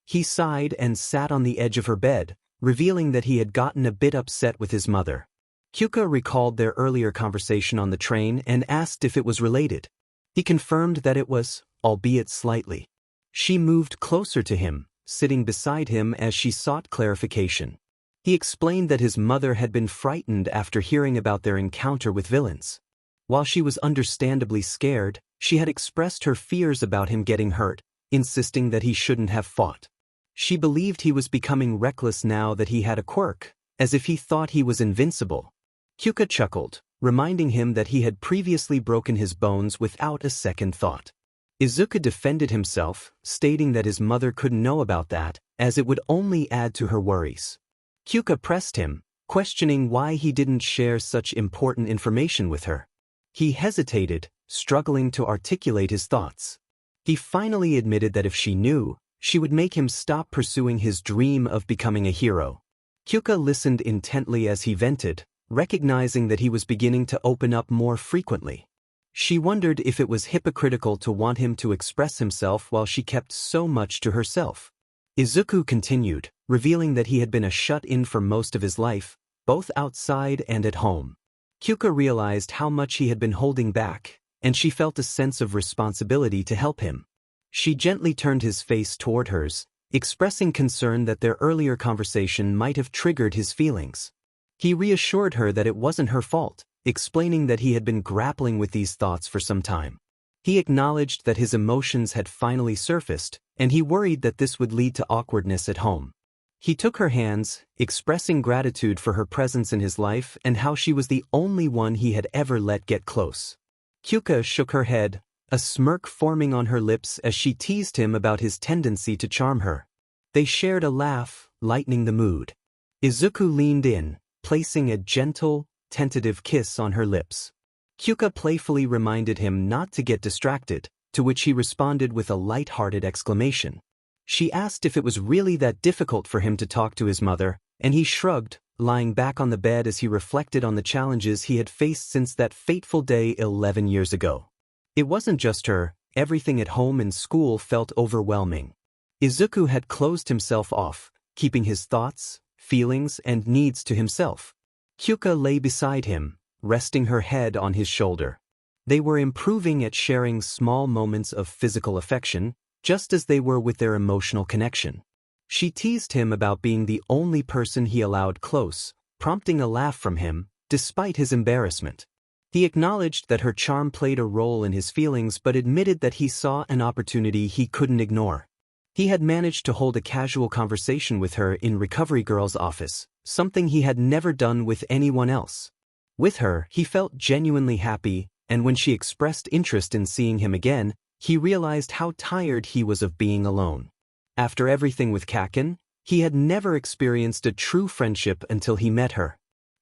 He sighed and sat on the edge of her bed, revealing that he had gotten a bit upset with his mother. Kyouka recalled their earlier conversation on the train and asked if it was related. He confirmed that it was, albeit slightly. She moved closer to him, sitting beside him as she sought clarification. He explained that his mother had been frightened after hearing about their encounter with villains. While she was understandably scared, she had expressed her fears about him getting hurt, insisting that he shouldn't have fought. She believed he was becoming reckless now that he had a quirk, as if he thought he was invincible. Kyouka chuckled, reminding him that he had previously broken his bones without a second thought. Izuku defended himself, stating that his mother couldn't know about that, as it would only add to her worries. Kyouka pressed him, questioning why he didn't share such important information with her. He hesitated, struggling to articulate his thoughts. He finally admitted that if she knew, she would make him stop pursuing his dream of becoming a hero. Kyouka listened intently as he vented, recognizing that he was beginning to open up more frequently. She wondered if it was hypocritical to want him to express himself while she kept so much to herself. Izuku continued, revealing that he had been a shut-in for most of his life, both outside and at home. Kyouka realized how much he had been holding back, and she felt a sense of responsibility to help him. She gently turned his face toward hers, expressing concern that their earlier conversation might have triggered his feelings. He reassured her that it wasn't her fault, explaining that he had been grappling with these thoughts for some time. He acknowledged that his emotions had finally surfaced, and he worried that this would lead to awkwardness at home. He took her hands, expressing gratitude for her presence in his life and how she was the only one he had ever let get close. Kyouka shook her head, a smirk forming on her lips as she teased him about his tendency to charm her. They shared a laugh, lightening the mood. Izuku leaned in, placing a gentle, tentative kiss on her lips. Kyouka playfully reminded him not to get distracted, to which he responded with a light-hearted exclamation. She asked if it was really that difficult for him to talk to his mother, and he shrugged, lying back on the bed as he reflected on the challenges he had faced since that fateful day 11 years ago. It wasn't just her, everything at home and school felt overwhelming. Izuku had closed himself off, keeping his thoughts, feelings, and needs to himself. Kyouka lay beside him, resting her head on his shoulder. They were improving at sharing small moments of physical affection, just as they were with their emotional connection. She teased him about being the only person he allowed close, prompting a laugh from him, despite his embarrassment. He acknowledged that her charm played a role in his feelings but admitted that he saw an opportunity he couldn't ignore. He had managed to hold a casual conversation with her in Recovery Girl's office, something he had never done with anyone else. With her, he felt genuinely happy, and when she expressed interest in seeing him again, he realized how tired he was of being alone. After everything with Kaken, he had never experienced a true friendship until he met her.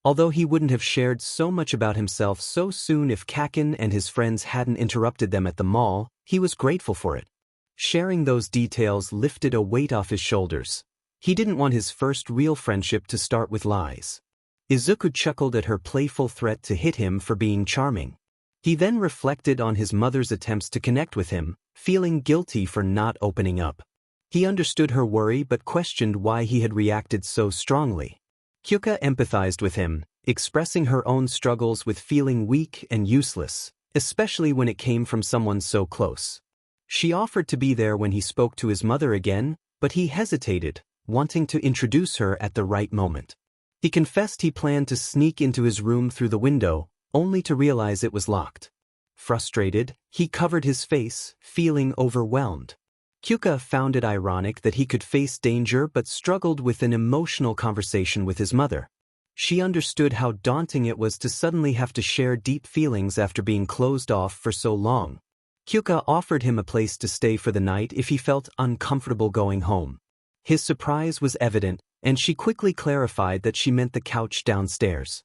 Although he wouldn't have shared so much about himself so soon if Kaken and his friends hadn't interrupted them at the mall, he was grateful for it. Sharing those details lifted a weight off his shoulders. He didn't want his first real friendship to start with lies. Izuku chuckled at her playful threat to hit him for being charming. He then reflected on his mother's attempts to connect with him, feeling guilty for not opening up. He understood her worry but questioned why he had reacted so strongly. Kyouka empathized with him, expressing her own struggles with feeling weak and useless, especially when it came from someone so close. She offered to be there when he spoke to his mother again, but he hesitated, wanting to introduce her at the right moment. He confessed he planned to sneak into his room through the window, only to realize it was locked. Frustrated, he covered his face, feeling overwhelmed. Kyouka found it ironic that he could face danger but struggled with an emotional conversation with his mother. She understood how daunting it was to suddenly have to share deep feelings after being closed off for so long. Kyouka offered him a place to stay for the night if he felt uncomfortable going home. His surprise was evident, and she quickly clarified that she meant the couch downstairs.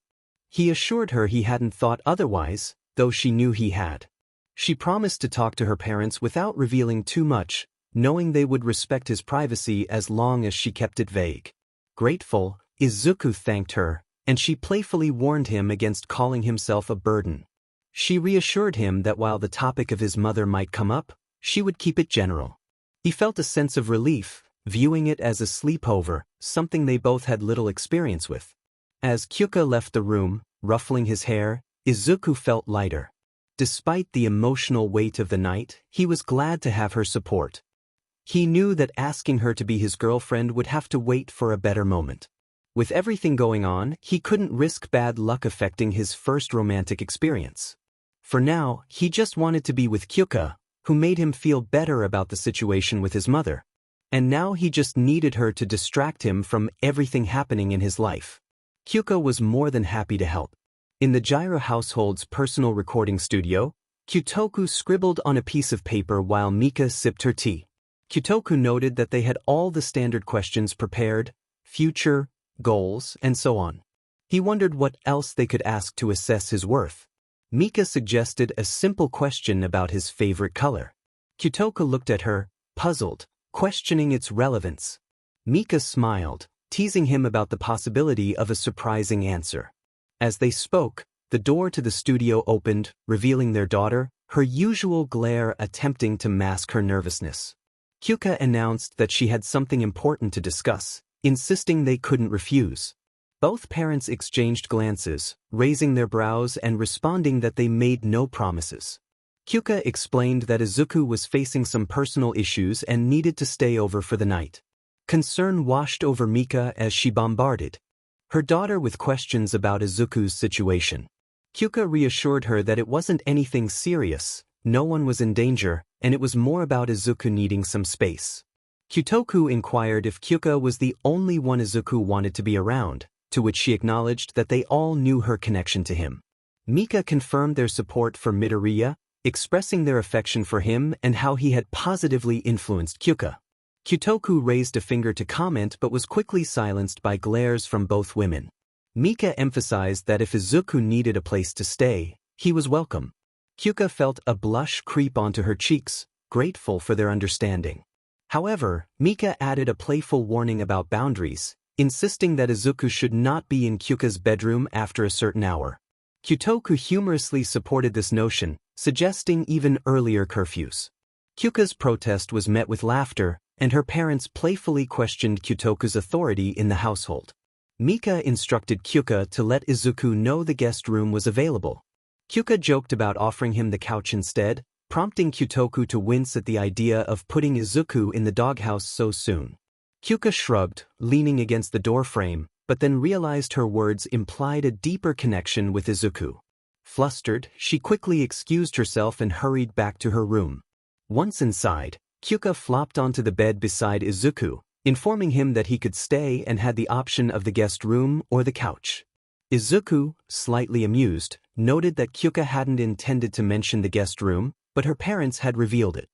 He assured her he hadn't thought otherwise, though she knew he had. She promised to talk to her parents without revealing too much, knowing they would respect his privacy as long as she kept it vague. Grateful, Izuku thanked her, and she playfully warned him against calling himself a burden. She reassured him that while the topic of his mother might come up, she would keep it general. He felt a sense of relief, viewing it as a sleepover, something they both had little experience with. As Kyouka left the room, ruffling his hair, Izuku felt lighter. Despite the emotional weight of the night, he was glad to have her support. He knew that asking her to be his girlfriend would have to wait for a better moment. With everything going on, he couldn't risk bad luck affecting his first romantic experience. For now, he just wanted to be with Kyouka, who made him feel better about the situation with his mother. And now he just needed her to distract him from everything happening in his life. Kyouka was more than happy to help. In the Jirou household's personal recording studio, Kyutoku scribbled on a piece of paper while Mika sipped her tea. Kyutoku noted that they had all the standard questions prepared, future, goals, and so on. He wondered what else they could ask to assess his worth. Mika suggested a simple question about his favorite color. Kyutoku looked at her, puzzled, questioning its relevance. Mika smiled, teasing him about the possibility of a surprising answer. As they spoke, the door to the studio opened, revealing their daughter, her usual glare attempting to mask her nervousness. Kyouka announced that she had something important to discuss, insisting they couldn't refuse. Both parents exchanged glances, raising their brows and responding that they made no promises. Kyouka explained that Izuku was facing some personal issues and needed to stay over for the night. Concern washed over Mika as she bombarded her daughter with questions about Izuku's situation. Kyouka reassured her that it wasn't anything serious, no one was in danger, and it was more about Izuku needing some space. Kyutoku inquired if Kyouka was the only one Izuku wanted to be around, to which she acknowledged that they all knew her connection to him. Mika confirmed their support for Midoriya, expressing their affection for him and how he had positively influenced Kyouka. Kyutoku raised a finger to comment but was quickly silenced by glares from both women. Mika emphasized that if Izuku needed a place to stay, he was welcome. Kyouka felt a blush creep onto her cheeks, grateful for their understanding. However, Mika added a playful warning about boundaries, insisting that Izuku should not be in Kyuka's bedroom after a certain hour. Kyutoku humorously supported this notion, suggesting even earlier curfews. Kyuka's protest was met with laughter, and her parents playfully questioned Kyutoku's authority in the household. Mika instructed Kyouka to let Izuku know the guest room was available. Kyouka joked about offering him the couch instead, prompting Kyotoku to wince at the idea of putting Izuku in the doghouse so soon. Kyouka shrugged, leaning against the doorframe, but then realized her words implied a deeper connection with Izuku. Flustered, she quickly excused herself and hurried back to her room. Once inside, Kyouka flopped onto the bed beside Izuku, informing him that he could stay and had the option of the guest room or the couch. Izuku, slightly amused, noted that Kyouka hadn't intended to mention the guest room, but her parents had revealed it.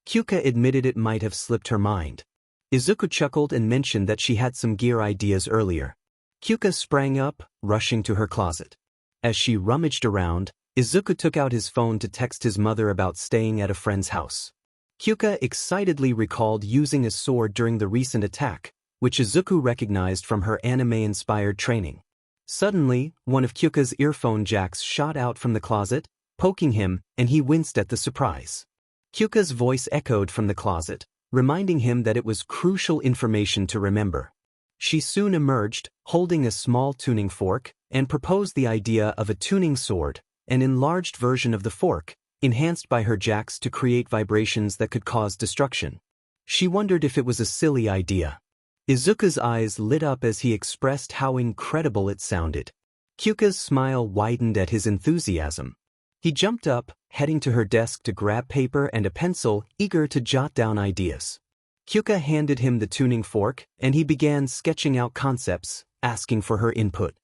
Kyouka admitted it might have slipped her mind. Izuku chuckled and mentioned that she had some gear ideas earlier. Kyouka sprang up, rushing to her closet. As she rummaged around, Izuku took out his phone to text his mother about staying at a friend's house. Kyouka excitedly recalled using a sword during the recent attack, which Izuku recognized from her anime-inspired training. Suddenly, one of Kyouka's earphone jacks shot out from the closet, poking him, and he winced at the surprise. Kyouka's voice echoed from the closet, reminding him that it was crucial information to remember. She soon emerged, holding a small tuning fork, and proposed the idea of a tuning sword, an enlarged version of the fork, enhanced by her jacks to create vibrations that could cause destruction. She wondered if it was a silly idea. Izuku's eyes lit up as he expressed how incredible it sounded. Kyouka's smile widened at his enthusiasm. He jumped up, heading to her desk to grab paper and a pencil, eager to jot down ideas. Kyouka handed him the tuning fork, and he began sketching out concepts, asking for her input.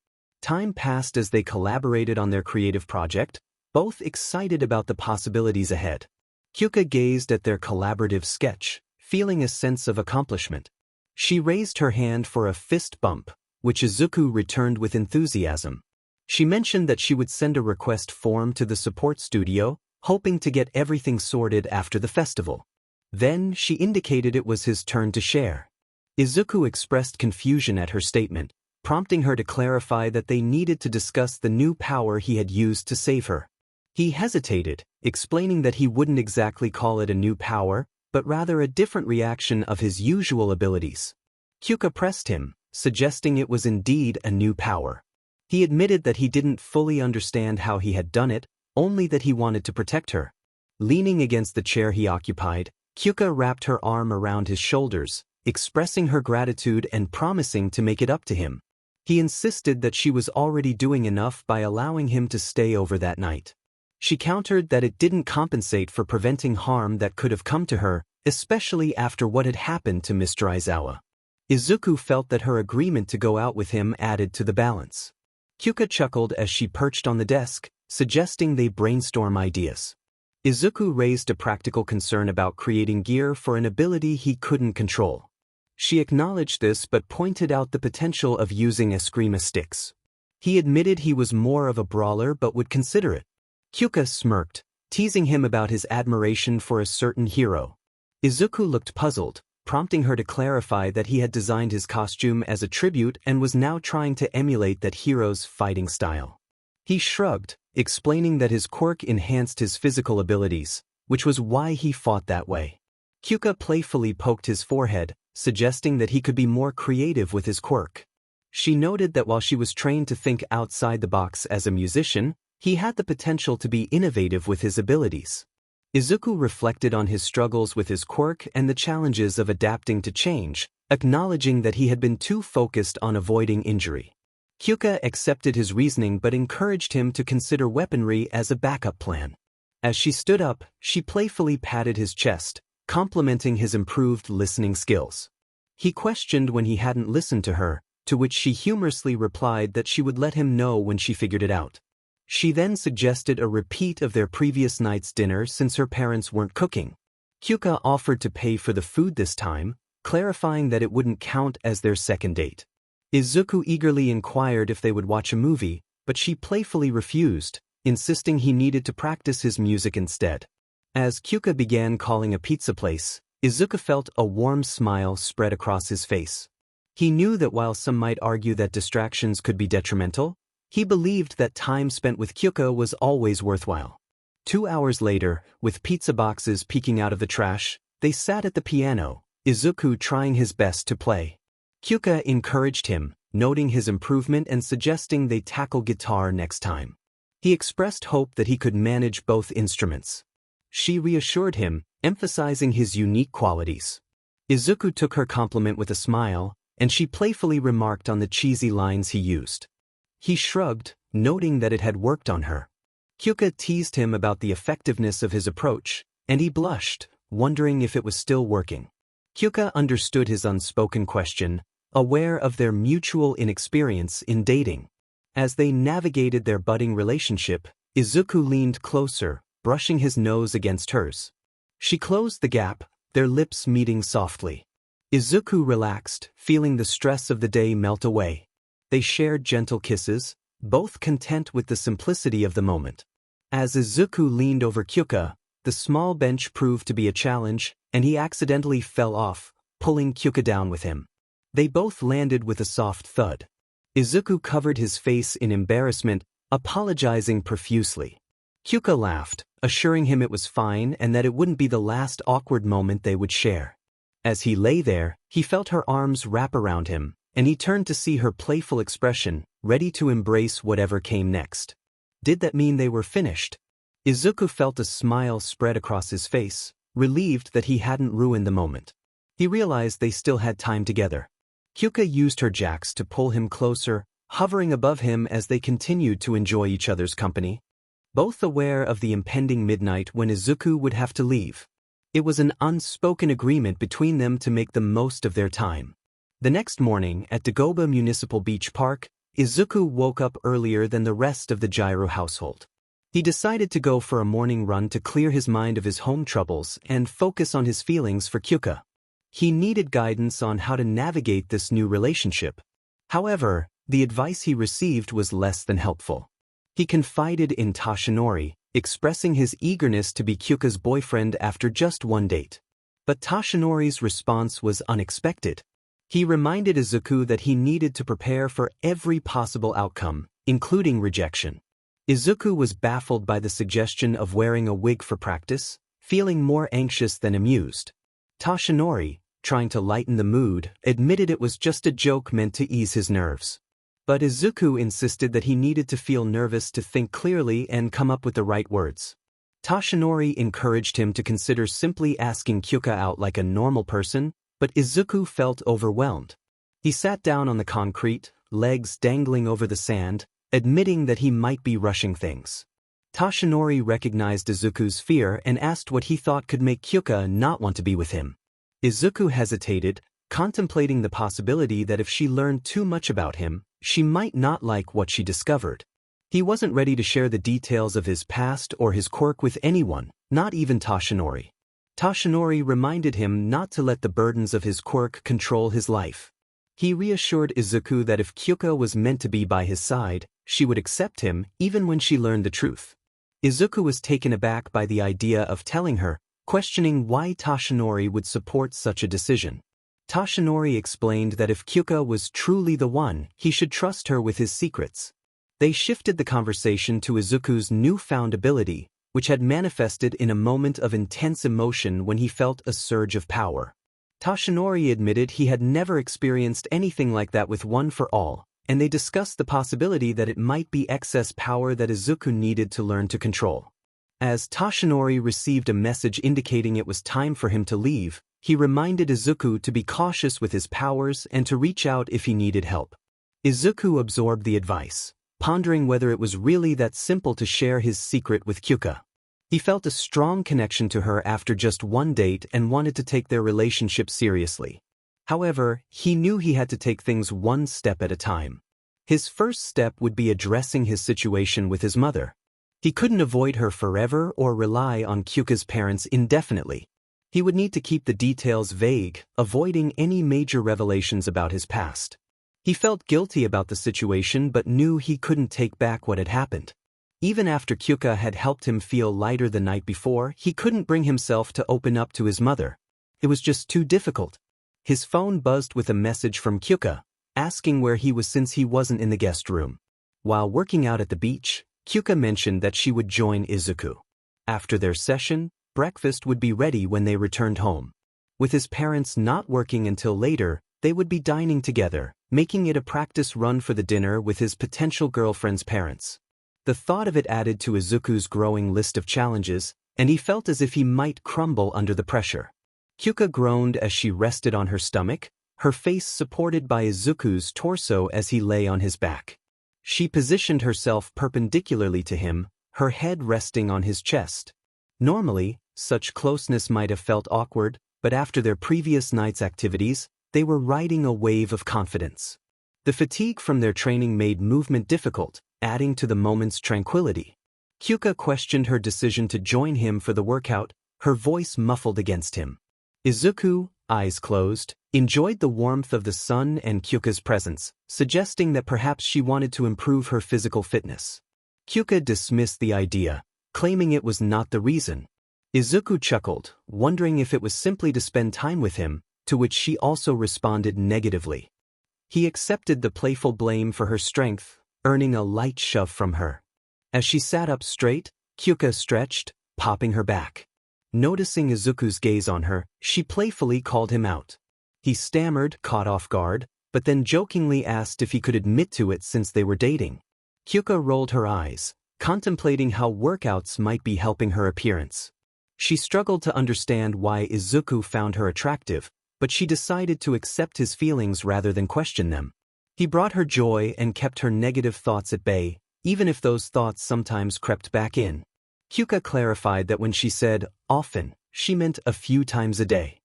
Time passed as they collaborated on their creative project, both excited about the possibilities ahead. Kyouka gazed at their collaborative sketch, feeling a sense of accomplishment. She raised her hand for a fist bump, which Izuku returned with enthusiasm. She mentioned that she would send a request form to the support studio, hoping to get everything sorted after the festival. Then she indicated it was his turn to share. Izuku expressed confusion at her statement, prompting her to clarify that they needed to discuss the new power he had used to save her. He hesitated, explaining that he wouldn't exactly call it a new power, but rather a different reaction of his usual abilities. Kyouka pressed him, suggesting it was indeed a new power. He admitted that he didn't fully understand how he had done it, only that he wanted to protect her. Leaning against the chair he occupied, Kyouka wrapped her arm around his shoulders, expressing her gratitude and promising to make it up to him. He insisted that she was already doing enough by allowing him to stay over that night. She countered that it didn't compensate for preventing harm that could have come to her, especially after what had happened to Mr. Aizawa. Izuku felt that her agreement to go out with him added to the balance. Kyouka chuckled as she perched on the desk, suggesting they brainstorm ideas. Izuku raised a practical concern about creating gear for an ability he couldn't control. She acknowledged this but pointed out the potential of using 𝗧𝗵𝗲 sticks. He admitted he was more of a brawler but would consider it. Kyouka smirked, teasing him about his admiration for a certain hero. Izuku looked puzzled, prompting her to clarify that he had designed his costume as a tribute and was now trying to emulate that hero's fighting style. He shrugged, explaining that his quirk enhanced his physical abilities, which was why he fought that way. Kyouka playfully poked his forehead, suggesting that he could be more creative with his quirk. She noted that while she was trained to think outside the box as a musician, he had the potential to be innovative with his abilities. Izuku reflected on his struggles with his quirk and the challenges of adapting to change, acknowledging that he had been too focused on avoiding injury. Kyouka accepted his reasoning but encouraged him to consider weaponry as a backup plan. As she stood up, she playfully patted his chest, complimenting his improved listening skills. He questioned when he hadn't listened to her, to which she humorously replied that she would let him know when she figured it out. She then suggested a repeat of their previous night's dinner since her parents weren't cooking. Kyouka offered to pay for the food this time, clarifying that it wouldn't count as their second date. Izuku eagerly inquired if they would watch a movie, but she playfully refused, insisting he needed to practice his music instead. As Kyouka began calling a pizza place, Izuku felt a warm smile spread across his face. He knew that while some might argue that distractions could be detrimental, he believed that time spent with Kyouka was always worthwhile. 2 hours later, with pizza boxes peeking out of the trash, they sat at the piano, Izuku trying his best to play. Kyouka encouraged him, noting his improvement and suggesting they tackle guitar next time. He expressed hope that he could manage both instruments. She reassured him, emphasizing his unique qualities. Izuku took her compliment with a smile, and she playfully remarked on the cheesy lines he used. He shrugged, noting that it had worked on her. Kyouka teased him about the effectiveness of his approach, and he blushed, wondering if it was still working. Kyouka understood his unspoken question, aware of their mutual inexperience in dating. As they navigated their budding relationship, Izuku leaned closer, brushing his nose against hers. She closed the gap, their lips meeting softly. Izuku relaxed, feeling the stress of the day melt away. They shared gentle kisses, both content with the simplicity of the moment. As Izuku leaned over Kyouka, the small bench proved to be a challenge, and he accidentally fell off, pulling Kyouka down with him. They both landed with a soft thud. Izuku covered his face in embarrassment, apologizing profusely. Kyouka laughed, assuring him it was fine and that it wouldn't be the last awkward moment they would share. As he lay there, he felt her arms wrap around him, and he turned to see her playful expression, ready to embrace whatever came next. Did that mean they were finished? Izuku felt a smile spread across his face, relieved that he hadn't ruined the moment. He realized they still had time together. Kyouka used her jacks to pull him closer, hovering above him as they continued to enjoy each other's company. Both aware of the impending midnight when Izuku would have to leave. It was an unspoken agreement between them to make the most of their time. The next morning, at Dagoba Municipal Beach Park, Izuku woke up earlier than the rest of the Jirou household. He decided to go for a morning run to clear his mind of his home troubles and focus on his feelings for Kyouka. He needed guidance on how to navigate this new relationship. However, the advice he received was less than helpful. He confided in Toshinori, expressing his eagerness to be Kyuka's boyfriend after just one date. But Toshinori's response was unexpected. He reminded Izuku that he needed to prepare for every possible outcome, including rejection. Izuku was baffled by the suggestion of wearing a wig for practice, feeling more anxious than amused. Toshinori, trying to lighten the mood, admitted it was just a joke meant to ease his nerves. But Izuku insisted that he needed to feel nervous to think clearly and come up with the right words. Toshinori encouraged him to consider simply asking Kyouka out like a normal person, but Izuku felt overwhelmed. He sat down on the concrete, legs dangling over the sand, admitting that he might be rushing things. Toshinori recognized Izuku's fear and asked what he thought could make Kyouka not want to be with him. Izuku hesitated, contemplating the possibility that if she learned too much about him, she might not like what she discovered. He wasn't ready to share the details of his past or his quirk with anyone, not even Toshinori. Toshinori reminded him not to let the burdens of his quirk control his life. He reassured Izuku that if Kyouka was meant to be by his side, she would accept him even when she learned the truth. Izuku was taken aback by the idea of telling her, questioning why Toshinori would support such a decision. Toshinori explained that if Kyouka was truly the one, he should trust her with his secrets. They shifted the conversation to Izuku's newfound ability, which had manifested in a moment of intense emotion when he felt a surge of power. Toshinori admitted he had never experienced anything like that with One for All, and they discussed the possibility that it might be excess power that Izuku needed to learn to control. As Toshinori received a message indicating it was time for him to leave, he reminded Izuku to be cautious with his powers and to reach out if he needed help. Izuku absorbed the advice, pondering whether it was really that simple to share his secret with Kyouka. He felt a strong connection to her after just one date and wanted to take their relationship seriously. However, he knew he had to take things one step at a time. His first step would be addressing his situation with his mother. He couldn't avoid her forever or rely on Kyouka's parents indefinitely. He would need to keep the details vague, avoiding any major revelations about his past. He felt guilty about the situation but knew he couldn't take back what had happened. Even after Kyouka had helped him feel lighter the night before, he couldn't bring himself to open up to his mother. It was just too difficult. His phone buzzed with a message from Kyouka, asking where he was since he wasn't in the guest room. While working out at the beach, Kyouka mentioned that she would join Izuku. After their session, breakfast would be ready when they returned home. With his parents not working until later, they would be dining together, making it a practice run for the dinner with his potential girlfriend's parents. The thought of it added to Izuku's growing list of challenges, and he felt as if he might crumble under the pressure. Kyouka groaned as she rested on her stomach, her face supported by Izuku's torso as he lay on his back. She positioned herself perpendicularly to him, her head resting on his chest. Normally, such closeness might have felt awkward, but after their previous night's activities, they were riding a wave of confidence. The fatigue from their training made movement difficult, adding to the moment's tranquility. Kyouka questioned her decision to join him for the workout, her voice muffled against him. Izuku, eyes closed, enjoyed the warmth of the sun and Kyouka's presence, suggesting that perhaps she wanted to improve her physical fitness. Kyouka dismissed the idea, claiming it was not the reason. Izuku chuckled, wondering if it was simply to spend time with him, to which she also responded negatively. He accepted the playful blame for her strength, earning a light shove from her. As she sat up straight, Kyouka stretched, popping her back. Noticing Izuku's gaze on her, she playfully called him out. He stammered, caught off guard, but then jokingly asked if he could admit to it since they were dating. Kyouka rolled her eyes, contemplating how workouts might be helping her appearance. She struggled to understand why Izuku found her attractive, but she decided to accept his feelings rather than question them. He brought her joy and kept her negative thoughts at bay, even if those thoughts sometimes crept back in. Kyouka clarified that when she said often, she meant a few times a day.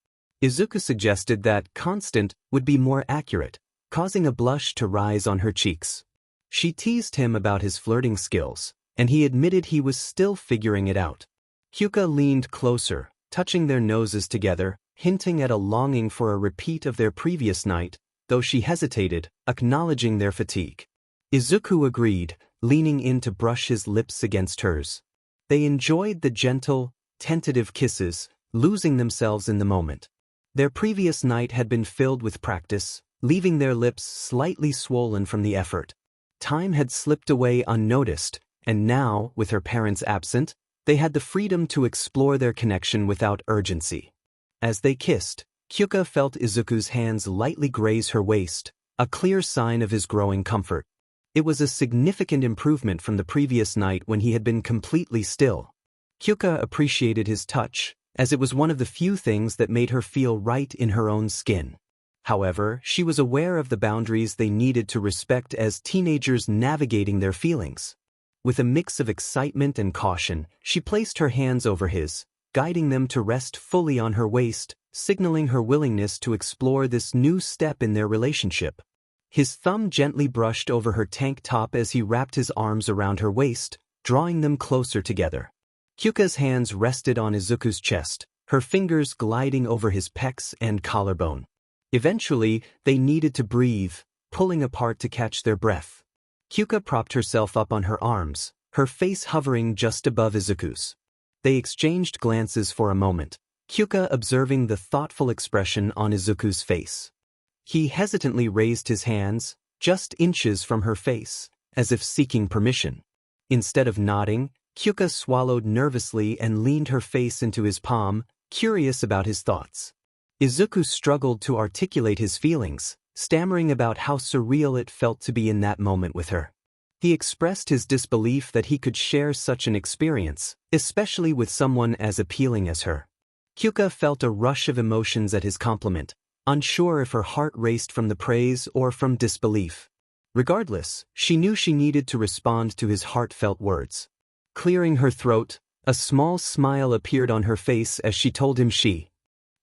Izuku suggested that constant would be more accurate, causing a blush to rise on her cheeks. She teased him about his flirting skills, and he admitted he was still figuring it out. Kyouka leaned closer, touching their noses together, hinting at a longing for a repeat of their previous night, though she hesitated, acknowledging their fatigue. Izuku agreed, leaning in to brush his lips against hers. They enjoyed the gentle, tentative kisses, losing themselves in the moment. Their previous night had been filled with practice, leaving their lips slightly swollen from the effort. Time had slipped away unnoticed, and now, with her parents absent, they had the freedom to explore their connection without urgency. As they kissed, Kyouka felt Izuku's hands lightly graze her waist, a clear sign of his growing comfort. It was a significant improvement from the previous night when he had been completely still. Kyouka appreciated his touch, as it was one of the few things that made her feel right in her own skin. However, she was aware of the boundaries they needed to respect as teenagers navigating their feelings. With a mix of excitement and caution, she placed her hands over his, guiding them to rest fully on her waist, signaling her willingness to explore this new step in their relationship. His thumb gently brushed over her tank top as he wrapped his arms around her waist, drawing them closer together. Kyouka's hands rested on Izuku's chest, her fingers gliding over his pecs and collarbone. Eventually, they needed to breathe, pulling apart to catch their breath. Kyouka propped herself up on her arms, her face hovering just above Izuku's. They exchanged glances for a moment, Kyouka observing the thoughtful expression on Izuku's face. He hesitantly raised his hands, just inches from her face, as if seeking permission. Instead of nodding, Kyouka swallowed nervously and leaned her face into his palm, curious about his thoughts. Izuku struggled to articulate his feelings, stammering about how surreal it felt to be in that moment with her. He expressed his disbelief that he could share such an experience, especially with someone as appealing as her. Kyouka felt a rush of emotions at his compliment, unsure if her heart raced from the praise or from disbelief. Regardless, she knew she needed to respond to his heartfelt words. Clearing her throat, a small smile appeared on her face as she told him she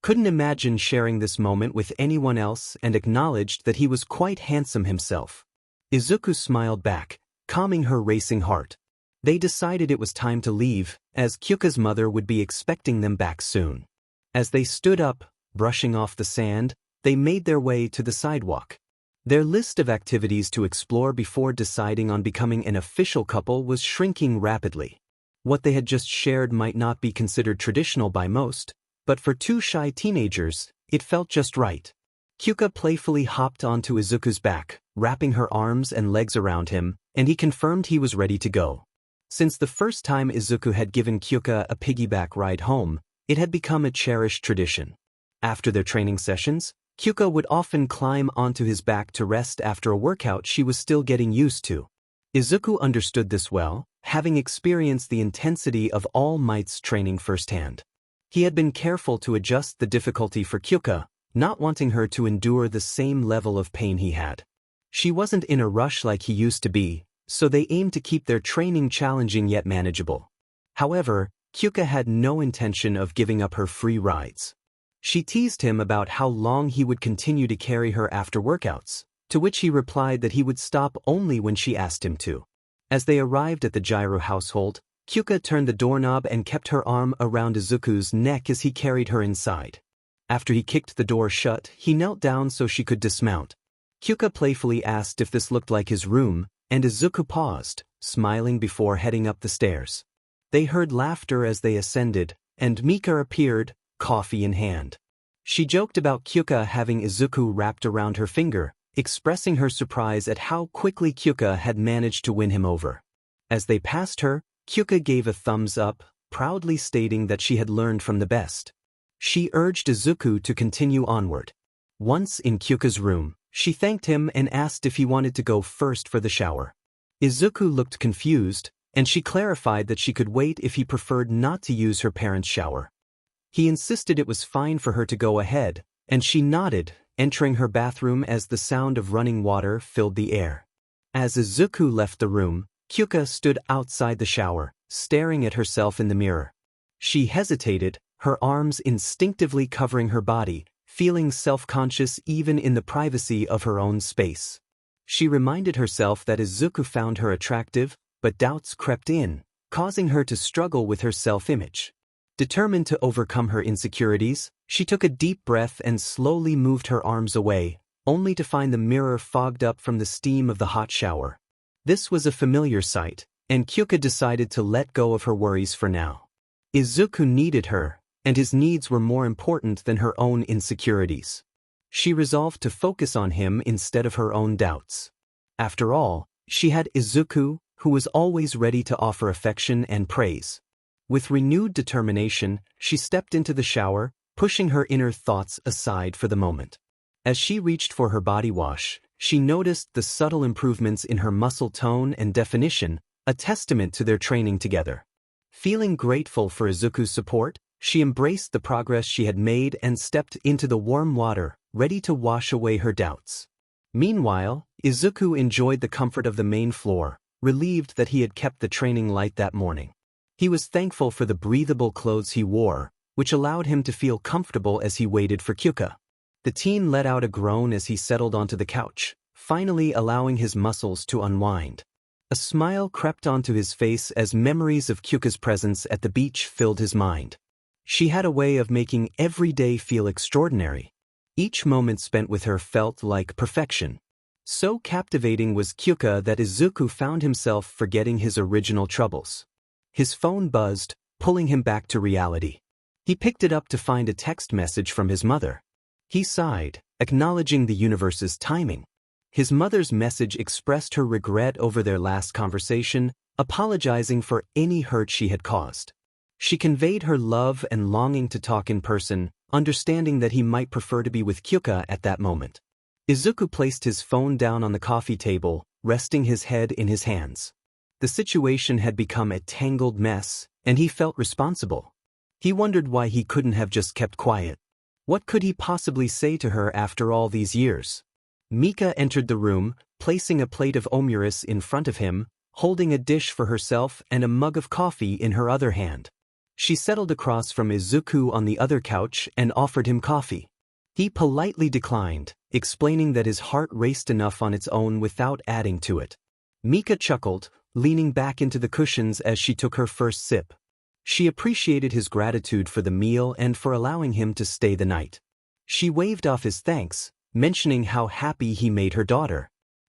couldn't imagine sharing this moment with anyone else and acknowledged that he was quite handsome himself. Izuku smiled back, calming her racing heart. They decided it was time to leave, as Kyouka's mother would be expecting them back soon. As they stood up, brushing off the sand, they made their way to the sidewalk. Their list of activities to explore before deciding on becoming an official couple was shrinking rapidly. What they had just shared might not be considered traditional by most, but for two shy teenagers, it felt just right. Kyouka playfully hopped onto Izuku's back, wrapping her arms and legs around him, and he confirmed he was ready to go. Since the first time Izuku had given Kyouka a piggyback ride home, it had become a cherished tradition. After their training sessions, Kyouka would often climb onto his back to rest after a workout she was still getting used to. Izuku understood this well, having experienced the intensity of All Might's training firsthand. He had been careful to adjust the difficulty for Kyouka, not wanting her to endure the same level of pain he had. She wasn't in a rush like he used to be, so they aimed to keep their training challenging yet manageable. However, Kyouka had no intention of giving up her free rides. She teased him about how long he would continue to carry her after workouts, to which he replied that he would stop only when she asked him to. As they arrived at the Jirou household, Kyouka turned the doorknob and kept her arm around Izuku's neck as he carried her inside. After he kicked the door shut, he knelt down so she could dismount. Kyouka playfully asked if this looked like his room, and Izuku paused, smiling before heading up the stairs. They heard laughter as they ascended, and Mika appeared, coffee in hand. She joked about Kyouka having Izuku wrapped around her finger, expressing her surprise at how quickly Kyouka had managed to win him over. As they passed her, Kyouka gave a thumbs up, proudly stating that she had learned from the best. She urged Izuku to continue onward. Once in Kyouka's room, she thanked him and asked if he wanted to go first for the shower. Izuku looked confused, and she clarified that she could wait if he preferred not to use her parents' shower. He insisted it was fine for her to go ahead, and she nodded, entering her bathroom as the sound of running water filled the air. As Izuku left the room, Kyouka stood outside the shower, staring at herself in the mirror. She hesitated, her arms instinctively covering her body, feeling self-conscious even in the privacy of her own space. She reminded herself that Izuku found her attractive, but doubts crept in, causing her to struggle with her self-image. Determined to overcome her insecurities, she took a deep breath and slowly moved her arms away, only to find the mirror fogged up from the steam of the hot shower. This was a familiar sight, and Kyouka decided to let go of her worries for now. Izuku needed her, and his needs were more important than her own insecurities. She resolved to focus on him instead of her own doubts. After all, she had Izuku, who was always ready to offer affection and praise. With renewed determination, she stepped into the shower, pushing her inner thoughts aside for the moment. As she reached for her body wash, she noticed the subtle improvements in her muscle tone and definition, a testament to their training together. Feeling grateful for Izuku's support, she embraced the progress she had made and stepped into the warm water, ready to wash away her doubts. Meanwhile, Izuku enjoyed the comfort of the main floor, relieved that he had kept the training light that morning. He was thankful for the breathable clothes he wore, which allowed him to feel comfortable as he waited for Kyouka. The teen let out a groan as he settled onto the couch, finally allowing his muscles to unwind. A smile crept onto his face as memories of Kyouka's presence at the beach filled his mind. She had a way of making every day feel extraordinary. Each moment spent with her felt like perfection. So captivating was Kyouka that Izuku found himself forgetting his original troubles. His phone buzzed, pulling him back to reality. He picked it up to find a text message from his mother. He sighed, acknowledging the universe's timing. His mother's message expressed her regret over their last conversation, apologizing for any hurt she had caused. She conveyed her love and longing to talk in person, understanding that he might prefer to be with Kyouka at that moment. Izuku placed his phone down on the coffee table, resting his head in his hands. The situation had become a tangled mess, and he felt responsible. He wondered why he couldn't have just kept quiet. What could he possibly say to her after all these years? Mika entered the room, placing a plate of omurice in front of him, holding a dish for herself and a mug of coffee in her other hand. She settled across from Izuku on the other couch and offered him coffee. He politely declined, explaining that his heart raced enough on its own without adding to it. Mika chuckled, leaning back into the cushions as she took her first sip. She appreciated his gratitude for the meal and for allowing him to stay the night. She waved off his thanks, mentioning how happy he made her daughter.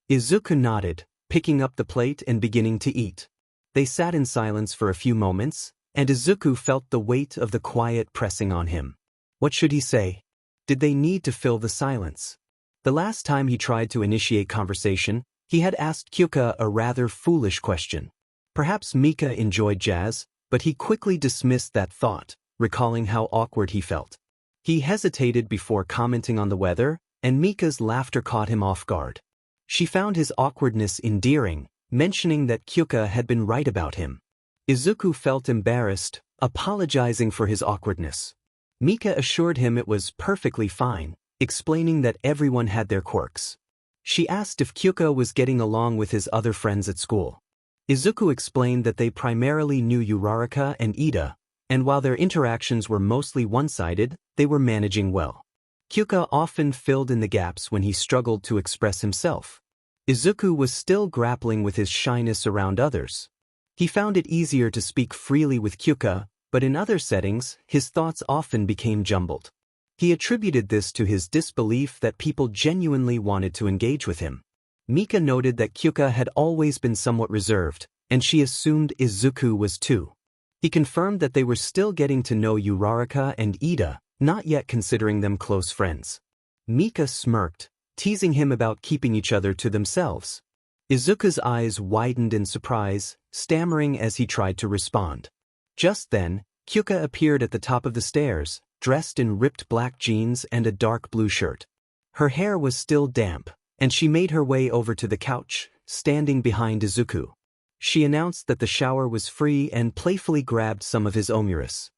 Izuku nodded, picking up the plate and beginning to eat. They sat in silence for a few moments, and Izuku felt the weight of the quiet pressing on him. What should he say? Did they need to fill the silence? The last time he tried to initiate conversation, he had asked Kyouka a rather foolish question. Perhaps Mika enjoyed jazz, but he quickly dismissed that thought, recalling how awkward he felt. He hesitated before commenting on the weather, and Mika's laughter caught him off guard. She found his awkwardness endearing, mentioning that Kyouka had been right about him. Izuku felt embarrassed, apologizing for his awkwardness. Mika assured him it was perfectly fine, explaining that everyone had their quirks. She asked if Kyouka was getting along with his other friends at school. Izuku explained that they primarily knew Uraraka and Ida, and while their interactions were mostly one-sided, they were managing well. Kyouka often filled in the gaps when he struggled to express himself. Izuku was still grappling with his shyness around others. He found it easier to speak freely with Kyouka, but in other settings, his thoughts often became jumbled. He attributed this to his disbelief that people genuinely wanted to engage with him. Mika noted that Kyouka had always been somewhat reserved, and she assumed Izuku was too. He confirmed that they were still getting to know Uraraka and Ida, not yet considering them close friends. Mika smirked, teasing him about keeping each other to themselves. Izuku's eyes widened in surprise, stammering as he tried to respond. Just then, Kyouka appeared at the top of the stairs, dressed in ripped black jeans and a dark blue shirt. Her hair was still damp, and she made her way over to the couch, standing behind Izuku. She announced that the shower was free and playfully grabbed some of his omurice.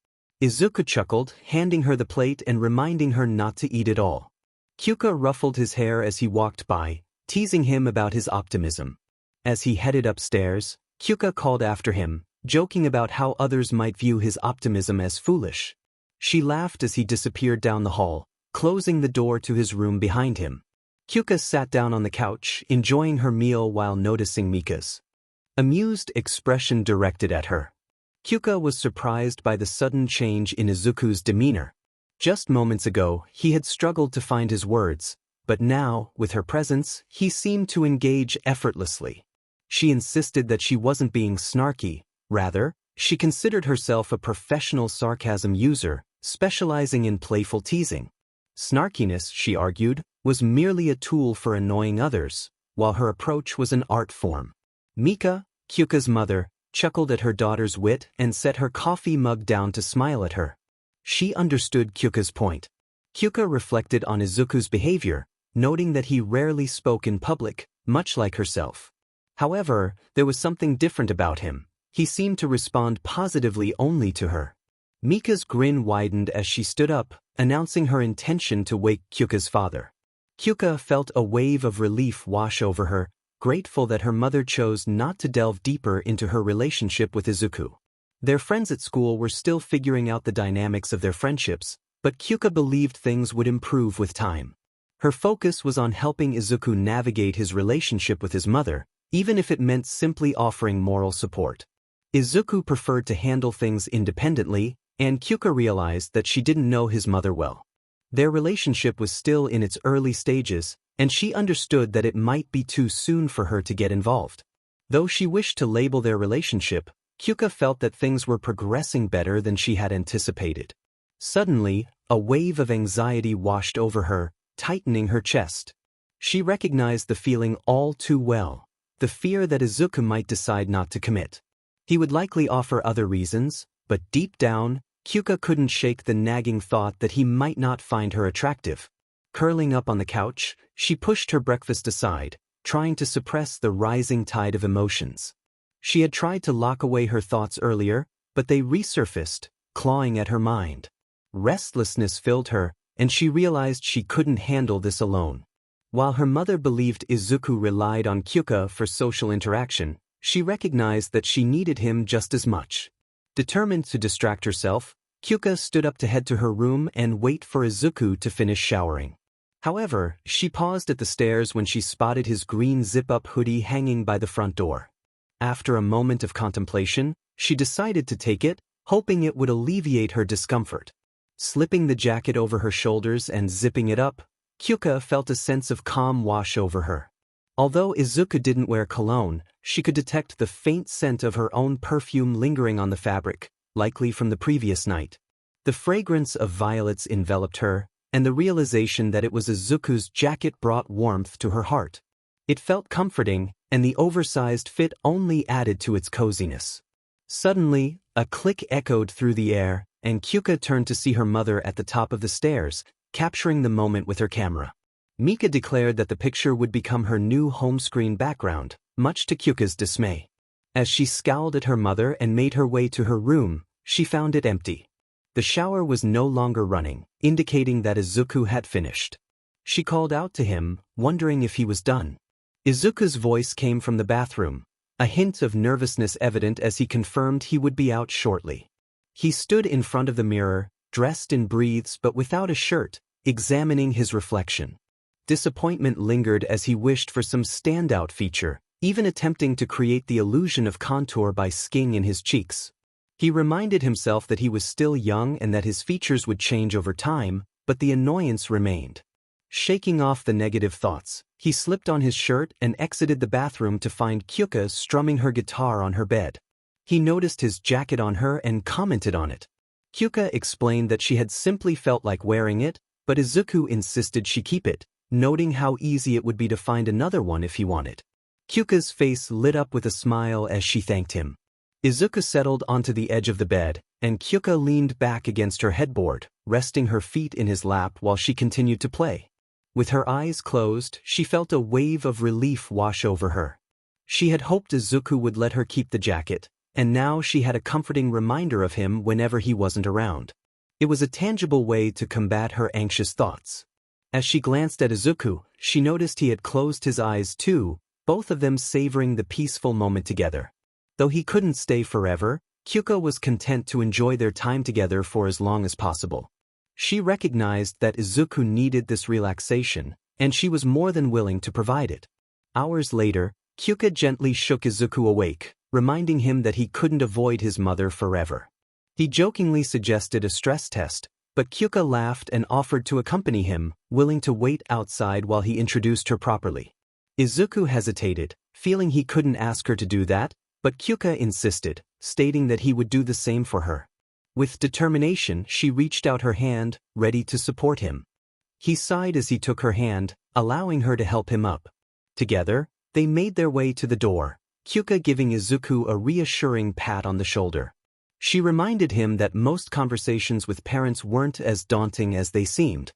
Izuku chuckled, handing her the plate and reminding her not to eat it all. Kyouka ruffled his hair as he walked by, teasing him about his optimism. As he headed upstairs, Kyouka called after him, joking about how others might view his optimism as foolish. She laughed as he disappeared down the hall, closing the door to his room behind him. Kyouka sat down on the couch, enjoying her meal while noticing Mika's amused expression directed at her. Kyouka was surprised by the sudden change in Izuku's demeanor. Just moments ago, he had struggled to find his words, but now, with her presence, he seemed to engage effortlessly. She insisted that she wasn't being snarky. Rather, she considered herself a professional sarcasm user, specializing in playful teasing. Snarkiness, she argued, was merely a tool for annoying others, while her approach was an art form. Mika, Kyouka's mother, chuckled at her daughter's wit and set her coffee mug down to smile at her. She understood Kyouka's point. Kyouka reflected on Izuku's behavior, noting that he rarely spoke in public, much like herself. However, there was something different about him. He seemed to respond positively only to her. Mika's grin widened as she stood up, announcing her intention to wake Kyouka's father. Kyouka felt a wave of relief wash over her, grateful that her mother chose not to delve deeper into her relationship with Izuku. Their friends at school were still figuring out the dynamics of their friendships, but Kyouka believed things would improve with time. Her focus was on helping Izuku navigate his relationship with his mother, even if it meant simply offering moral support. Izuku preferred to handle things independently, and Kyouka realized that she didn't know his mother well. Their relationship was still in its early stages, and she understood that it might be too soon for her to get involved. Though she wished to label their relationship, Kyouka felt that things were progressing better than she had anticipated. Suddenly, a wave of anxiety washed over her, tightening her chest. She recognized the feeling all too well, the fear that Izuku might decide not to commit. He would likely offer other reasons, but deep down, Kyouka couldn't shake the nagging thought that he might not find her attractive. Curling up on the couch, she pushed her breakfast aside, trying to suppress the rising tide of emotions. She had tried to lock away her thoughts earlier, but they resurfaced, clawing at her mind. Restlessness filled her, and she realized she couldn't handle this alone. While her mother believed Izuku relied on Kyouka for social interaction, she recognized that she needed him just as much. Determined to distract herself, Kyouka stood up to head to her room and wait for Izuku to finish showering. However, she paused at the stairs when she spotted his green zip-up hoodie hanging by the front door. After a moment of contemplation, she decided to take it, hoping it would alleviate her discomfort. Slipping the jacket over her shoulders and zipping it up, Kyouka felt a sense of calm wash over her. Although Izuku didn't wear cologne, she could detect the faint scent of her own perfume lingering on the fabric, likely from the previous night. The fragrance of violets enveloped her, and the realization that it was Izuku's jacket brought warmth to her heart. It felt comforting, and the oversized fit only added to its coziness. Suddenly, a click echoed through the air, and Kyouka turned to see her mother at the top of the stairs, capturing the moment with her camera. Mika declared that the picture would become her new home screen background, much to Kyouka's dismay. As she scowled at her mother and made her way to her room, she found it empty. The shower was no longer running, indicating that Izuku had finished. She called out to him, wondering if he was done. Izuku's voice came from the bathroom, a hint of nervousness evident as he confirmed he would be out shortly. He stood in front of the mirror, dressed in breathes but without a shirt, examining his reflection. Disappointment lingered as he wished for some standout feature, even attempting to create the illusion of contour by skiing in his cheeks. He reminded himself that he was still young and that his features would change over time, but the annoyance remained. Shaking off the negative thoughts, he slipped on his shirt and exited the bathroom to find Kyouka strumming her guitar on her bed. He noticed his jacket on her and commented on it. Kyouka explained that she had simply felt like wearing it, but Izuku insisted she keep it, noting how easy it would be to find another one if he wanted. Kyouka's face lit up with a smile as she thanked him. Izuku settled onto the edge of the bed, and Kyouka leaned back against her headboard, resting her feet in his lap while she continued to play. With her eyes closed, she felt a wave of relief wash over her. She had hoped Izuku would let her keep the jacket, and now she had a comforting reminder of him whenever he wasn't around. It was a tangible way to combat her anxious thoughts. As she glanced at Izuku, she noticed he had closed his eyes too, both of them savoring the peaceful moment together. Though he couldn't stay forever, Kyouka was content to enjoy their time together for as long as possible. She recognized that Izuku needed this relaxation, and she was more than willing to provide it. Hours later, Kyouka gently shook Izuku awake, reminding him that he couldn't avoid his mother forever. He jokingly suggested a stress test, but Kyouka laughed and offered to accompany him, willing to wait outside while he introduced her properly. Izuku hesitated, feeling he couldn't ask her to do that, but Kyouka insisted, stating that he would do the same for her. With determination, she reached out her hand, ready to support him. He sighed as he took her hand, allowing her to help him up. Together, they made their way to the door, Kyouka giving Izuku a reassuring pat on the shoulder. She reminded him that most conversations with parents weren't as daunting as they seemed.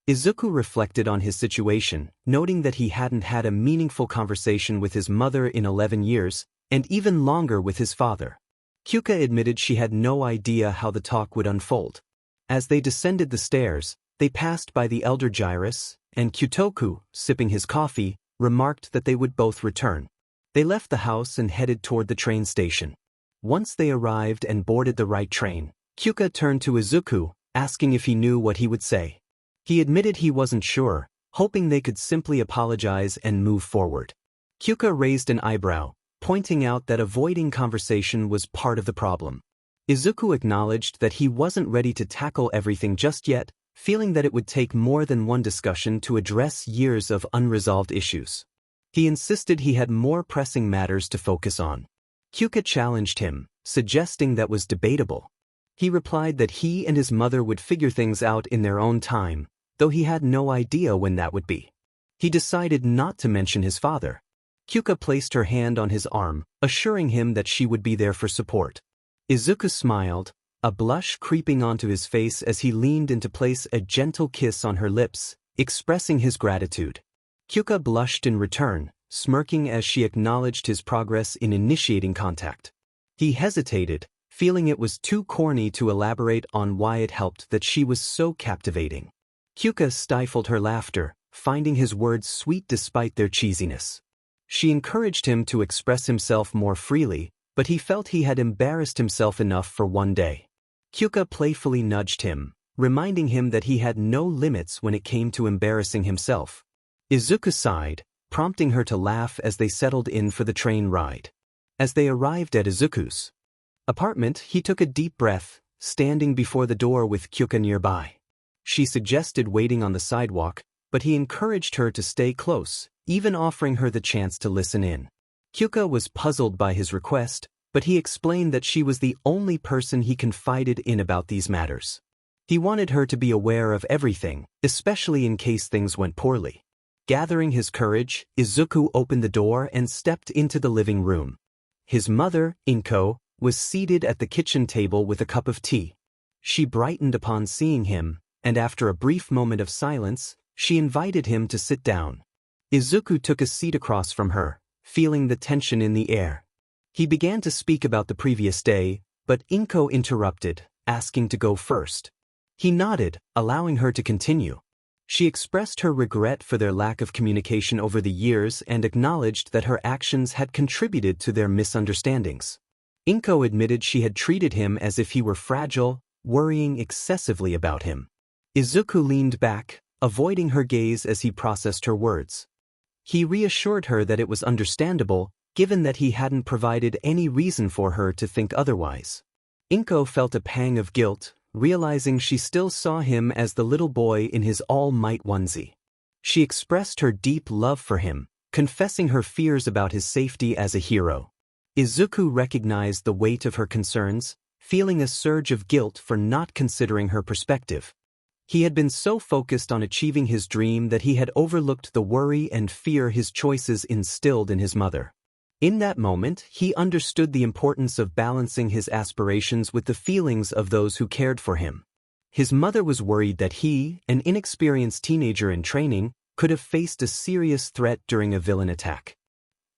Izuku reflected on his situation, noting that he hadn't had a meaningful conversation with his mother in 11 years, and even longer with his father. Kyouka admitted she had no idea how the talk would unfold. As they descended the stairs, they passed by the elder Jirou, and Kyutoku, sipping his coffee, remarked that they would both return. They left the house and headed toward the train station. Once they arrived and boarded the right train, Kyouka turned to Izuku, asking if he knew what he would say. He admitted he wasn't sure, hoping they could simply apologize and move forward. Kyouka raised an eyebrow, pointing out that avoiding conversation was part of the problem. Izuku acknowledged that he wasn't ready to tackle everything just yet, feeling that it would take more than one discussion to address years of unresolved issues. He insisted he had more pressing matters to focus on. Kyouka challenged him, suggesting that was debatable. He replied that he and his mother would figure things out in their own time, though he had no idea when that would be. He decided not to mention his father. Kyouka placed her hand on his arm, assuring him that she would be there for support. Izuku smiled, a blush creeping onto his face as he leaned in to place a gentle kiss on her lips, expressing his gratitude. Kyouka blushed in return, smirking as she acknowledged his progress in initiating contact. He hesitated, feeling it was too corny to elaborate on why it helped that she was so captivating. Kyouka stifled her laughter, finding his words sweet despite their cheesiness. She encouraged him to express himself more freely, but he felt he had embarrassed himself enough for one day. Kyouka playfully nudged him, reminding him that he had no limits when it came to embarrassing himself. Izuku sighed, prompting her to laugh as they settled in for the train ride. As they arrived at Izuku's apartment, he took a deep breath, standing before the door with Kyouka nearby. She suggested waiting on the sidewalk, but he encouraged her to stay close, even offering her the chance to listen in. Kyouka was puzzled by his request, but he explained that she was the only person he confided in about these matters. He wanted her to be aware of everything, especially in case things went poorly. Gathering his courage, Izuku opened the door and stepped into the living room. His mother, Inko, was seated at the kitchen table with a cup of tea. She brightened upon seeing him, and after a brief moment of silence, She invited him to sit down. Izuku took a seat across from her, feeling the tension in the air. He began to speak about the previous day, but 𝗏𝗏 interrupted, asking to go first. He nodded, allowing her to continue. She expressed her regret for their lack of communication over the years and acknowledged that her actions had contributed to their misunderstandings. 𝗏𝗏 admitted she had treated him as if he were fragile, worrying excessively about him. Izuku leaned back, avoiding her gaze as he processed her words. He reassured her that it was understandable, given that he hadn't provided any reason for her to think otherwise. 𝗏𝗏 felt a pang of guilt, realizing she still saw him as the little boy in his all-might onesie. She expressed her deep love for him, confessing her fears about his safety as a hero. Izuku recognized the weight of her concerns, feeling a surge of guilt for not considering her perspective. He had been so focused on achieving his dream that he had overlooked the worry and fear his choices instilled in his mother. In that moment, he understood the importance of balancing his aspirations with the feelings of those who cared for him. His mother was worried that he, an inexperienced teenager in training, could have faced a serious threat during a villain attack.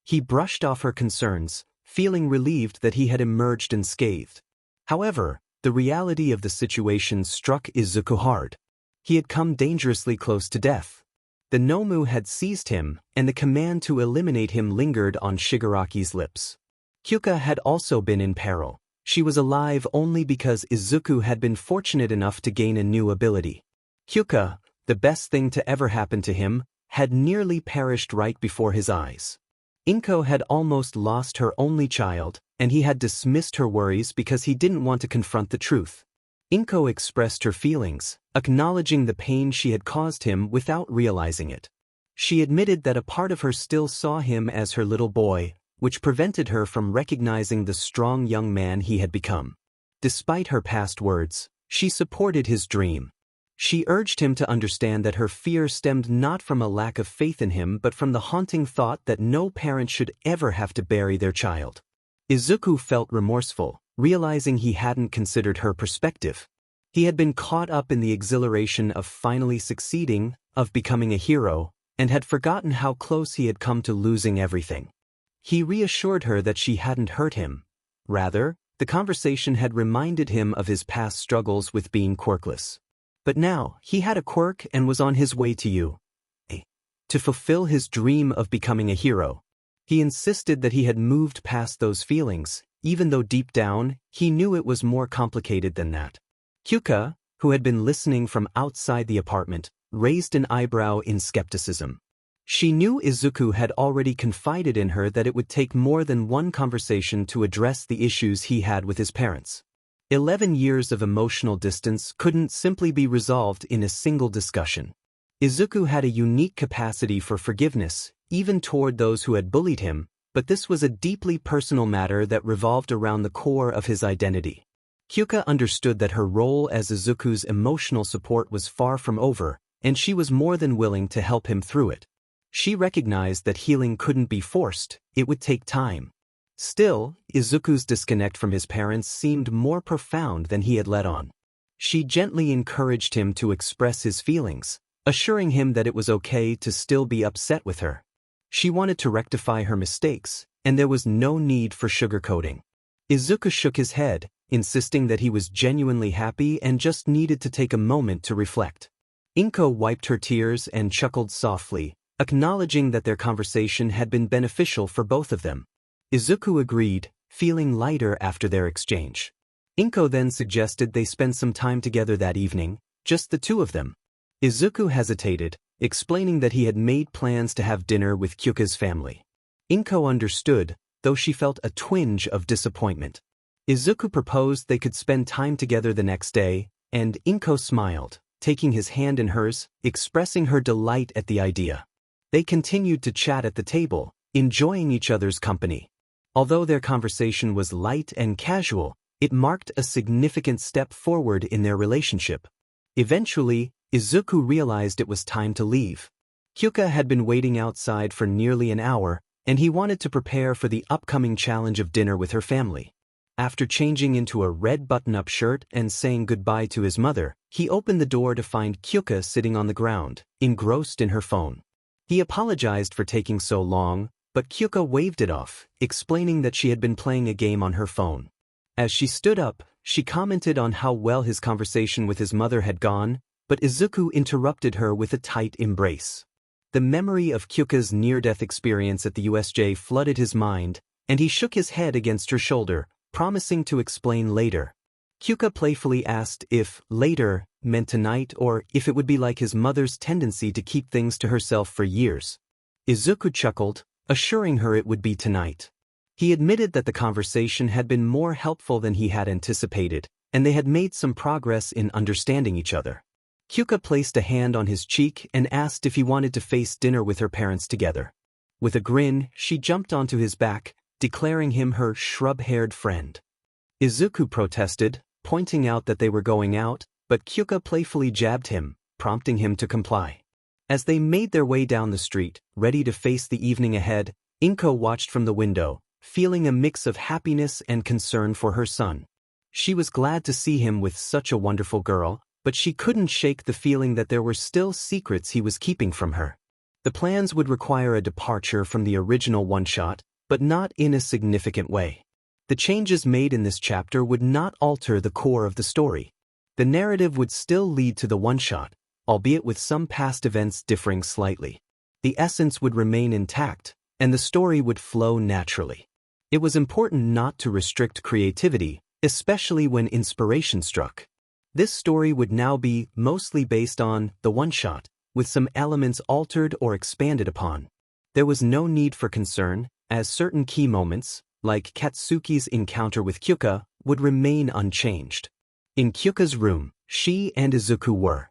He brushed off her concerns, feeling relieved that he had emerged unscathed. However, the reality of the situation struck Izuku hard. He had come dangerously close to death. The Nomu had seized him, and the command to eliminate him lingered on Shigaraki's lips. Kyouka had also been in peril. She was alive only because Izuku had been fortunate enough to gain a new ability. Kyouka, the best thing to ever happen to him, had nearly perished right before his eyes. 𝗏𝗏 had almost lost her only child, and he had dismissed her worries because he didn't want to confront the truth. 𝗏𝗏 expressed her feelings, acknowledging the pain she had caused him without realizing it. She admitted that a part of her still saw him as her little boy, which prevented her from recognizing the strong young man he had become. Despite her past words, she supported his dream. She urged him to understand that her fear stemmed not from a lack of faith in him but from the haunting thought that no parent should ever have to bury their child. Izuku felt remorseful, realizing he hadn't considered her perspective. He had been caught up in the exhilaration of finally succeeding, of becoming a hero, and had forgotten how close he had come to losing everything. He reassured her that she hadn't hurt him. Rather, the conversation had reminded him of his past struggles with being quirkless. But now, he had a quirk and was on his way to to fulfill his dream of becoming a hero. He insisted that he had moved past those feelings, even though deep down, he knew it was more complicated than that. Kyouka, who had been listening from outside the apartment, raised an eyebrow in skepticism. She knew Izuku had already confided in her that it would take more than one conversation to address the issues he had with his parents. 11 years of emotional distance couldn't simply be resolved in a single discussion. Izuku had a unique capacity for forgiveness, even toward those who had bullied him, but this was a deeply personal matter that revolved around the core of his identity. Kyouka understood that her role as Izuku's emotional support was far from over, and she was more than willing to help him through it. She recognized that healing couldn't be forced, it would take time. Still, Izuku's disconnect from his parents seemed more profound than he had let on. She gently encouraged him to express his feelings, assuring him that it was okay to still be upset with her. She wanted to rectify her mistakes, and there was no need for sugarcoating. Izuku shook his head, insisting that he was genuinely happy and just needed to take a moment to reflect. 𝗏𝗏 wiped her tears and chuckled softly, acknowledging that their conversation had been beneficial for both of them. Izuku agreed, feeling lighter after their exchange. 𝗏𝗏 then suggested they spend some time together that evening, just the two of them. Izuku hesitated, explaining that he had made plans to have dinner with Kyouka's family. 𝗏𝗏 understood, though she felt a twinge of disappointment. Izuku proposed they could spend time together the next day, and 𝗏𝗏 smiled, taking his hand in hers, expressing her delight at the idea. They continued to chat at the table, enjoying each other's company. Although their conversation was light and casual, it marked a significant step forward in their relationship. Eventually, Izuku realized it was time to leave. Kyouka had been waiting outside for nearly an hour, and he wanted to prepare for the upcoming challenge of dinner with her family. After changing into a red button-up shirt and saying goodbye to his mother, he opened the door to find Kyouka sitting on the ground, engrossed in her phone. He apologized for taking so long, but Kyouka waved it off, explaining that she had been playing a game on her phone. As she stood up, she commented on how well his conversation with his mother had gone, but Izuku interrupted her with a tight embrace. The memory of Kyouka's near-death experience at the USJ flooded his mind, and he shook his head against her shoulder, promising to explain later. Kyouka playfully asked if later meant tonight or if it would be like his mother's tendency to keep things to herself for years. Izuku chuckled, assuring her it would be tonight. He admitted that the conversation had been more helpful than he had anticipated, and they had made some progress in understanding each other. Kyouka placed a hand on his cheek and asked if he wanted to face dinner with her parents together. With a grin, she jumped onto his back, declaring him her shrub-haired friend. Izuku protested, pointing out that they were going out, but Kyouka playfully jabbed him, prompting him to comply. As they made their way down the street, ready to face the evening ahead, Inko watched from the window, feeling a mix of happiness and concern for her son. She was glad to see him with such a wonderful girl, but she couldn't shake the feeling that there were still secrets he was keeping from her. The plans would require a departure from the original one-shot, but not in a significant way. The changes made in this chapter would not alter the core of the story. The narrative would still lead to the one-shot, albeit with some past events differing slightly. The essence would remain intact, and the story would flow naturally. It was important not to restrict creativity, especially when inspiration struck. This story would now be mostly based on the one-shot, with some elements altered or expanded upon. There was no need for concern, as certain key moments, like Katsuki's encounter with Kyouka, would remain unchanged. In Kyouka's room, she and Izuku were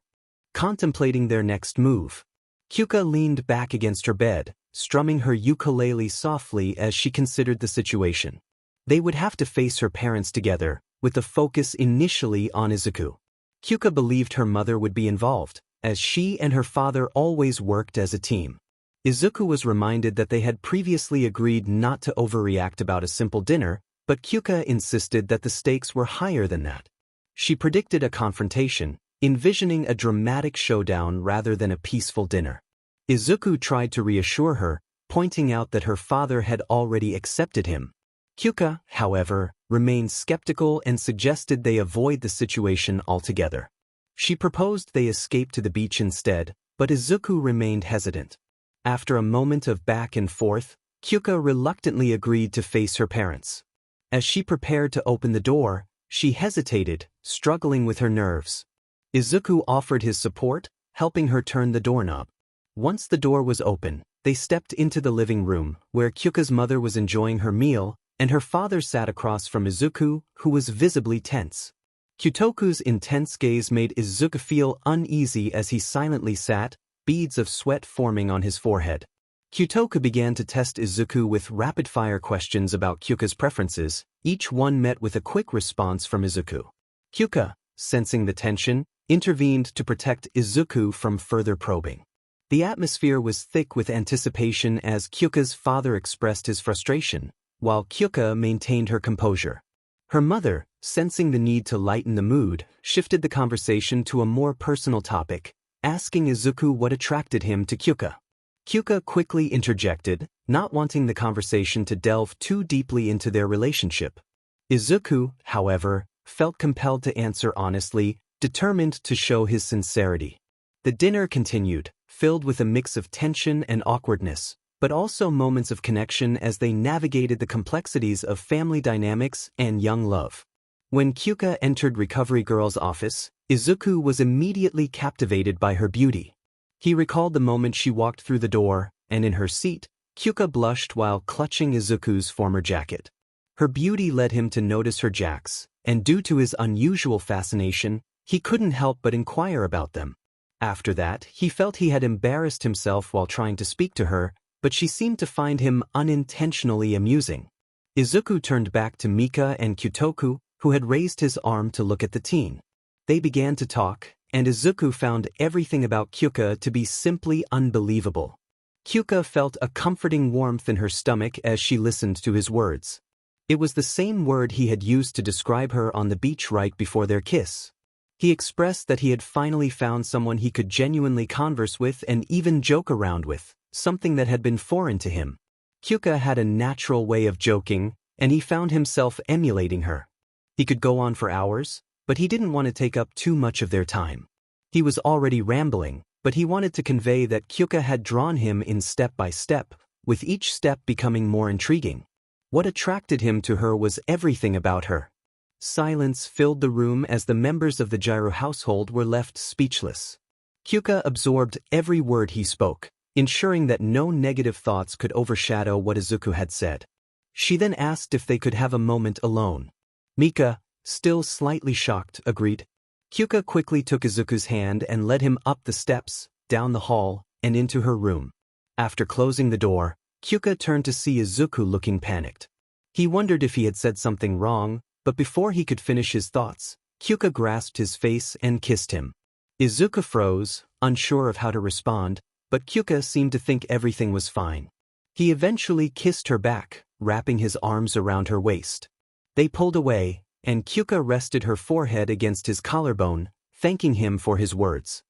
contemplating their next move. Kyouka leaned back against her bed, strumming her ukulele softly as she considered the situation. They would have to face her parents together, with the focus initially on Izuku. Kyouka believed her mother would be involved, as she and her father always worked as a team. Izuku was reminded that they had previously agreed not to overreact about a simple dinner, but Kyouka insisted that the stakes were higher than that. She predicted a confrontation, envisioning a dramatic showdown rather than a peaceful dinner. Izuku tried to reassure her, pointing out that her father had already accepted him. Kyouka, however, remained skeptical and suggested they avoid the situation altogether. She proposed they escape to the beach instead, but Izuku remained hesitant. After a moment of back and forth, Kyouka reluctantly agreed to face her parents. As she prepared to open the door, she hesitated, struggling with her nerves. Izuku offered his support, helping her turn the doorknob. Once the door was open, they stepped into the living room, where Kyouka's mother was enjoying her meal, and her father sat across from Izuku, who was visibly tense. Kyotoku's intense gaze made Izuku feel uneasy as he silently sat, beads of sweat forming on his forehead. Kyotoku began to test Izuku with rapid-fire questions about Kyouka's preferences, each one met with a quick response from Izuku. Kyouka, sensing the tension, intervened to protect Izuku from further probing. The atmosphere was thick with anticipation as Kyouka's father expressed his frustration, while Kyouka maintained her composure. Her mother, sensing the need to lighten the mood, shifted the conversation to a more personal topic, asking Izuku what attracted him to Kyouka. Kyouka quickly interjected, not wanting the conversation to delve too deeply into their relationship. Izuku, however, felt compelled to answer honestly, determined to show his sincerity. The dinner continued, filled with a mix of tension and awkwardness, but also moments of connection as they navigated the complexities of family dynamics and young love. When Kyouka entered Recovery Girl's office, Izuku was immediately captivated by her beauty. He recalled the moment she walked through the door, and in her seat, Kyouka blushed while clutching Izuku's former jacket. Her beauty led him to notice her jacks, and due to his unusual fascination, he couldn't help but inquire about them. After that, he felt he had embarrassed himself while trying to speak to her, but she seemed to find him unintentionally amusing. Izuku turned back to Mika and Kyotoku, who had raised his arm to look at the teen. They began to talk, and Izuku found everything about Kyouka to be simply unbelievable. Kyouka felt a comforting warmth in her stomach as she listened to his words. It was the same word he had used to describe her on the beach right before their kiss. He expressed that he had finally found someone he could genuinely converse with and even joke around with, something that had been foreign to him. Kyouka had a natural way of joking, and he found himself emulating her. He could go on for hours, but he didn't want to take up too much of their time. He was already rambling, but he wanted to convey that Kyouka had drawn him in step by step, with each step becoming more intriguing. What attracted him to her was everything about her. Silence filled the room as the members of the Jirou household were left speechless. Kyouka absorbed every word he spoke, ensuring that no negative thoughts could overshadow what Izuku had said. She then asked if they could have a moment alone. Mika, still slightly shocked, agreed. Kyouka quickly took Izuku's hand and led him up the steps, down the hall, and into her room. After closing the door, Kyouka turned to see Izuku looking panicked. He wondered if he had said something wrong, but before he could finish his thoughts, Kyouka grasped his face and kissed him. Izuku froze, unsure of how to respond, but Kyouka seemed to think everything was fine. He eventually kissed her back, wrapping his arms around her waist. They pulled away, and Kyouka rested her forehead against his collarbone, thanking him for his words.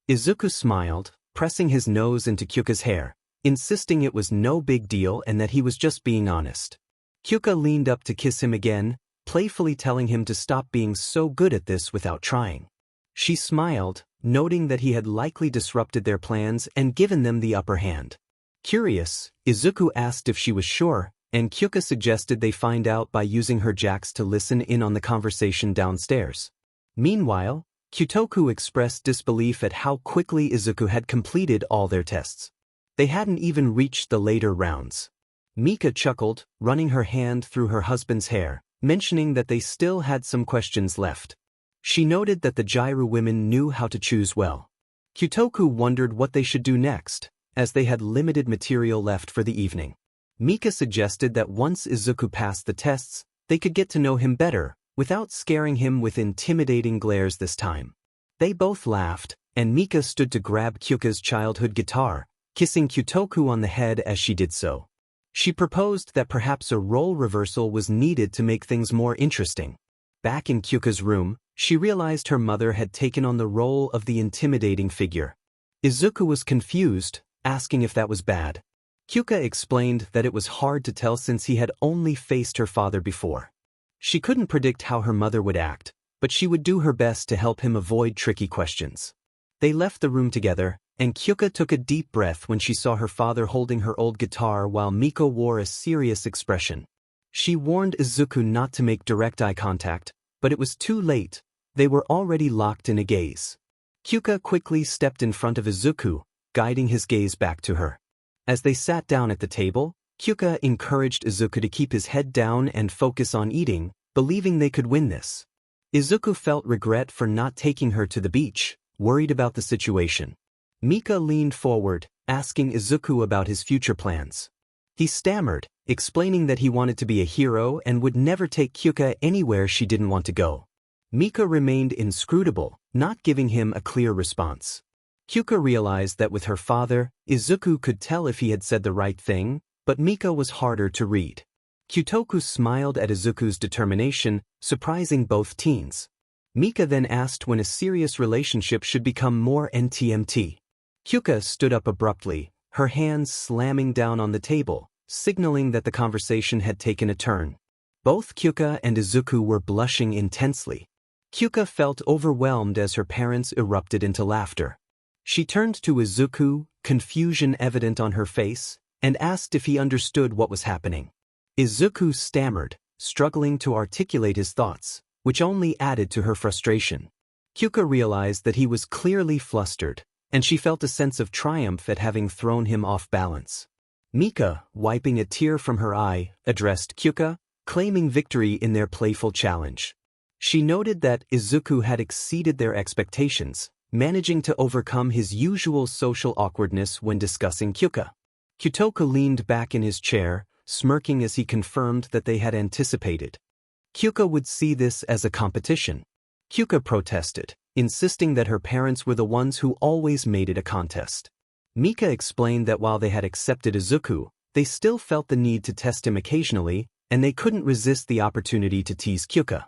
Izuku smiled, pressing his nose into Kyouka's hair, insisting it was no big deal and that he was just being honest. Kyouka leaned up to kiss him again, playfully telling him to stop being so good at this without trying. She smiled, noting that he had likely disrupted their plans and given them the upper hand. Curious, Izuku asked if she was sure, and Kyouka suggested they find out by using her jacks to listen in on the conversation downstairs. Meanwhile, Kyutoku expressed disbelief at how quickly Izuku had completed all their tests. They hadn't even reached the later rounds. Mika chuckled, running her hand through her husband's hair, mentioning that they still had some questions left. She noted that the Jirou women knew how to choose well. Kyutoku wondered what they should do next, as they had limited material left for the evening. Mika suggested that once Izuku passed the tests, they could get to know him better, without scaring him with intimidating glares this time. They both laughed, and Mika stood to grab Kyouka's childhood guitar, kissing Kyutoku on the head as she did so. She proposed that perhaps a role reversal was needed to make things more interesting. Back in Kyouka's room, she realized her mother had taken on the role of the intimidating figure. Izuku was confused, asking if that was bad. Kyouka explained that it was hard to tell since he had only faced her father before. She couldn't predict how her mother would act, but she would do her best to help him avoid tricky questions. They left the room together, and Kyouka took a deep breath when she saw her father holding her old guitar while Miko wore a serious expression. She warned Izuku not to make direct eye contact, but it was too late. They were already locked in a gaze. Kyouka quickly stepped in front of Izuku, guiding his gaze back to her. As they sat down at the table, Kyouka encouraged Izuku to keep his head down and focus on eating, believing they could win this. Izuku felt regret for not taking her to the beach, worried about the situation. Mika leaned forward, asking Izuku about his future plans. He stammered, explaining that he wanted to be a hero and would never take Kyouka anywhere she didn't want to go. Mika remained inscrutable, not giving him a clear response. Kyouka realized that with her father, Izuku could tell if he had said the right thing, but Mika was harder to read. Kyutoku smiled at Izuku's determination, surprising both teens. Mika then asked when a serious relationship should become more NTMT. Kyouka stood up abruptly, her hands slamming down on the table, signaling that the conversation had taken a turn. Both Kyouka and Izuku were blushing intensely. Kyouka felt overwhelmed as her parents erupted into laughter. She turned to Izuku, confusion evident on her face, and asked if he understood what was happening. Izuku stammered, struggling to articulate his thoughts, which only added to her frustration. Kyouka realized that he was clearly flustered, and she felt a sense of triumph at having thrown him off balance. Mika, wiping a tear from her eye, addressed Kyouka, claiming victory in their playful challenge. She noted that Izuku had exceeded their expectations, managing to overcome his usual social awkwardness when discussing Kyouka. Kyutoku leaned back in his chair, smirking as he confirmed that they had anticipated. Kyouka would see this as a competition. Kyouka protested, insisting that her parents were the ones who always made it a contest. Mika explained that while they had accepted Izuku, they still felt the need to test him occasionally, and they couldn't resist the opportunity to tease Kyouka.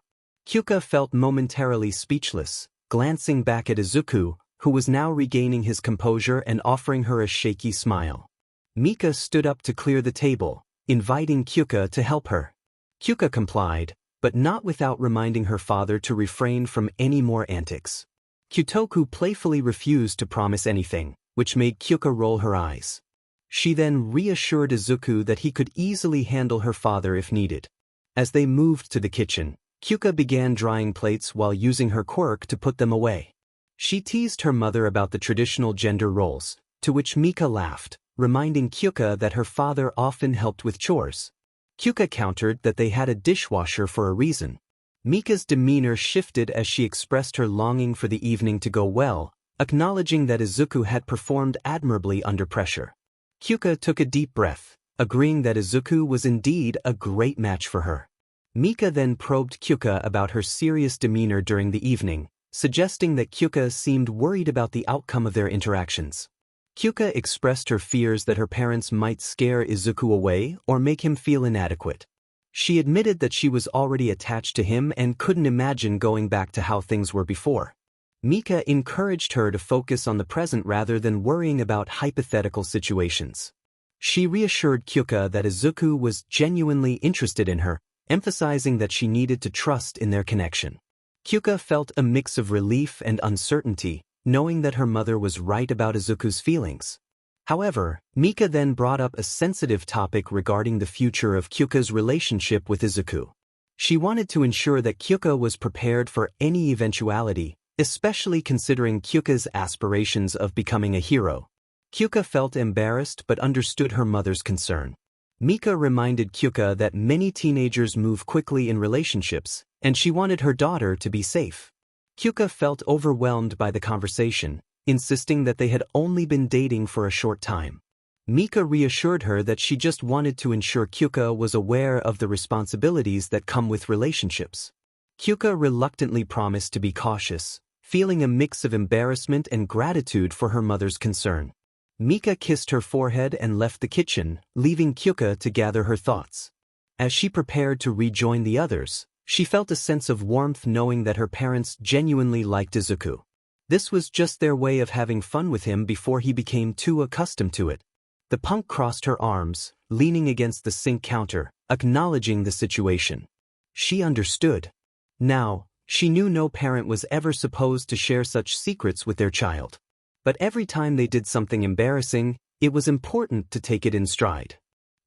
Kyouka felt momentarily speechless, glancing back at Izuku, who was now regaining his composure and offering her a shaky smile. Mika stood up to clear the table, inviting Kyouka to help her. Kyouka complied, but not without reminding her father to refrain from any more antics. Kyutoku playfully refused to promise anything, which made Kyouka roll her eyes. She then reassured Izuku that he could easily handle her father if needed. As they moved to the kitchen, Kyouka began drying plates while using her quirk to put them away. She teased her mother about the traditional gender roles, to which Mika laughed, reminding Kyouka that her father often helped with chores. Kyouka countered that they had a dishwasher for a reason. Mika's demeanor shifted as she expressed her longing for the evening to go well, acknowledging that Izuku had performed admirably under pressure. Kyouka took a deep breath, agreeing that Izuku was indeed a great match for her. Mika then probed Kyouka about her serious demeanor during the evening, suggesting that Kyouka seemed worried about the outcome of their interactions. Kyouka expressed her fears that her parents might scare Izuku away or make him feel inadequate. She admitted that she was already attached to him and couldn't imagine going back to how things were before. Mika encouraged her to focus on the present rather than worrying about hypothetical situations. She reassured Kyouka that Izuku was genuinely interested in her, emphasizing that she needed to trust in their connection. Kyouka felt a mix of relief and uncertainty, knowing that her mother was right about Izuku's feelings. However, Mika then brought up a sensitive topic regarding the future of Kyouka's relationship with Izuku. She wanted to ensure that Kyouka was prepared for any eventuality, especially considering Kyouka's aspirations of becoming a hero. Kyouka felt embarrassed but understood her mother's concern. Mika reminded Kyouka that many teenagers move quickly in relationships, and she wanted her daughter to be safe. Kyouka felt overwhelmed by the conversation, insisting that they had only been dating for a short time. Mika reassured her that she just wanted to ensure Kyouka was aware of the responsibilities that come with relationships. Kyouka reluctantly promised to be cautious, feeling a mix of embarrassment and gratitude for her mother's concern. Mika kissed her forehead and left the kitchen, leaving Kyouka to gather her thoughts. As she prepared to rejoin the others, she felt a sense of warmth knowing that her parents genuinely liked Izuku. This was just their way of having fun with him before he became too accustomed to it. The punk crossed her arms, leaning against the sink counter, acknowledging the situation. She understood. Now, she knew no parent was ever supposed to share such secrets with their child. But every time they did something embarrassing, it was important to take it in stride.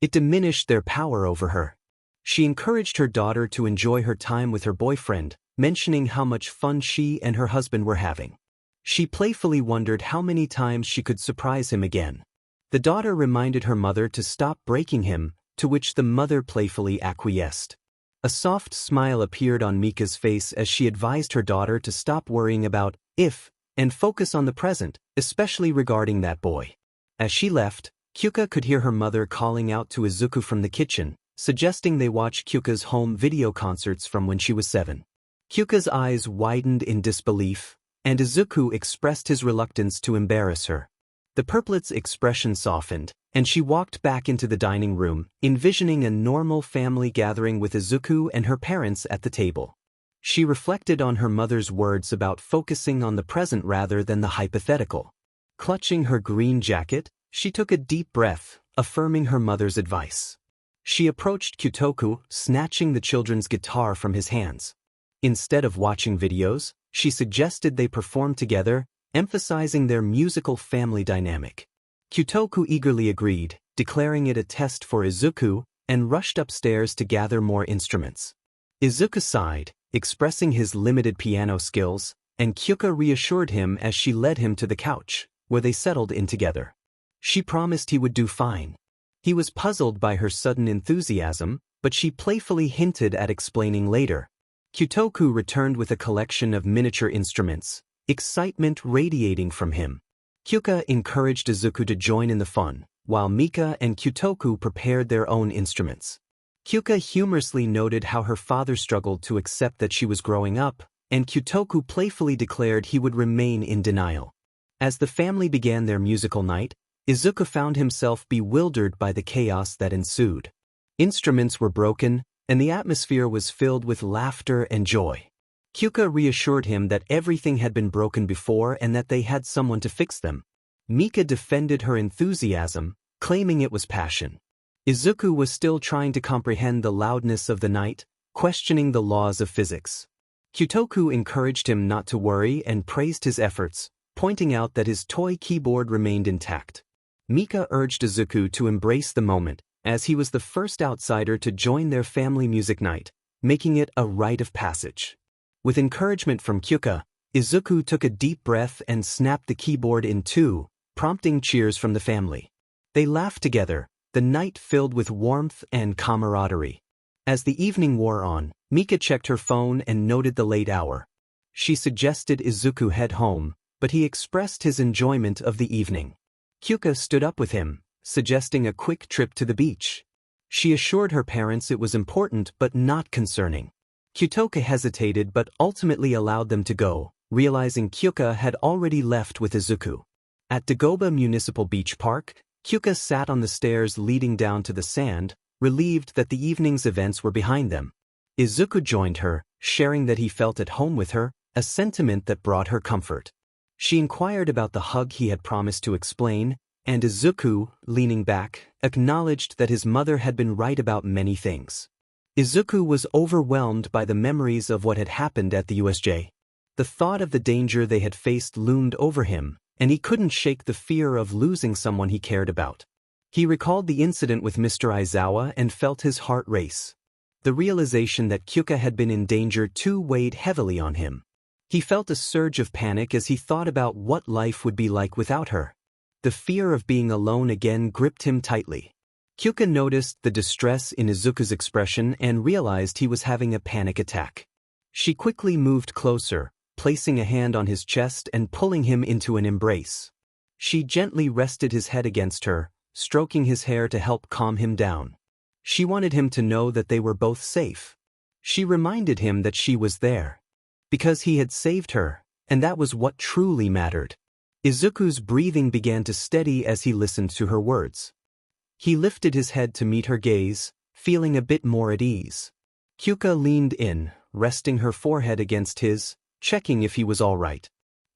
It diminished their power over her. She encouraged her daughter to enjoy her time with her boyfriend, mentioning how much fun she and her husband were having. She playfully wondered how many times she could surprise him again. The daughter reminded her mother to stop breaking him, to which the mother playfully acquiesced. A soft smile appeared on Mika's face as she advised her daughter to stop worrying about if and focus on the present, especially regarding that boy. As she left, Kyouka could hear her mother calling out to Izuku from the kitchen, suggesting they watch Kyouka's home video concerts from when she was 7. Kyouka's eyes widened in disbelief, and Izuku expressed his reluctance to embarrass her. The 𝗵𝗃𝗄's expression softened, and she walked back into the dining room, envisioning a normal family gathering with Izuku and her parents at the table. She reflected on her mother's words about focusing on the present rather than the hypothetical. Clutching her green jacket, she took a deep breath, affirming her mother's advice. She approached Kyutoku, snatching the children's guitar from his hands. Instead of watching videos, she suggested they perform together, emphasizing their musical family dynamic. Kyutoku eagerly agreed, declaring it a test for Izuku, and rushed upstairs to gather more instruments. Izuku sighed, expressing his limited piano skills, and Kyouka reassured him as she led him to the couch, where they settled in together. She promised he would do fine. He was puzzled by her sudden enthusiasm, but she playfully hinted at explaining later. Kyutoku returned with a collection of miniature instruments, excitement radiating from him. Kyouka encouraged Izuku to join in the fun, while Mika and Kyutoku prepared their own instruments. Kyouka humorously noted how her father struggled to accept that she was growing up, and Kyutoku playfully declared he would remain in denial. As the family began their musical night, Izuku found himself bewildered by the chaos that ensued. Instruments were broken, and the atmosphere was filled with laughter and joy. Kyouka reassured him that everything had been broken before and that they had someone to fix them. Mika defended her enthusiasm, claiming it was passion. Izuku was still trying to comprehend the loudness of the night, questioning the laws of physics. Kyotoku encouraged him not to worry and praised his efforts, pointing out that his toy keyboard remained intact. Mika urged Izuku to embrace the moment, as he was the first outsider to join their family music night, making it a rite of passage. With encouragement from Kyouka, Izuku took a deep breath and snapped the keyboard in two, prompting cheers from the family. They laughed together, the night filled with warmth and camaraderie. As the evening wore on, Mika checked her phone and noted the late hour. She suggested Izuku head home, but he expressed his enjoyment of the evening. Kyouka stood up with him, suggesting a quick trip to the beach. She assured her parents it was important but not concerning. Kyotoku hesitated but ultimately allowed them to go, realizing Kyouka had already left with Izuku. At Dagoba Municipal Beach Park, Kyouka sat on the stairs leading down to the sand, relieved that the evening's events were behind them. Izuku joined her, sharing that he felt at home with her, a sentiment that brought her comfort. She inquired about the hug he had promised to explain, and Izuku, leaning back, acknowledged that his mother had been right about many things. Izuku was overwhelmed by the memories of what had happened at the USJ. The thought of the danger they had faced loomed over him, and he couldn't shake the fear of losing someone he cared about. He recalled the incident with Mr. Aizawa and felt his heart race. The realization that Kyouka had been in danger too weighed heavily on him. He felt a surge of panic as he thought about what life would be like without her. The fear of being alone again gripped him tightly. Kyouka noticed the distress in Izuku's expression and realized he was having a panic attack. She quickly moved closer, placing a hand on his chest and pulling him into an embrace. She gently rested his head against her, stroking his hair to help calm him down. She wanted him to know that they were both safe. She reminded him that she was there, because he had saved her, and that was what truly mattered. Izuku's breathing began to steady as he listened to her words. He lifted his head to meet her gaze, feeling a bit more at ease. Kyouka leaned in, resting her forehead against his, checking if he was all right.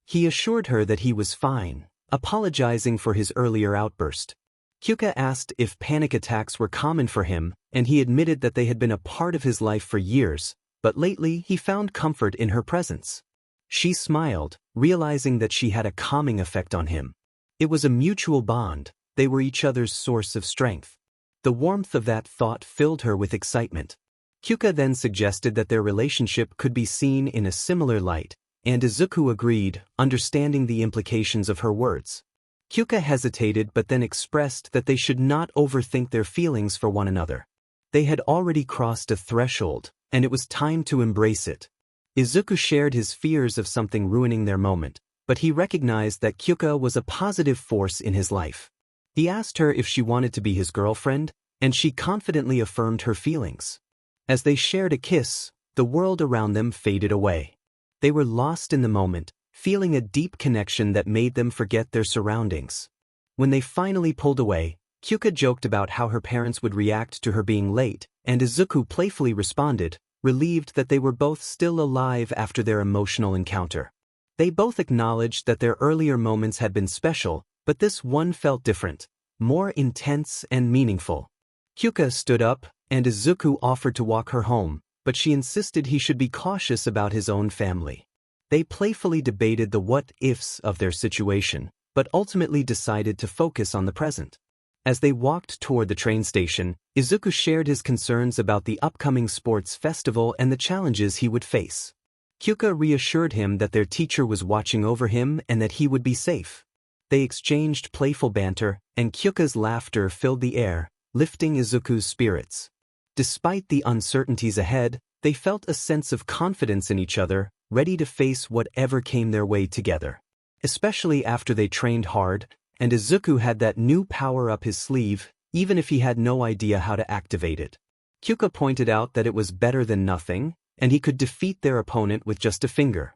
He assured her that he was fine, apologizing for his earlier outburst. Kyouka asked if panic attacks were common for him, and he admitted that they had been a part of his life for years, but lately he found comfort in her presence. She smiled, realizing that she had a calming effect on him. It was a mutual bond. They were each other's source of strength. The warmth of that thought filled her with excitement. Kyouka then suggested that their relationship could be seen in a similar light, and Izuku agreed, understanding the implications of her words. Kyouka hesitated but then expressed that they should not overthink their feelings for one another. They had already crossed a threshold, and it was time to embrace it. Izuku shared his fears of something ruining their moment, but he recognized that Kyouka was a positive force in his life. He asked her if she wanted to be his girlfriend, and she confidently affirmed her feelings. As they shared a kiss, the world around them faded away. They were lost in the moment, feeling a deep connection that made them forget their surroundings. When they finally pulled away, Kyouka joked about how her parents would react to her being late, and Izuku playfully responded, relieved that they were both still alive after their emotional encounter. They both acknowledged that their earlier moments had been special, but this one felt different, more intense and meaningful. Kyouka stood up, and Izuku offered to walk her home, but she insisted he should be cautious about his own family. They playfully debated the what-ifs of their situation, but ultimately decided to focus on the present. As they walked toward the train station, Izuku shared his concerns about the upcoming sports festival and the challenges he would face. Kyouka reassured him that their teacher was watching over him and that he would be safe. They exchanged playful banter, and Kyouka's laughter filled the air, lifting Izuku's spirits. Despite the uncertainties ahead, they felt a sense of confidence in each other, ready to face whatever came their way together. Especially after they trained hard, and Izuku had that new power up his sleeve, even if he had no idea how to activate it. Kyouka pointed out that it was better than nothing, and he could defeat their opponent with just a finger.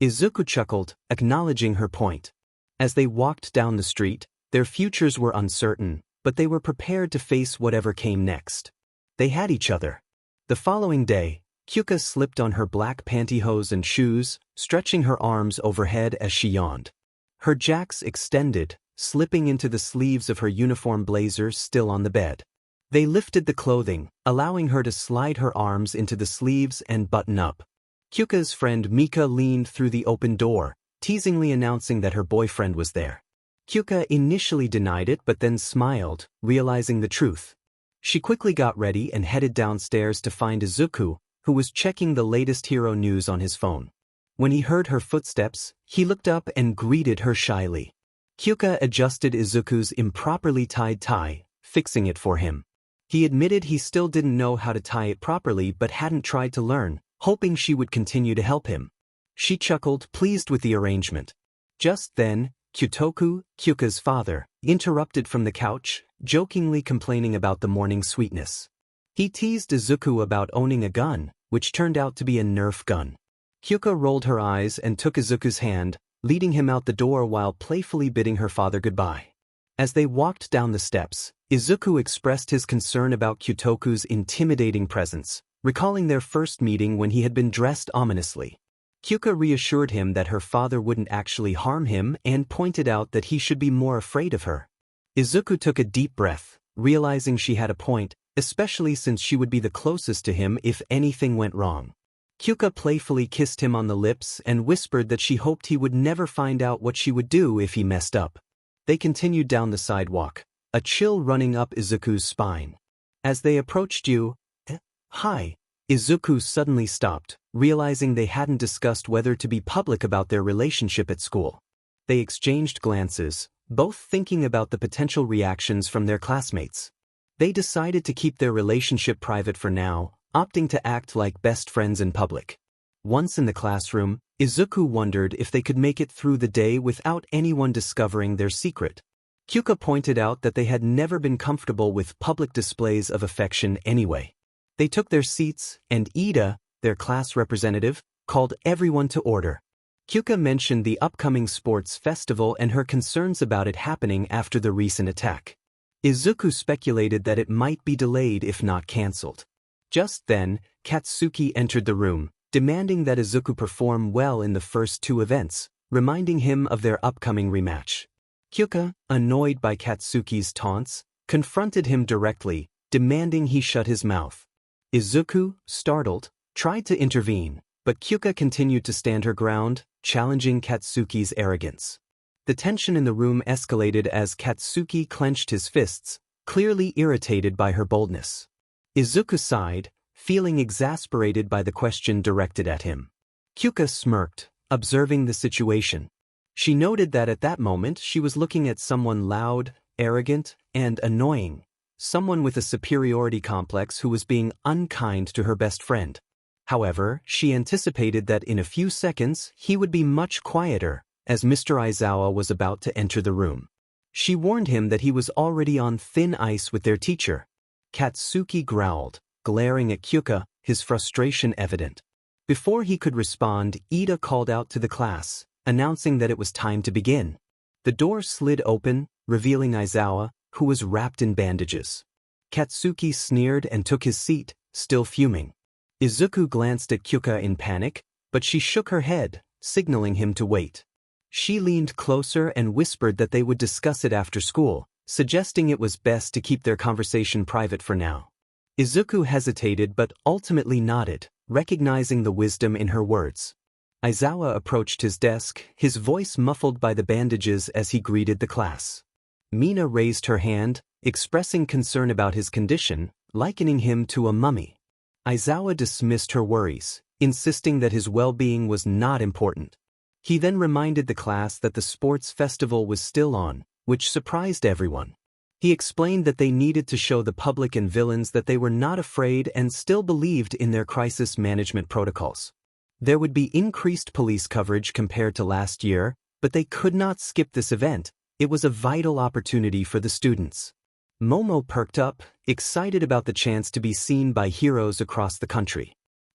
Izuku chuckled, acknowledging her point. As they walked down the street, their futures were uncertain, but they were prepared to face whatever came next. They had each other. The following day, Kyouka slipped on her black pantyhose and shoes, stretching her arms overhead as she yawned. Her jacks extended, slipping into the sleeves of her uniform blazer still on the bed. They lifted the clothing, allowing her to slide her arms into the sleeves and button up. Kyouka's friend Mika leaned through the open door, teasingly announcing that her boyfriend was there. Kyouka initially denied it but then smiled, realizing the truth. She quickly got ready and headed downstairs to find Izuku, who was checking the latest hero news on his phone. When he heard her footsteps, he looked up and greeted her shyly. Kyouka adjusted Izuku's improperly tied tie, fixing it for him. He admitted he still didn't know how to tie it properly but hadn't tried to learn, hoping she would continue to help him. She chuckled, pleased with the arrangement. Just then, Kyoutoku, Kyouka's father, interrupted from the couch, jokingly complaining about the morning sweetness. He teased Izuku about owning a gun, which turned out to be a Nerf gun. Kyouka rolled her eyes and took Izuku's hand, leading him out the door while playfully bidding her father goodbye. As they walked down the steps, Izuku expressed his concern about Kyoutoku's intimidating presence, recalling their first meeting when he had been dressed ominously. Kyouka reassured him that her father wouldn't actually harm him and pointed out that he should be more afraid of her. Izuku took a deep breath, realizing she had a point, especially since she would be the closest to him if anything went wrong. Kyouka playfully kissed him on the lips and whispered that she hoped he would never find out what she would do if he messed up. They continued down the sidewalk, a chill running up Izuku's spine. As they approached Hi, Izuku suddenly stopped, realizing they hadn't discussed whether to be public about their relationship at school. They exchanged glances, both thinking about the potential reactions from their classmates. They decided to keep their relationship private for now, opting to act like best friends in public. Once in the classroom, Izuku wondered if they could make it through the day without anyone discovering their secret. Kyouka pointed out that they had never been comfortable with public displays of affection anyway. They took their seats, and Ida, their class representative, called everyone to order. Kyouka mentioned the upcoming sports festival and her concerns about it happening after the recent attack. Izuku speculated that it might be delayed if not cancelled. Just then, Katsuki entered the room, demanding that Izuku perform well in the first two events, reminding him of their upcoming rematch. Kyouka, annoyed by Katsuki's taunts, confronted him directly, demanding he shut his mouth. Izuku, startled, tried to intervene, but Kyouka continued to stand her ground, challenging Katsuki's arrogance. The tension in the room escalated as Katsuki clenched his fists, clearly irritated by her boldness. Izuku sighed, feeling exasperated by the question directed at him. Kyouka smirked, observing the situation. She noted that at that moment she was looking at someone loud, arrogant, and annoying, someone with a superiority complex who was being unkind to her best friend. However, she anticipated that in a few seconds he would be much quieter, as Mr. Aizawa was about to enter the room. She warned him that he was already on thin ice with their teacher. Katsuki growled, glaring at Kyouka, his frustration evident. Before he could respond, Ida called out to the class, announcing that it was time to begin. The door slid open, revealing Aizawa, who was wrapped in bandages. Katsuki sneered and took his seat, still fuming. Izuku glanced at Kyouka in panic, but she shook her head, signaling him to wait. She leaned closer and whispered that they would discuss it after school, suggesting it was best to keep their conversation private for now. Izuku hesitated but ultimately nodded, recognizing the wisdom in her words. Aizawa approached his desk, his voice muffled by the bandages as he greeted the class. Mina raised her hand, expressing concern about his condition, likening him to a mummy. Aizawa dismissed her worries, insisting that his well-being was not important. He then reminded the class that the sports festival was still on, which surprised everyone. He explained that they needed to show the public and villains that they were not afraid and still believed in their crisis management protocols. There would be increased police coverage compared to last year, but they could not skip this event. It was a vital opportunity for the students. Momo perked up, excited about the chance to be seen by heroes across the country.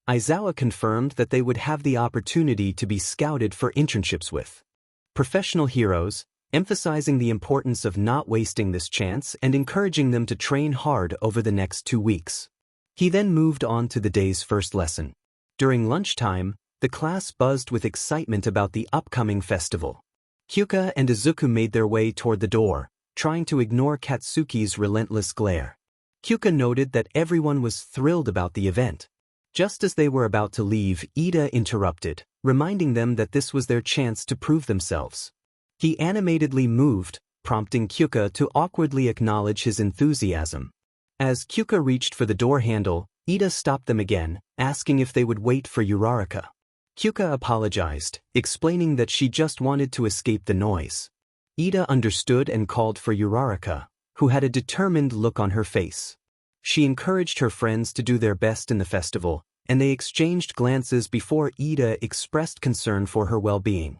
Aizawa confirmed that they would have the opportunity to be scouted for internships with professional heroes, emphasizing the importance of not wasting this chance and encouraging them to train hard over the next 2 weeks. He then moved on to the day's first lesson. During lunchtime, the class buzzed with excitement about the upcoming festival. Kyouka and Izuku made their way toward the door, trying to ignore Katsuki's relentless glare. Kyouka noted that everyone was thrilled about the event. Just as they were about to leave, Ida interrupted, reminding them that this was their chance to prove themselves. He animatedly moved, prompting Kyouka to awkwardly acknowledge his enthusiasm. As Kyouka reached for the door handle, Ida stopped them again, asking if they would wait for Uraraka. Kyouka apologized, explaining that she just wanted to escape the noise. Ida understood and called for Uraraka, who had a determined look on her face. She encouraged her friends to do their best in the festival, and they exchanged glances before Ida expressed concern for her well-being.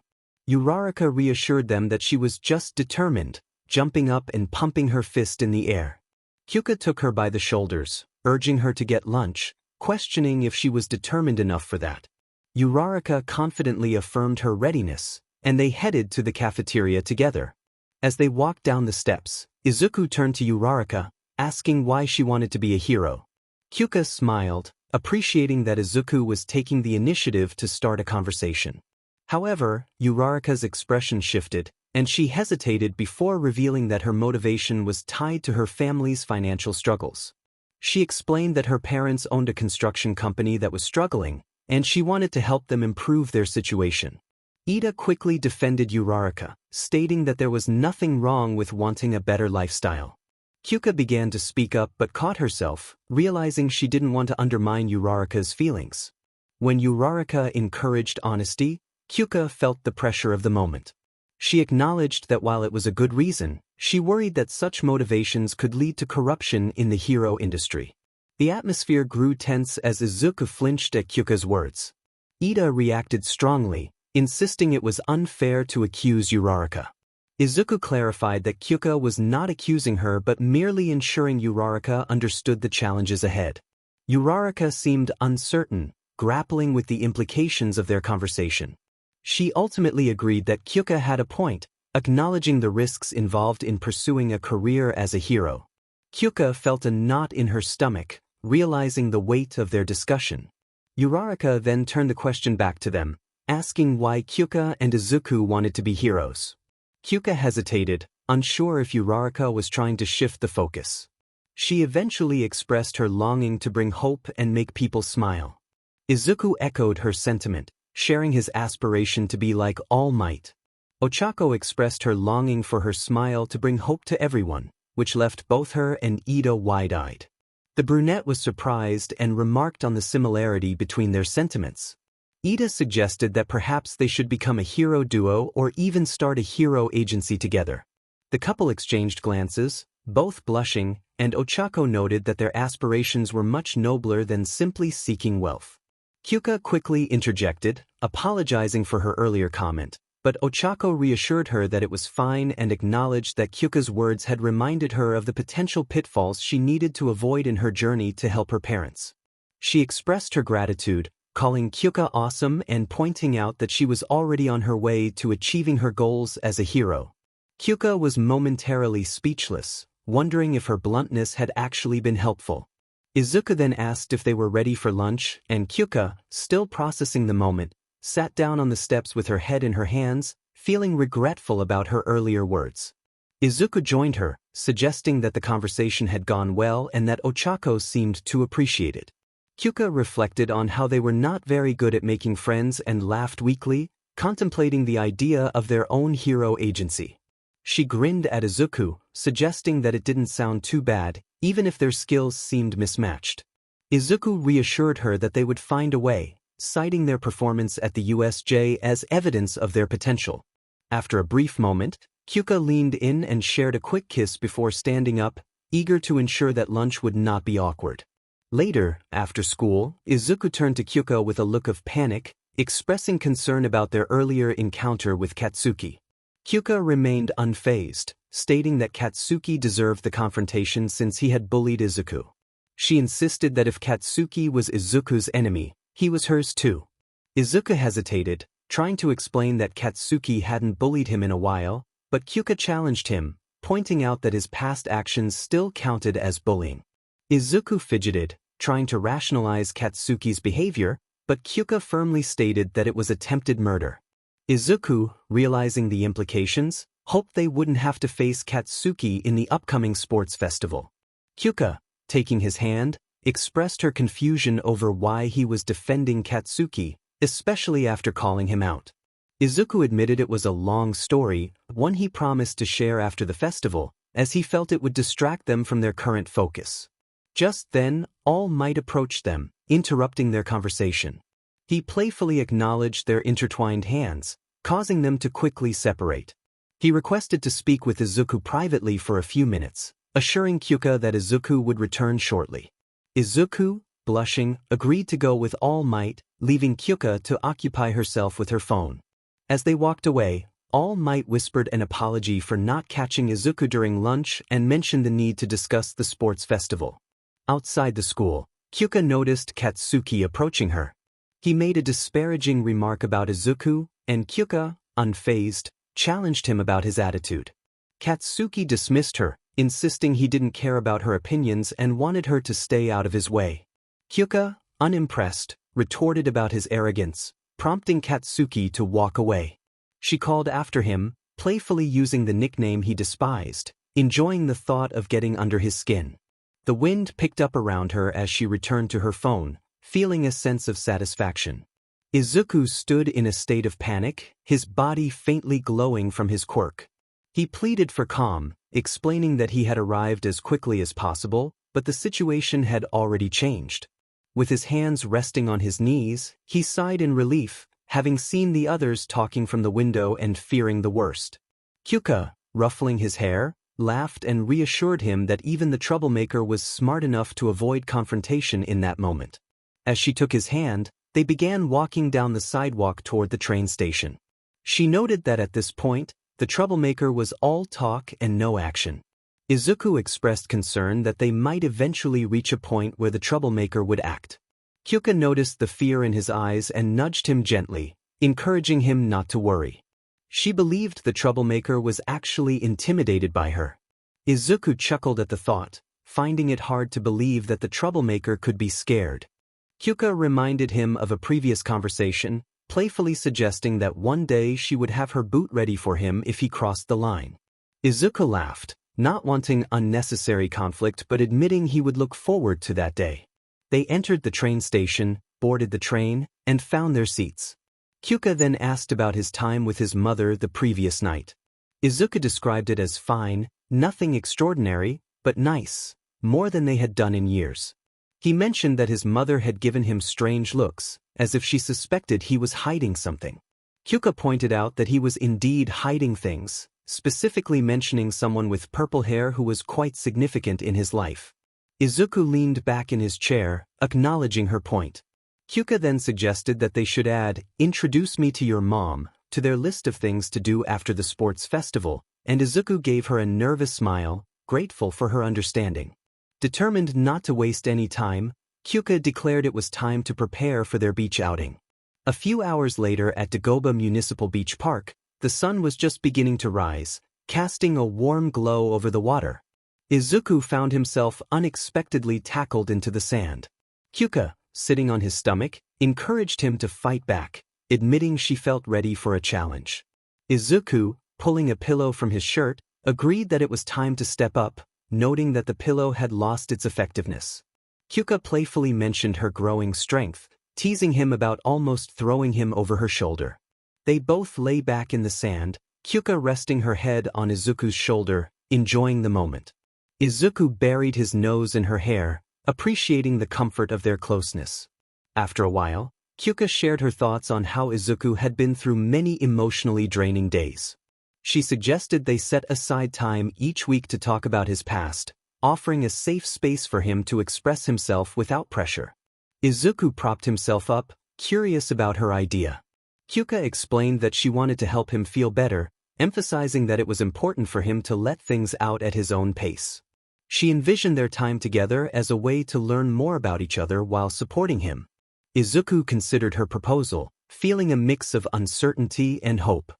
Uraraka reassured them that she was just determined, jumping up and pumping her fist in the air. Kyouka took her by the shoulders, urging her to get lunch, questioning if she was determined enough for that. Uraraka confidently affirmed her readiness, and they headed to the cafeteria together. As they walked down the steps, Izuku turned to Uraraka, asking why she wanted to be a hero. Kyouka smiled, appreciating that Izuku was taking the initiative to start a conversation. However, Uraraka's expression shifted, and she hesitated before revealing that her motivation was tied to her family's financial struggles. She explained that her parents owned a construction company that was struggling, and she wanted to help them improve their situation. Ida quickly defended Uraraka, stating that there was nothing wrong with wanting a better lifestyle. Kyouka began to speak up but caught herself, realizing she didn't want to undermine Uraraka's feelings. When Uraraka encouraged honesty, Kyouka felt the pressure of the moment. She acknowledged that while it was a good reason, she worried that such motivations could lead to corruption in the hero industry. The atmosphere grew tense as Izuku flinched at Kyouka's words. Ida reacted strongly, insisting it was unfair to accuse Uraraka. Izuku clarified that Kyouka was not accusing her but merely ensuring Uraraka understood the challenges ahead. Uraraka seemed uncertain, grappling with the implications of their conversation. She ultimately agreed that Kyouka had a point, acknowledging the risks involved in pursuing a career as a hero. Kyouka felt a knot in her stomach, realizing the weight of their discussion. Uraraka then turned the question back to them, asking why Kyouka and Izuku wanted to be heroes. Kyouka hesitated, unsure if Uraraka was trying to shift the focus. She eventually expressed her longing to bring hope and make people smile. Izuku echoed her sentiment, sharing his aspiration to be like All Might. Ochako expressed her longing for her smile to bring hope to everyone, which left both her and Ida wide-eyed. The brunette was surprised and remarked on the similarity between their sentiments. Ida suggested that perhaps they should become a hero duo or even start a hero agency together. The couple exchanged glances, both blushing, and Ochako noted that their aspirations were much nobler than simply seeking wealth. Kyouka quickly interjected, apologizing for her earlier comment, but Ochako reassured her that it was fine and acknowledged that Kyouka's words had reminded her of the potential pitfalls she needed to avoid in her journey to help her parents. She expressed her gratitude, calling Kyouka awesome and pointing out that she was already on her way to achieving her goals as a hero. Kyouka was momentarily speechless, wondering if her bluntness had actually been helpful. Izuku then asked if they were ready for lunch, and Kyouka, still processing the moment, sat down on the steps with her head in her hands, feeling regretful about her earlier words. Izuku joined her, suggesting that the conversation had gone well and that Ochako seemed to appreciate it. Kyouka reflected on how they were not very good at making friends and laughed weakly, contemplating the idea of their own hero agency. She grinned at Izuku, suggesting that it didn't sound too bad, even if their skills seemed mismatched. Izuku reassured her that they would find a way, citing their performance at the USJ as evidence of their potential. After a brief moment, Kyouka leaned in and shared a quick kiss before standing up, eager to ensure that lunch would not be awkward. Later, after school, Izuku turned to Kyouka with a look of panic, expressing concern about their earlier encounter with Katsuki. Kyouka remained unfazed, stating that Katsuki deserved the confrontation since he had bullied Izuku. She insisted that if Katsuki was Izuku's enemy, he was hers too. Izuku hesitated, trying to explain that Katsuki hadn't bullied him in a while, but Kyouka challenged him, pointing out that his past actions still counted as bullying. Izuku fidgeted, trying to rationalize Katsuki's behavior, but Kyouka firmly stated that it was attempted murder. Izuku, realizing the implications, hoped they wouldn't have to face Katsuki in the upcoming sports festival. Kyouka, taking his hand, expressed her confusion over why he was defending Katsuki, especially after calling him out. Izuku admitted it was a long story, one he promised to share after the festival, as he felt it would distract them from their current focus. Just then, All Might approached them, interrupting their conversation. He playfully acknowledged their intertwined hands, causing them to quickly separate. He requested to speak with Izuku privately for a few minutes, assuring Kyouka that Izuku would return shortly. Izuku, blushing, agreed to go with All Might, leaving Kyouka to occupy herself with her phone. As they walked away, All Might whispered an apology for not catching Izuku during lunch and mentioned the need to discuss the sports festival. Outside the school, Kyouka noticed Katsuki approaching her. He made a disparaging remark about Izuku, and Kyouka, unfazed, challenged him about his attitude. Katsuki dismissed her, insisting he didn't care about her opinions and wanted her to stay out of his way. Kyouka, unimpressed, retorted about his arrogance, prompting Katsuki to walk away. She called after him, playfully using the nickname he despised, enjoying the thought of getting under his skin. The wind picked up around her as she returned to her phone, feeling a sense of satisfaction. Izuku stood in a state of panic, his body faintly glowing from his quirk. He pleaded for calm, explaining that he had arrived as quickly as possible, but the situation had already changed. With his hands resting on his knees, he sighed in relief, having seen the others talking from the window and fearing the worst. Kyouka, ruffling his hair, laughed and reassured him that even the troublemaker was smart enough to avoid confrontation in that moment. As she took his hand, they began walking down the sidewalk toward the train station. She noted that at this point, the troublemaker was all talk and no action. Izuku expressed concern that they might eventually reach a point where the troublemaker would act. Kyouka noticed the fear in his eyes and nudged him gently, encouraging him not to worry. She believed the troublemaker was actually intimidated by her. Izuku chuckled at the thought, finding it hard to believe that the troublemaker could be scared. Kyouka reminded him of a previous conversation, playfully suggesting that one day she would have her boot ready for him if he crossed the line. Izuku laughed, not wanting unnecessary conflict but admitting he would look forward to that day. They entered the train station, boarded the train, and found their seats. Kyouka then asked about his time with his mother the previous night. Izuku described it as fine, nothing extraordinary, but nice, more than they had done in years. He mentioned that his mother had given him strange looks, as if she suspected he was hiding something. Kyouka pointed out that he was indeed hiding things, specifically mentioning someone with purple hair who was quite significant in his life. Izuku leaned back in his chair, acknowledging her point. Kyouka then suggested that they should add, "Introduce me to your mom," to their list of things to do after the sports festival, and Izuku gave her a nervous smile, grateful for her understanding. Determined not to waste any time, Kyouka declared it was time to prepare for their beach outing. A few hours later at Dagoba Municipal Beach Park, the sun was just beginning to rise, casting a warm glow over the water. Izuku found himself unexpectedly tackled into the sand. Kyouka, sitting on his stomach, encouraged him to fight back, admitting she felt ready for a challenge. Izuku, pulling a pillow from his shirt, agreed that it was time to step up, noting that the pillow had lost its effectiveness. Kyouka playfully mentioned her growing strength, teasing him about almost throwing him over her shoulder. They both lay back in the sand, Kyouka resting her head on Izuku's shoulder, enjoying the moment. Izuku buried his nose in her hair, appreciating the comfort of their closeness. After a while, Kyouka shared her thoughts on how Izuku had been through many emotionally draining days. She suggested they set aside time each week to talk about his past, offering a safe space for him to express himself without pressure. Izuku propped himself up, curious about her idea. Kyouka explained that she wanted to help him feel better, emphasizing that it was important for him to let things out at his own pace. She envisioned their time together as a way to learn more about each other while supporting him. Izuku considered her proposal, feeling a mix of uncertainty and hope.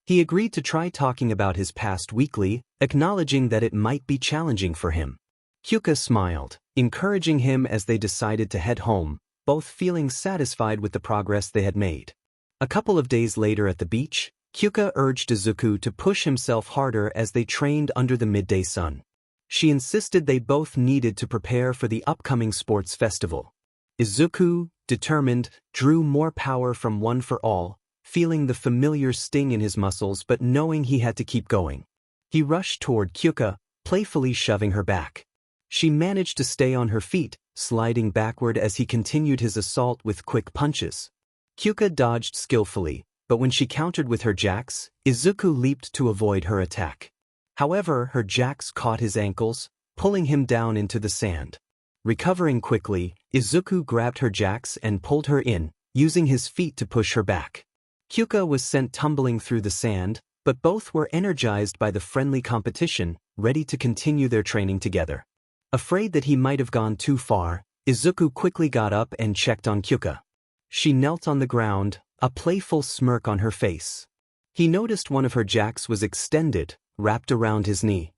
He agreed to try talking about his past weekly, acknowledging that it might be challenging for him. Kyouka smiled, encouraging him as they decided to head home, both feeling satisfied with the progress they had made. A couple of days later at the beach, Kyouka urged Izuku to push himself harder as they trained under the midday sun. She insisted they both needed to prepare for the upcoming sports festival. Izuku, determined, drew more power from One for All, feeling the familiar sting in his muscles but knowing he had to keep going. He rushed toward Kyouka, playfully shoving her back. She managed to stay on her feet, sliding backward as he continued his assault with quick punches. Kyouka dodged skillfully, but when she countered with her jacks, Izuku leaped to avoid her attack. However, her jacks caught his ankles, pulling him down into the sand. Recovering quickly, Izuku grabbed her jacks and pulled her in, using his feet to push her back. Kyouka was sent tumbling through the sand, but both were energized by the friendly competition, ready to continue their training together. Afraid that he might have gone too far, Izuku quickly got up and checked on Kyouka. She knelt on the ground, a playful smirk on her face. He noticed one of her jacks was extended, wrapped around his knee.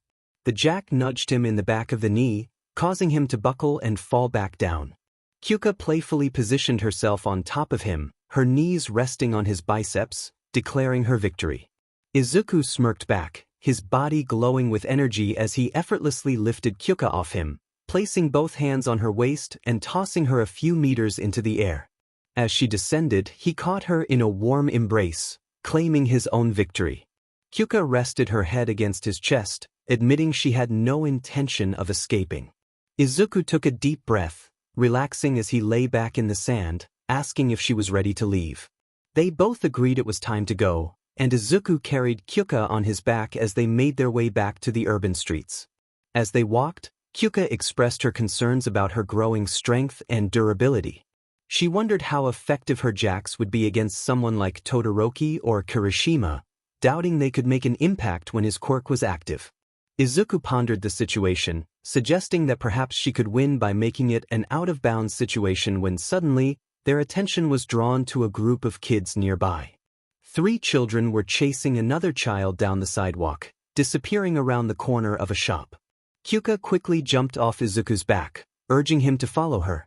The jack nudged him in the back of the knee, causing him to buckle and fall back down. Kyouka playfully positioned herself on top of him, her knees resting on his biceps, declaring her victory. Izuku smirked back, his body glowing with energy as he effortlessly lifted Kyouka off him, placing both hands on her waist and tossing her a few meters into the air. As she descended, he caught her in a warm embrace, claiming his own victory. Kyouka rested her head against his chest, admitting she had no intention of escaping. Izuku took a deep breath, relaxing as he lay back in the sand, asking if she was ready to leave. They both agreed it was time to go, and Izuku carried Kyouka on his back as they made their way back to the urban streets. As they walked, Kyouka expressed her concerns about her growing strength and durability. She wondered how effective her jacks would be against someone like Todoroki or Kirishima, doubting they could make an impact when his quirk was active. Izuku pondered the situation, suggesting that perhaps she could win by making it an out-of-bounds situation when suddenly, their attention was drawn to a group of kids nearby. 3 children were chasing another child down the sidewalk, disappearing around the corner of a shop. Kyouka quickly jumped off Izuku's back, urging him to follow her.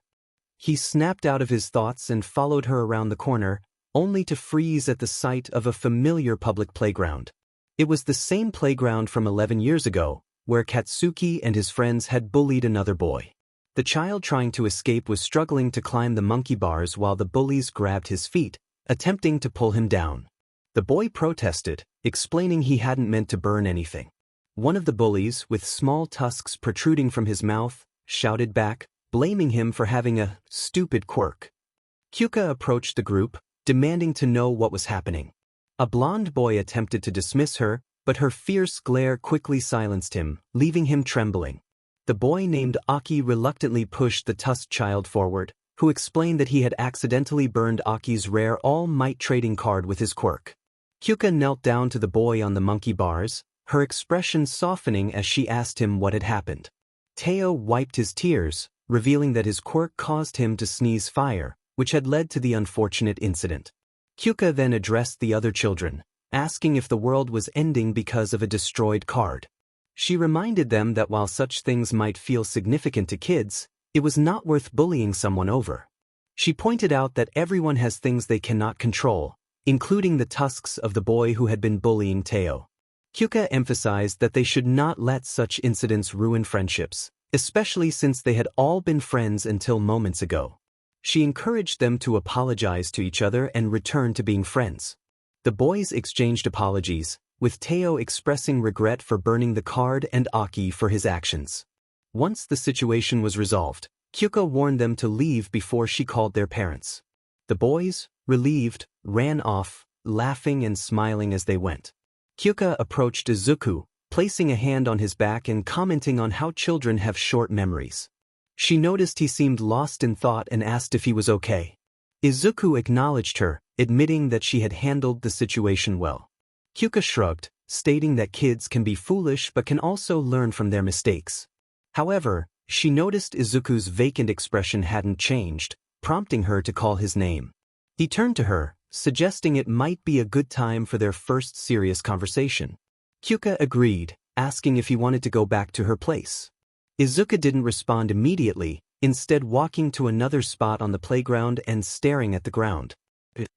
He snapped out of his thoughts and followed her around the corner, only to freeze at the sight of a familiar public playground. It was the same playground from 11 years ago, where Katsuki and his friends had bullied another boy. The child trying to escape was struggling to climb the monkey bars while the bullies grabbed his feet, attempting to pull him down. The boy protested, explaining he hadn't meant to burn anything. One of the bullies, with small tusks protruding from his mouth, shouted back, blaming him for having a stupid quirk. Kyouka approached the group, demanding to know what was happening. A blonde boy attempted to dismiss her, but her fierce glare quickly silenced him, leaving him trembling. The boy named Aki reluctantly pushed the tusked child forward, who explained that he had accidentally burned Aki's rare all-might trading card with his quirk. Kyouka knelt down to the boy on the monkey bars, her expression softening as she asked him what had happened. Teo wiped his tears, revealing that his quirk caused him to sneeze fire, which had led to the unfortunate incident. Kyouka then addressed the other children, asking if the world was ending because of a destroyed card. She reminded them that while such things might feel significant to kids, it was not worth bullying someone over. She pointed out that everyone has things they cannot control, including the tusks of the boy who had been bullying Teo. Kyouka emphasized that they should not let such incidents ruin friendships, especially since they had all been friends until moments ago. She encouraged them to apologize to each other and return to being friends. The boys exchanged apologies, with Teo expressing regret for burning the card and Aki for his actions. Once the situation was resolved, Kyouka warned them to leave before she called their parents. The boys, relieved, ran off, laughing and smiling as they went. Kyouka approached Izuku, placing a hand on his back and commenting on how children have short memories. She noticed he seemed lost in thought and asked if he was okay. Izuku acknowledged her, admitting that she had handled the situation well. Kyouka shrugged, stating that kids can be foolish but can also learn from their mistakes. However, she noticed Izuku's vacant expression hadn't changed, prompting her to call his name. He turned to her, suggesting it might be a good time for their first serious conversation. Kyouka agreed, asking if he wanted to go back to her place. Izuku didn't respond immediately, instead walking to another spot on the playground and staring at the ground. It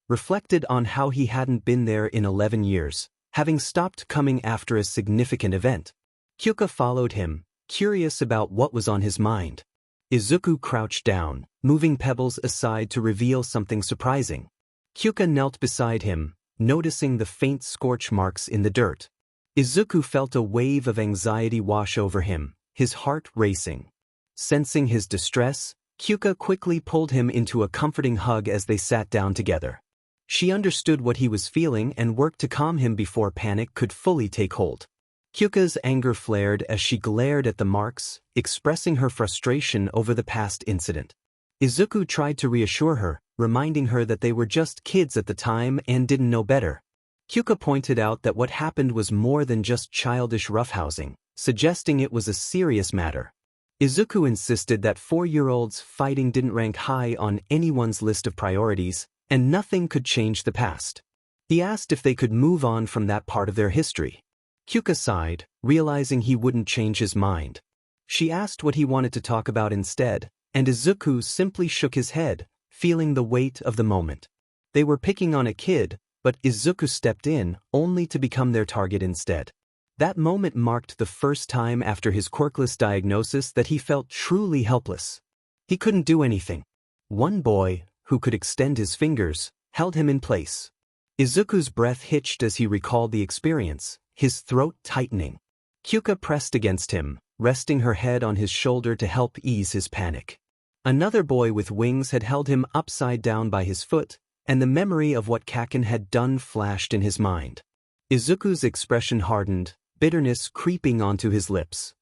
reflected on how he hadn't been there in 11 years, having stopped coming after a significant event. Kyouka followed him, curious about what was on his mind. Izuku crouched down, moving pebbles aside to reveal something surprising. Kyouka knelt beside him, noticing the faint scorch marks in the dirt. Izuku felt a wave of anxiety wash over him, his heart racing. Sensing his distress, Kyouka quickly pulled him into a comforting hug as they sat down together. She understood what he was feeling and worked to calm him before panic could fully take hold. Kyouka's anger flared as she glared at the marks, expressing her frustration over the past incident. Izuku tried to reassure her, reminding her that they were just kids at the time and didn't know better. Kyouka pointed out that what happened was more than just childish roughhousing, suggesting it was a serious matter. Izuku insisted that 4-year-olds fighting didn't rank high on anyone's list of priorities, and nothing could change the past. He asked if they could move on from that part of their history. Kyouka sighed, realizing he wouldn't change his mind. She asked what he wanted to talk about instead, and Izuku simply shook his head, feeling the weight of the moment. They were picking on a kid, but Izuku stepped in, only to become their target instead. That moment marked the first time after his quirkless diagnosis that he felt truly helpless. He couldn't do anything. One boy, who could extend his fingers, held him in place. Izuku's breath hitched as he recalled the experience, his throat tightening. Kyouka pressed against him, resting her head on his shoulder to help ease his panic. Another boy with wings had held him upside down by his foot, and the memory of what Kaken had done flashed in his mind. Izuku's expression hardened, bitterness creeping onto his lips.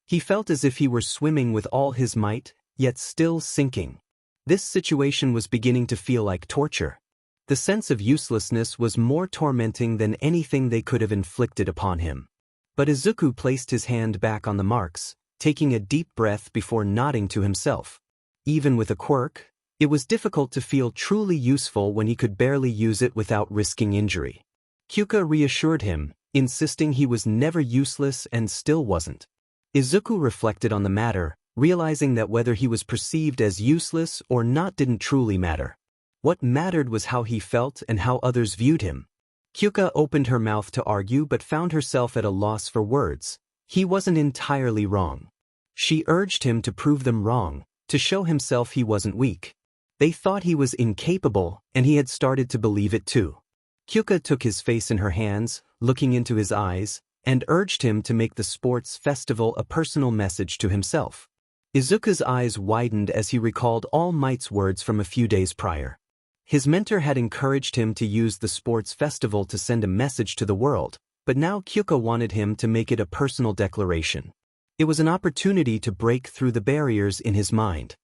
He felt as if he were swimming with all his might, yet still sinking. This situation was beginning to feel like torture. The sense of uselessness was more tormenting than anything they could have inflicted upon him. But Izuku placed his hand back on the marks, taking a deep breath before nodding to himself. Even with a quirk, it was difficult to feel truly useful when he could barely use it without risking injury. Kyouka reassured him, insisting he was never useless and still wasn't. Izuku reflected on the matter, realizing that whether he was perceived as useless or not didn't truly matter. What mattered was how he felt and how others viewed him. Kyouka opened her mouth to argue but found herself at a loss for words. He wasn't entirely wrong. She urged him to prove them wrong, to show himself he wasn't weak. They thought he was incapable, and he had started to believe it too. Kyouka took his face in her hands, looking into his eyes, and urged him to make the sports festival a personal message to himself. Izuku's eyes widened as he recalled All Might's words from a few days prior. His mentor had encouraged him to use the sports festival to send a message to the world, but now Kyouka wanted him to make it a personal declaration. It was an opportunity to break through the barriers in his mind.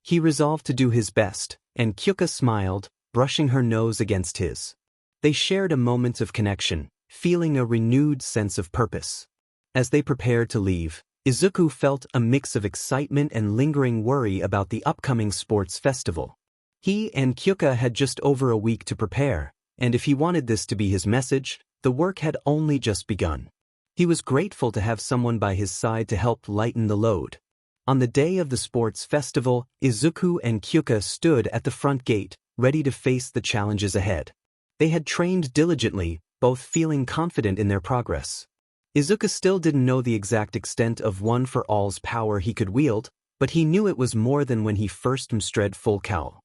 He resolved to do his best, and Kyouka smiled, brushing her nose against his. They shared a moment of connection, feeling a renewed sense of purpose. As they prepared to leave, Izuku felt a mix of excitement and lingering worry about the upcoming sports festival. He and Kyouka had just over a week to prepare, and if he wanted this to be his message, the work had only just begun. He was grateful to have someone by his side to help lighten the load. On the day of the sports festival, Izuku and Kyouka stood at the front gate, ready to face the challenges ahead. They had trained diligently, both feeling confident in their progress. Izuku still didn't know the exact extent of One for All's power he could wield, but he knew it was more than when he first mastered full cowl.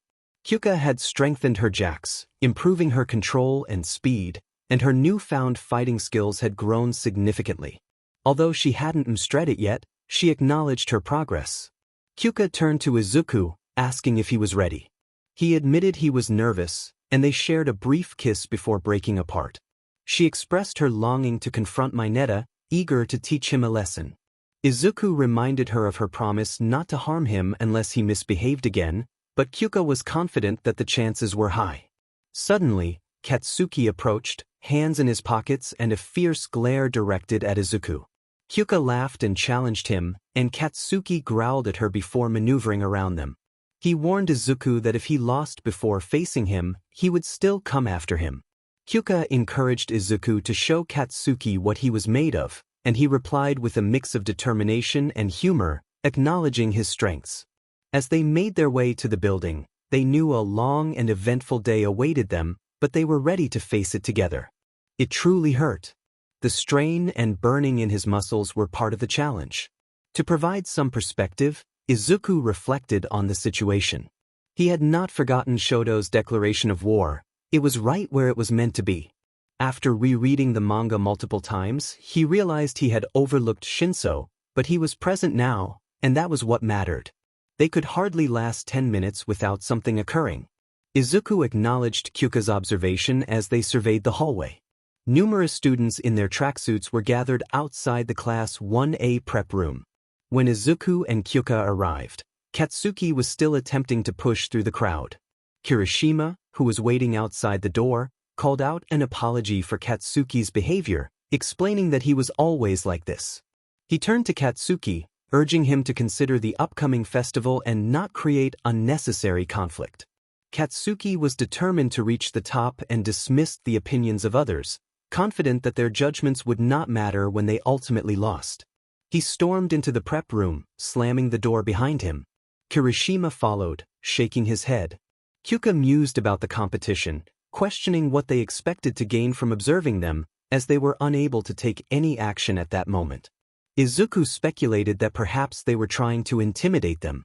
Kyouka had strengthened her jax, improving her control and speed, and her newfound fighting skills had grown significantly. Although she hadn't mastered it yet, she acknowledged her progress. Kyouka turned to Izuku, asking if he was ready. He admitted he was nervous, and they shared a brief kiss before breaking apart. She expressed her longing to confront Mineta, eager to teach him a lesson. Izuku reminded her of her promise not to harm him unless he misbehaved again, but Kyouka was confident that the chances were high. Suddenly, Katsuki approached, hands in his pockets and a fierce glare directed at Izuku. Kyouka laughed and challenged him, and Katsuki growled at her before maneuvering around them. He warned Izuku that if he lost before facing him, he would still come after him. Kyouka encouraged Izuku to show Katsuki what he was made of, and he replied with a mix of determination and humor, acknowledging his strengths. As they made their way to the building, they knew a long and eventful day awaited them, but they were ready to face it together. It truly hurt. The strain and burning in his muscles were part of the challenge. To provide some perspective, Izuku reflected on the situation. He had not forgotten Shoto's declaration of war. It was right where it was meant to be. After rereading the manga multiple times, he realized he had overlooked Shinso, but he was present now, and that was what mattered. They could hardly last 10 minutes without something occurring. Izuku acknowledged Kyouka's observation as they surveyed the hallway. Numerous students in their tracksuits were gathered outside the Class 1A prep room. When Izuku and Kyouka arrived, Katsuki was still attempting to push through the crowd. Kirishima, who was waiting outside the door, called out an apology for Katsuki's behavior, explaining that he was always like this. He turned to Katsuki, urging him to consider the upcoming festival and not create unnecessary conflict. Katsuki was determined to reach the top and dismissed the opinions of others, confident that their judgments would not matter when they ultimately lost. He stormed into the prep room, slamming the door behind him. Kirishima followed, shaking his head. Kyouka mused about the competition, questioning what they expected to gain from observing them, as they were unable to take any action at that moment. Izuku speculated that perhaps they were trying to intimidate them.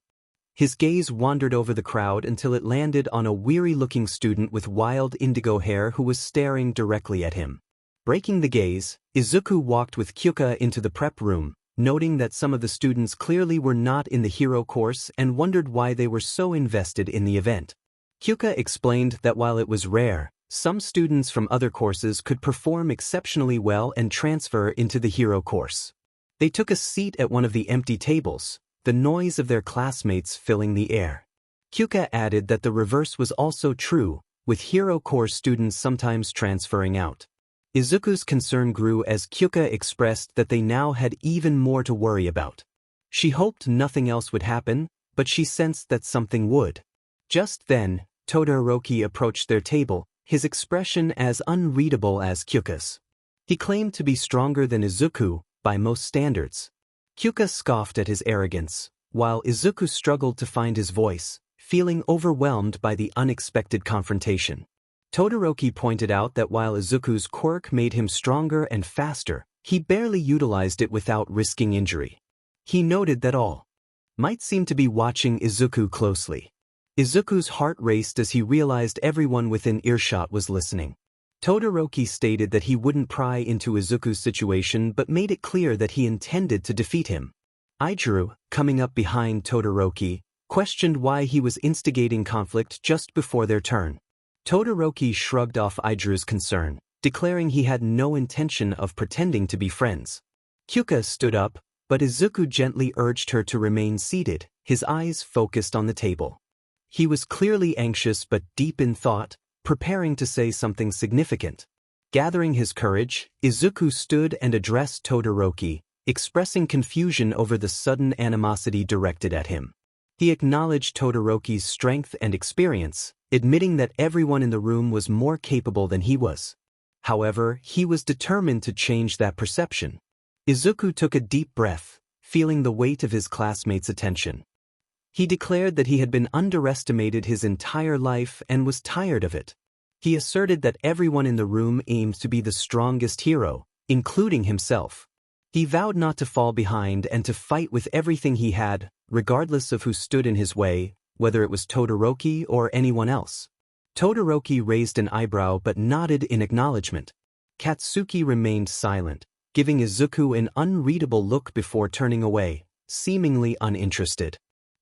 His gaze wandered over the crowd until it landed on a weary-looking student with wild indigo hair who was staring directly at him. Breaking the gaze, Izuku walked with Kyouka into the prep room, noting that some of the students clearly were not in the hero course and wondered why they were so invested in the event. Kyouka explained that while it was rare, some students from other courses could perform exceptionally well and transfer into the hero course. They took a seat at one of the empty tables, the noise of their classmates filling the air. Kyouka added that the reverse was also true, with hero course students sometimes transferring out. Izuku's concern grew as Kyouka expressed that they now had even more to worry about. She hoped nothing else would happen, but she sensed that something would. Just then, Todoroki approached their table, his expression as unreadable as Kyouka's. He claimed to be stronger than Izuku, by most standards. Kyouka scoffed at his arrogance, while Izuku struggled to find his voice, feeling overwhelmed by the unexpected confrontation. Todoroki pointed out that while Izuku's quirk made him stronger and faster, he barely utilized it without risking injury. He noted that all might seem to be watching Izuku closely. Izuku's heart raced as he realized everyone within earshot was listening. Todoroki stated that he wouldn't pry into Izuku's situation but made it clear that he intended to defeat him. Jirou, coming up behind Todoroki, questioned why he was instigating conflict just before their turn. Todoroki shrugged off Ijirou's concern, declaring he had no intention of pretending to be friends. Kyouka stood up, but Izuku gently urged her to remain seated, his eyes focused on the table. He was clearly anxious but deep in thought, preparing to say something significant. Gathering his courage, Izuku stood and addressed Todoroki, expressing confusion over the sudden animosity directed at him. He acknowledged Todoroki's strength and experience, admitting that everyone in the room was more capable than he was. However, he was determined to change that perception. Izuku took a deep breath, feeling the weight of his classmates' attention. He declared that he had been underestimated his entire life and was tired of it. He asserted that everyone in the room aimed to be the strongest hero, including himself. He vowed not to fall behind and to fight with everything he had, regardless of who stood in his way, whether it was Todoroki or anyone else. Todoroki raised an eyebrow but nodded in acknowledgement. Katsuki remained silent, giving Izuku an unreadable look before turning away, seemingly uninterested.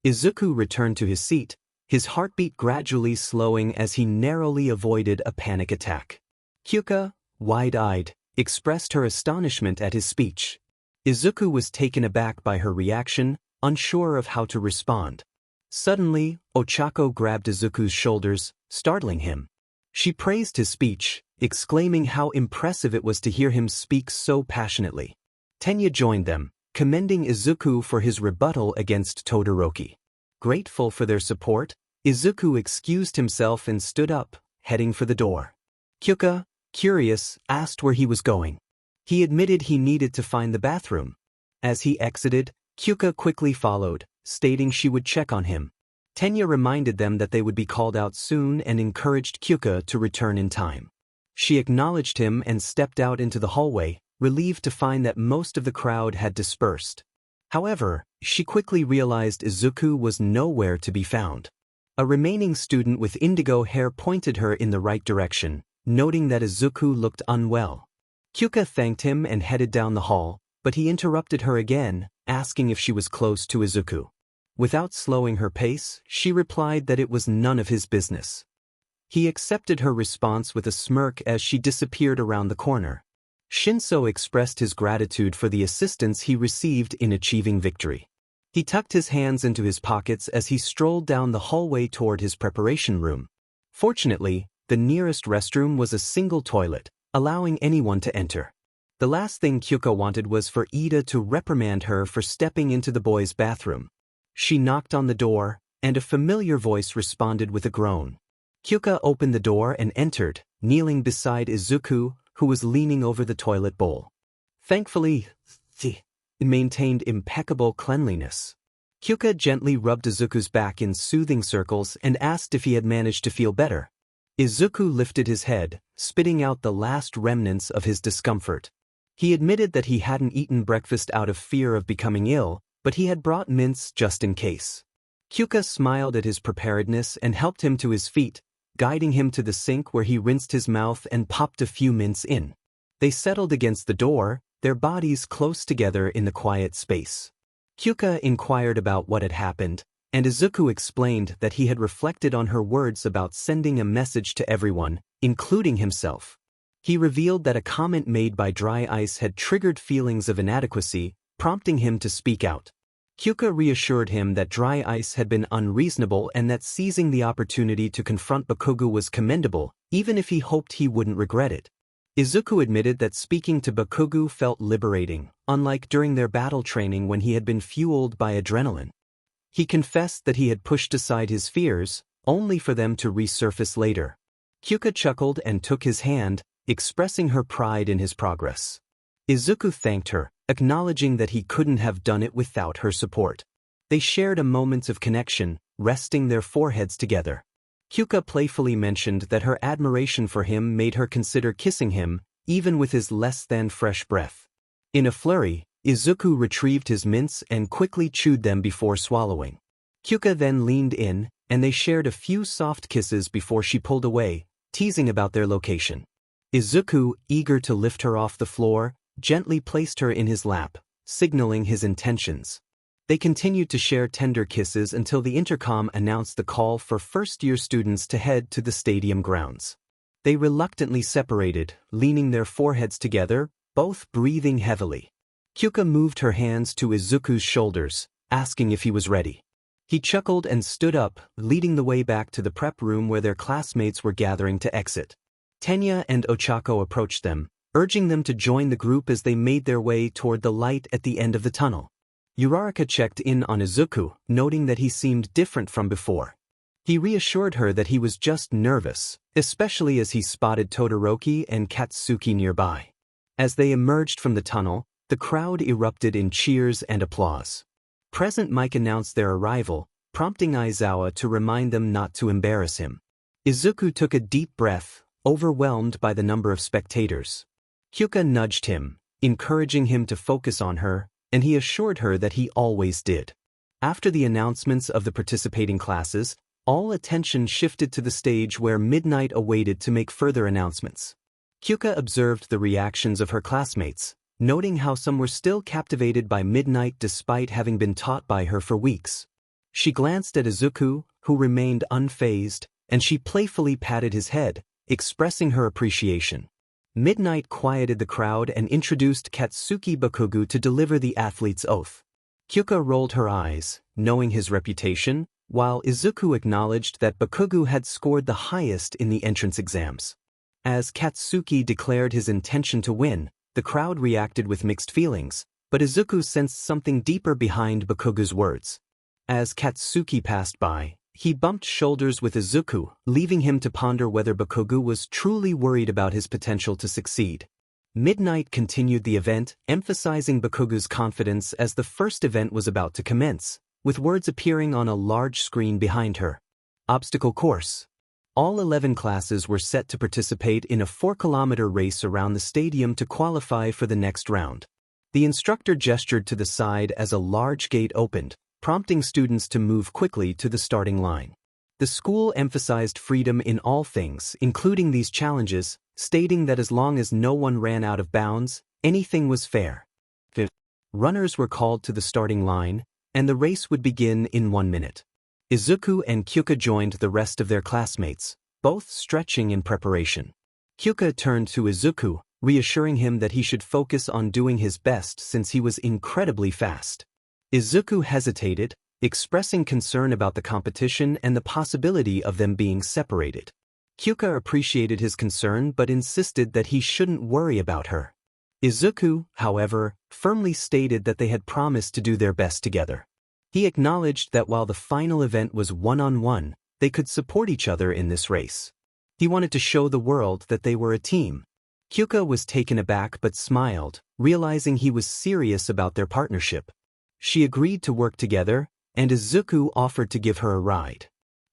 Izuku returned to his seat, his heartbeat gradually slowing as he narrowly avoided a panic attack. Kyouka, wide-eyed, expressed her astonishment at his speech. Izuku was taken aback by her reaction, unsure of how to respond. Suddenly, Ochako grabbed Izuku's shoulders, startling him. She praised his speech, exclaiming how impressive it was to hear him speak so passionately. Tenya joined them, commending Izuku for his rebuttal against Todoroki. Grateful for their support, Izuku excused himself and stood up, heading for the door. Kyouka, curious, asked where he was going. He admitted he needed to find the bathroom. As he exited, Kyouka quickly followed, stating she would check on him. Tenya reminded them that they would be called out soon and encouraged Kyouka to return in time. She acknowledged him and stepped out into the hallway, relieved to find that most of the crowd had dispersed. However, she quickly realized Izuku was nowhere to be found. A remaining student with indigo hair pointed her in the right direction, noting that Izuku looked unwell. Kyouka thanked him and headed down the hall, but he interrupted her again, asking if she was close to Izuku. Without slowing her pace, she replied that it was none of his business. He accepted her response with a smirk as she disappeared around the corner. Shinso expressed his gratitude for the assistance he received in achieving victory. He tucked his hands into his pockets as he strolled down the hallway toward his preparation room. Fortunately, the nearest restroom was a single toilet, allowing anyone to enter. The last thing Kyouka wanted was for Ida to reprimand her for stepping into the boys' bathroom. She knocked on the door, and a familiar voice responded with a groan. Kyouka opened the door and entered, kneeling beside Izuku, who was leaning over the toilet bowl. Thankfully, it maintained impeccable cleanliness. Kyouka gently rubbed Izuku's back in soothing circles and asked if he had managed to feel better. Izuku lifted his head, spitting out the last remnants of his discomfort. He admitted that he hadn't eaten breakfast out of fear of becoming ill, but he had brought mints just in case. Kyouka smiled at his preparedness and helped him to his feet, guiding him to the sink where he rinsed his mouth and popped a few mints in. They settled against the door, their bodies close together in the quiet space. Kyouka inquired about what had happened, and Izuku explained that he had reflected on her words about sending a message to everyone, including himself. He revealed that a comment made by Dry Ice had triggered feelings of inadequacy, prompting him to speak out. Kyouka reassured him that Dry Ice had been unreasonable and that seizing the opportunity to confront Bakugo was commendable, even if he hoped he wouldn't regret it. Izuku admitted that speaking to Bakugo felt liberating, unlike during their battle training when he had been fueled by adrenaline. He confessed that he had pushed aside his fears, only for them to resurface later. Kyouka chuckled and took his hand, expressing her pride in his progress. Izuku thanked her, acknowledging that he couldn't have done it without her support. They shared a moment of connection, resting their foreheads together. Kyouka playfully mentioned that her admiration for him made her consider kissing him, even with his less-than-fresh breath. In a flurry, Izuku retrieved his mints and quickly chewed them before swallowing. Kyouka then leaned in, and they shared a few soft kisses before she pulled away, teasing about their location. Izuku, eager to lift her off the floor, gently placed her in his lap, signaling his intentions. They continued to share tender kisses until the intercom announced the call for first-year students to head to the stadium grounds. They reluctantly separated, leaning their foreheads together, both breathing heavily. Kyouka moved her hands to Izuku's shoulders, asking if he was ready. He chuckled and stood up, leading the way back to the prep room where their classmates were gathering to exit. Tenya and Ochako approached them, urging them to join the group as they made their way toward the light at the end of the tunnel. Uraraka checked in on Izuku, noting that he seemed different from before. He reassured her that he was just nervous, especially as he spotted Todoroki and Katsuki nearby. As they emerged from the tunnel, the crowd erupted in cheers and applause. Present Mike announced their arrival, prompting Aizawa to remind them not to embarrass him. Izuku took a deep breath, overwhelmed by the number of spectators. Kyouka nudged him, encouraging him to focus on her, and he assured her that he always did. After the announcements of the participating classes, all attention shifted to the stage where Midnight awaited to make further announcements. Kyouka observed the reactions of her classmates, noting how some were still captivated by Midnight despite having been taught by her for weeks. She glanced at Izuku, who remained unfazed, and she playfully patted his head, expressing her appreciation. Midnight quieted the crowd and introduced Katsuki Bakugo to deliver the athlete's oath. Kyouka rolled her eyes, knowing his reputation, while Izuku acknowledged that Bakugo had scored the highest in the entrance exams. As Katsuki declared his intention to win, the crowd reacted with mixed feelings, but Izuku sensed something deeper behind Bakugo's words. As Katsuki passed by, he bumped shoulders with Izuku, leaving him to ponder whether Bakugo was truly worried about his potential to succeed. Midnight continued the event, emphasizing Bakugu's confidence as the first event was about to commence, with words appearing on a large screen behind her. Obstacle course. All 11 classes were set to participate in a 4-kilometer race around the stadium to qualify for the next round. The instructor gestured to the side as a large gate opened, prompting students to move quickly to the starting line. The school emphasized freedom in all things, including these challenges, stating that as long as no one ran out of bounds, anything was fair. The runners were called to the starting line, and the race would begin in 1 minute. Izuku and Kyouka joined the rest of their classmates, both stretching in preparation. Kyouka turned to Izuku, reassuring him that he should focus on doing his best since he was incredibly fast. Izuku hesitated, expressing concern about the competition and the possibility of them being separated. Kyouka appreciated his concern but insisted that he shouldn't worry about her. Izuku, however, firmly stated that they had promised to do their best together. He acknowledged that while the final event was one-on-one, they could support each other in this race. He wanted to show the world that they were a team. Kyouka was taken aback but smiled, realizing he was serious about their partnership. She agreed to work together, and Izuku offered to give her a ride.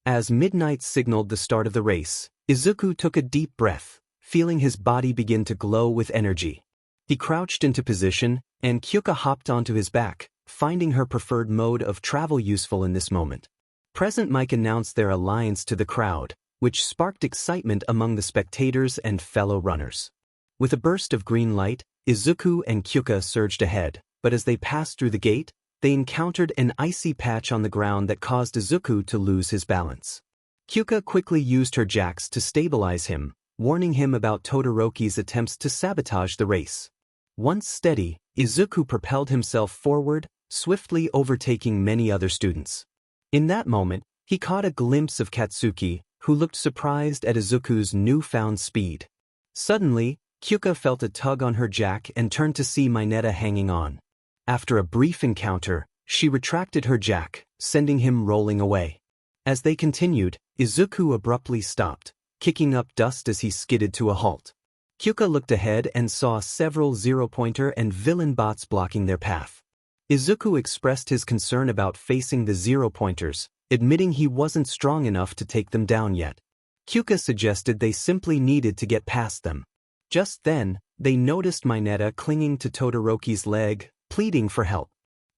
As midnight signaled the start of the race, Izuku took a deep breath, feeling his body begin to glow with energy. He crouched into position, and Kyouka hopped onto his back, finding her preferred mode of travel useful in this moment. Present Mike announced their alliance to the crowd, which sparked excitement among the spectators and fellow runners. With a burst of green light, Izuku and Kyouka surged ahead, but as they passed through the gate, they encountered an icy patch on the ground that caused Izuku to lose his balance. Kyouka quickly used her jacks to stabilize him, warning him about Todoroki's attempts to sabotage the race. Once steady, Izuku propelled himself forward, swiftly overtaking many other students. In that moment, he caught a glimpse of Katsuki, who looked surprised at Izuku's newfound speed. Suddenly, Kyouka felt a tug on her jack and turned to see Mineta hanging on. After a brief encounter, she retracted her jack, sending him rolling away. As they continued, Izuku abruptly stopped, kicking up dust as he skidded to a halt. Kyouka looked ahead and saw several zero-pointer and villain bots blocking their path. Izuku expressed his concern about facing the zero-pointers, admitting he wasn't strong enough to take them down yet. Kyouka suggested they simply needed to get past them. Just then, they noticed Mineta clinging to Todoroki's leg, pleading for help.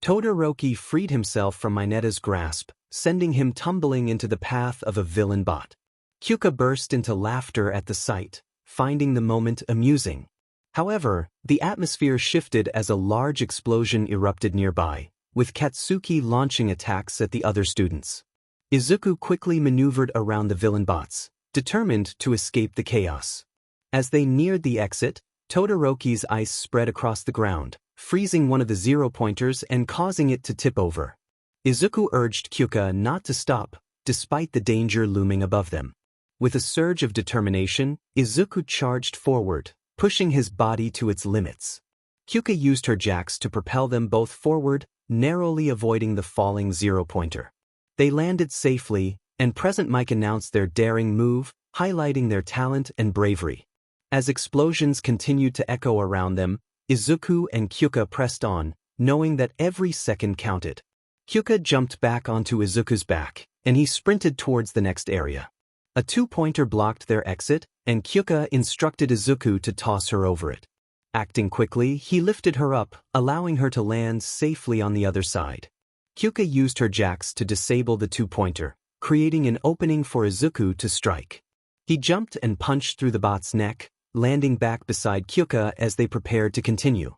Todoroki freed himself from Mineta's grasp, sending him tumbling into the path of a villain bot. Kyouka burst into laughter at the sight, finding the moment amusing. However, the atmosphere shifted as a large explosion erupted nearby, with Katsuki launching attacks at the other students. Izuku quickly maneuvered around the villain bots, determined to escape the chaos. As they neared the exit, Todoroki's ice spread across the ground, freezing one of the zero-pointers and causing it to tip over. Izuku urged Kyouka not to stop, despite the danger looming above them. With a surge of determination, Izuku charged forward, pushing his body to its limits. Kyouka used her jacks to propel them both forward, narrowly avoiding the falling zero-pointer. They landed safely, and Present Mike announced their daring move, highlighting their talent and bravery. As explosions continued to echo around them, Izuku and Kyouka pressed on, knowing that every second counted. Kyouka jumped back onto Izuku's back, and he sprinted towards the next area. A two-pointer blocked their exit, and Kyouka instructed Izuku to toss her over it. Acting quickly, he lifted her up, allowing her to land safely on the other side. Kyouka used her jacks to disable the two-pointer, creating an opening for Izuku to strike. He jumped and punched through the bot's neck, landing back beside Kyouka as they prepared to continue.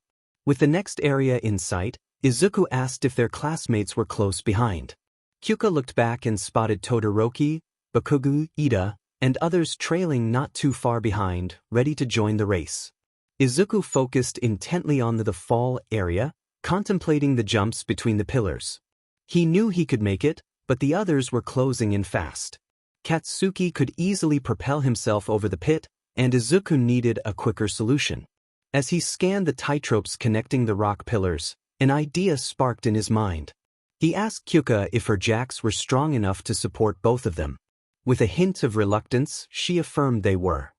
With the next area in sight, Izuku asked if their classmates were close behind. Kyouka looked back and spotted Todoroki, Bakugu, Ida, and others trailing not too far behind, ready to join the race. Izuku focused intently on the fall area, contemplating the jumps between the pillars. He knew he could make it, but the others were closing in fast. Katsuki could easily propel himself over the pit, and Izuku needed a quicker solution. As he scanned the tightropes connecting the rock pillars, an idea sparked in his mind. He asked Kyouka if her jacks were strong enough to support both of them. With a hint of reluctance, she affirmed they were.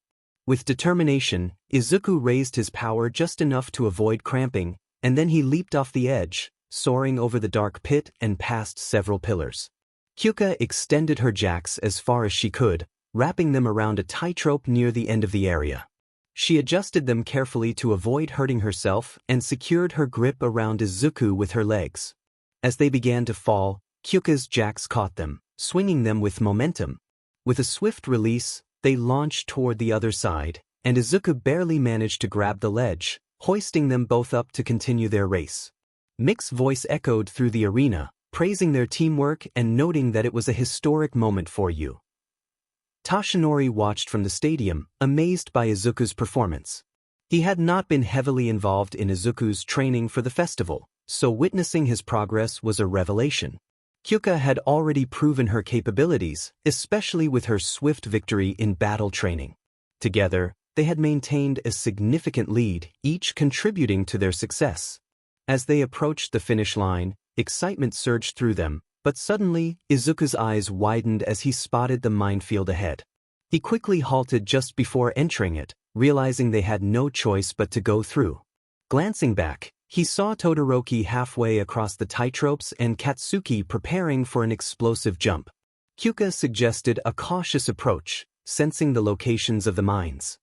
With determination, Izuku raised his power just enough to avoid cramping, and then he leaped off the edge, soaring over the dark pit and past several pillars. Kyouka extended her jacks as far as she could, wrapping them around a tightrope near the end of the area. She adjusted them carefully to avoid hurting herself and secured her grip around Izuku with her legs. As they began to fall, Kyouka's jacks caught them, swinging them with momentum. With a swift release, they launched toward the other side, and Izuku barely managed to grab the ledge, hoisting them both up to continue their race. Mick's voice echoed through the arena, praising their teamwork and noting that it was a historic moment for you. Toshinori watched from the stadium, amazed by Izuku's performance. He had not been heavily involved in Izuku's training for the festival, so witnessing his progress was a revelation. Kyouka had already proven her capabilities, especially with her swift victory in battle training. Together, they had maintained a significant lead, each contributing to their success. As they approached the finish line, excitement surged through them, but suddenly, Izuku's eyes widened as he spotted the minefield ahead. He quickly halted just before entering it, realizing they had no choice but to go through. Glancing back, he saw Todoroki halfway across the tightropes and Katsuki preparing for an explosive jump. Kyouka suggested a cautious approach, sensing the locations of the mines.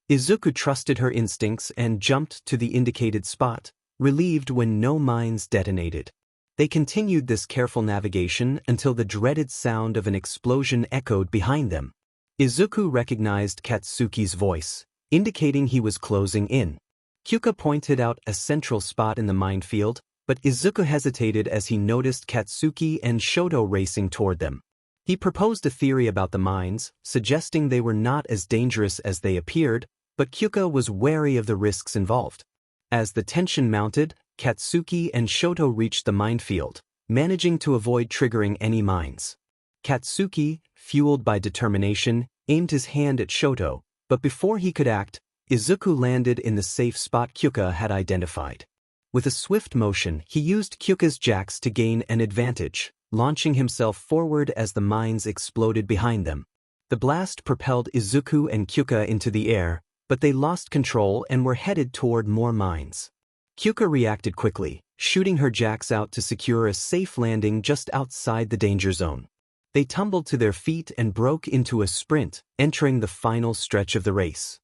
Izuku trusted her instincts and jumped to the indicated spot, relieved when no mines detonated. They continued this careful navigation until the dreaded sound of an explosion echoed behind them. Izuku recognized Katsuki's voice, indicating he was closing in. Kyouka pointed out a central spot in the minefield, but Izuku hesitated as he noticed Katsuki and Shoto racing toward them. He proposed a theory about the mines, suggesting they were not as dangerous as they appeared, but Kyouka was wary of the risks involved. As the tension mounted, Katsuki and Shoto reached the minefield, managing to avoid triggering any mines. Katsuki, fueled by determination, aimed his hand at Shoto, but before he could act, Izuku landed in the safe spot Kyouka had identified. With a swift motion, he used Kyouka's jacks to gain an advantage, launching himself forward as the mines exploded behind them. The blast propelled Izuku and Kyouka into the air, but they lost control and were headed toward more mines. Kyouka reacted quickly, shooting her jacks out to secure a safe landing just outside the danger zone. They tumbled to their feet and broke into a sprint, entering the final stretch of the race.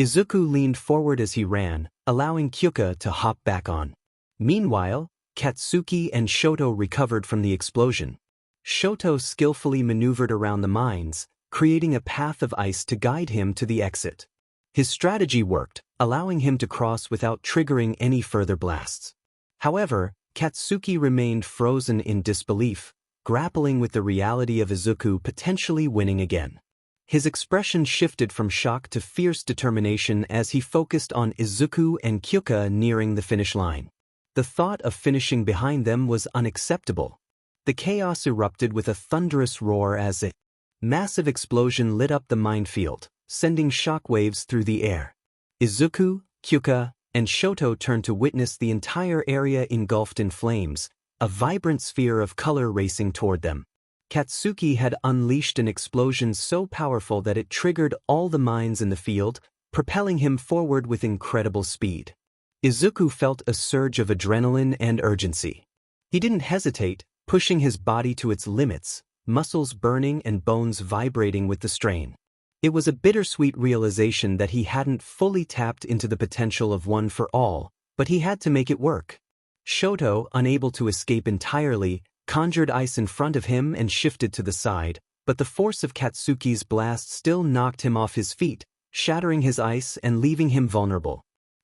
Izuku leaned forward as he ran, allowing Kyouka to hop back on. Meanwhile, Katsuki and Shoto recovered from the explosion. Shoto skillfully maneuvered around the mines, creating a path of ice to guide him to the exit. His strategy worked, allowing him to cross without triggering any further blasts. However, Katsuki remained frozen in disbelief, grappling with the reality of Izuku potentially winning again. His expression shifted from shock to fierce determination as he focused on Izuku and Kyouka nearing the finish line. The thought of finishing behind them was unacceptable. The chaos erupted with a thunderous roar as a massive explosion lit up the minefield, sending shockwaves through the air. Izuku, Kyouka, and Shoto turned to witness the entire area engulfed in flames, a vibrant sphere of color racing toward them. Katsuki had unleashed an explosion so powerful that it triggered all the mines in the field, propelling him forward with incredible speed. Izuku felt a surge of adrenaline and urgency. He didn't hesitate, pushing his body to its limits, muscles burning and bones vibrating with the strain. It was a bittersweet realization that he hadn't fully tapped into the potential of One for All, but he had to make it work. Shoto, unable to escape entirely, conjured ice in front of him and shifted to the side, but the force of Katsuki's blast still knocked him off his feet, shattering his ice and leaving him vulnerable.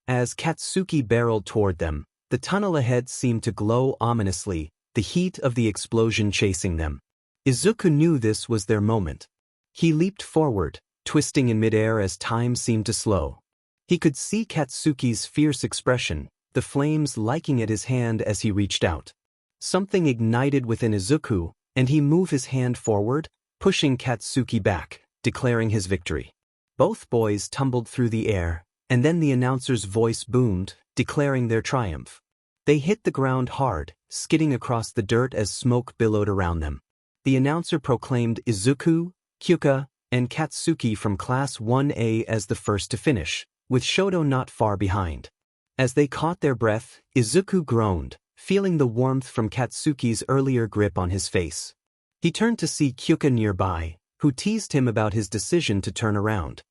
As Katsuki barreled toward them, the tunnel ahead seemed to glow ominously, the heat of the explosion chasing them. Izuku knew this was their moment. He leaped forward, twisting in midair as time seemed to slow. He could see Katsuki's fierce expression, the flames liking at his hand as he reached out. Something ignited within Izuku, and he moved his hand forward, pushing Katsuki back, declaring his victory. Both boys tumbled through the air, and then the announcer's voice boomed, declaring their triumph. They hit the ground hard, skidding across the dirt as smoke billowed around them. The announcer proclaimed Izuku, Kyouka, and Katsuki from Class 1A as the first to finish, with Shoto not far behind. As they caught their breath, Izuku groaned, feeling the warmth from Katsuki's earlier grip on his face. He turned to see Kyouka nearby, who teased him about his decision to turn around.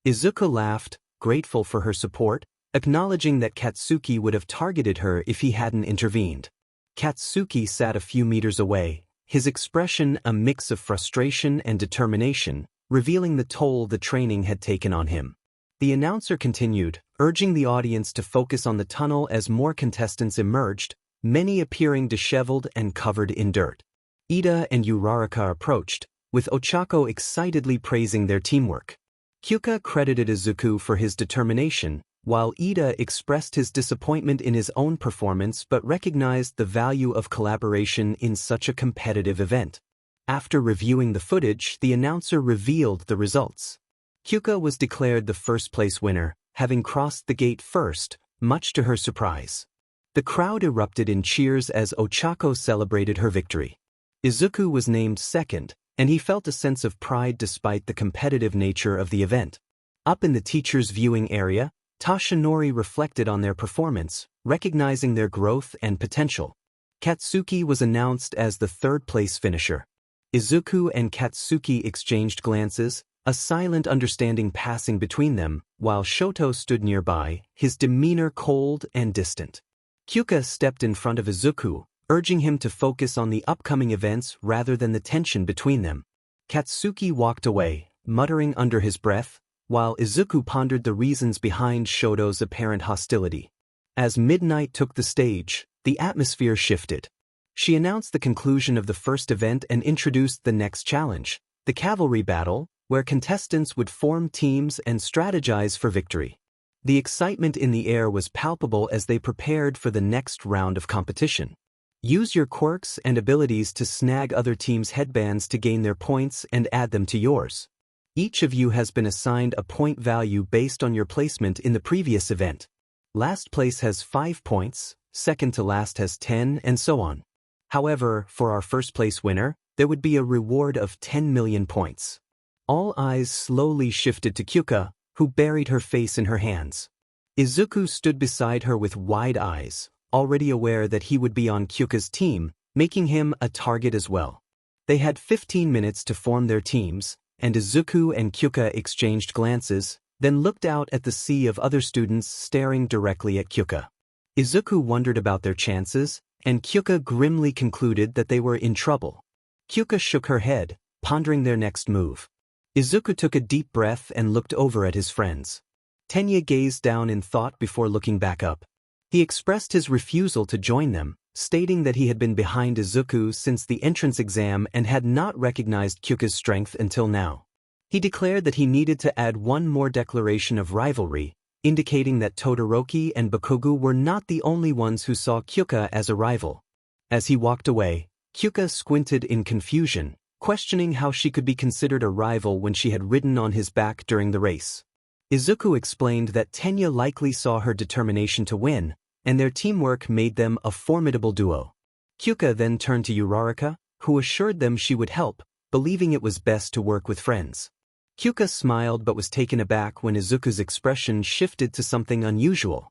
Izuku laughed, grateful for her support, acknowledging that Katsuki would have targeted her if he hadn't intervened. Katsuki sat a few meters away, his expression a mix of frustration and determination, revealing the toll the training had taken on him. The announcer continued, urging the audience to focus on the tunnel as more contestants emerged, many appearing disheveled and covered in dirt. Iida and Uraraka approached, with Ochako excitedly praising their teamwork. Kyouka credited Izuku for his determination, while Iida expressed his disappointment in his own performance but recognized the value of collaboration in such a competitive event. After reviewing the footage, the announcer revealed the results. Kyouka was declared the first-place winner, having crossed the gate first, much to her surprise. The crowd erupted in cheers as Ochako celebrated her victory. Izuku was named second, and he felt a sense of pride despite the competitive nature of the event. Up in the teachers' viewing area, Tashinori reflected on their performance, recognizing their growth and potential. Katsuki was announced as the third-place finisher. Izuku and Katsuki exchanged glances, a silent understanding passing between them, while Shoto stood nearby, his demeanor cold and distant. Kyouka stepped in front of Izuku, urging him to focus on the upcoming events rather than the tension between them. Katsuki walked away, muttering under his breath, while Izuku pondered the reasons behind Shoto's apparent hostility. As midnight took the stage, the atmosphere shifted. She announced the conclusion of the first event and introduced the next challenge, the cavalry battle, where contestants would form teams and strategize for victory. The excitement in the air was palpable as they prepared for the next round of competition. Use your quirks and abilities to snag other teams' headbands to gain their points and add them to yours. Each of you has been assigned a point value based on your placement in the previous event. Last place has 5 points, second to last has 10, and so on. However, for our first place winner, there would be a reward of 10 million points. All eyes slowly shifted to Kyouka, who buried her face in her hands. Izuku stood beside her with wide eyes, already aware that he would be on Kyuka's team, making him a target as well. They had 15 minutes to form their teams, and Izuku and Kyouka exchanged glances, then looked out at the sea of other students staring directly at Kyouka. Izuku wondered about their chances, and Kyouka grimly concluded that they were in trouble. Kyouka shook her head, pondering their next move. Izuku took a deep breath and looked over at his friends. Tenya gazed down in thought before looking back up. He expressed his refusal to join them, stating that he had been behind Izuku since the entrance exam and had not recognized Kyouka's strength until now. He declared that he needed to add one more declaration of rivalry, indicating that Todoroki and Bakugo were not the only ones who saw Kyouka as a rival. As he walked away, Kyouka squinted in confusion, questioning how she could be considered a rival when she had ridden on his back during the race. Izuku explained that Tenya likely saw her determination to win, and their teamwork made them a formidable duo. Kyouka then turned to Uraraka, who assured them she would help, believing it was best to work with friends. Kyouka smiled but was taken aback when Izuku's expression shifted to something unusual.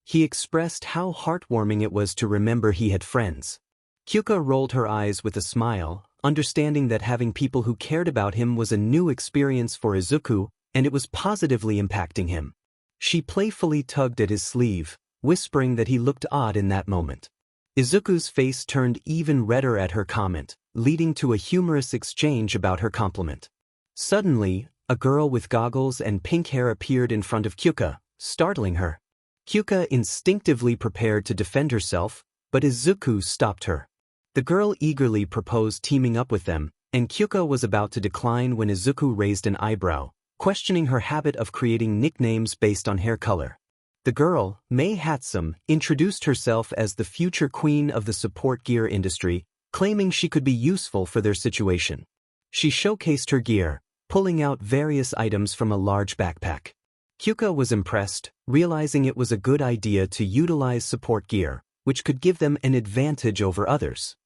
He expressed how heartwarming it was to remember he had friends. Kyouka rolled her eyes with a smile, understanding that having people who cared about him was a new experience for Izuku, and it was positively impacting him. She playfully tugged at his sleeve, whispering that he looked odd in that moment. Izuku's face turned even redder at her comment, leading to a humorous exchange about her compliment. Suddenly, a girl with goggles and pink hair appeared in front of Kyouka, startling her. Kyouka instinctively prepared to defend herself, but Izuku stopped her. The girl eagerly proposed teaming up with them, and Kyouka was about to decline when Izuku raised an eyebrow, questioning her habit of creating nicknames based on hair color. The girl, 𝗵𝗃, introduced herself as the future queen of the support gear industry, claiming she could be useful for their situation. She showcased her gear, pulling out various items from a large backpack. Kyouka was impressed, realizing it was a good idea to utilize support gear, which could give them an advantage over others.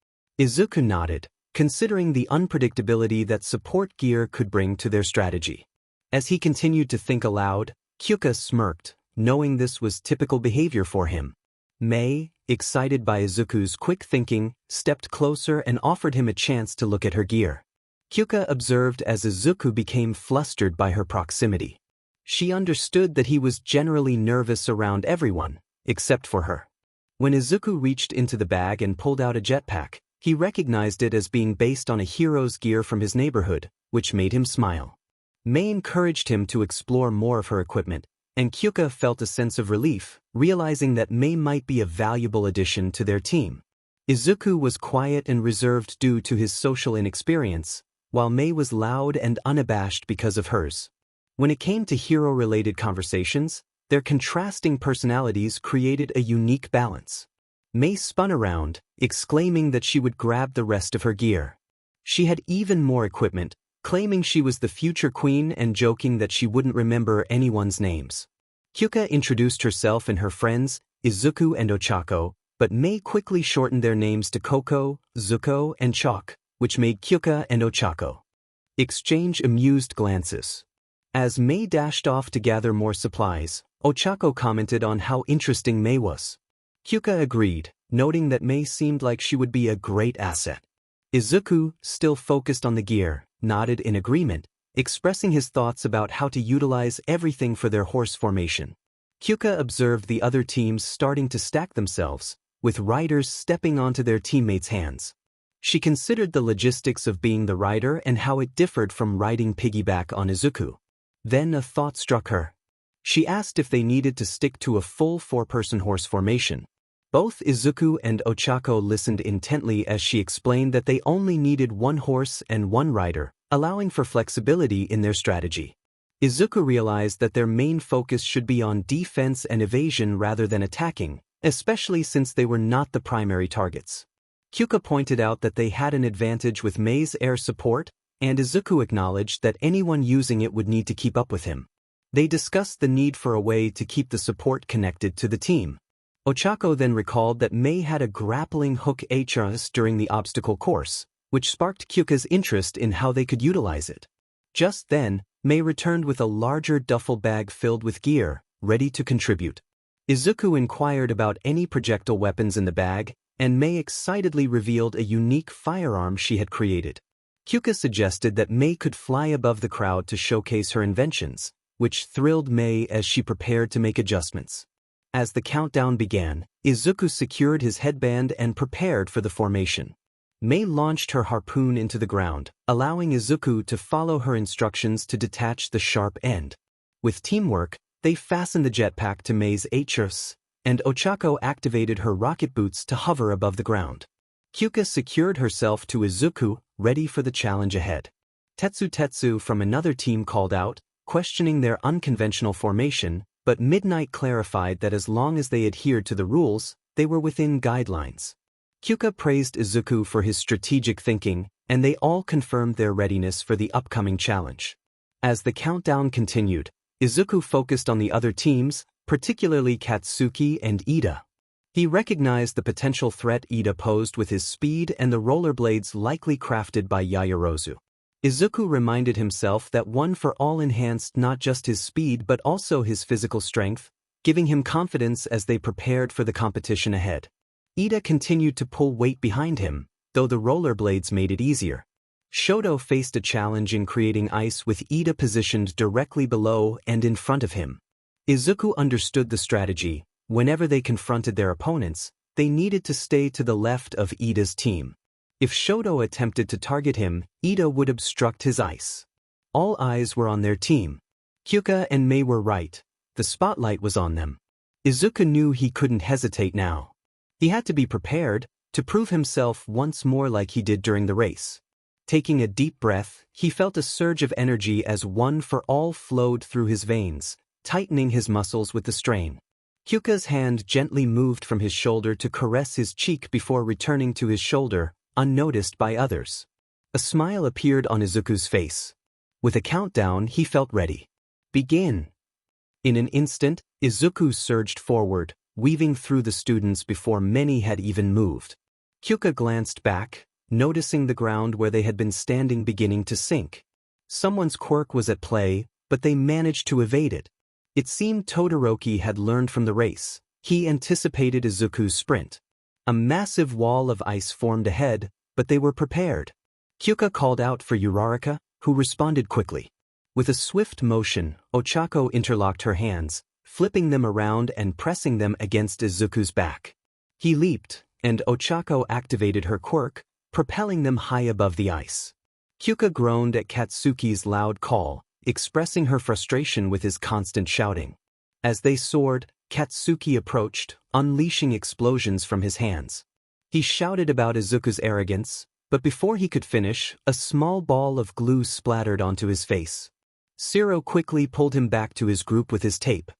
Izuku nodded, considering the unpredictability that support gear could bring to their strategy. As he continued to think aloud, Kyouka smirked, knowing this was typical behavior for him. Mei, excited by Izuku's quick thinking, stepped closer and offered him a chance to look at her gear. Kyouka observed as Izuku became flustered by her proximity. She understood that he was generally nervous around everyone, except for her. When Izuku reached into the bag and pulled out a jetpack, he recognized it as being based on a hero's gear from his neighborhood, which made him smile. Mei encouraged him to explore more of her equipment, and Kyouka felt a sense of relief, realizing that Mei might be a valuable addition to their team. Izuku was quiet and reserved due to his social inexperience, while Mei was loud and unabashed because of hers. When it came to hero-related conversations, their contrasting personalities created a unique balance. Mei spun around, exclaiming that she would grab the rest of her gear. She had even more equipment, claiming she was the future queen and joking that she wouldn't remember anyone's names. Kyouka introduced herself and her friends, Izuku and Ochako, but Mei quickly shortened their names to Coco, Zuko, and Chalk, which made Kyouka and Ochako exchange amused glances. As Mei dashed off to gather more supplies, Ochako commented on how interesting Mei was. Kyouka agreed, noting that Mei seemed like she would be a great asset. Izuku, still focused on the gear, nodded in agreement, expressing his thoughts about how to utilize everything for their horse formation. Kyouka observed the other teams starting to stack themselves, with riders stepping onto their teammates' hands. She considered the logistics of being the rider and how it differed from riding piggyback on Izuku. Then a thought struck her. She asked if they needed to stick to a full four-person horse formation. Both Izuku and Ochako listened intently as she explained that they only needed one horse and one rider, allowing for flexibility in their strategy. Izuku realized that their main focus should be on defense and evasion rather than attacking, especially since they were not the primary targets. Kyouka pointed out that they had an advantage with Mei's air support, and Izuku acknowledged that anyone using it would need to keep up with him. They discussed the need for a way to keep the support connected to the team. Ochako then recalled that Mei had a grappling hook 𝐻𝗧 during the obstacle course, which sparked Kyouka's interest in how they could utilize it. Just then, Mei returned with a larger duffel bag filled with gear, ready to contribute. Izuku inquired about any projectile weapons in the bag, and Mei excitedly revealed a unique firearm she had created. Kyouka suggested that Mei could fly above the crowd to showcase her inventions, which thrilled Mei as she prepared to make adjustments. As the countdown began, Izuku secured his headband and prepared for the formation. Mei launched her harpoon into the ground, allowing Izuku to follow her instructions to detach the sharp end. With teamwork, they fastened the jetpack to Mei's 𝐻𝗧, and Ochako activated her rocket boots to hover above the ground. Kyouka secured herself to Izuku, ready for the challenge ahead. Tetsu from another team called out, questioning their unconventional formation, but Midnight clarified that as long as they adhered to the rules, they were within guidelines. Kyouka praised Izuku for his strategic thinking, and they all confirmed their readiness for the upcoming challenge. As the countdown continued, Izuku focused on the other teams, particularly Katsuki and Iida. He recognized the potential threat Iida posed with his speed and the rollerblades likely crafted by Yaoyorozu. Izuku reminded himself that One for All enhanced not just his speed but also his physical strength, giving him confidence as they prepared for the competition ahead. Iida continued to pull weight behind him, though the rollerblades made it easier. Shoto faced a challenge in creating ice with Iida positioned directly below and in front of him. Izuku understood the strategy. Whenever they confronted their opponents, they needed to stay to the left of Iida's team. If Shoto attempted to target him, Iida would obstruct his ice. All eyes were on their team. Kyouka and Mei were right. The spotlight was on them. Izuku knew he couldn't hesitate now. He had to be prepared to prove himself once more like he did during the race. Taking a deep breath, he felt a surge of energy as One for All flowed through his veins, tightening his muscles with the strain. Kyouka's hand gently moved from his shoulder to caress his cheek before returning to his shoulder, unnoticed by others. A smile appeared on Izuku's face. With a countdown, he felt ready. Begin. In an instant, Izuku surged forward, weaving through the students before many had even moved. Kyouka glanced back, noticing the ground where they had been standing beginning to sink. Someone's quirk was at play, but they managed to evade it. It seemed Todoroki had learned from the race. He anticipated Izuku's sprint. A massive wall of ice formed ahead, but they were prepared. Kyouka called out for Uraraka, who responded quickly. With a swift motion, Ochako interlocked her hands, flipping them around and pressing them against Izuku's back. He leaped, and Ochako activated her quirk, propelling them high above the ice. Kyouka groaned at Katsuki's loud call, expressing her frustration with his constant shouting. As they soared, Katsuki approached, unleashing explosions from his hands. He shouted about Izuku's arrogance, but before he could finish, a small ball of glue splattered onto his face. Jirou quickly pulled him back to his group with his tape.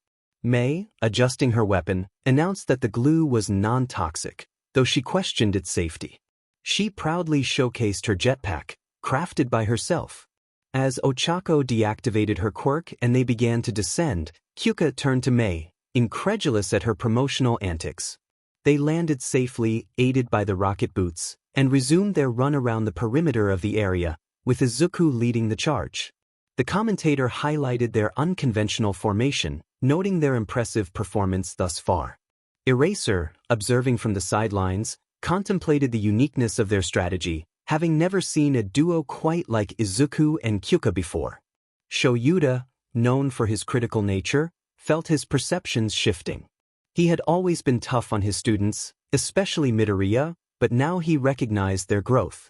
Mei, adjusting her weapon, announced that the glue was non-toxic, though she questioned its safety. She proudly showcased her jetpack, crafted by herself. As Ochako deactivated her quirk and they began to descend, Kyouka turned to Mei, incredulous at her promotional antics. They landed safely, aided by the rocket boots, and resumed their run around the perimeter of the area, with Izuku leading the charge. The commentator highlighted their unconventional formation, noting their impressive performance thus far. Eraser, observing from the sidelines, contemplated the uniqueness of their strategy, having never seen a duo quite like Izuku and Kyouka before. Shoyuta, known for his critical nature, felt his perceptions shifting. He had always been tough on his students, especially Midoriya, but now he recognized their growth.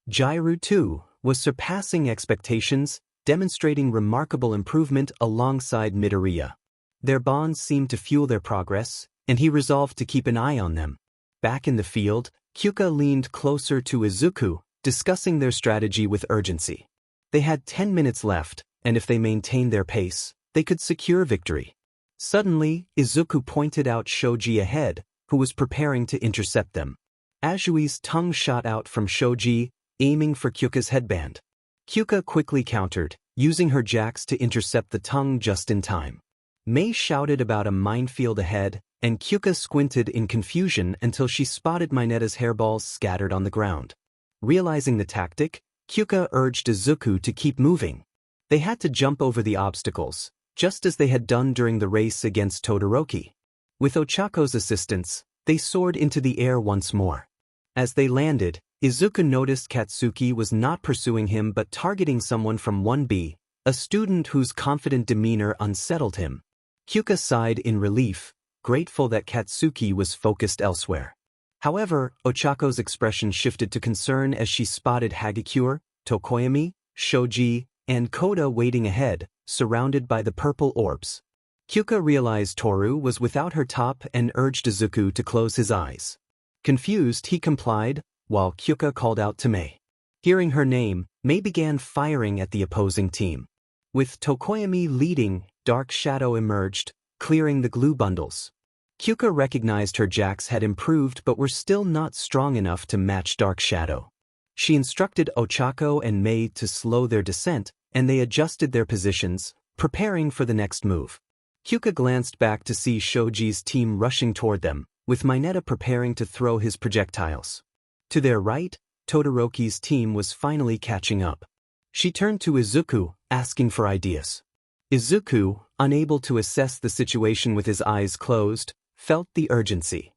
Jirou, too, was surpassing expectations, demonstrating remarkable improvement alongside Midoriya. Their bonds seemed to fuel their progress, and he resolved to keep an eye on them. Back in the field, Kyouka leaned closer to Izuku, discussing their strategy with urgency. They had 10 minutes left, and if they maintained their pace, they could secure victory. Suddenly, Izuku pointed out Shoji ahead, who was preparing to intercept them. Azui's tongue shot out from Shoji, aiming for Kyuka's headband. Kyouka quickly countered, using her jacks to intercept the tongue just in time. Mei shouted about a minefield ahead, and Kyouka squinted in confusion until she spotted Minetta's hairballs scattered on the ground. Realizing the tactic, Kyouka urged Izuku to keep moving. They had to jump over the obstacles, just as they had done during the race against Todoroki. With Ochako's assistance, they soared into the air once more. As they landed, Izuku noticed Katsuki was not pursuing him but targeting someone from 1B, a student whose confident demeanor unsettled him. Kyouka sighed in relief, grateful that Katsuki was focused elsewhere. However, Ochako's expression shifted to concern as she spotted Hagakure, Tokoyami, Shoji, and Koda waiting ahead, surrounded by the purple orbs. Kyouka realized Toru was without her top and urged Izuku to close his eyes. Confused, he complied, while Kyouka called out to Mei. Hearing her name, Mei began firing at the opposing team. With Tokoyami leading, Dark Shadow emerged, clearing the glue bundles. Kyouka recognized her jacks had improved but were still not strong enough to match Dark Shadow. She instructed Ochako and Mei to slow their descent, and they adjusted their positions, preparing for the next move. Kyouka glanced back to see Shoji's team rushing toward them, with Mineta preparing to throw his projectiles. To their right, Todoroki's team was finally catching up. She turned to Izuku, asking for ideas. Izuku, unable to assess the situation with his eyes closed, felt the urgency.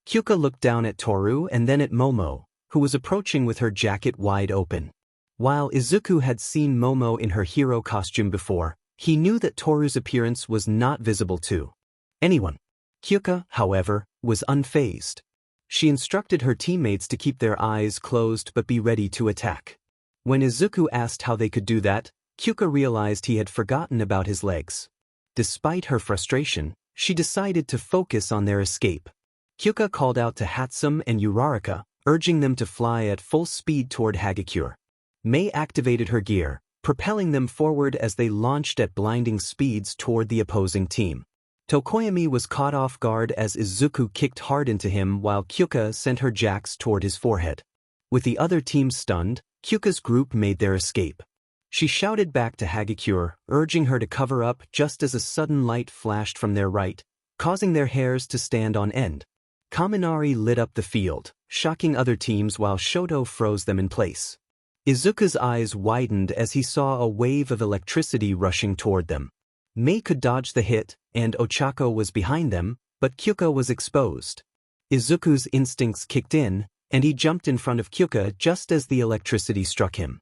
Kyouka looked down at Toru and then at Momo, who was approaching with her jacket wide open. While Izuku had seen Momo in her hero costume before, he knew that Toru's appearance was not visible to anyone. Kyouka, however, was unfazed. She instructed her teammates to keep their eyes closed but be ready to attack. When Izuku asked how they could do that, Kyouka realized he had forgotten about his legs. Despite her frustration, she decided to focus on their escape. Kyouka called out to Hatsum and Uraraka, urging them to fly at full speed toward Hagakure. Mei activated her gear, propelling them forward as they launched at blinding speeds toward the opposing team. Tokoyami was caught off guard as Izuku kicked hard into him while Kyouka sent her jacks toward his forehead. With the other team stunned, Kyuka's group made their escape. She shouted back to Hagakure, urging her to cover up just as a sudden light flashed from their right, causing their hairs to stand on end. Kaminari lit up the field, shocking other teams while Shoto froze them in place. Izuku's eyes widened as he saw a wave of electricity rushing toward them. Mei could dodge the hit, and Ochako was behind them, but Kyouka was exposed. Izuku's instincts kicked in, and he jumped in front of Kyouka just as the electricity struck him.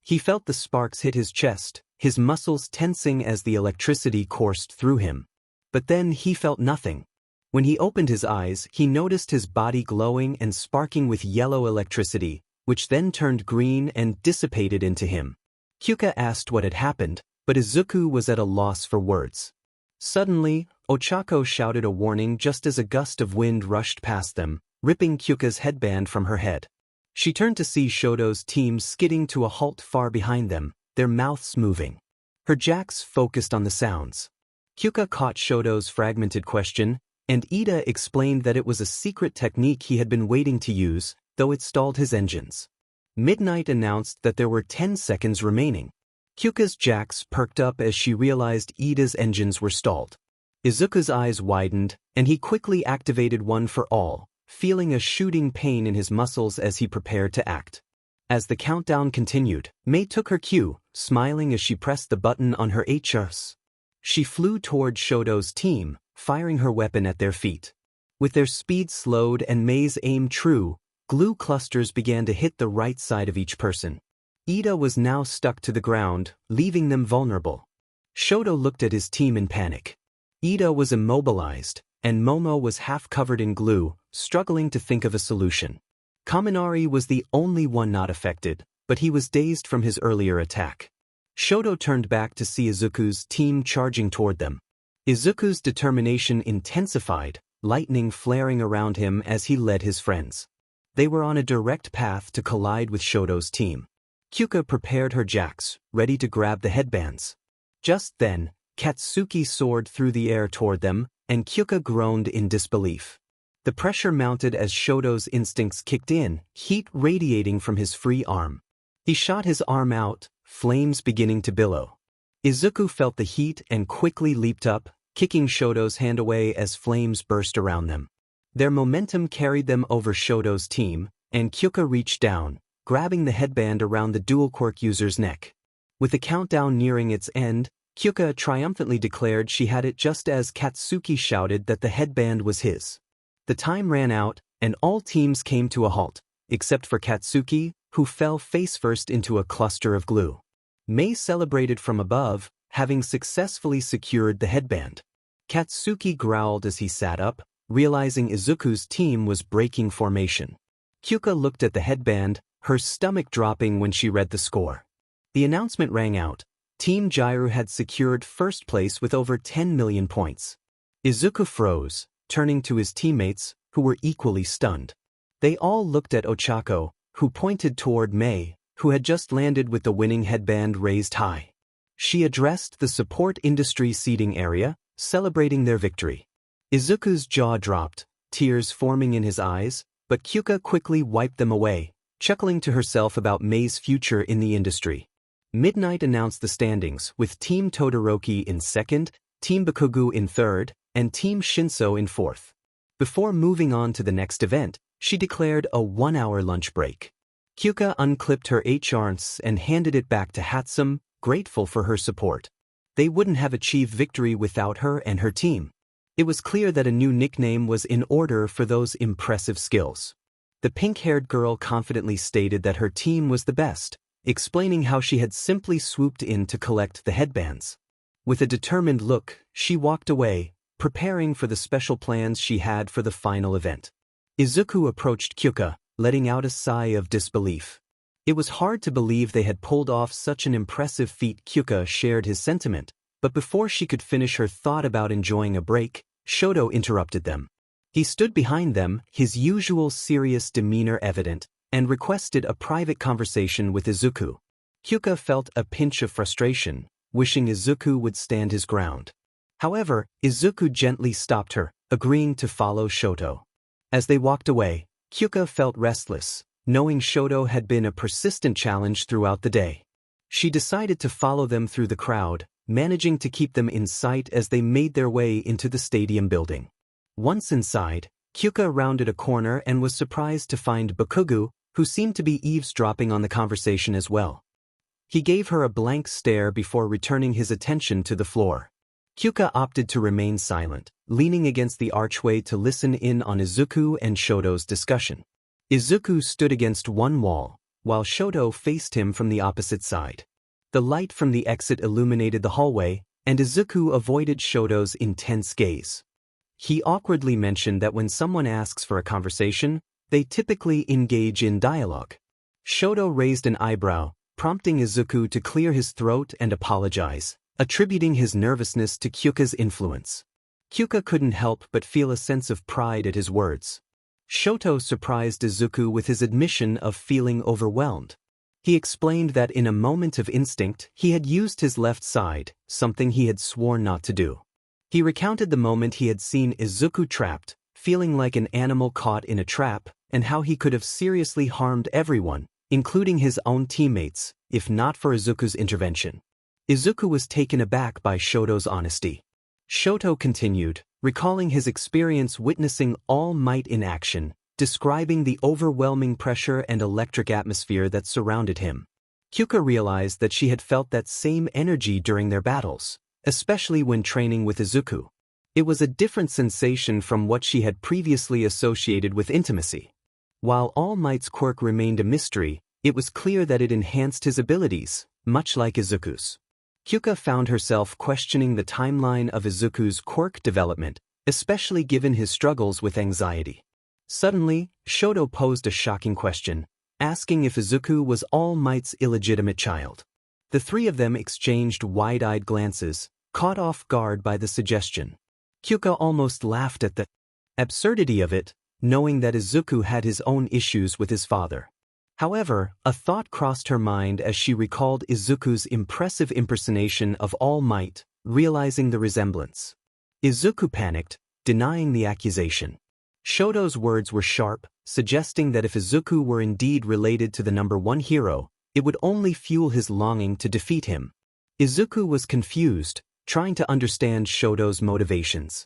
He felt the sparks hit his chest, his muscles tensing as the electricity coursed through him. But then he felt nothing. When he opened his eyes, he noticed his body glowing and sparking with yellow electricity, which then turned green and dissipated into him. Kyouka asked what had happened, but Izuku was at a loss for words. Suddenly, Ochako shouted a warning just as a gust of wind rushed past them, ripping Kyuka's headband from her head. She turned to see Shoto's team skidding to a halt far behind them, their mouths moving. Her jacks focused on the sounds. Kyouka caught Shoto's fragmented question, and Ida explained that it was a secret technique he had been waiting to use, though it stalled his engines. Midnight announced that there were 10 seconds remaining. Kyuka's jacks perked up as she realized Ida's engines were stalled. Izuku's eyes widened, and he quickly activated One for All, feeling a shooting pain in his muscles as he prepared to act. As the countdown continued, Mei took her cue, smiling as she pressed the button on her 𝐻𝑠. She flew toward Shoto's team, firing her weapon at their feet. With their speed slowed and Mei's aim true, glue clusters began to hit the right side of each person. Ida was now stuck to the ground, leaving them vulnerable. Shoto looked at his team in panic. Ida was immobilized, and Momo was half covered in glue, struggling to think of a solution. Kaminari was the only one not affected, but he was dazed from his earlier attack. Shoto turned back to see Izuku's team charging toward them. Izuku's determination intensified, lightning flaring around him as he led his friends. They were on a direct path to collide with Shoto's team. Kyouka prepared her jacks, ready to grab the headbands. Just then, Katsuki soared through the air toward them, and Kyouka groaned in disbelief. The pressure mounted as Shoto's instincts kicked in, heat radiating from his free arm. He shot his arm out, flames beginning to billow. Izuku felt the heat and quickly leaped up, kicking Shoto's hand away as flames burst around them. Their momentum carried them over Shoto's team, and Kyouka reached down, grabbing the headband around the dual quirk user's neck. With the countdown nearing its end, Kyouka triumphantly declared she had it just as Katsuki shouted that the headband was his. The time ran out, and all teams came to a halt, except for Katsuki, who fell face-first into a cluster of glue. Mei celebrated from above, having successfully secured the headband. Katsuki growled as he sat up, realizing Izuku's team was breaking formation. Kyouka looked at the headband, her stomach dropping when she read the score. The announcement rang out. Team Jirou had secured first place with over 10 million points. Izuku froze, turning to his teammates, who were equally stunned. They all looked at Ochako, who pointed toward Mei, who had just landed with the winning headband raised high. She addressed the support industry seating area, celebrating their victory. Izuku's jaw dropped, tears forming in his eyes, but Kyouka quickly wiped them away, chuckling to herself about Mei's future in the industry. Midnight announced the standings, with Team Todoroki in second, Team Bakugo in third, and Team Shinso in fourth. Before moving on to the next event, she declared a 1-hour lunch break. Kyouka unclipped her 𝐻𝑠 and handed it back to 𝗧𝗵𝗲, grateful for her support. They wouldn't have achieved victory without her and her team. It was clear that a new nickname was in order for those impressive skills. The pink-haired girl confidently stated that her team was the best, explaining how she had simply swooped in to collect the headbands. With a determined look, she walked away, preparing for the special plans she had for the final event. Izuku approached Kyouka, letting out a sigh of disbelief. It was hard to believe they had pulled off such an impressive feat. Kyouka shared his sentiment, but before she could finish her thought about enjoying a break, Shoto interrupted them. He stood behind them, his usual serious demeanor evident, and requested a private conversation with Izuku. Kyouka felt a pinch of frustration, wishing Izuku would stand his ground. However, Izuku gently stopped her, agreeing to follow Shoto. As they walked away, Kyouka felt restless, knowing Shoto had been a persistent challenge throughout the day. She decided to follow them through the crowd, managing to keep them in sight as they made their way into the stadium building. Once inside, Kyouka rounded a corner and was surprised to find Bakugo, who seemed to be eavesdropping on the conversation as well. He gave her a blank stare before returning his attention to the floor. Kyouka opted to remain silent, leaning against the archway to listen in on Izuku and Shoto's discussion. Izuku stood against one wall, while Shoto faced him from the opposite side. The light from the exit illuminated the hallway, and Izuku avoided Shoto's intense gaze. He awkwardly mentioned that when someone asks for a conversation, they typically engage in dialogue. Shoto raised an eyebrow, prompting Izuku to clear his throat and apologize, attributing his nervousness to Kyouka's influence. Kyouka couldn't help but feel a sense of pride at his words. Shoto surprised Izuku with his admission of feeling overwhelmed. He explained that in a moment of instinct, he had used his left side, something he had sworn not to do. He recounted the moment he had seen Izuku trapped, feeling like an animal caught in a trap, and how he could have seriously harmed everyone, including his own teammates, if not for Izuku's intervention. Izuku was taken aback by Shoto's honesty. Shoto continued, recalling his experience witnessing All Might in action, describing the overwhelming pressure and electric atmosphere that surrounded him. Kyouka realized that she had felt that same energy during their battles, especially when training with Izuku. It was a different sensation from what she had previously associated with intimacy. While All Might's quirk remained a mystery, it was clear that it enhanced his abilities, much like Izuku's. Kyouka found herself questioning the timeline of Izuku's quirk development, especially given his struggles with anxiety. Suddenly, Shoto posed a shocking question, asking if Izuku was All Might's illegitimate child. The three of them exchanged wide-eyed glances, caught off guard by the suggestion. Kyouka almost laughed at the absurdity of it, knowing that Izuku had his own issues with his father. However, a thought crossed her mind as she recalled Izuku's impressive impersonation of All Might, realizing the resemblance. Izuku panicked, denying the accusation. Shoto's words were sharp, suggesting that if Izuku were indeed related to the number one hero, it would only fuel his longing to defeat him. Izuku was confused, trying to understand Shoto's motivations.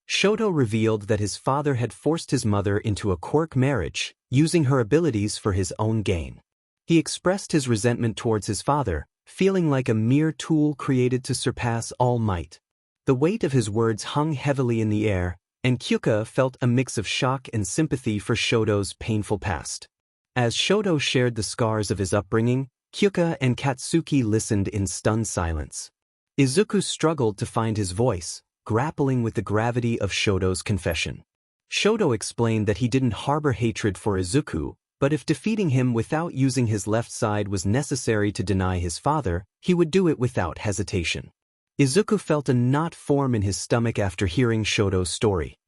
Shoto revealed that his father had forced his mother into a quirk marriage, using her abilities for his own gain. He expressed his resentment towards his father, feeling like a mere tool created to surpass All Might. The weight of his words hung heavily in the air, and Kyouka felt a mix of shock and sympathy for Shoto's painful past. As Shoto shared the scars of his upbringing, Kyouka and Katsuki listened in stunned silence. Izuku struggled to find his voice, grappling with the gravity of Shoto's confession. Shoto explained that he didn't harbor hatred for Izuku, but if defeating him without using his left side was necessary to deny his father, he would do it without hesitation. Izuku felt a knot form in his stomach after hearing Shoto's story.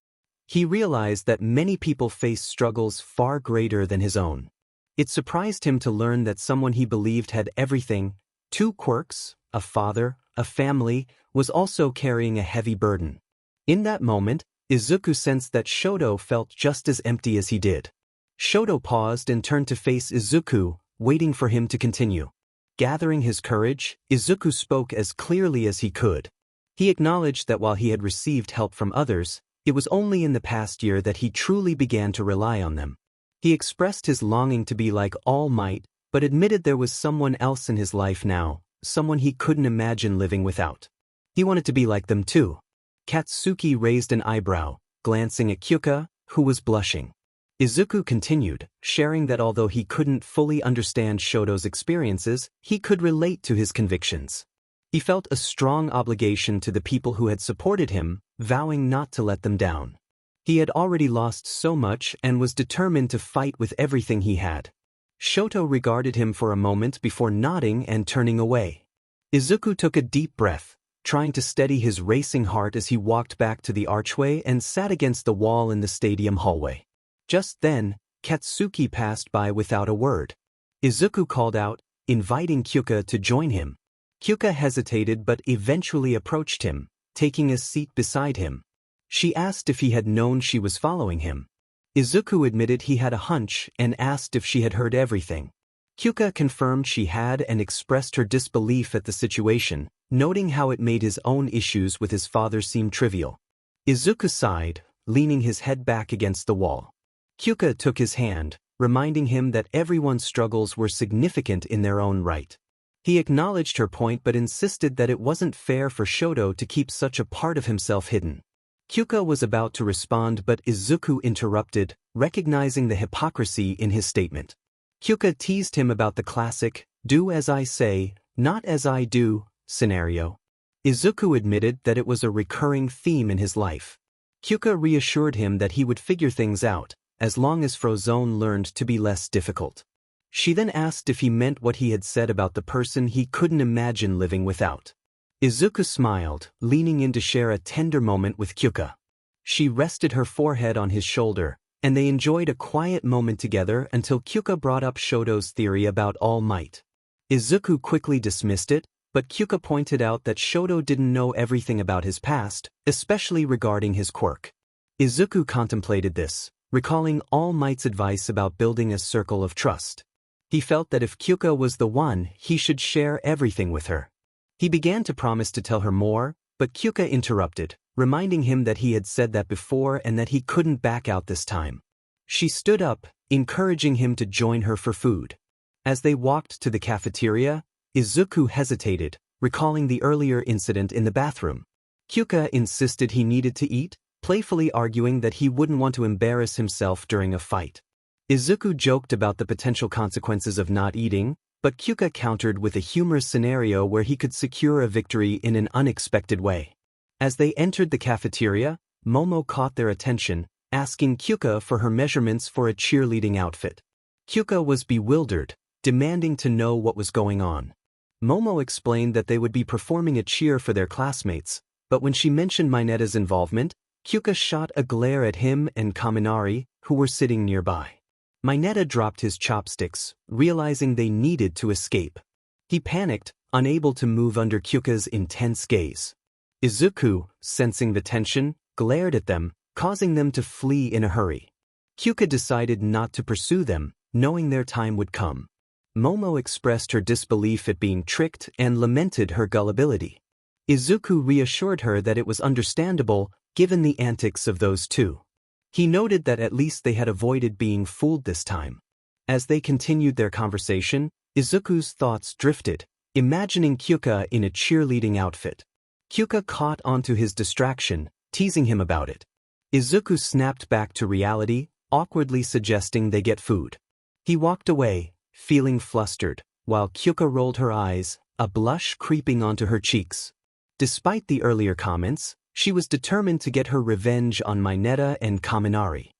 He realized that many people face struggles far greater than his own. It surprised him to learn that someone he believed had everything, two quirks, a father, a family, was also carrying a heavy burden. In that moment, Izuku sensed that Shoto felt just as empty as he did. Shoto paused and turned to face Izuku, waiting for him to continue. Gathering his courage, Izuku spoke as clearly as he could. He acknowledged that while he had received help from others, it was only in the past year that he truly began to rely on them. He expressed his longing to be like All Might, but admitted there was someone else in his life now, someone he couldn't imagine living without. He wanted to be like them too. Katsuki raised an eyebrow, glancing at Kyouka, who was blushing. Izuku continued, sharing that although he couldn't fully understand Shoto's experiences, he could relate to his convictions. He felt a strong obligation to the people who had supported him, vowing not to let them down. He had already lost so much and was determined to fight with everything he had. Shoto regarded him for a moment before nodding and turning away. Izuku took a deep breath, trying to steady his racing heart as he walked back to the archway and sat against the wall in the stadium hallway. Just then, Katsuki passed by without a word. Izuku called out, inviting Kyouka to join him. Kyouka hesitated but eventually approached him, taking a seat beside him. She asked if he had known she was following him. Izuku admitted he had a hunch and asked if she had heard everything. Kyouka confirmed she had and expressed her disbelief at the situation, noting how it made his own issues with his father seem trivial. Izuku sighed, leaning his head back against the wall. Kyouka took his hand, reminding him that everyone's struggles were significant in their own right. He acknowledged her point but insisted that it wasn't fair for Shoto to keep such a part of himself hidden. Kyouka was about to respond but Izuku interrupted, recognizing the hypocrisy in his statement. Kyouka teased him about the classic, "do as I say, not as I do" scenario. Izuku admitted that it was a recurring theme in his life. Kyouka reassured him that he would figure things out, as long as Frozone learned to be less difficult. She then asked if he meant what he had said about the person he couldn't imagine living without. Izuku smiled, leaning in to share a tender moment with Kyouka. She rested her forehead on his shoulder, and they enjoyed a quiet moment together until Kyouka brought up Shoto's theory about All Might. Izuku quickly dismissed it, but Kyouka pointed out that Shoto didn't know everything about his past, especially regarding his quirk. Izuku contemplated this, recalling All Might's advice about building a circle of trust. He felt that if Kyouka was the one, he should share everything with her. He began to promise to tell her more, but Kyouka interrupted, reminding him that he had said that before and that he couldn't back out this time. She stood up, encouraging him to join her for food. As they walked to the cafeteria, Izuku hesitated, recalling the earlier incident in the bathroom. Kyouka insisted he needed to eat, playfully arguing that he wouldn't want to embarrass himself during a fight. Izuku joked about the potential consequences of not eating, but Kyouka countered with a humorous scenario where he could secure a victory in an unexpected way. As they entered the cafeteria, Momo caught their attention, asking Kyouka for her measurements for a cheerleading outfit. Kyouka was bewildered, demanding to know what was going on. Momo explained that they would be performing a cheer for their classmates, but when she mentioned Minetta's involvement, Kyouka shot a glare at him and Kaminari, who were sitting nearby. Minetta dropped his chopsticks, realizing they needed to escape. He panicked, unable to move under Kyouka's intense gaze. Izuku, sensing the tension, glared at them, causing them to flee in a hurry. Kyouka decided not to pursue them, knowing their time would come. Momo expressed her disbelief at being tricked and lamented her gullibility. Izuku reassured her that it was understandable, given the antics of those two. He noted that at least they had avoided being fooled this time. As they continued their conversation, Izuku's thoughts drifted, imagining Kyouka in a cheerleading outfit. Kyouka caught onto his distraction, teasing him about it. Izuku snapped back to reality, awkwardly suggesting they get food. He walked away, feeling flustered, while Kyouka rolled her eyes, a blush creeping onto her cheeks. Despite the earlier comments, she was determined to get her revenge on Minetta and Kaminari.